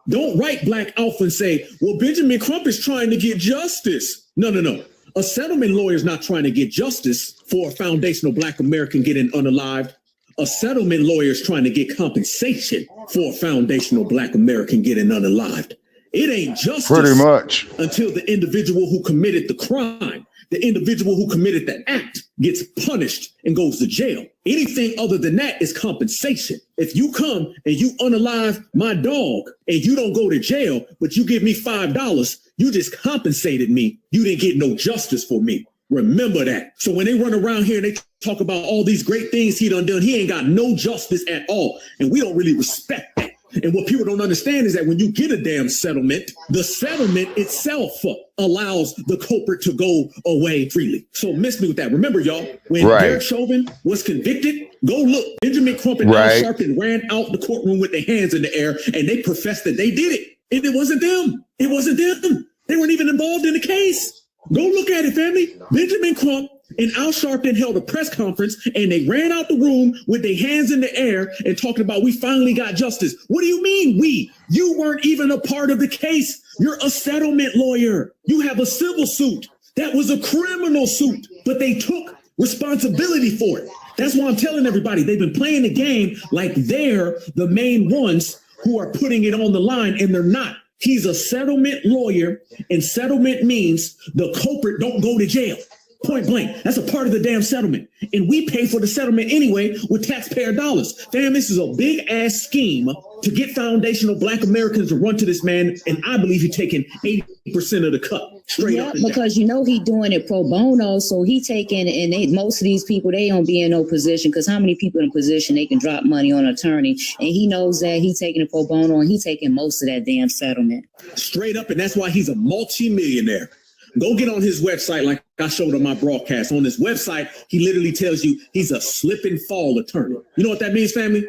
don't write Black Alpha and say, well, Benjamin Crump is trying to get justice. No. A settlement lawyer is not trying to get justice for a foundational Black American getting unalived. A settlement lawyer is trying to get compensation for a foundational Black American getting unalived. It ain't justice. Pretty much. Until the individual who committed the crime, the individual who committed the act, gets punished and goes to jail. Anything other than that is compensation. If you come and you unalive my dog and you don't go to jail, but you give me $5, you just compensated me. You didn't get no justice for me. Remember that. So when they run around here and they talk about all these great things he done, he ain't got no justice at all. And we don't really respect that. And what people don't understand is that when you get a damn settlement, the settlement itself allows the culprit to go away freely. So miss me with that. Remember, y'all, when Derek Chauvin was convicted, go look. Benjamin Crump and Al Sharpton ran out the courtroom with their hands in the air, and they professed that they did it. And it wasn't them. It wasn't them. They weren't even involved in the case. Go look at it, family. Benjamin Crump and Al Sharpton held a press conference, and they ran out the room with their hands in the air and talking about, we finally got justice. What do you mean we? You weren't even a part of the case. You're a settlement lawyer. You have a civil suit. That was a criminal suit, but they took responsibility for it. That's why I'm telling everybody, they've been playing the game like they're the main ones who are putting it on the line, and they're not. He's a settlement lawyer, and settlement means the culprit don't go to jail. Point blank. That's a part of the damn settlement. And we pay for the settlement anyway with taxpayer dollars. Fam, this is a big ass scheme to get foundational Black Americans to run to this man. And I believe he's taking 80% of the cut straight up. Because you know he doing it pro bono, so he taking, and most of these people, they don't be in no position, because how many people in a position they can drop money on an attorney, and he knows that he taking it pro bono, and he taking most of that damn settlement. Straight up, and that's why he's a multi-millionaire. Go get on his website like I showed on my broadcast. On his website, he literally tells you he's a slip and fall attorney. You know what that means, family?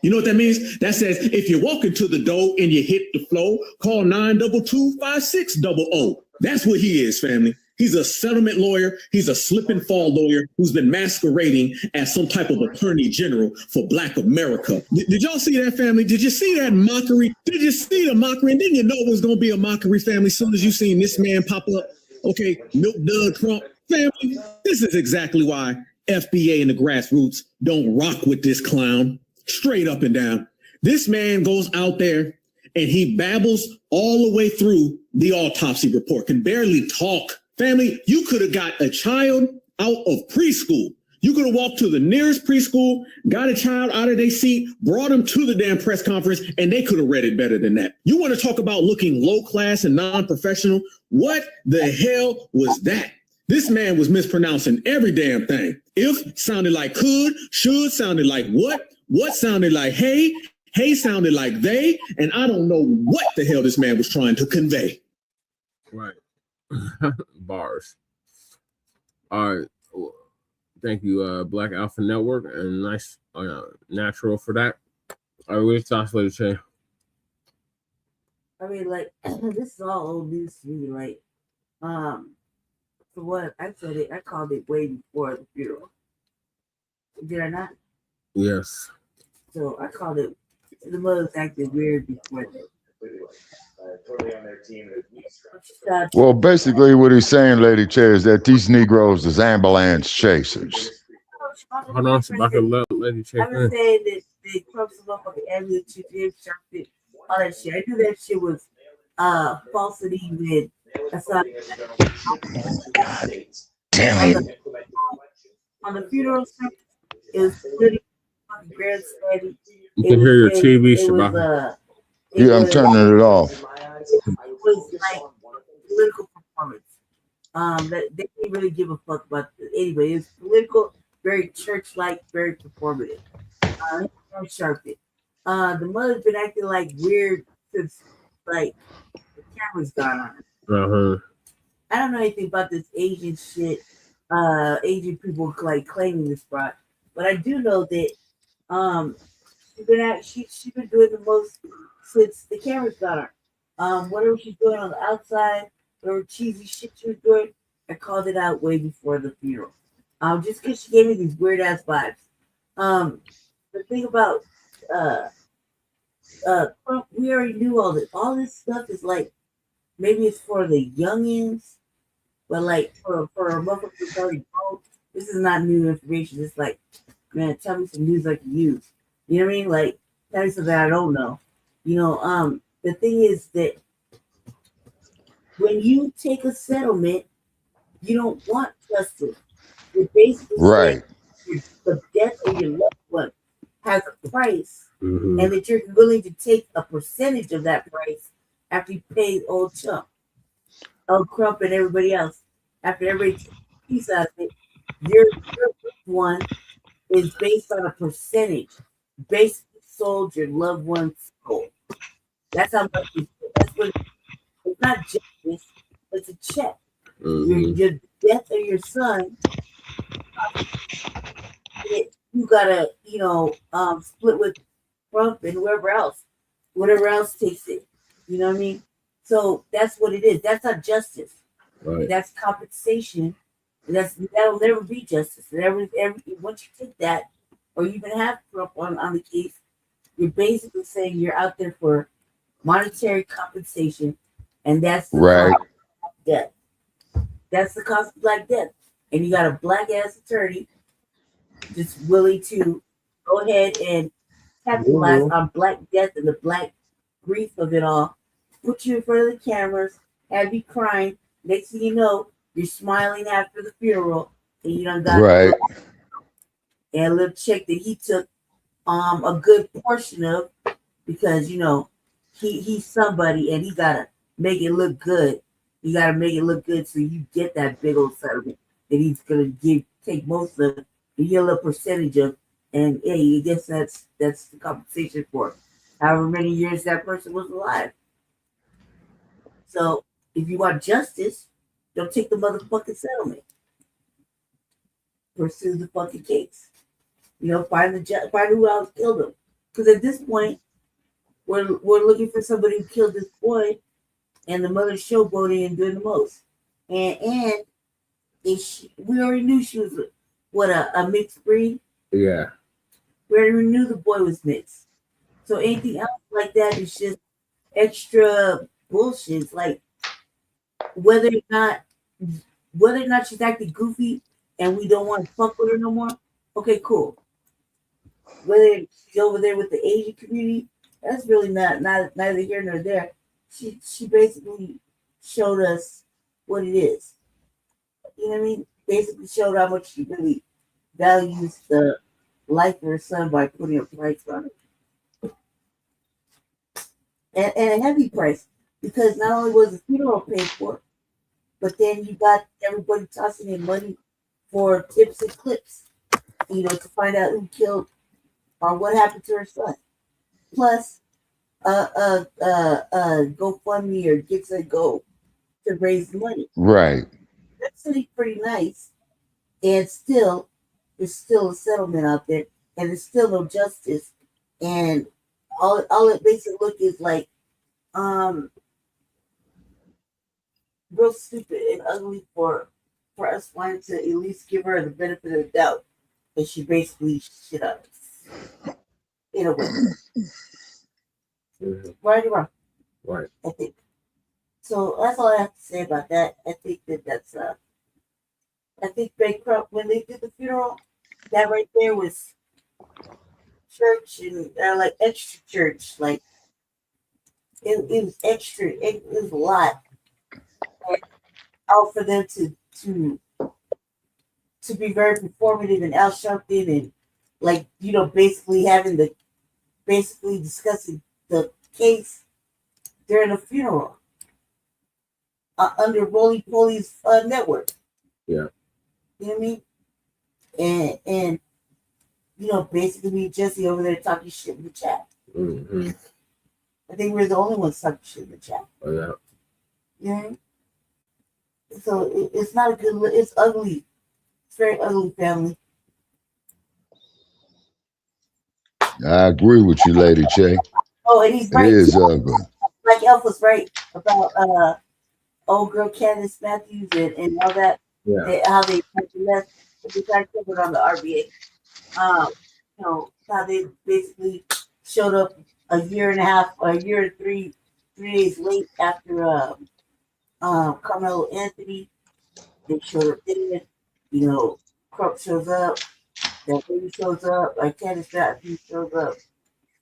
You know what that means? That says if you walk into the door and you hit the flow, call 922-5600. That's what he is, family. He's a settlement lawyer. He a slip and fall lawyer who's been masquerading as some type of attorney general for Black America. Did y'all see that, family? Did you see that mockery? Did you see the mockery? And didn't you know it was going to be a mockery, family, as soon as you seen this man pop up? Okay, Milk Dud Crump. Family, this is exactly why FBA and the grassroots don't rock with this clown. Straight up and down. This man goes out there and he babbles all the way through the autopsy report, can barely talk. Family, you could have got a child out of preschool. You could have walked to the nearest preschool, got a child out of their seat, brought them to the damn press conference, and they could have read it better than that. You want to talk about looking low class and non-professional? What the hell was that? This man was mispronouncing every damn thing. If sounded like could, should sounded like what sounded like hey sounded like they, and I don't know what the hell this man was trying to convey. Right. Bars. All right. Thank you, Black Alpha Network, and nice, natural for that. All right, what's your thoughts, Lady Che? I mean, like, this is all old news to me. Like, for what I said it, I called it way before the funeral. Did I not? Yes. So I called it. The mother's acted weird before that. Well, basically what he's saying, Lady Chair, is that these Negroes is ambulance chasers. Hold on, so I can let Lady Che. I've been saying that they crumps them up on the ambulance, Sharpton, all that shit. I knew that shit was falsity with God damn it. On the funeral stuff, it was really fucking grandstanding. You can hear your TV, Shabaka. Yeah, I'm turning it off. It was like political performance. That they didn't really give a fuck about it. Anyway, it was political, very church-like, very performative. Sharpton. The mother's been acting like weird since like the camera's gone on. I don't know anything about this Asian shit. Asian people like claiming this fraud, but I do know that she's been doing the most since the camera's got her. Whatever she's doing on the outside, whatever cheesy shit she was doing, I called it out way before the funeral. Just because she gave me these weird ass vibes. The thing about we already knew all this. All this stuff is like maybe it's for the youngins, but like for a motherfucker who's already grown, this is not new information. It's like, man, tell me some news I can use. You know what I mean? Like, tell me something I don't know. You know, the thing is that when you take a settlement, you don't want justice. You're basically right. The death of your loved one has a price, and that you're willing to take a percentage of that price after you pay old Chump, old Crump, and everybody else. After everybody takes a piece out of it, your one is based on a percentage. Basically sold your loved one's soul. That's how much that's what it's not justice, it's a check. Your death of your son, you gotta, split with Trump and whoever else, whatever else takes it. You know what I mean? So that's what it is. That's not justice. Right. That's compensation. That'll never be justice. And once you take that, or you even have Trump on the case, you're basically saying you're out there for monetary compensation, and that's the right. cost of death. That's the cost of Black death. And you got a Black ass attorney just willing to go ahead and capitalize on Black death and the Black grief of it all. Put you in front of the cameras, have you crying. Next thing you know, You're smiling after the funeral, and you done got Right. and a little check that he took a good portion of, because you know he's somebody and he gotta make it look good. You gotta make it look good so you get that big old settlement that he's gonna take most of and get a little percentage of, and hey, I guess that's the compensation for however many years that person was alive. So if you want justice, don't take the motherfucking settlement. Pursue the fucking case. You know, find who else killed him. Because at this point, we're looking for somebody who killed this boy, and the mother's showboating and doing the most. And we already knew she was a mixed breed. Yeah. We already knew the boy was mixed. So anything else like that is just extra bullshit. It's like whether or not she's acting goofy and we don't want to fuck with her no more. Okay, cool. Whether she's over there with the Asian community, that's really neither here nor there. She basically showed us what it is. You know what I mean? Basically showed how much she really values the life of her son by putting a price on it. And a heavy price, because not only was the funeral paid for, but then you got everybody tossing in money for tips and clips, you know, to find out who killed or what happened to her son. Plus, GoFundMe or Gets a Go to raise money. Right. That's pretty nice. And still, there's still a settlement out there, and there's still no justice. And all it makes it look is like real stupid and ugly for us wanting to at least give her the benefit of the doubt that she basically shit up in a way. Right or wrong? Right. I think. So that's all I have to say about that. I think that's I think Crump, when they did the funeral, that right there was church and like extra church. Like it was extra. It was a lot. Out for them to be very performative and out Sharpton and like, you know, basically discussing the case during a funeral under Roly Poly's network. Yeah. You know what I mean? And you know, basically me and Jesse over there talking shit in the chat. Mm-hmm. I think we're the only ones talking shit in the chat. Oh, yeah. You know what I mean? So it's not a good look. It's ugly. It's very ugly, family. I agree with you, Lady Che. Oh, and he's right. It is ugly. Like Elf was right about old girl Candace Matthews and all that. Yeah. How they tried to put on the RBA. You know, how they basically showed up a year and 3 days late after Carmelo Anthony. They showed up there. You know, Crump shows up. That baby shows up. Like Candace Matthews shows up.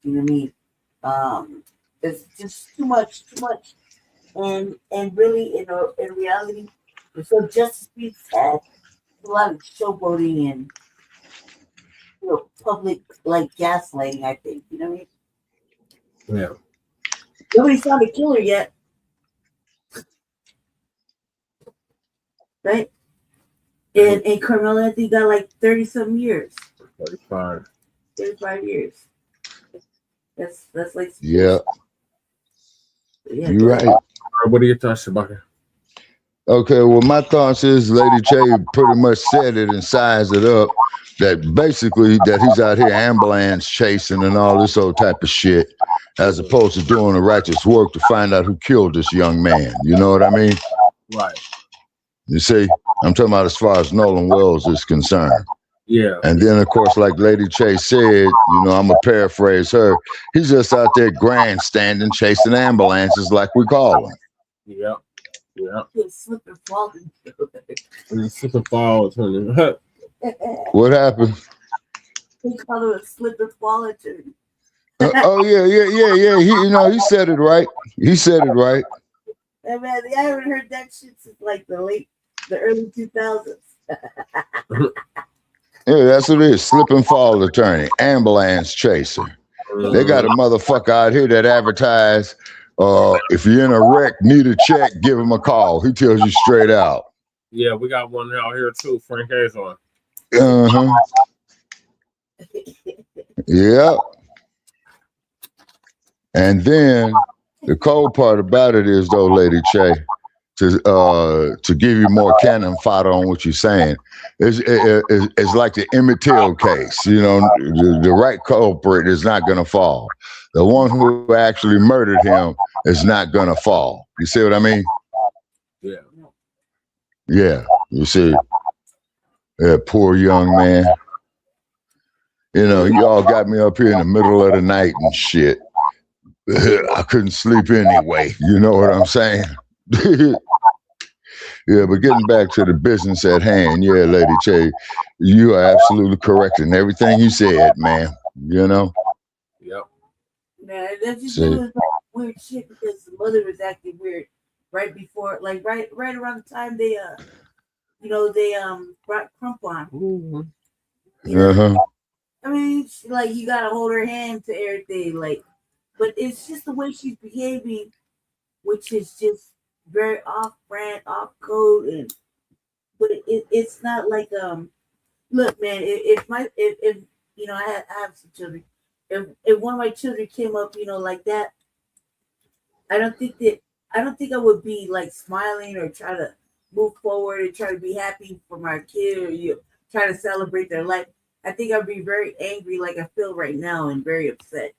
You know what I mean? It's just too much. And really, in reality, so justice being had a lot of showboating and, you know, public like gaslighting, I think. You know what I mean? Yeah. Nobody's found a killer yet. Right? And Carmelo Anthony got like 30-something years. 35 years. That's like Yeah. Yeah, You're right. What are your thoughts about it? Okay, well, my thoughts is Lady Che pretty much said it and sized it up. That basically that he's out here ambulance chasing and all this old type of shit, as opposed to doing the righteous work to find out who killed this young man. You know what I mean? Right. You see, I'm talking about as far as Nolan Wells is concerned. Yeah. And then, of course, like Lady Che said, you know, I'm going to paraphrase her. He's just out there grandstanding, chasing ambulances like we call them. Yeah. Yeah. Slip and fall. Slip and fall. What happened? He called it a slip and fall attorney. Oh, yeah. He said it right. He said it right. And man, I haven't heard that shit since like the late The early 2000s. Yeah, that's what it is. Slip and fall attorney, ambulance chaser. They got a motherfucker out here that advertise, if you're in a wreck, need a check, give him a call. He tells you straight out. Yeah, we got one out here too. Frank Hazon. Uh-huh. Yeah. And then the cold part about it is, though, Lady Che, to give you more cannon fodder on what you're saying, it's like the Emmett Till case. You know, the right culprit is not going to fall. The one who actually murdered him is not going to fall. You see what I mean? Yeah. Yeah. You see, that poor young man. You know, y'all got me up here in the middle of the night and shit. I couldn't sleep anyway. You know what I'm saying? Yeah, but getting back to the business at hand, yeah, Lady Che, you are absolutely correct in everything you said, man. You know? Yep. Man, that's just doing weird shit because the mother was acting weird right before, like right around the time they brought Crump on. You know? Uh-huh. I mean, like you gotta hold her hand to everything, like, but it's just the way she's behaving, which is just very off-brand, off-code, and but it's not like Look, man, if you know I have some children, if one of my children came up, you know, like that, I don't think I would be like smiling or try to move forward and try to be happy for my kid or you try to celebrate their life. I think I'd be very angry, like I feel right now, and very upset.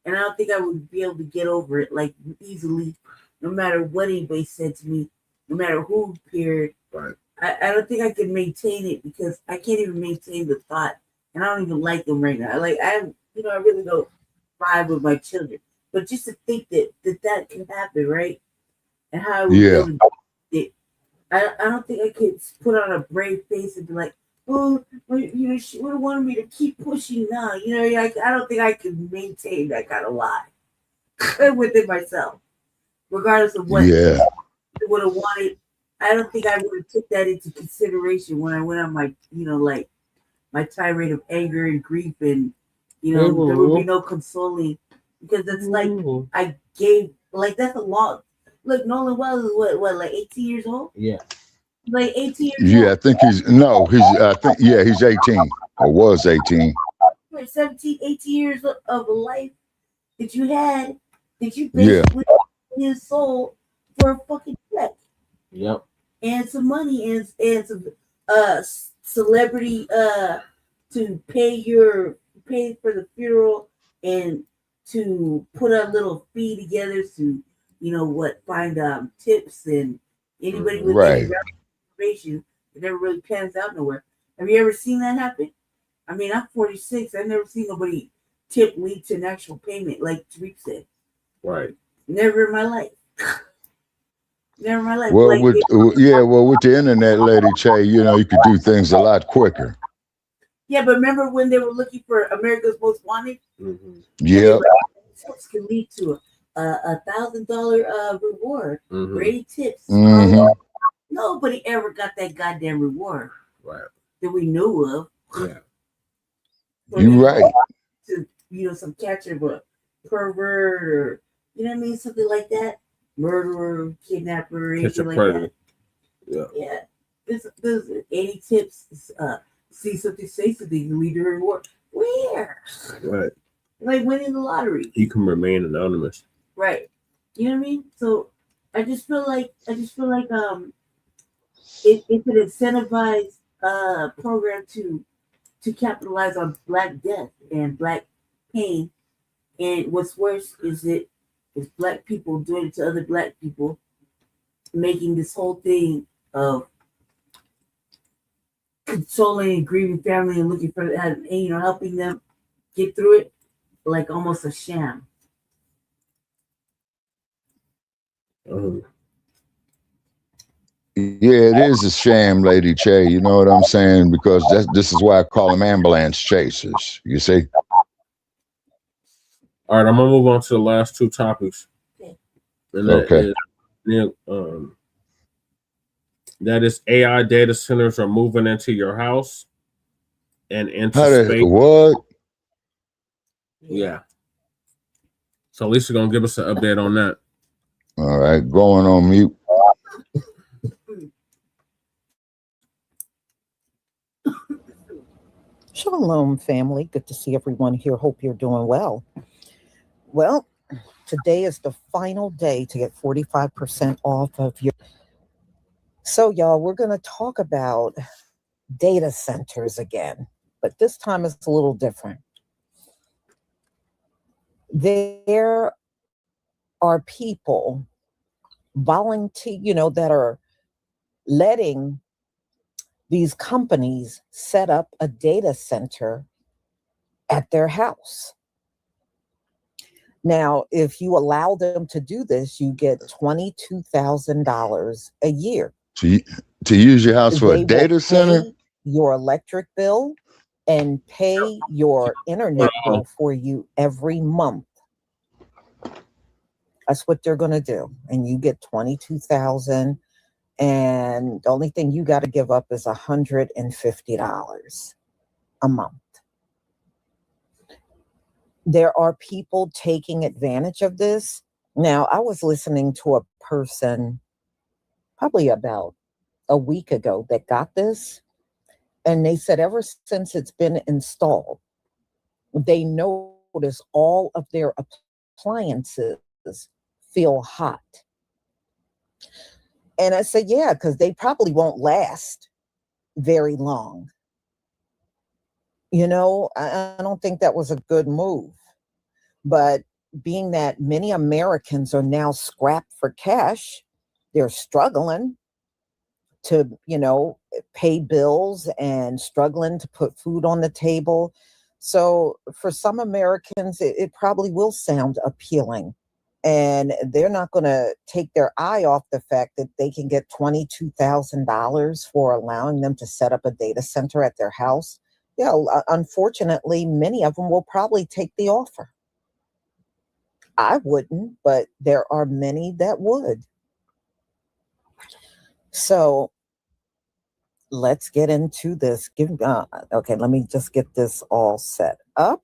And I don't think I would be able to get over it like easily, no matter what anybody said to me, no matter who appeared. Right. I don't think I could maintain it because I can't even maintain the thought, and I don't even like them right now. I really don't vibe with my children. But just to think that can happen, right? And how I would Yeah. feel it, I don't think I could put on a brave face and be like, oh, you know, she would have wanted me to keep pushing now. You know, like, I don't think I could maintain that kind of lie within myself, regardless of what I would have wanted. I don't think I would have took that into consideration when I went on my, you know, like my tirade of anger and grief, and you know, there would be no consoling because it's like I gave, like that's a lot. Look, Nolan Wells is what, like 18 years old? Yeah. Like 18 years Yeah, old. I think he's 18 or was 18. 17, 18 years of a life that you had, that you basically his soul for a fucking check. Yep. And some money and some celebrity to pay for the funeral and to put a little fee together to, you know what, find tips and anybody with any information that never really pans out nowhere. Have you ever seen that happen? I mean, I'm 46. I've never seen nobody tip lead to an actual payment like Tariq said. Right. Never in my life. Never in my life. Well, like, with the internet, Lady Che, you know, you could do things a lot quicker. Yeah, but remember when they were looking for America's Most Wanted? Mm-hmm. Yeah. Tips can lead to a $1,000 reward. Mm-hmm. Great tips. Mm-hmm. Nobody ever got that goddamn reward. Right. That we knew of. Yeah. So You're right. To, you know, some catcher of a pervert or, you know what I mean? Something like that. Murderer, kidnapper, anything like that. Yeah. Yeah. This 80 tips. See something, say something, you lead a reward. Where? Right. Like winning the lottery. You can remain anonymous. Right. You know what I mean? So I just feel like it's an incentivized program to capitalize on Black death and Black pain. And what's worse is Black people doing it to other Black people, making this whole thing of consoling and grieving family and looking for, you know, helping them get through it, like almost a sham. Yeah, it is a sham, Lady Che. You know what I'm saying? Because this is why I call them ambulance chasers. You see? All right, I'm gonna move on to the last two topics. And that is That is AI data centers are moving into your house and into How space. what? Yeah. So Lisa gonna give us an update on that. All right, going on mute. Shalom, family. Good to see everyone here. Hope you're doing well. Well, today is the final day to get 45% off of your. So, y'all, we're going to talk about data centers again, but this time it's a little different. There are people volunteer, that are letting these companies set up a data center at their house. Now, if you allow them to do this, you get $22,000 a year. To use your house for a data center? Your electric bill and pay your internet bill for you every month. That's what they're going to do. And you get $22,000. And the only thing you got to give up is $150 a month. There are people taking advantage of this. Now, I was listening to a person probably about a week ago that got this, and they said ever since it's been installed, they notice all of their appliances feel hot. And I said, yeah, because they probably won't last very long. I don't think that was a good move. But being that many Americans are now strapped for cash, they're struggling to, pay bills and struggling to put food on the table. So for some Americans, it probably will sound appealing. And they're not going to take their eye off the fact that they can get $22,000 for allowing them to set up a data center at their house. Yeah, unfortunately, many of them will probably take the offer. I wouldn't, but there are many that would. So let's get into this. Okay, let me just get this all set up.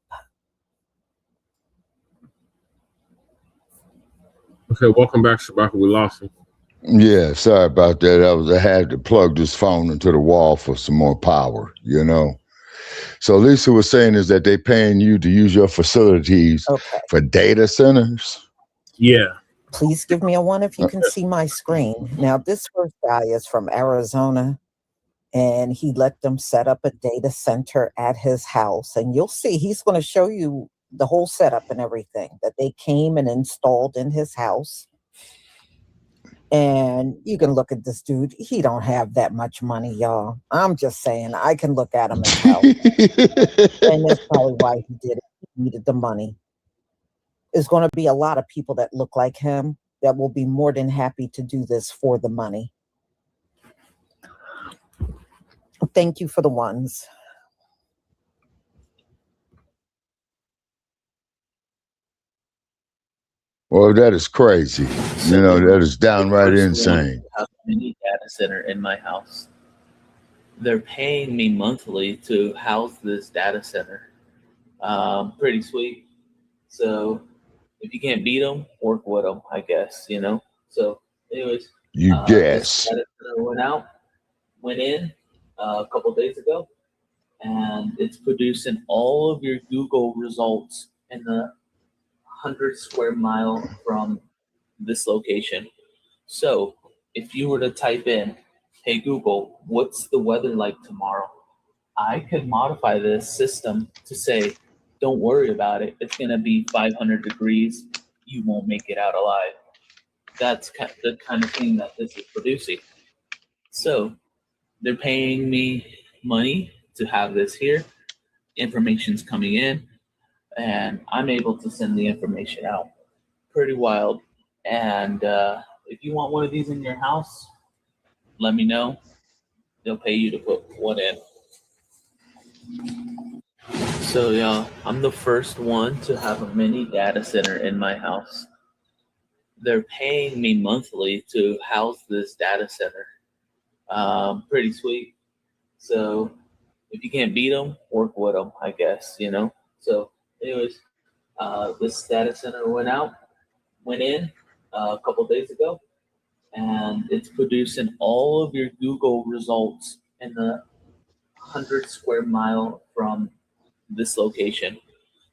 Okay, welcome back, Shabaka. We lost you. Yeah, sorry about that. I had to plug this phone into the wall for some more power, So Lisa was saying is that they paying you to use your facilities for data centers? Yeah. Please give me a 1 if you can see my screen. Now, this first guy is from Arizona, and he let them set up a data center at his house. And you'll see, he's going to show you the whole setup and everything that they came and installed in his house. And you can look at this dude. He don't have that much money, y'all. I'm just saying, I can look at him and tell. And that's probably why he did it. He needed the money. There's going to be a lot of people that look like him that will be more than happy to do this for the money. Thank you for the ones. Well, that is crazy. That is downright insane. I have a mini data center in my house. They're paying me monthly to house this data center. Pretty sweet. So if you can't beat them, work with them, I guess, So anyways, you guess. This data center went in a couple of days ago, and it's producing all of your Google results in the 100 square mile from this location. So if you were to type in, hey Google, what's the weather like tomorrow? I could modify this system to say, don't worry about it. It's going to be 500 degrees. You won't make it out alive. That's the kind of thing that this is producing. So they're paying me money to have this here. Information's coming in, and I'm able to send the information out. Pretty wild. And if you want one of these in your house, let me know. They'll pay you to put one in. So y'all, I'm the first one to have a mini data center in my house. They're paying me monthly to house this data center. Pretty sweet. So if you can't beat them, work with them, I guess, you know? So anyways, this data center went in a couple days ago, and it's producing all of your Google results in the 100 square mile from this location.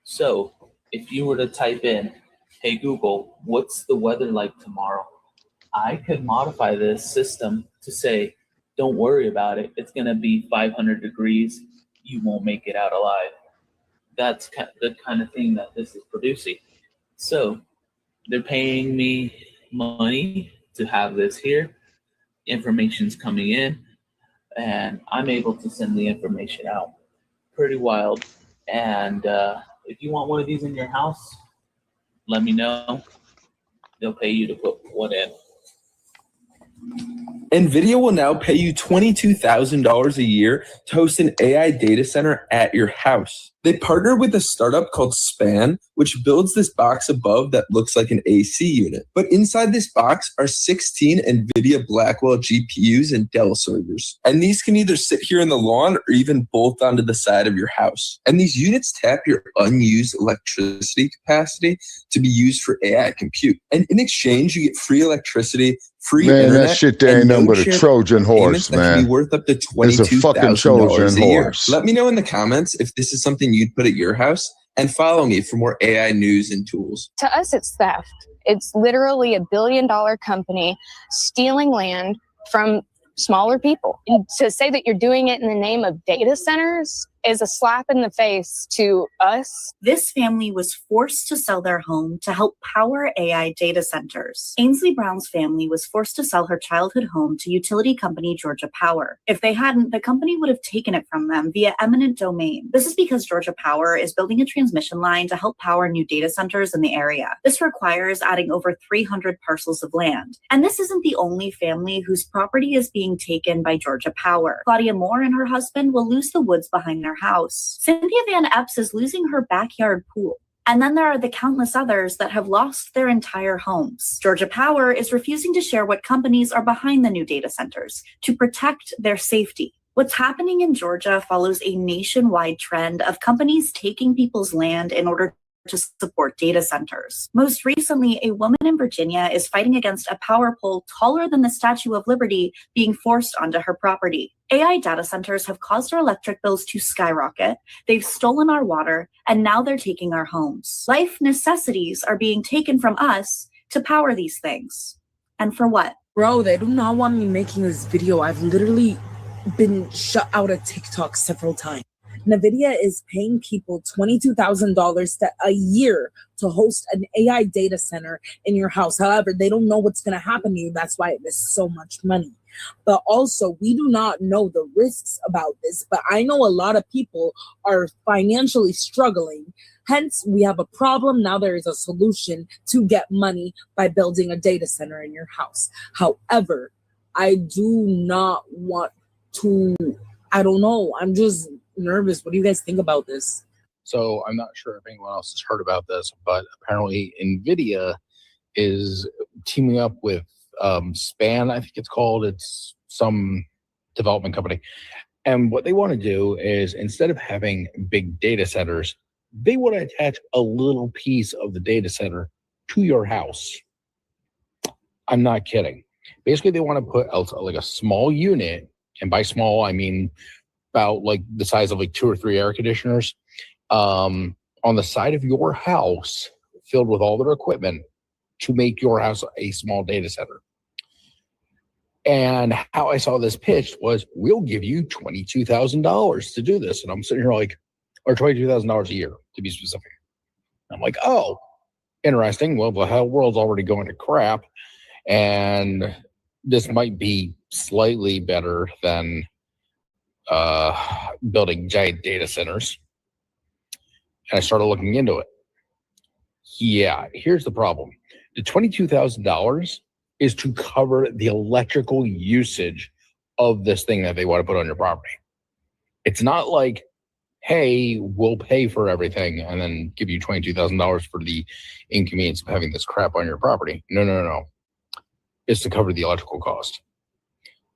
So if you were to type in, hey Google, what's the weather like tomorrow? I could modify this system to say, don't worry about it. It's going to be 500 degrees. You won't make it out alive. That's the kind of thing that this is producing. So they're paying me money to have this here. Information's coming in, and I'm able to send the information out. Pretty wild. And if you want one of these in your house, let me know. They'll pay you to put one in. NVIDIA will now pay you $22,000 a year to host an AI data center at your house. They partnered with a startup called Span, which builds this box above that looks like an AC unit. But inside this box are 16 NVIDIA Blackwell GPUs and Dell servers. And these can either sit here in the lawn or even bolt onto the side of your house. And these units tap your unused electricity capacity to be used for AI compute. And in exchange, you get free electricity, free internet, that shit there ain't nothing but a Trojan horse, that man. can be worth up to It's a fucking $22,000 Trojan a year. horse. Let me know in the comments if this is something you'd put at your house, and follow me for more AI news and tools. To us, it's theft. It's literally $1 billion company stealing land from smaller people. And to say that you're doing it in the name of data centers is a slap in the face to us. This family was forced to sell their home to help power AI data centers. Ainsley Brown's family was forced to sell her childhood home to utility company Georgia Power. If they hadn't, the company would have taken it from them via eminent domain. This is because Georgia Power is building a transmission line to help power new data centers in the area. This requires adding over 300 parcels of land. And this isn't the only family whose property is being taken by Georgia Power. Claudia Moore and her husband will lose the woods behind their house. Cynthia Van Epps is losing her backyard pool. And then there are the countless others that have lost their entire homes. Georgia Power is refusing to share what companies are behind the new data centers to protect their safety. What's happening in Georgia follows a nationwide trend of companies taking people's land in order to support data centers. Most recently, a woman in Virginia is fighting against a power pole taller than the Statue of Liberty being forced onto her property. AI data centers have caused our electric bills to skyrocket, they've stolen our water, and now they're taking our homes. Life necessities are being taken from us to power these things. And for what? Bro, they do not want me making this video. I've literally been shut out of TikTok several times. NVIDIA is paying people $22,000 a year to host an AI data center in your house. However, they don't know what's going to happen to you. That's why it is so much money. But also, we do not know the risks about this. But I know a lot of people are financially struggling. Hence, we have a problem. Now there is a solution to get money by building a data center in your house. However, I do not want to, I don't know. I'm just nervous. What do you guys think about this? So I'm not sure if anyone else has heard about this, but apparently NVIDIA is teaming up with Span, I think it's called. It's some development company. And what they want to do is, instead of having big data centers, they want to attach a little piece of the data center to your house. I'm not kidding. Basically, they want to put like a small unit, and by small, I mean about like the size of like 2 or 3 air conditioners, on the side of your house, filled with all their equipment to make your house a small data center. And how I saw this pitched was, we'll give you $22,000 to do this. And I'm sitting here like, or $22,000 a year to be specific. I'm like, oh, interesting. Well, the whole world's already going to crap. And this might be slightly better than building giant data centers. And I started looking into it. Yeah, here's the problem. The $22,000 is to cover the electrical usage of this thing that they want to put on your property. It's not like, hey, we'll pay for everything and then give you $22,000 for the inconvenience of having this crap on your property. No. It's to cover the electrical cost.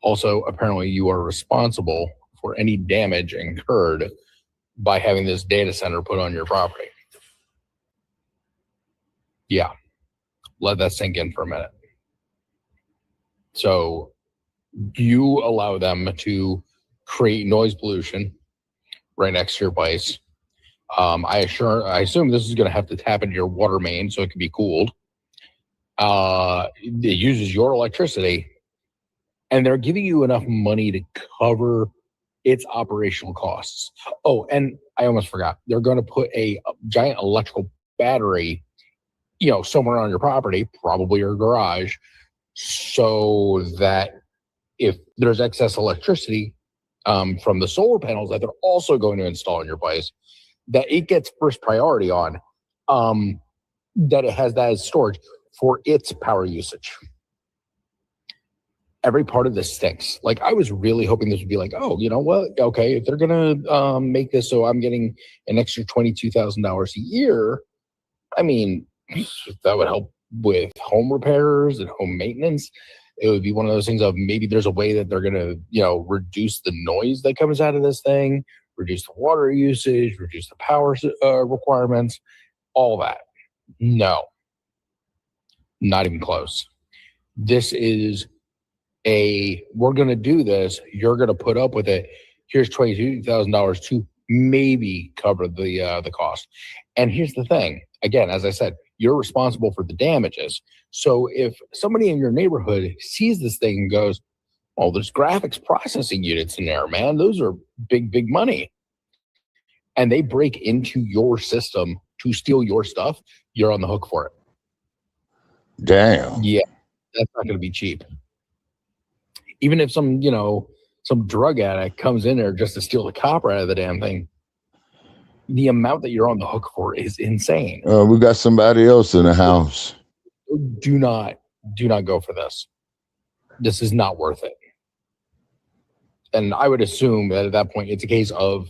Also, apparently you are responsible for any damage incurred by having this data center put on your property. Yeah, let that sink in for a minute. So you allow them to create noise pollution right next to your place. I assume this is going to have to tap into your water main so it can be cooled. It uses your electricity, and they're giving you enough money to cover its operational costs. Oh, and I almost forgot. They're going to put a giant electrical battery, somewhere on your property, probably your garage, so that if there's excess electricity from the solar panels that they're also going to install in your place, that it gets first priority on, that it has that as storage for its power usage. Every part of this stinks. Like, I was really hoping this would be like, oh, you know what? Okay, if they're gonna make this so I'm getting an extra $22,000 a year, I mean, that would help with home repairs and home maintenance. It would be one of those things of maybe there's a way that they're gonna, reduce the noise that comes out of this thing, reduce the water usage, reduce the power requirements, all that. No, not even close. This is we're going to do this. You're going to put up with it. Here's $22,000 to maybe cover the cost. And here's the thing. Again, as I said, you're responsible for the damages. So if somebody in your neighborhood sees this thing and goes, oh, there's graphics processing units in there, man. Those are big, big money. And they break into your system to steal your stuff, you're on the hook for it. Damn. Yeah, that's not going to be cheap. Even if some drug addict comes in there just to steal the copper out of the damn thing, the amount that you're on the hook for is insane. We got somebody else in the house. Do not go for this. This is not worth it. And I would assume that at that point, it's a case of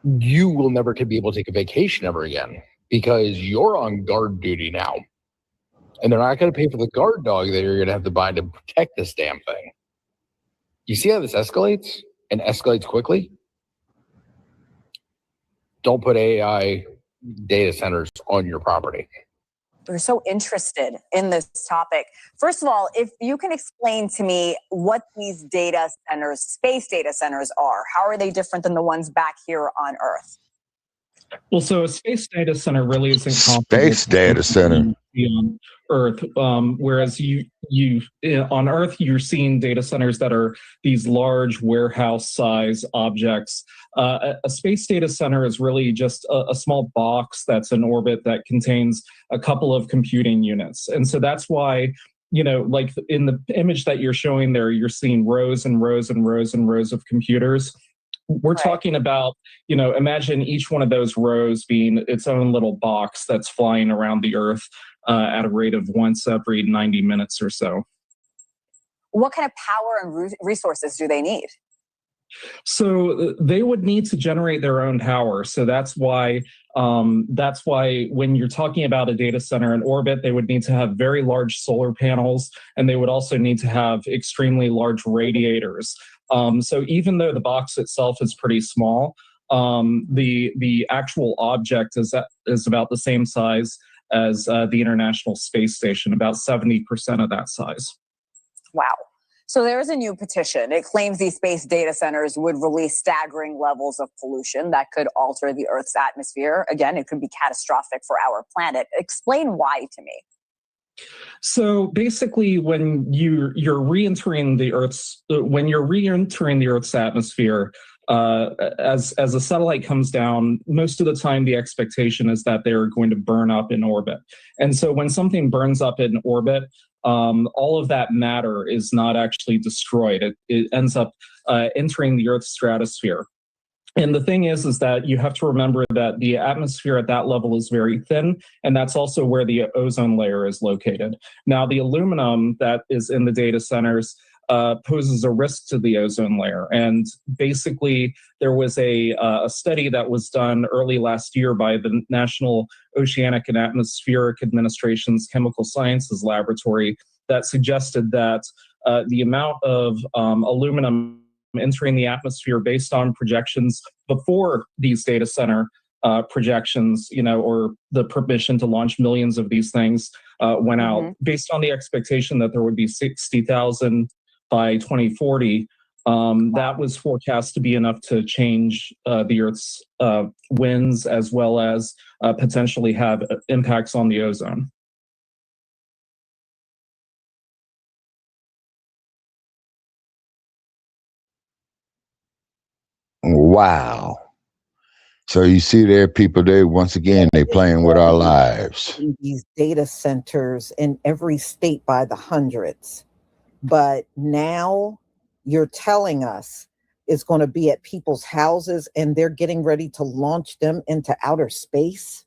you will never be able to take a vacation ever again because you're on guard duty now. And they're not going to pay for the guard dog that you're going to have to buy to protect this damn thing. You see how this escalates and escalates quickly? Don't put AI data centers on your property. We're so interested in this topic. First of all, if you can explain to me what these data centers, space data centers are, how are they different than the ones back here on Earth? Well, so a space data center really isn't space data center on Earth, whereas you on Earth you're seeing data centers that are these large warehouse size objects. A space data center is really just a small box that's in orbit that contains a couple of computing units, and so that's why, like in the image that you're showing there, you're seeing rows and rows and rows and rows of computers. We're talking about, imagine each one of those rows being its own little box that's flying around the Earth at a rate of once every 90 minutes or so. What kind of power and resources do they need? So they would need to generate their own power. So that's why when you're talking about a data center in orbit, they would need to have very large solar panels, and they would also need to have extremely large radiators. So even though the box itself is pretty small, the actual object is about the same size as the International Space Station, about 70% of that size. Wow. So there is a new petition. It claims these space data centers would release staggering levels of pollution that could alter the Earth's atmosphere. Again, it could be catastrophic for our planet. Explain why to me. So basically, when you're re-entering the Earth's atmosphere, as a satellite comes down, most of the time the expectation is that they're going to burn up in orbit. And so when something burns up in orbit, all of that matter is not actually destroyed. It ends up entering the Earth's stratosphere. And the thing is that you have to remember that the atmosphere at that level is very thin, and that's also where the ozone layer is located. Now, the aluminum that is in the data centers poses a risk to the ozone layer. And basically, there was a study that was done early last year by the National Oceanic and Atmospheric Administration's Chemical Sciences Laboratory that suggested that the amount of aluminum entering the atmosphere based on projections before these data center projections, or the permission to launch millions of these things went out, based on the expectation that there would be 60,000 by 2040. That was forecast to be enough to change the Earth's winds, as well as potentially have impacts on the ozone. Wow. So you see there, people, once again, they playing with our lives. These data centers in every state by the hundreds. But now you're telling us it's going to be at people's houses and they're getting ready to launch them into outer space.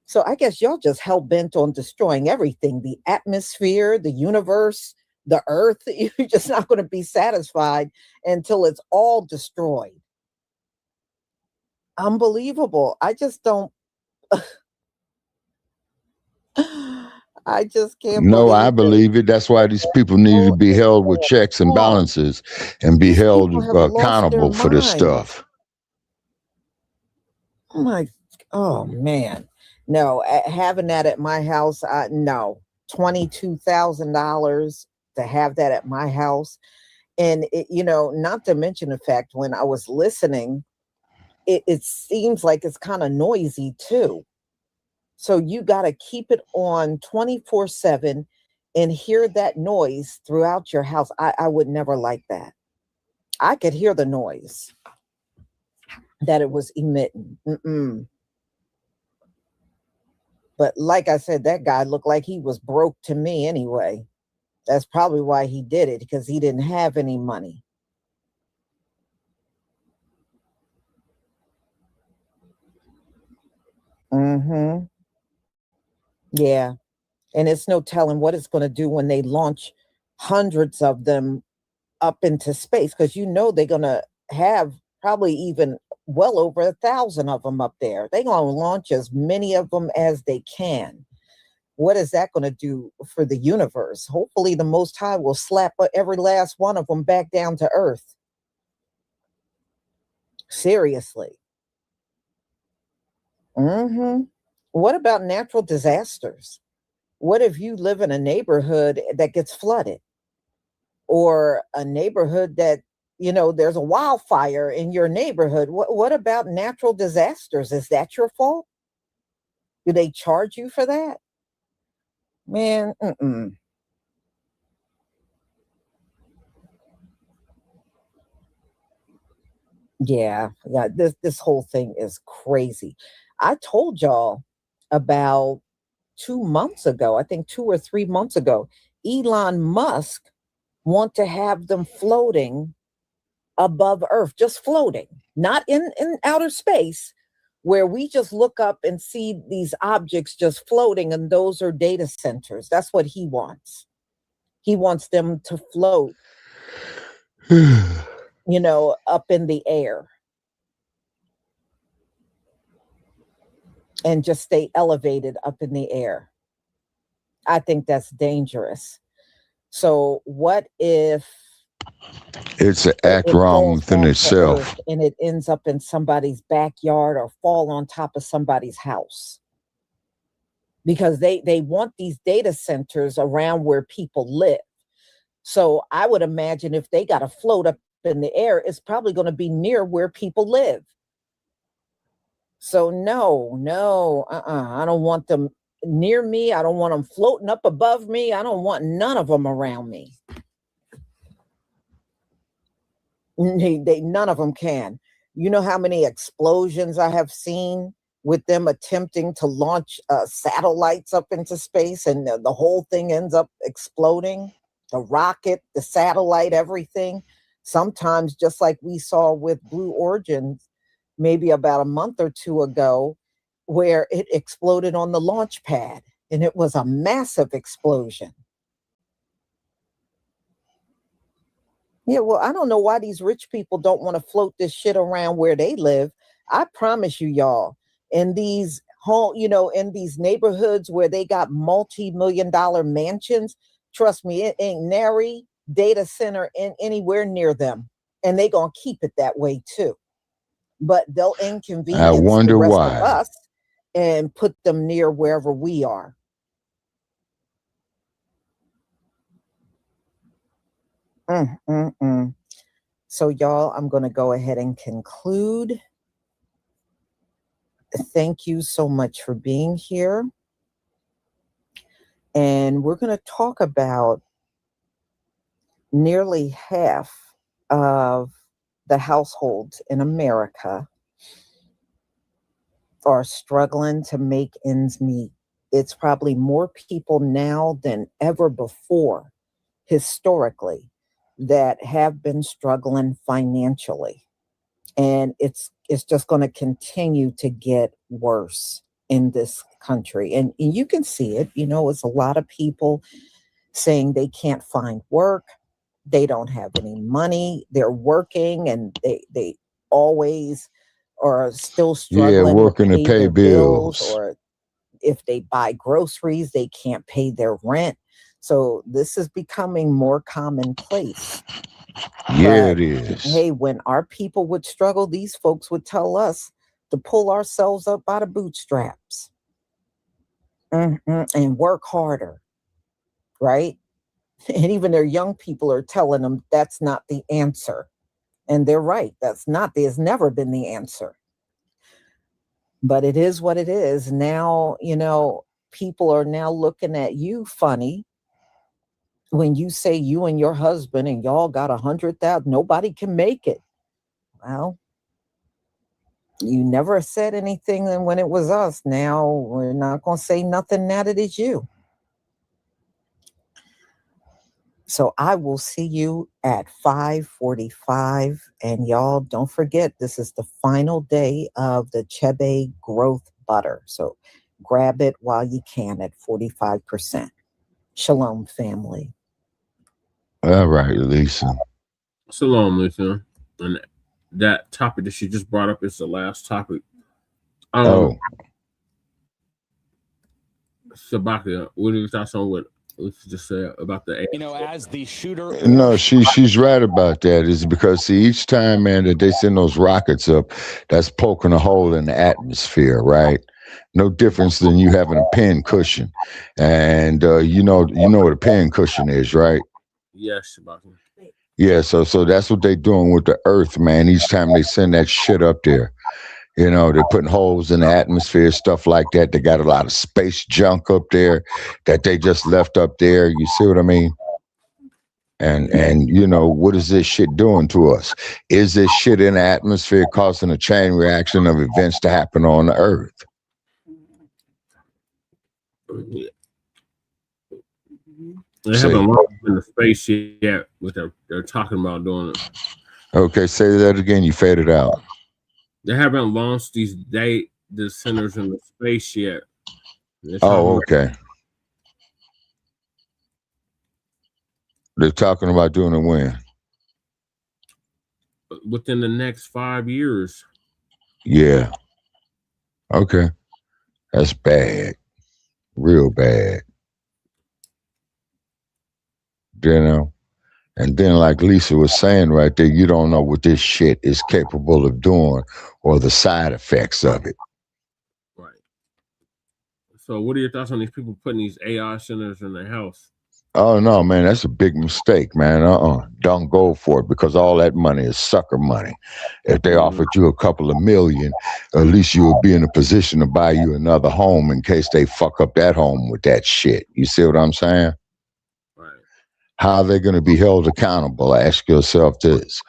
So I guess y'all just hell-bent on destroying everything, the atmosphere, the universe, the earth. You're just not going to be satisfied until it's all destroyed. Unbelievable. I just don't. I just can't. No, I believe it. That's why these people need to be held with checks and balances and be held accountable for this stuff. Oh man. No, having that at my house, no. $22,000 to have that at my house. And, not to mention the fact when I was listening, it seems like it's kind of noisy too. So you got to keep it on 24/7 and hear that noise throughout your house. I would never like that. I could hear the noise that it was emitting. But like I said, that guy looked like he was broke to me anyway. That's probably why he did it, because he didn't have any money. Yeah. And it's no telling what it's going to do when they launch hundreds of them up into space, because they're going to have probably even well over 1,000 of them up there. They're going to launch as many of them as they can. What is that going to do for the universe? Hopefully the Most High will slap every last one of them back down to earth. Seriously. What about natural disasters? What if you live in a neighborhood that gets flooded, or a neighborhood that, there's a wildfire in your neighborhood? What about natural disasters? Is that your fault? Do they charge you for that? Man, Yeah, this whole thing is crazy. I told y'all about 2 months ago, I think 2 or 3 months ago, Elon Musk want to have them floating above Earth, just floating, not in outer space, where we just look up and see these objects just floating, and those are data centers. That's what he wants. He wants them to float, up in the air and just stay elevated up in the air. I think that's dangerous. So what if it's an act wrong within itself, and it ends up in somebody's backyard or fall on top of somebody's house? Because they want these data centers around where people live. So I would imagine if they got to float up in the air, it's probably going to be near where people live. So no, I don't want them near me. I don't want them floating up above me. I don't want none of them around me. None of them can. You know how many explosions I have seen with them attempting to launch satellites up into space, and the whole thing ends up exploding? The rocket, the satellite, everything. Sometimes, just like we saw with Blue Origin, maybe about a month or two ago, where it exploded on the launch pad, and it was a massive explosion. Yeah, well, I don't know why these rich people don't want to float this shit around where they live. I promise you, y'all, in these in these neighborhoods where they got multi-million-dollar mansions, Trust me, it ain't nary data center in anywhere near them. And they gonna keep it that way too. But they'll inconvenience I wonder the rest why. of us and put them near wherever we are. So y'all, I'm going to go ahead and conclude. Thank you so much for being here. And we're going to talk about nearly half of the households in America are struggling to make ends meet. It's probably more people now than ever before, historically, that have been struggling financially. And it's just going to continue to get worse in this country. And you can see it, it's a lot of people saying they can't find work. They don't have any money. They're working and they always are still struggling. Yeah, working to pay their bills. Or if they buy groceries, they can't pay their rent. So this is becoming more commonplace. Yeah, But, it is. hey, when our people would struggle, these folks would tell us to pull ourselves up by the bootstraps and work harder, right? And even their young people are telling them that's not the answer. And they're right. There's never been the answer. But it is what it is. Now, people are now looking at you funny when you say you and your husband and y'all got 100,000, nobody can make it. Well, you never said anything when it was us. Now we're not going to say nothing now that it's you. So I will see you at 5:45. And y'all don't forget, this is the final day of the Chebe growth butter. So grab it while you can at 45%. Shalom, family. All right, Lisa. Shalom, Lisa. And that topic that she just brought up is the last topic. Sabaka, what are your thoughts on what Lisa just said about the as the shooter? No, she's right about that. Is because see, each time, man, that they send those rockets up, that's poking a hole in the atmosphere, right? No difference than you having a pin cushion, and you know what a pin cushion is, right? Yes, Sabaka. Yeah, so that's what they're doing with the Earth, man. Each time they send that shit up there, they're putting holes in the atmosphere, stuff like that. They got a lot of space junk up there that they just left up there. You see what I mean? And what is this shit doing to us? Is this shit in the atmosphere causing a chain reaction of events to happen on the Earth? They haven't launched in the space yet, but they're talking about doing it. Okay, say that again. You faded out. They haven't launched the centers in the space yet. Oh, okay. They're talking about doing it when? Within the next 5 years. Yeah. Okay. That's bad. Real bad. And then like Lisa was saying right there, you don't know what this shit is capable of doing or the side effects of it. Right. So what are your thoughts on these people putting these AI centers in their house? Oh no, man, that's a big mistake, man. Don't go for it, because all that money is sucker money. If they offered you a couple of million, at least you would be in a position to buy you another home in case they fuck up that home with that shit. You see what I'm saying? Right. How are they going to be held accountable? Ask yourself this.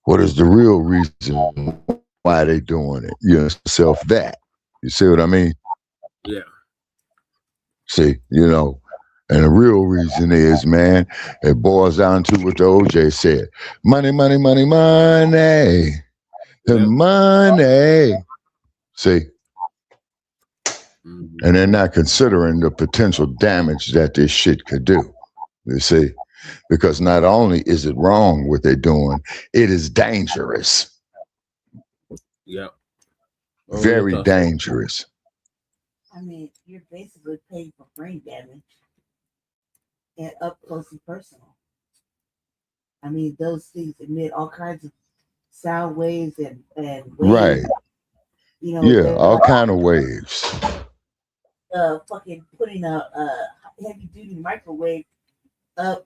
What is the real reason why they doing it? You ask yourself that. You see what I mean? Yeah. See, and the real reason is, man, it boils down to what the OJ said. Money, money, money, money. The money. See? And they're not considering the potential damage that this shit could do. You see? Because not only is it wrong what they're doing, it is dangerous. Yeah. Very dangerous. I mean, you're basically paying for brain damage. and up close and personal. I mean, those things emit all kinds of sound waves and waves. Right. You know, Yeah, all kind of waves. Fucking putting a heavy duty microwave up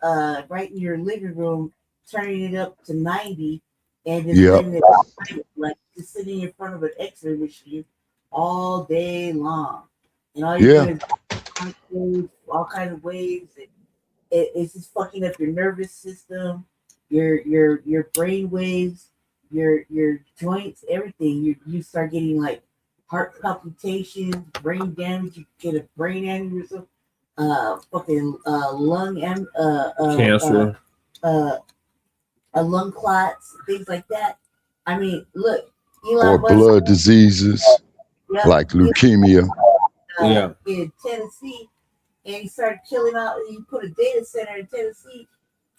right in your living room, turning it up to 90, and just letting it like just sitting in front of an X-ray machine all day long, and all you're doing is all kinds of waves, and it's just fucking up your nervous system, your brain waves, your joints, everything. You start getting like heart palpitations, brain damage. You get a brain aneurysm, fucking lung cancer, lung clots, things like that. I mean, look, Or blood diseases like leukemia. In Tennessee, and he started killing out. You put a data center in Tennessee,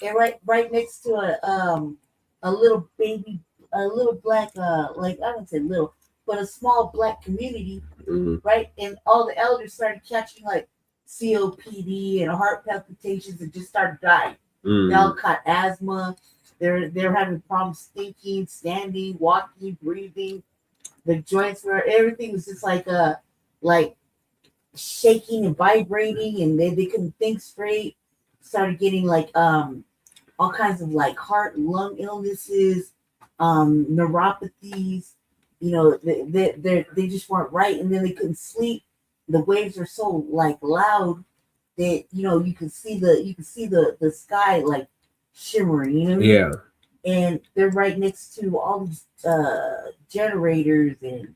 and right next to a little baby, a little black, like I wouldn't say little, but a small black community, right? And all the elders started catching like COPD and heart palpitations and just started dying. They all caught asthma. They're having problems thinking, standing, walking, breathing. The joints were everything was just like shaking and vibrating, and they couldn't think straight. Started getting like all kinds of like heart and lung illnesses, neuropathies. You know, they just weren't right, and then they couldn't sleep. The waves are so like loud that you can see the sky like shimmering. You know what I mean? Yeah. And they're right next to all these generators and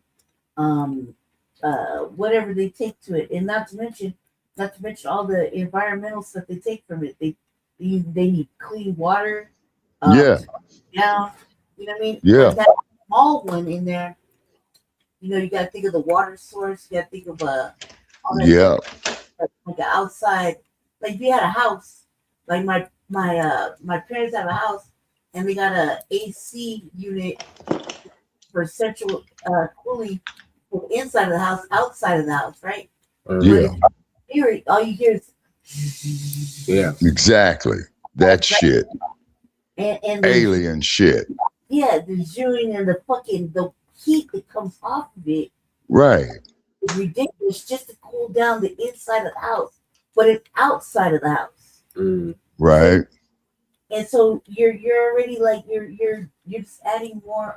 whatever they take to it, and not to mention all the environmental stuff they take from it. They need clean water. Down, you know what I mean? Yeah. Like that small one in there. You got to think of the water source. You got to think of all that stuff, like outside. Like if you had a house, like my parents have a house, and they got a AC unit for central cooling inside of the house, outside of the house, right? Yeah. All you hear is Exactly. That shit. And Alien shit. Yeah, the zooing and the heat that comes off of it. Right. It's ridiculous just to cool down the inside of the house, but it's outside of the house. Right. And so you're already like you're just adding more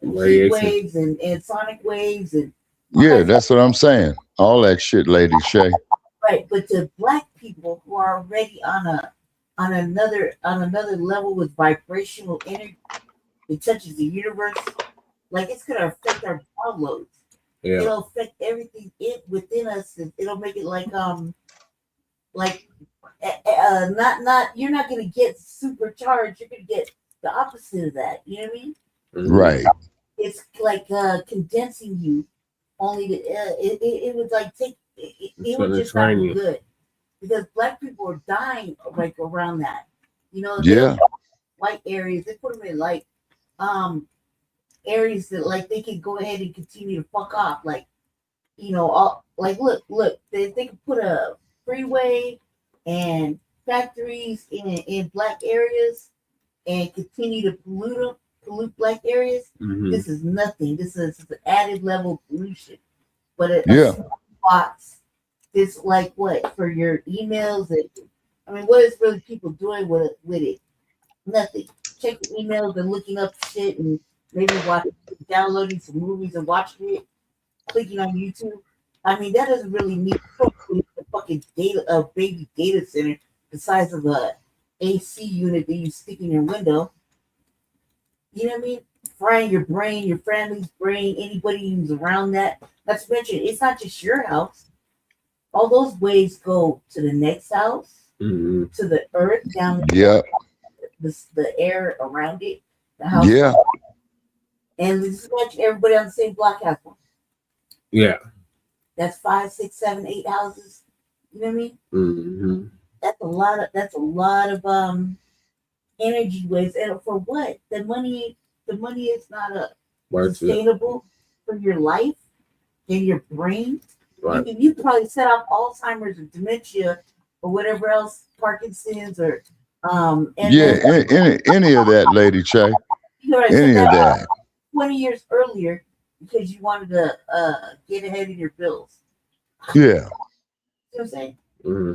heat waves and sonic waves and Yeah, that's what I'm saying. All that shit, Lady Shay. right. But to black people who are already on another level with vibrational energy that touches the universe, like it's gonna affect our downloads. Yeah. It'll affect everything within us. And it'll make it like not you're not gonna get supercharged. You're gonna get the opposite of that. You know what I mean? Right. It's like condensing you. Only to, it would like take it would just not be good because black people are dying like around that. Yeah. White areas they put them in like areas that like they can go ahead and continue to fuck off. Like all like look they can put a freeway and factories in black areas and continue to pollute black areas. This is nothing. This is an added level of pollution. But a box, this like what for your emails? What is really people doing with it? Nothing. Checking emails and looking up shit and maybe downloading some movies and watching it, clicking on YouTube. That doesn't really need a fucking baby data center the size of a AC unit that you stick in your window. You know what I mean? Frying your brain, your family's brain, anybody who's around that. Not to mention, it's not just your house. All those waves go to the next house, to the earth, down the air around it, the house. Yeah. And this is much everybody on the same block has one. Yeah. That's 5, 6, 7, 8 houses. You know what I mean? Mm-hmm. That's a lot of energy waves. And for what? The money is not sustainable for your life and your brain. Right. You can probably set off Alzheimer's or dementia or whatever else, Parkinson's or any of that, Lady Che. You already Any set of that that. 20 years earlier because you wanted to get ahead of your bills. Yeah. You know what I'm saying? Mm-hmm.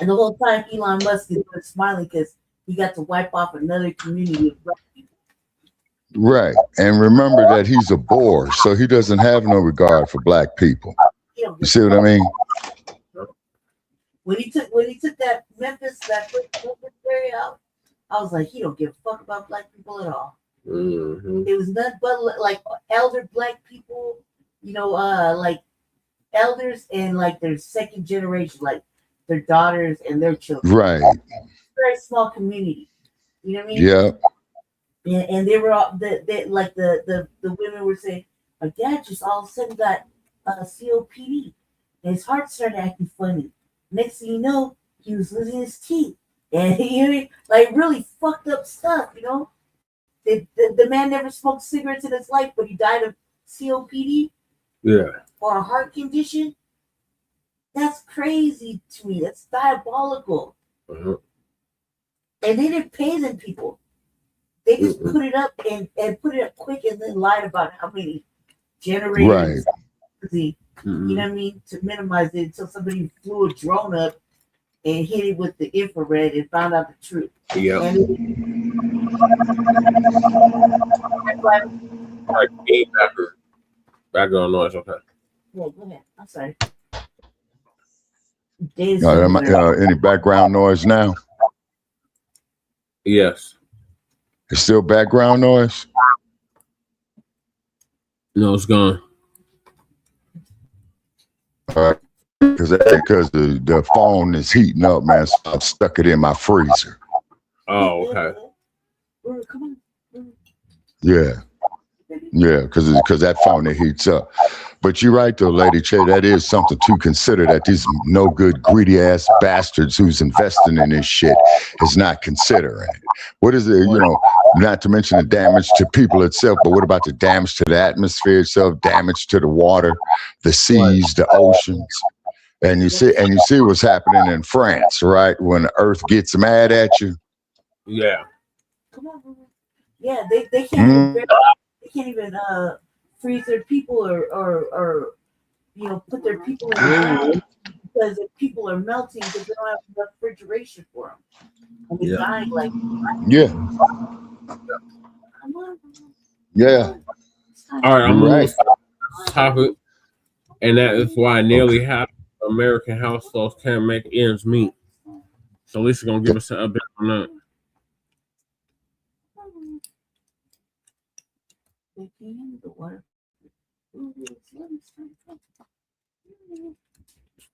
And the whole time Elon Musk is smiling because he got to wipe off another community of black people. Right. And remember that he's a bore, so he doesn't have no regard for black people. You see what I mean? When he took that Memphis area out, I was like, he don't give a fuck about black people at all. Mm-hmm. It was nothing but like elder black people, like elders and like their second generation, like their daughters and their children. Right. Very small community. You know what I mean? Yeah. And they were all the women were saying, my dad just all of a sudden got COPD and his heart started acting funny. Next thing you know, he was losing his teeth. And like really fucked up stuff, The man never smoked cigarettes in his life, but he died of COPD. Yeah. Or a heart condition. That's crazy to me. That's diabolical. Uh-huh. And they didn't pay them people. They just put it up and put it up quick and then lied about how many generators. Right. You know what I mean? To minimize it until somebody flew a drone up and hit it with the infrared and found out the truth. Yeah. Background noise, okay. Yeah, go ahead. I'm sorry. Any background noise now? Yes. It's still background noise? No, it's gone. Because the phone is heating up, man. So I've stuck it in my freezer. Oh, okay. Yeah. Yeah, because that phone, it heats up. But you're right, though, Lady Che, that is something to consider, that these no good, greedy ass bastards who's investing in this shit is not considering it. What is it, not to mention the damage to people itself, but what about the damage to the atmosphere itself, damage to the water, the seas, the oceans? And you see what's happening in France, right? When the earth gets mad at you. Yeah. Come on. Yeah, they can't even freeze their people or put their people in the ground because if people are melting because they don't have enough refrigeration for them. And they're dying like Come on. Yeah. All right, I'm moving to the topic, and that is why nearly half of American households can't make ends meet. So Lisa's gonna give us an update on that.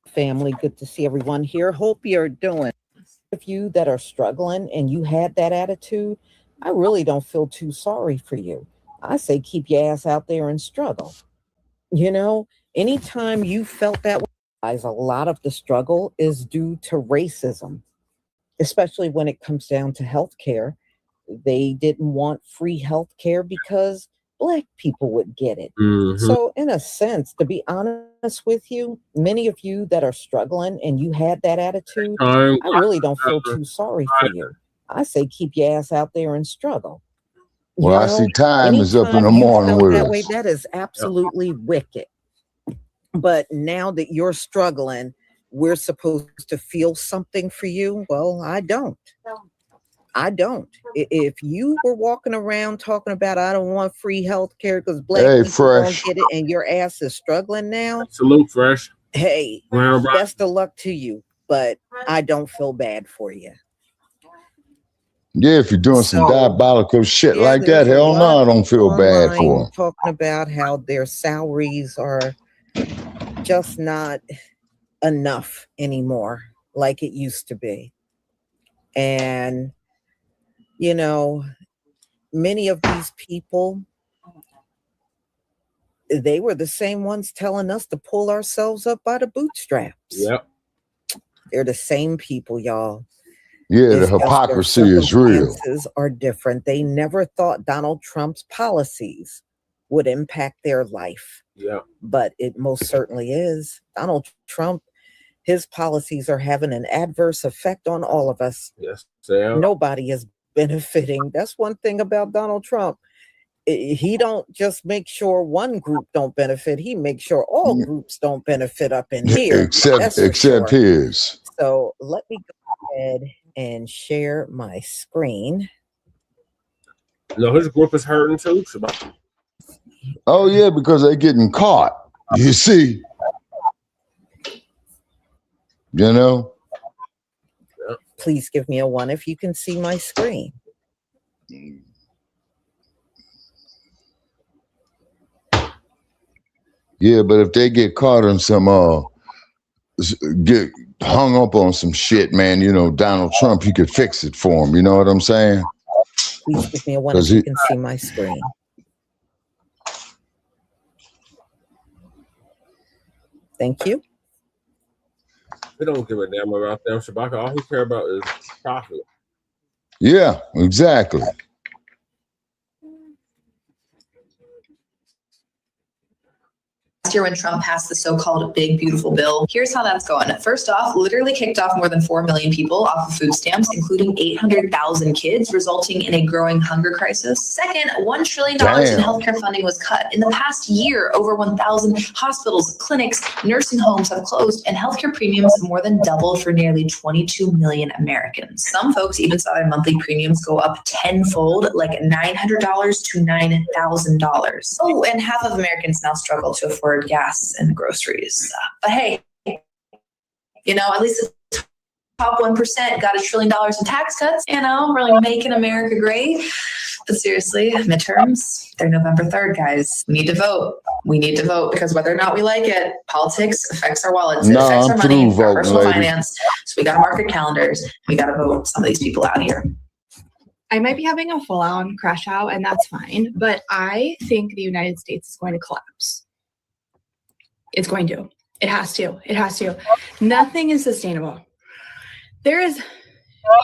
Family, good to see everyone here. Hope you're doing. If you that are struggling and you had that attitude, I really don't feel too sorry for you. I say keep your ass out there and struggle. Anytime you felt that way, a lot of the struggle is due to racism, especially when it comes down to healthcare. They didn't want free healthcare because Black people would get it. Mm-hmm. So in a sense, to be honest with you, many of you that are struggling and you had that attitude, I really don't feel too sorry for you. I say keep your ass out there and struggle. Well, I see time is up in the morning with us. That is absolutely wicked. But now that you're struggling, we're supposed to feel something for you. Well, I don't. If you were walking around talking about I don't want free health care because Black people don't get it and your ass is struggling now. Salute, Fresh. Hey, best of luck to you, but I don't feel bad for you. Yeah, if you're doing some diabolical shit like that, hell no, I don't feel bad for them. Talking about how their salaries are just not enough anymore like it used to be. And many of these people, they were the same ones telling us to pull ourselves up by the bootstraps. Yep. They're the same people, y'all. Yeah, the hypocrisy is real. Are different. They never thought Donald Trump's policies would impact their life. Yeah. But it most certainly is. Donald Trump, his policies are having an adverse effect on all of us. Yes, Sam. Nobody is benefiting. That's one thing about Donald Trump. He don't just make sure one group don't benefit. He makes sure all groups don't benefit up in here. Except sure. his. So let me go ahead and share my screen. No, his group is hurting too. Oh yeah, because they're getting caught. You see, you know. Please give me a 1 if you can see my screen. Yeah, but if they get caught on some get hung up on some shit, man, you know, Donald Trump, he could fix it for him. You know what I'm saying? Please give me a 1 if you can see my screen. Thank you. He don't give a damn about them. Shabaka, all he care about is profit. Yeah, exactly. Last year when Trump passed the so-called big beautiful bill. Here's how that's going. First off, literally kicked off more than 4 million people off of food stamps, including 800,000 kids, resulting in a growing hunger crisis. Second, $1 trillion in healthcare funding was cut. In the past year, over 1,000 hospitals, clinics, nursing homes have closed, and healthcare premiums more than doubled for nearly 22 million Americans. Some folks even saw their monthly premiums go up tenfold, like $900 to $9,000. Oh, and half of Americans now struggle to afford gas and groceries. But hey, you know, at least the top 1% got $1 trillion in tax cuts, you know, really making America great. But seriously, midterms, they're November 3rd, guys. We need to vote. We need to vote because whether or not we like it, politics affects our wallets. It affects our money, our personal finance. So we got to mark our calendars. We got to vote some of these people out here. I might be having a full-on crash out, and that's fine. But I think the United States is going to collapse. It's going to. It has to. It has to. Nothing is sustainable. There is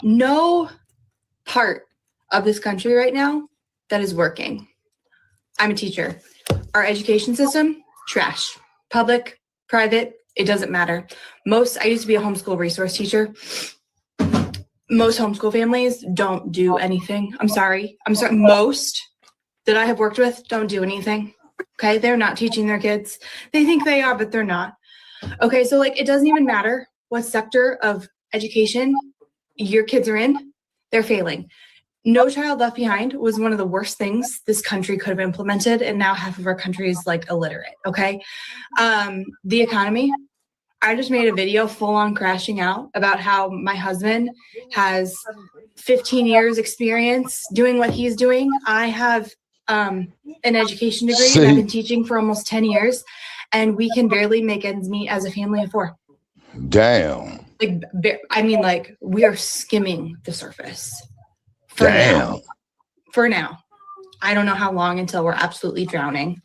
no part of this country right now that is working. I'm a teacher. Our education system, trash. Public, private, it doesn't matter. I used to be a homeschool resource teacher. Most homeschool families don't do anything. I'm sorry. Most that I have worked with don't do anything. Okay, they're not teaching their kids. They think they are, but they're not. Okay, so like it doesn't even matter what sector of education your kids are in, they're failing. No Child Left Behind was one of the worst things this country could have implemented, and now half of our country is like illiterate, okay? The economy, I just made a video full on crashing out about how my husband has 15 years experience doing what he's doing. I have an education degree and I've been teaching for almost 10 years, and we can barely make ends meet as a family of 4. Damn. I mean, like, we are skimming the surface. For now. I don't know how long until we're absolutely drowning.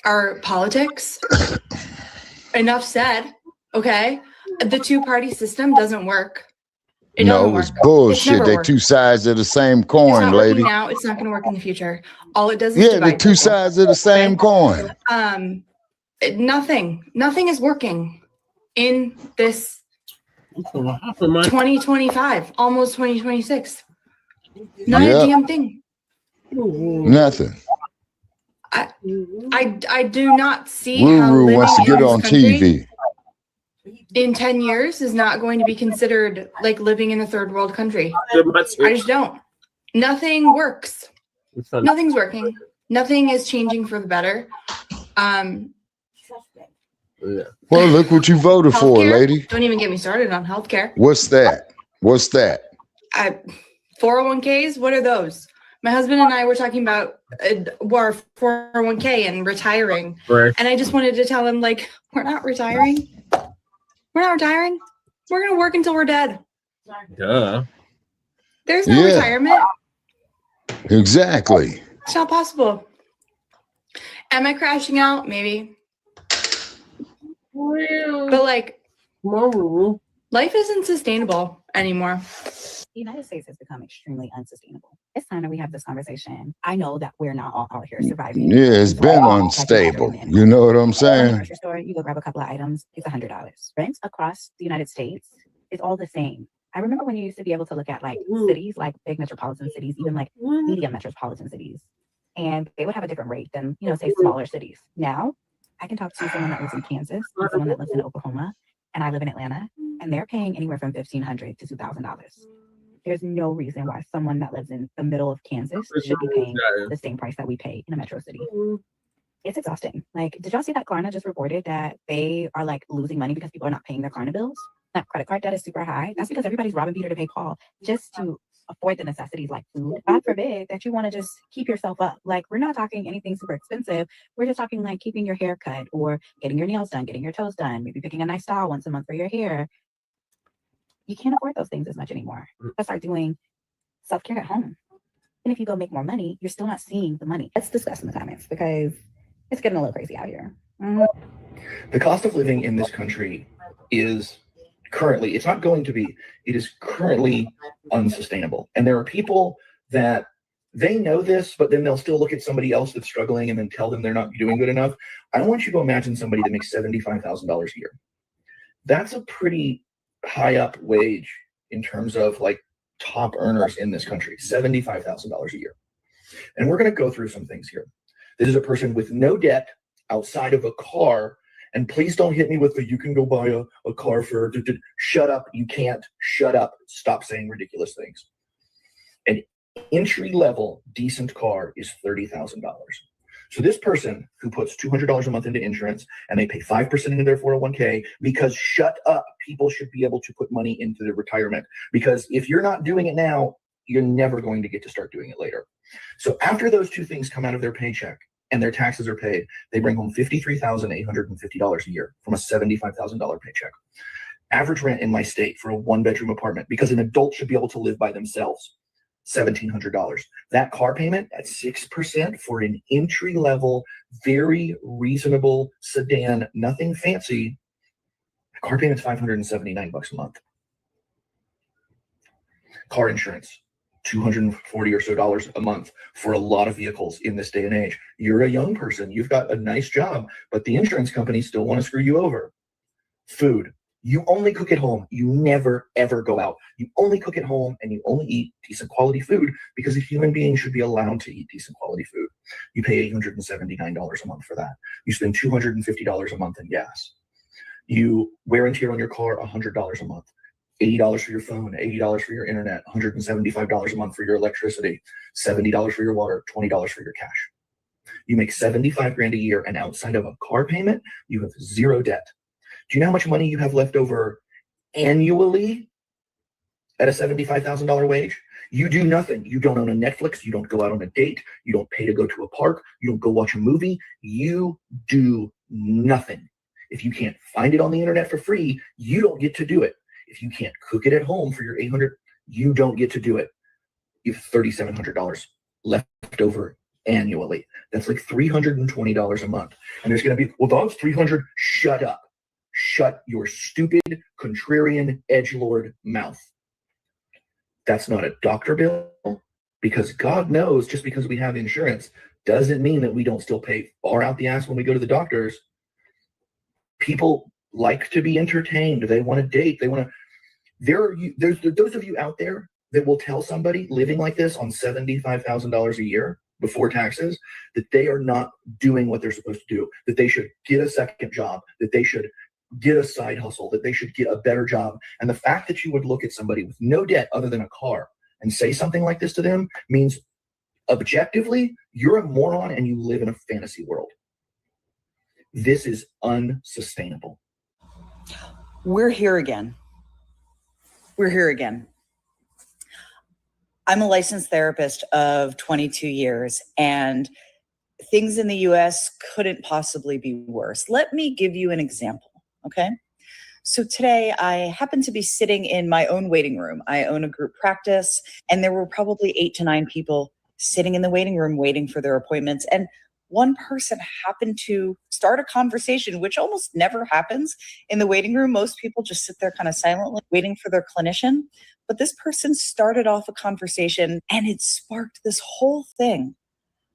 Our politics, enough said, okay? The two-party system doesn't work. No, it's bullshit. They're two sides of the same coin, lady. Now it's not going to work in the future. All it does is divide. They're two sides of the same coin. Nothing is working in this 2025, almost 2026. Not a damn thing. Nothing. I do not see how living wants to get on TV. In 10 years is not going to be considered like living in a third world country. I just don't. Nothing works. Nothing's working. Nothing is changing for the better. Well, look what you voted for, lady. Don't even get me started on healthcare. What's that? 401ks, what are those? My husband and I were talking about our 401k and retiring. Right. And I just wanted to tell him, like, we're not retiring. We're not retiring. We're going to work until we're dead. Duh. There's no retirement. Exactly. It's not possible. Am I crashing out? Maybe. But like, life isn't sustainable anymore. The United States has become extremely unsustainable. It's time that we have this conversation. I know that we're not all out here surviving. Yeah, it's been unstable. You know what I'm In the saying? grocery store, you go grab a couple of items, it's $100. Rent across the United States is all the same. I remember when you used to be able to look at like cities, like big metropolitan cities, even like medium metropolitan cities, and they would have a different rate than, you know, say smaller cities. Now, I can talk to someone that lives in Kansas and someone that lives in Oklahoma, and I live in Atlanta, and they're paying anywhere from $1,500 to $2,000. There's no reason why someone that lives in the middle of Kansas should be paying the same price that we pay in a metro city. It's exhausting. Like, did y'all see that Klarna just reported that they are like losing money because people are not paying their Klarna bills? That credit card debt is super high. That's because everybody's robbing Peter to pay Paul just to afford the necessities like food. God forbid that you want to just keep yourself up. Like, we're not talking anything super expensive. We're just talking like keeping your hair cut or getting your nails done, getting your toes done, maybe picking a nice style once a month for your hair. You can't afford those things as much anymore. Let's start doing self-care at home. And if you go make more money, you're still not seeing the money. Let's discuss in the comments because it's getting a little crazy out here. The cost of living in this country is currently, it's not going to be, it is currently unsustainable. And there are people that they know this, but then they'll still look at somebody else that's struggling and then tell them they're not doing good enough. I want you to imagine somebody that makes $75,000 a year. That's a pretty high up wage in terms of like top earners in this country, $75,000 a year. And we're going to go through some things here. This is a person with no debt outside of a car. And please don't hit me with the, you can go buy a car for, shut up. You can't. Shut up. Stop saying ridiculous things. An entry level decent car is $30,000. So this person who puts $200 a month into insurance and they pay 5% into their 401k because shut up, people should be able to put money into their retirement, because if you're not doing it now, you're never going to get to start doing it later. So after those two things come out of their paycheck and their taxes are paid, they bring home $53,850 a year from a $75,000 paycheck. Average rent in my state for a 1-bedroom apartment, because an adult should be able to live by themselves, $1,700. That car payment at 6% for an entry-level, very reasonable sedan, nothing fancy. The car payment's $579 a month. Car insurance, $240 or so a month for a lot of vehicles in this day and age. You're a young person, you've got a nice job, but the insurance companies still want to screw you over. Food. You only cook at home. You never, ever go out. You only cook at home and you only eat decent quality food, because a human being should be allowed to eat decent quality food. You pay $879 a month for that. You spend $250 a month in gas. You wear and tear on your car $100 a month. $80 for your phone, $80 for your internet, $175 a month for your electricity, $70 for your water, $20 for your cash. You make $75,000 a year, and outside of a car payment, you have zero debt. Do you know how much money you have left over annually at a $75,000 wage? You do nothing. You don't own a Netflix. You don't go out on a date. You don't pay to go to a park. You don't go watch a movie. You do nothing. If you can't find it on the internet for free, you don't get to do it. If you can't cook it at home for your $800, you don't get to do it. You have $3,700 left over annually. That's like $320 a month. And there's going to be, well, that's $300. Shut up. Shut your stupid, contrarian, edgelord mouth. That's not a doctor bill, because God knows, just because we have insurance doesn't mean that we don't still pay far out the ass when we go to the doctors. People like to be entertained. They want to date. They want to. There's those of you out there that will tell somebody living like this on $75,000 a year before taxes that they are not doing what they're supposed to do, that they should get a second job, that they should get a side hustle, that they should get a better job. And the fact that you would look at somebody with no debt other than a car and say something like this to them means objectively you're a moron and you live in a fantasy world. This is unsustainable. We're here again. We're here again. I'm a licensed therapist of 22 years, and things in the US couldn't possibly be worse. Let me give you an example, okay? So today I happened to be sitting in my own waiting room. I own a group practice, and there were probably 8 to 9 people sitting in the waiting room waiting for their appointments. And one person happened to start a conversation, which almost never happens in the waiting room. Most people just sit there kind of silently waiting for their clinician. But this person started off a conversation, and it sparked this whole thing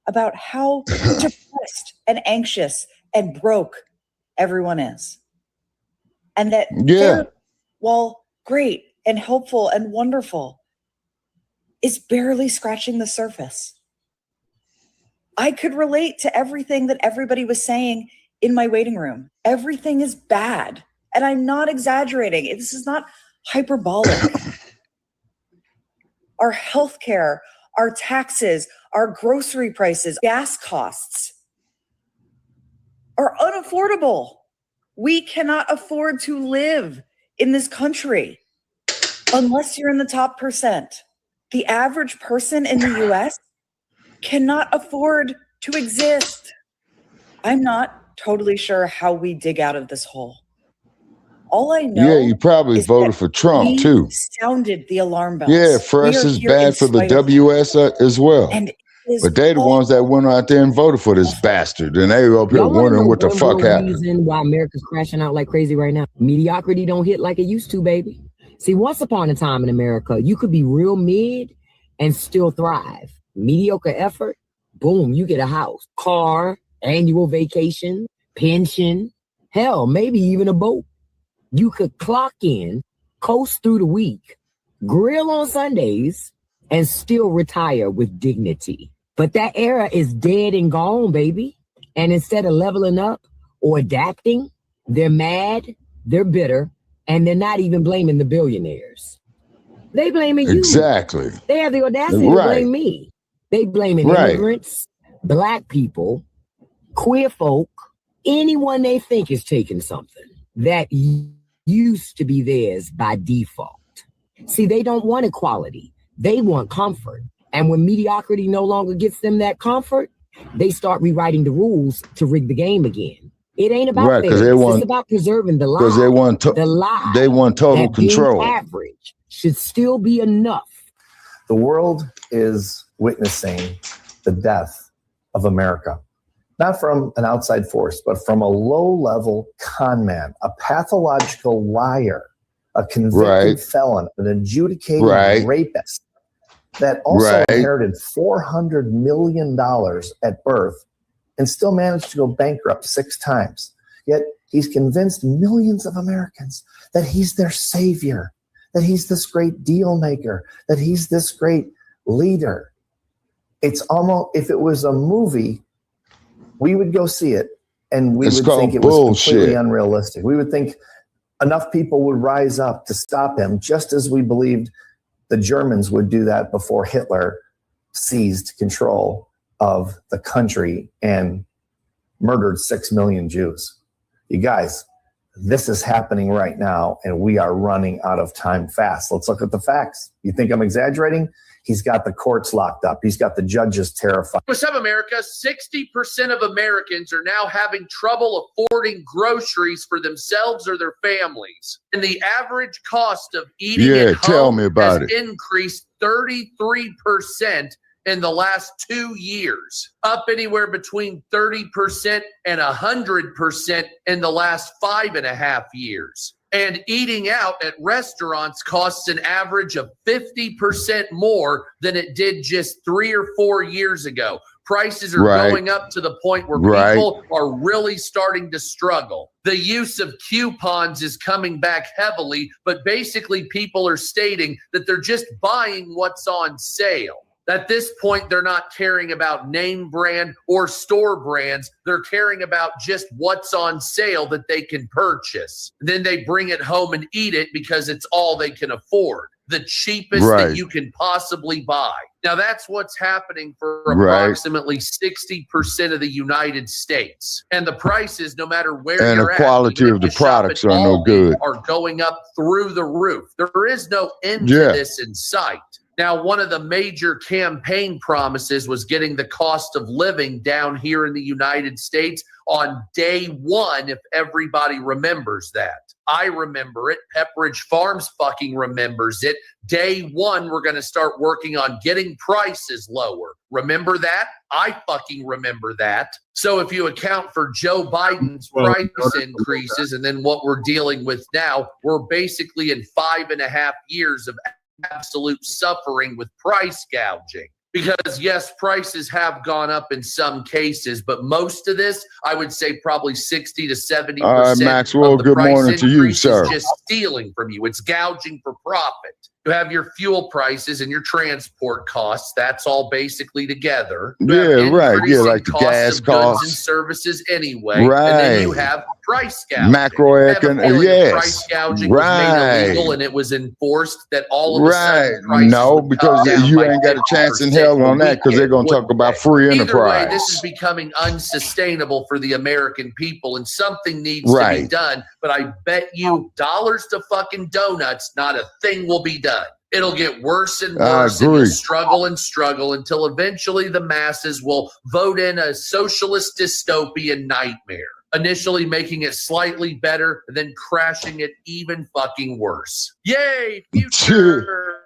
about how depressed and anxious and broke everyone is. And that they're, while great and helpful and wonderful, is barely scratching the surface. I could relate to everything that everybody was saying in my waiting room. Everything is bad. And I'm not exaggerating. This is not hyperbolic. Our healthcare, our taxes, our grocery prices, gas costs are unaffordable. We cannot afford to live in this country unless you're in the top percent. The average person in the US cannot afford to exist. I'm not totally sure how we dig out of this hole. All I know you probably voted for Trump too. Sounded the alarm bells. Yeah, Fresh is bad for the WS as well. But they the ones that went out there and voted for this bastard. And they were up here wondering what the fuck happened. Reason why America's crashing out like crazy right now. Mediocrity don't hit like it used to, baby. See, once upon a time in America, you could be real mid and still thrive. Mediocre effort, boom, you get a house, car, annual vacation, pension, hell, maybe even a boat. You could clock in, coast through the week, grill on Sundays, and still retire with dignity. But that era is dead and gone, baby. And instead of leveling up or adapting, they're mad, they're bitter, and they're not even blaming the billionaires. They blaming you. Exactly. They have the audacity to blame me. They blaming immigrants, Black people, queer folk, anyone they think is taking something that used to be theirs by default. See, they don't want equality. They want comfort. And when mediocrity no longer gets them that comfort, they start rewriting the rules to rig the game again. It ain't about fairness. It's about preserving the lie. Because they want total control. Being average should still be enough. The world is witnessing the death of America. Not from an outside force, but from a low-level con man, a pathological liar, a convicted felon, an adjudicated rapist that also inherited $400 million at birth and still managed to go bankrupt 6 times. Yet he's convinced millions of Americans that he's their savior, that he's this great deal maker, that he's this great leader. It's almost, if it was a movie, we would go see it and we would think it was completely unrealistic. We would think enough people would rise up to stop him, just as we believed the Germans would do that before Hitler seized control of the country and murdered 6 million Jews. You guys, this is happening right now, and we are running out of time fast. Let's look at the facts. You think I'm exaggerating? He's got the courts locked up. He's got the judges terrified. What's up, America? 60% of Americans are now having trouble affording groceries for themselves or their families. And the average cost of eating at home has increased 33% in the last 2 years, up anywhere between 30% and 100% in the last 5.5 years. And eating out at restaurants costs an average of 50% more than it did just 3 or 4 years ago. Prices are going up to the point where people are really starting to struggle. The use of coupons is coming back heavily, but basically people are stating that they're just buying what's on sale. At this point, they're not caring about name brand or store brands. They're caring about just what's on sale that they can purchase. Then they bring it home and eat it because it's all they can afford. The cheapest that you can possibly buy. Now, that's what's happening for approximately 60% of the United States. And the prices, no matter where you're at, the quality of the products are no good. Are going up through the roof. There is no end to this in sight. Now, one of the major campaign promises was getting the cost of living down here in the United States on day one, if everybody remembers that. I remember it. Pepperidge Farms fucking remembers it. Day one, we're going to start working on getting prices lower. Remember that? I fucking remember that. So if you account for Joe Biden's price increases and then what we're dealing with now, we're basically in 5.5 years of absolute suffering with price gouging. Because yes, prices have gone up in some cases, but most of this, I would say probably 60 to 70% Maxwell, of the good price morning to you, increase sir. is just stealing from you. It's gouging for profit. You have your fuel prices and your transport costs. That's all basically together. You have Yeah, right. Yeah, increasing like the costs gas of goods and costs. services anyway. Right. And then you have price gouging. Macroeconomic, Yes. Price gouging was made illegal and it was enforced that all of a sudden prices No, would because come down you by ain't got a chance in hell on that because they're going to talk about free Either enterprise. way, this is becoming unsustainable for the American people and something needs to be done. But I bet you dollars to fucking donuts, not a thing will be done. It'll get worse and worse, and you'll struggle and struggle until eventually the masses will vote in a socialist dystopian nightmare, initially making it slightly better, then crashing it even fucking worse. Yay, future!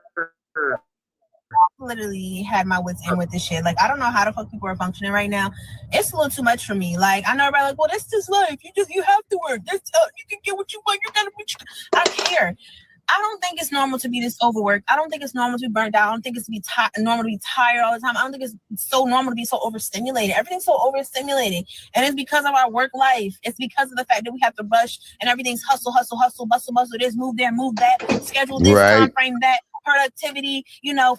Literally had my wits in with this shit. Like, I don't know how the fuck people are functioning right now. It's a little too much for me. Like, I know everybody like, well, that's just life. You have to work. That's you can get what you want. You gotta be. I don't care. I don't think it's normal to be this overworked. I don't think it's normal to be burnt out. I don't think it's normal to be tired all the time. I don't think it's so normal to be so overstimulated. Everything's so overstimulated. And it's because of our work life. It's because of the fact that we have to rush and everything's hustle, bustle, this, move there, move that, schedule this, time frame that, productivity,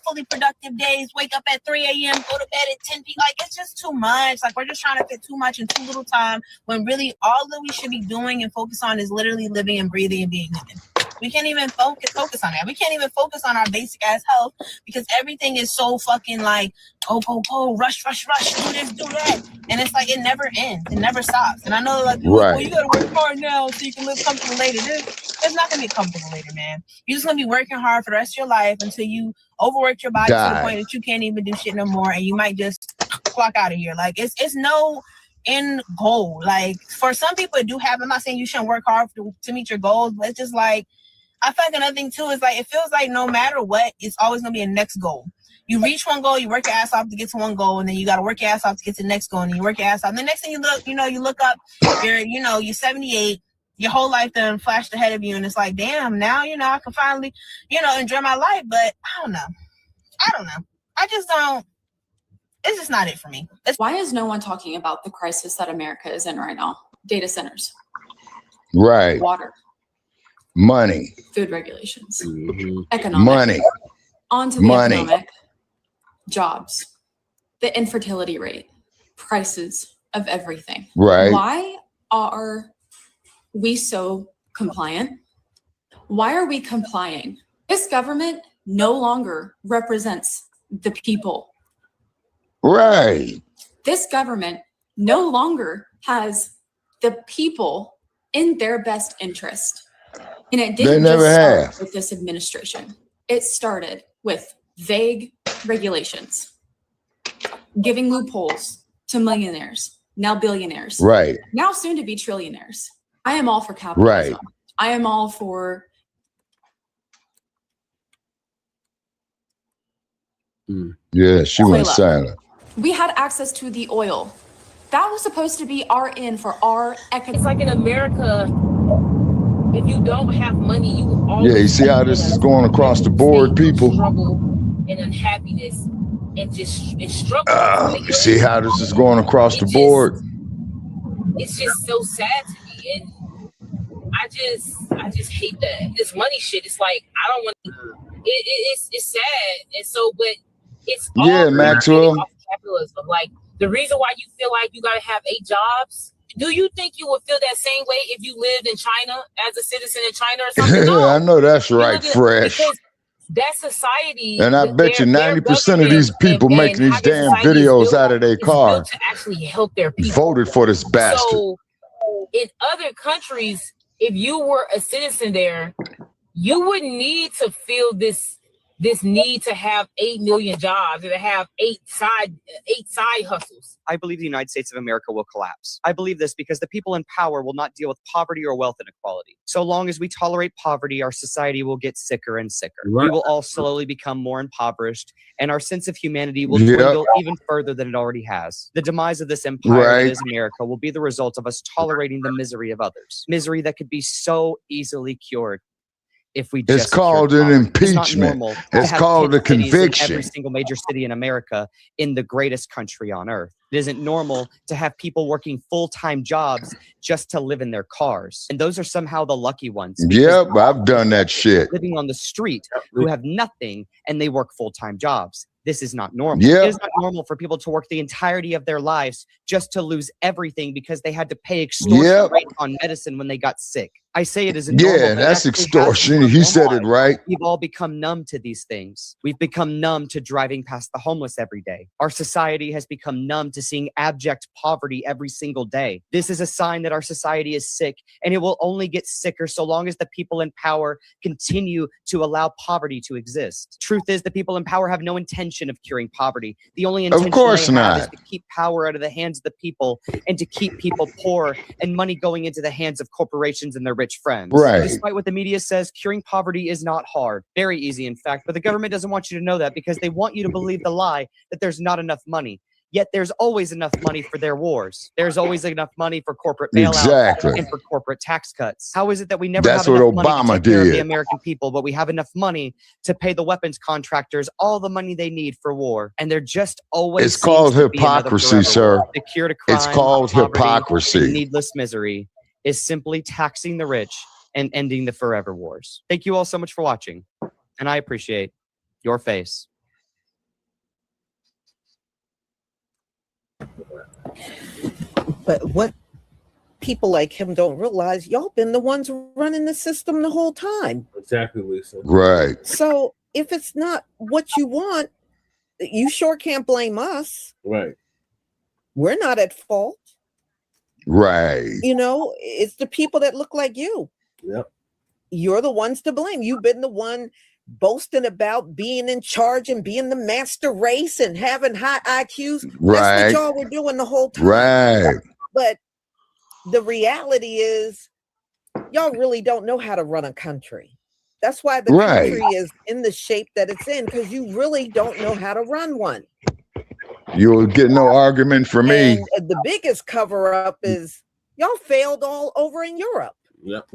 fully productive days, wake up at 3 a.m., go to bed at 10 p.m. Like, it's just too much. Like, we're just trying to fit too much in too little time when really all that we should be doing and focus on is literally living and breathing and being human. We can't even focus on that. We can't even focus on our basic ass health because everything is so fucking like, go, rush, do this, do that. And it's like, it never ends. It never stops. And I know like, well, you gotta work hard now so you can live comfortable later. It's not gonna be comfortable later, man. You're just gonna be working hard for the rest of your life until you overwork your body to the point that you can't even do shit no more. And you might just clock out of here. Like, it's no end goal. Like, for some people it do happen. I'm not saying you shouldn't work hard to meet your goals, but it's just like, I feel like another thing too is like, it feels like no matter what, it's always gonna be a next goal. You reach one goal, you work your ass off to get to one goal, and then you gotta work your ass off to get to the next goal, and you work your ass off. And the next thing you look up, you're 78, your whole life done flashed ahead of you, and it's like, damn, now I can finally, enjoy my life. But I don't know. I just don't. It's just not it for me. Why is no one talking about the crisis that America is in right now? Data centers. Right. Water. Money. Food regulations. Economic. Money. On to the economic. Jobs. The infertility rate. Prices of everything. Right. Why are we so compliant? Why are we complying? This government no longer represents the people. Right. This government no longer has the people in their best interest. And it didn't just start with this administration. It started with vague regulations, giving loopholes to millionaires, now billionaires, right? Now soon to be trillionaires. I am all for capitalism. Right. I am all for. Yeah, she went silent. We had access to the oil. That was supposed to be our in for our economic. It's like in America, if you don't have money, you always you see how this is going across the board, people. Struggle and unhappiness and struggle. You see how this is going across the board. It's just so sad to me, and I just hate that this money shit. It's like I don't want. It's sad, and so but it's all Maxwell. Off capitalism. Like the reason why you feel like you gotta have 8 jobs. Do you think you would feel that same way if you lived in China as a citizen in China or something? No. I know that's right, Fresh. That society, and I bet you 90% of these people making these damn videos out of their car to actually help their people voted for this bastard. So, in other countries, if you were a citizen there, you wouldn't need to feel this this need to have 8 million jobs and to have eight side hustles. I believe the United States of America will collapse. I believe this because the people in power will not deal with poverty or wealth inequality. So long as we tolerate poverty, our society will get sicker and sicker. Right. We will all slowly become more impoverished, and our sense of humanity will dwindle even further than it already has. The demise of this empire that is America will be the result of us tolerating the misery of others. Misery that could be so easily cured if we just it's called an impeachment. It's called a conviction. Every single major city in America, in the greatest country on earth. It isn't normal to have people working full-time jobs just to live in their cars. And those are somehow the lucky ones. Yep, I've done that shit. Living on the street who have nothing and they work full-time jobs. This is not normal. Yep. It is not normal for people to work the entirety of their lives just to lose everything because they had to pay extortion rate on medicine when they got sick. I say it isn't normal. Yeah, that's extortion. You said it right. We've all become numb to these things. We've become numb to driving past the homeless every day. Our society has become numb to seeing abject poverty every single day. This is a sign that our society is sick, and it will only get sicker so long as the people in power continue to allow poverty to exist. Truth is, the people in power have no intention of curing poverty. The only intention they have is to keep power out of the hands of the people and to keep people poor and money going into the hands of corporations and their rich friends. Right. Despite what the media says, curing poverty is not hard. Very easy, in fact, but the government doesn't want you to know that because they want you to believe the lie that there's not enough money. Yet there's always enough money for their wars. There's always enough money for corporate bailouts and for corporate tax cuts. How is it that we never have enough money to take care of the American people, but we have enough money to pay the weapons contractors all the money they need for war? And they're just always It's called hypocrisy, sir. The cure to crime, It's called poverty, hypocrisy. and needless misery is simply taxing the rich and ending the forever wars. Thank you all so much for watching, and I appreciate your face. But what people like him don't realize, y'all been the ones running the system the whole time. Exactly, Lisa. Right. So if it's not what you want, you sure can't blame us. Right. We're not at fault. Right. You know, it's the people that look like you. Yep. You're the ones to blame. You've been the one boasting about being in charge and being the master race and having high IQs. Right. That's what y'all were doing the whole time. Right. But the reality is, y'all really don't know how to run a country. That's why the country is in the shape that it's in, because you really don't know how to run one. You'll get no argument from me. And the biggest cover up is y'all failed all over in Europe. Yep.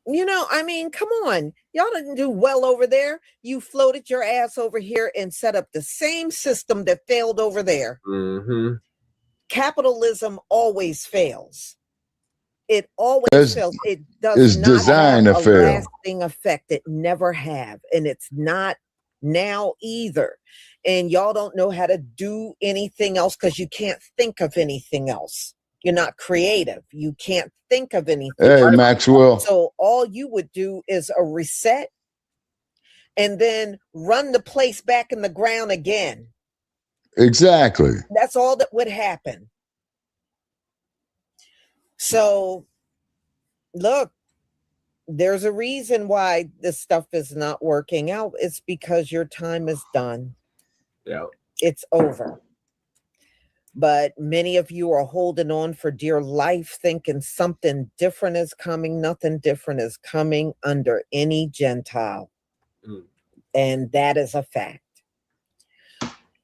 You know, I mean, come on. Y'all didn't do well over there. You floated your ass over here and set up the same system that failed over there. Mm-hmm. Capitalism always fails. It always fails. It does not designed have to a fail. lasting effect. It never have. And it's not now either. And y'all don't know how to do anything else because you can't think of anything else. You're not creative. You can't think of anything. Hey, Maxwell. So all you would do is a reset and then run the place back in the ground again. Exactly. That's all that would happen. So look, there's a reason why this stuff is not working out. It's because your time is done. Yeah. It's over. But many of you are holding on for dear life, thinking something different is coming. Nothing different is coming under any Gentile. And that is a fact.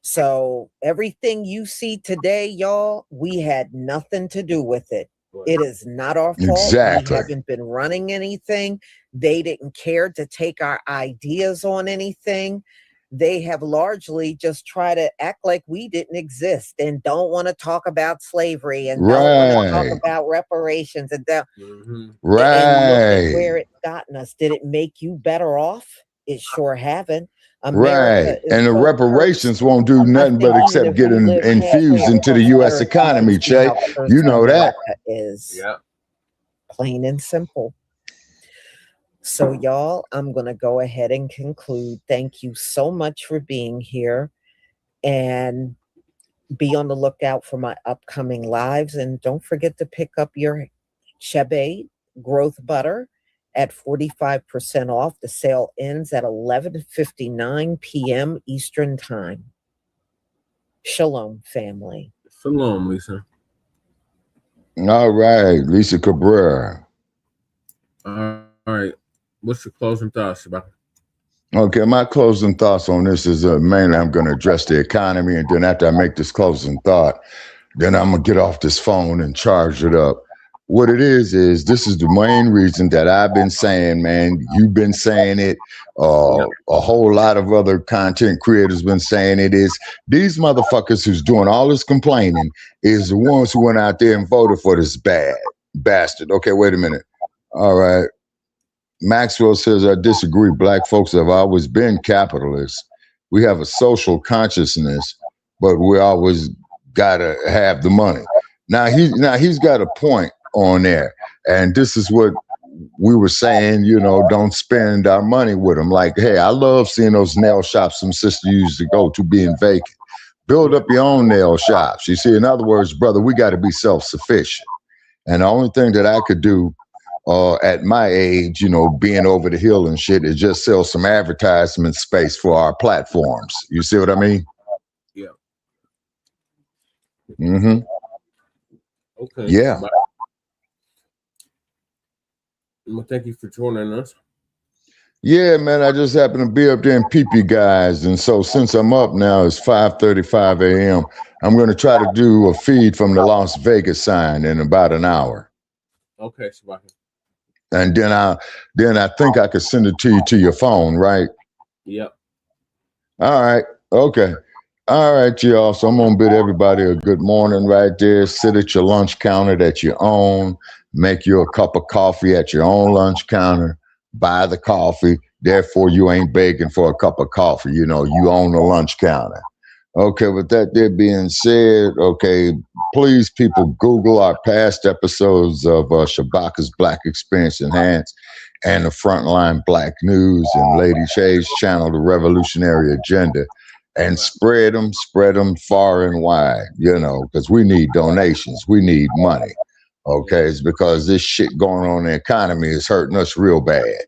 So everything you see today, y'all, we had nothing to do with it. It is not our fault. Exactly. We haven't been running anything. They didn't care to take our ideas on anything. They have largely just tried to act like we didn't exist and don't want to talk about slavery and don't want to talk about reparations and that. And look at where it's gotten us. Did it make you better off? It sure haven't. America And the reparations won't do nothing but except get infused into the U.S. economy, Che. You know that. Is plain and simple. So, y'all, I'm going to go ahead and conclude. Thank you so much for being here. And be on the lookout for my upcoming lives. And don't forget to pick up your Chebe growth butter at 45% off. The sale ends at 11:59 p.m. Eastern Time. Shalom, family. Shalom, Lisa. All right, Lisa Cabrera. All right. What's your closing thoughts about it? Okay, my closing thoughts on this is mainly I'm going to address the economy, and then after I make this closing thought, then I'm going to get off this phone and charge it up. What it is this is the main reason that I've been saying, man, you've been saying it, a whole lot of other content creators been saying it, is these motherfuckers who's doing all this complaining is the ones who went out there and voted for this bastard. Okay, wait a minute. All right. Maxwell says, I disagree. Black folks have always been capitalists. We have a social consciousness, but we always gotta have the money. Now he's got a point on there, and this is what we were saying, you know, don't spend our money with them. Like, hey, I love seeing those nail shops some sister used to go to being vacant. Build up your own nail shops. You see, in other words, brother, we got to be self-sufficient. And the only thing that I could do at my age, you know, being over the hill and shit, is just sell some advertisement space for our platforms. You see what I mean? Yeah. Mm-hmm. Okay. Yeah. Well, thank you for joining us. Yeah, man, I just happened to be up there and peep you guys. And so since I'm up now, it's 5:35 a.m. I'm going to try to do a feed from the Las Vegas sign in about an hour. Okay, Shabaka. And then I think I could send it to your phone, right? Yep. All right. Okay. All right, y'all. So I'm going to bid everybody a good morning right there. Sit at your lunch counter that you own. Make you a cup of coffee at your own lunch counter. Buy the coffee. Therefore, you ain't begging for a cup of coffee. You know, you own the lunch counter. Okay, with that there being said, okay, please, people, Google our past episodes of Shabaka's Black Experience Enhanced and the Frontline Black News and Lady Shay's channel, The Revolutionary Agenda, and spread them far and wide, you know, because we need donations. We need money. Okay, it's because this shit going on in the economy is hurting us real bad.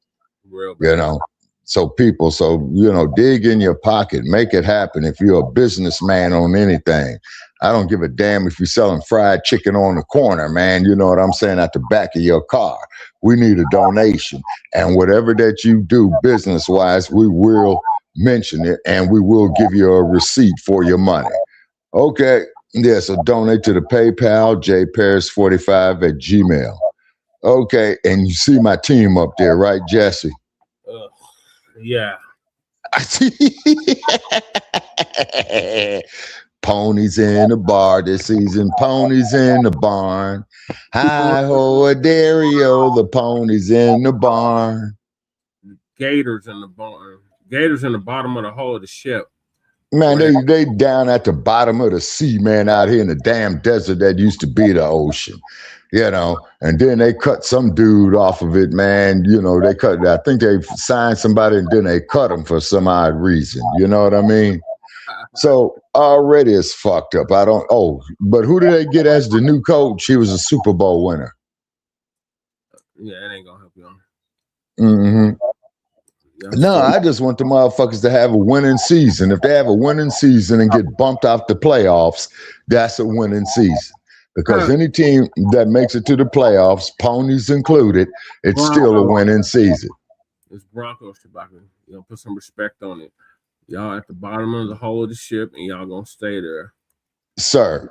You know, so people, you know, dig in your pocket, make it happen. If you're a businessman on anything, I don't give a damn if you're selling fried chicken on the corner, man. You know what I'm saying? At the back of your car, we need a donation. And whatever that you do business wise, we will mention it and we will give you a receipt for your money. Okay. Yeah, so donate to the PayPal, jparis45@gmail. Okay, and you see my team up there, right, Jesse? Yeah. Ponies in the bar this season, ponies in the barn. Hi-ho, Dario, the ponies in the barn. Gators in the barn. Gators in the bottom of the hull of the ship. Man, they down at the bottom of the sea, man, out here in the damn desert that used to be the ocean, you know. And then they cut some dude off of it, man. You know, I think they signed somebody and then they cut him for some odd reason. You know what I mean? So already it's fucked up. But who did they get as the new coach? He was a Super Bowl winner. Yeah, it ain't gonna help you on. Mm-hmm. No, I just want the motherfuckers to have a winning season. If they have a winning season and get bumped off the playoffs, that's a winning season. Because any team that makes it to the playoffs, ponies included, it's still a winning season. It's Broncos, Shabaka. You know, put some respect on it. Y'all at the bottom of the hull of the ship, and y'all gonna stay there. Sir.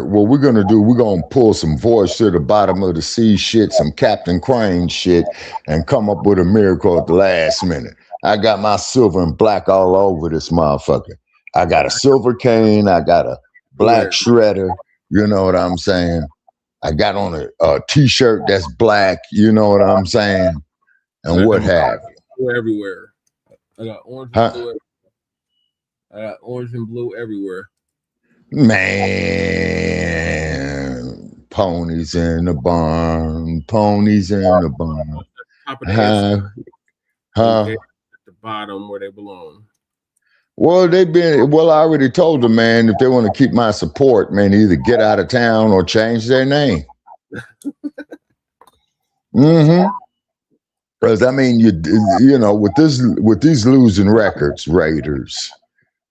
What we're going to do, we're going to pull some voice to the bottom of the sea shit, some Captain Crane shit, and come up with a miracle at the last minute. I got my silver and black all over this motherfucker. I got a silver cane. I got a black shredder. You know what I'm saying? I got on a T-shirt that's black. You know what I'm saying? And what have you. Everywhere. I got orange and blue. I got orange and blue everywhere. Man, ponies in the barn, ponies in the barn. Top of the at the bottom where they belong. Well, I already told them, man, if they want to keep my support, man, either get out of town or change their name. Mm-hmm. Because I mean, you know, with these losing records, Raiders,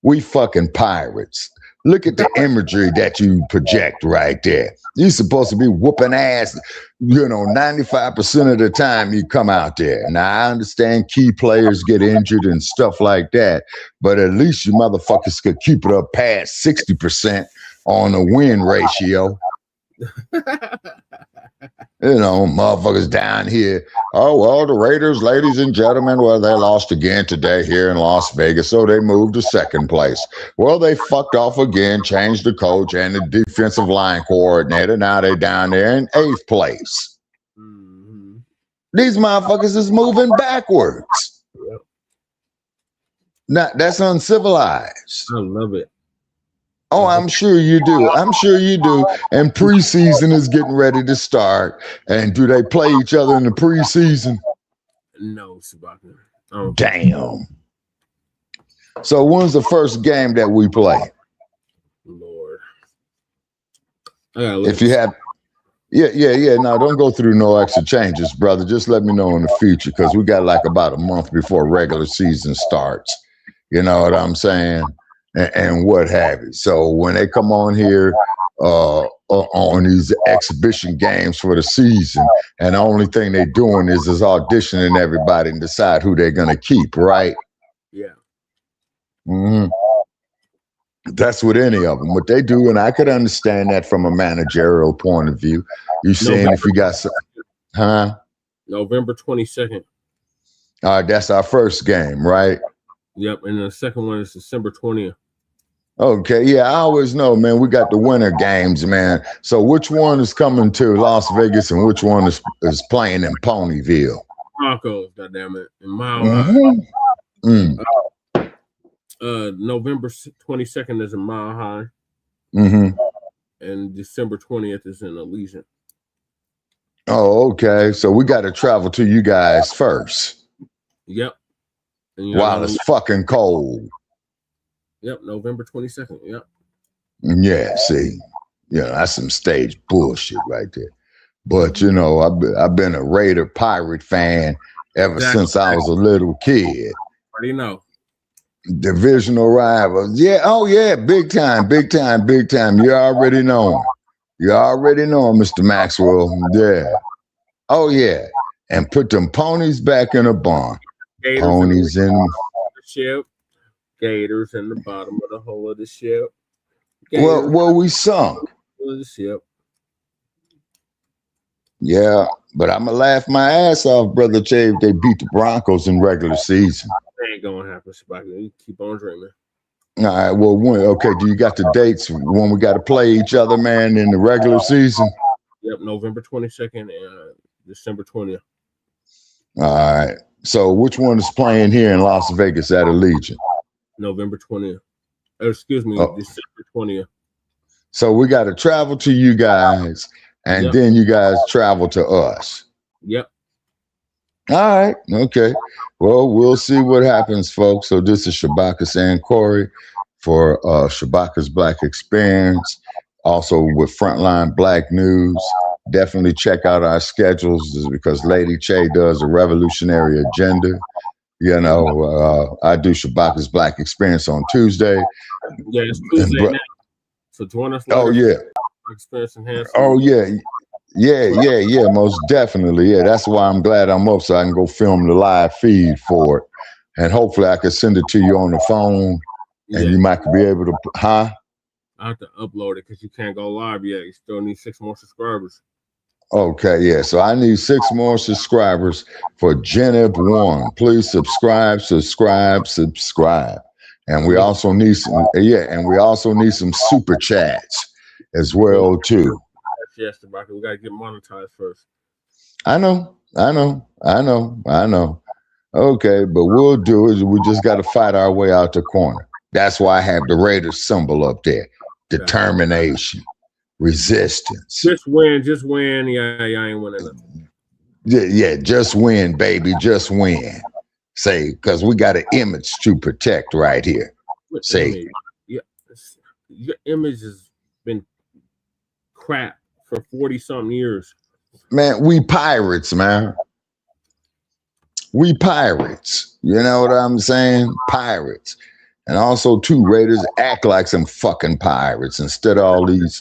we fucking pirates. Look at the imagery that you project right there. You're supposed to be whooping ass, you know, 95% of the time you come out there. Now, I understand key players get injured and stuff like that, but at least you motherfuckers could keep it up past 60% on a win ratio. You know, motherfuckers down here. Oh, well, the Raiders, ladies and gentlemen, well, they lost again today here in Las Vegas, so they moved to second place. Well, they fucked off again, changed the coach and the defensive line coordinator. Now they down there in 8th place. Mm-hmm. These motherfuckers is moving backwards. Yep. Now, that's uncivilized. I love it. Oh, I'm sure you do. I'm sure you do. And preseason is getting ready to start. And do they play each other in the preseason? No, Shabaka. Oh. Damn. So when's the first game that we play? Lord. If you have, yeah. No, don't go through no extra changes, brother. Just let me know in the future because we got like about a month before regular season starts. You know what I'm saying? And what have you. So when they come on here on these exhibition games for the season, and the only thing they're doing is auditioning everybody and decide who they're going to keep, right? Yeah. Mm-hmm. That's with any of them. What they do, and I could understand that from a managerial point of view. You saying if you got some, huh? November 22nd. All right, that's our first game, right? Yep, and the second one is December 20th. Okay, yeah, I always know, man, we got the winter games, man. So which one is coming to Las Vegas and which one is playing in Ponyville? Broncos, goddammit. In Mile High. November 22nd is in Mile High. Mm-hmm. And December 20th is in Allegiant. Oh, okay. So we got to travel to you guys first. Yep. While it's fucking cold. Yep, November 22nd. Yep. Yeah, see, that's some stage bullshit right there. But I've been a Raider Pirate fan ever since I was a little kid. Already know. Divisional rivals. Yeah, oh yeah, big time. You already know him, Mr. Maxwell. Yeah. Oh yeah. And put them ponies back in a barn. Gators ponies in the ship. Gators in the bottom of the hull of the ship. Well, we sunk. The ship. Yeah, but I'm gonna laugh my ass off, Brother Che, if they beat the Broncos in regular season. That ain't gonna happen, Shabaka. You keep on dreaming. All right, well, do you got the dates when we got to play each other, man, in the regular season? Yep, November 22nd and December 20th. All right. So which one is playing here in Las Vegas at Allegiant? November 20th. December 20th. So we got to travel to you guys, and then you guys travel to us. Yep. All right. Okay. Well, we'll see what happens, folks. So this is Shabaka Sankori for Shabaka's Black Experience. Also with Frontline Black News. Definitely check out our schedules because Lady Che does a revolutionary agenda. I do Shabaka's Black Experience on Tuesday. Yeah, it's Tuesday now. So join us later. Oh, yeah. Experience enhanced. Oh, yeah. Yeah, most definitely. Yeah, that's why I'm glad I'm up so I can go film the live feed for it. And hopefully I can send it to you on the phone and you might be able to, huh? I have to upload it because you can't go live yet. You still need 6 more subscribers. Okay, yeah. So I need 6 more subscribers for Genib 1. Please subscribe. And we also need some super chats as well too. Yes, Shabaka. We gotta get monetized first. I know. Okay, but we'll do it. We just gotta fight our way out the corner. That's why I have the Raiders symbol up there. Determination. Resistance. Just win. Yeah, I ain't winning nothing. Yeah, just win, baby. Just win. Say, because we got an image to protect right here. Say, yeah, your image has been crap for 40-something years. Man, we pirates, man. We pirates. You know what I'm saying? Pirates. And also, too, Raiders act like some fucking pirates instead of all these,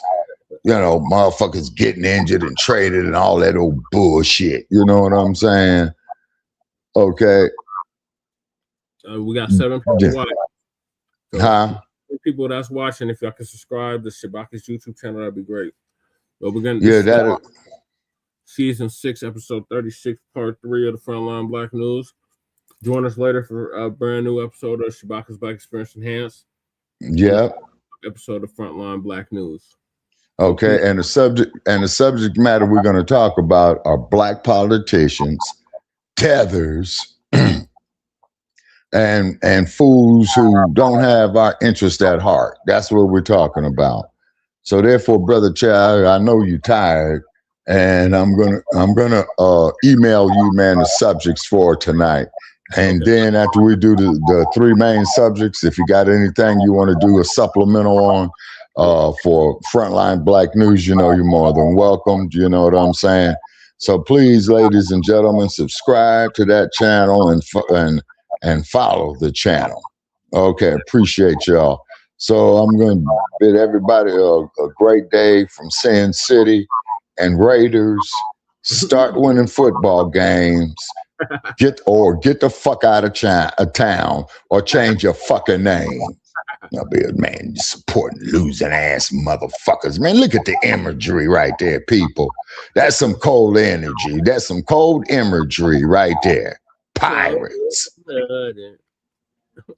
motherfuckers getting injured and traded and all that old bullshit. You know what I'm saying? Okay. We got 7 people watching. So, people that's watching, if y'all can subscribe to Shabaka's YouTube channel, that'd be great. But we're gonna season 6, episode 36, part 3 of the Frontline Black News. Join us later for a brand new episode of Shabaka's Black Experience Enhanced. Yeah. Episode of Frontline Black News. Okay, and the subject matter we're going to talk about are black politicians, tethers, and fools who don't have our interest at heart. That's what we're talking about. So therefore, Brother Chad, I know you're tired, and I'm gonna email you, man, the subjects for tonight. And then after we do the 3 main subjects, if you got anything you want to do a supplemental on for Frontline Black News, you're more than welcome. You know what I'm saying? So please, ladies and gentlemen, subscribe to that channel and follow the channel. Okay, appreciate y'all. So I'm going to bid everybody a great day from Sin City, and Raiders start winning football games. Get the fuck out of town or change your fucking name. I'll be a man supporting losing ass motherfuckers. Man, look at the imagery right there, people. That's some cold energy. That's some cold imagery right there. Pirates.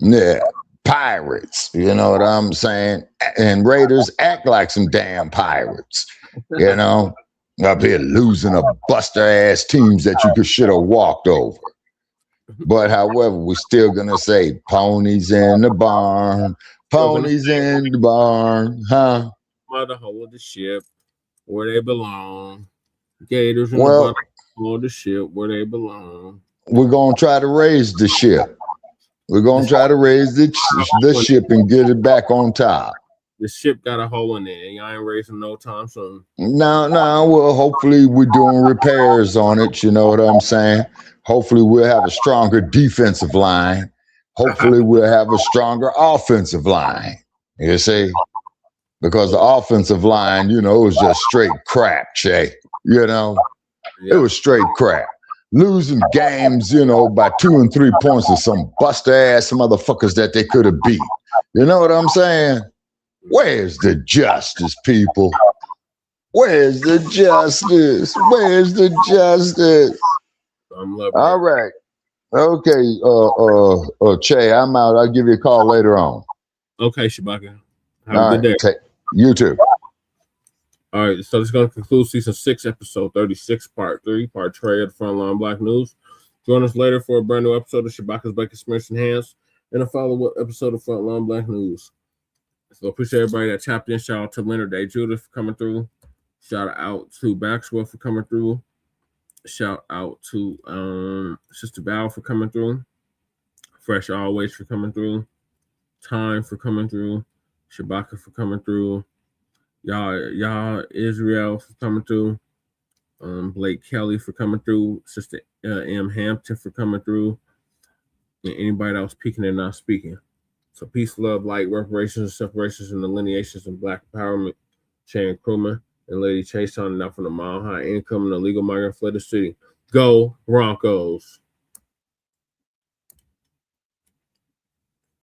Yeah, pirates. You know what I'm saying? And Raiders act like some damn pirates. Up here losing a buster ass teams that you should have walked over. But however, we're still gonna say ponies in the barn, ponies in the barn, huh? Mother hold the ship where they belong. Gators in the bottom hold the ship where they belong. We're gonna try to raise the ship. We're gonna try to raise the ship and get it back on top. The ship got a hole in it. Y'all ain't raising no time soon. No. Well, hopefully we're doing repairs on it. You know what I'm saying? Hopefully we'll have a stronger defensive line. Hopefully we'll have a stronger offensive line. You see? Because the offensive line, it was just straight crap, Che. It was straight crap. Losing games, by 2 and 3 points to some buster ass motherfuckers that they could have beat. You know what I'm saying? Where's the justice, people? Where's the justice? Where's the justice? All right. Okay, Che, I'm out. I'll give you a call later on. Okay, Shabaka. Have a good day. You too. All right, so this is going to conclude season 6, episode 36, part 3, part Trey of the Frontline Black News. Join us later for a brand new episode of Shabaka's Black Experience Enhanced and a follow-up episode of Frontline Black News. So appreciate everybody that tapped in. Shout out to Leonard Day Judith for coming through. Shout out to Maxwell for coming through. Shout out to Sister Val for coming through. Fresh Always for coming through. Time for coming through. Shabaka for coming through. Y'all Israel for coming through. Blake Kelly for coming through. Sister M. Hampton for coming through. And anybody that was speaking and not speaking. So peace, love, light, reparations, and separations, and delineations of Black empowerment. Sharon Krumah and Lady Chase on now from the Mile High Income and illegal migrant fled the city. Go Broncos.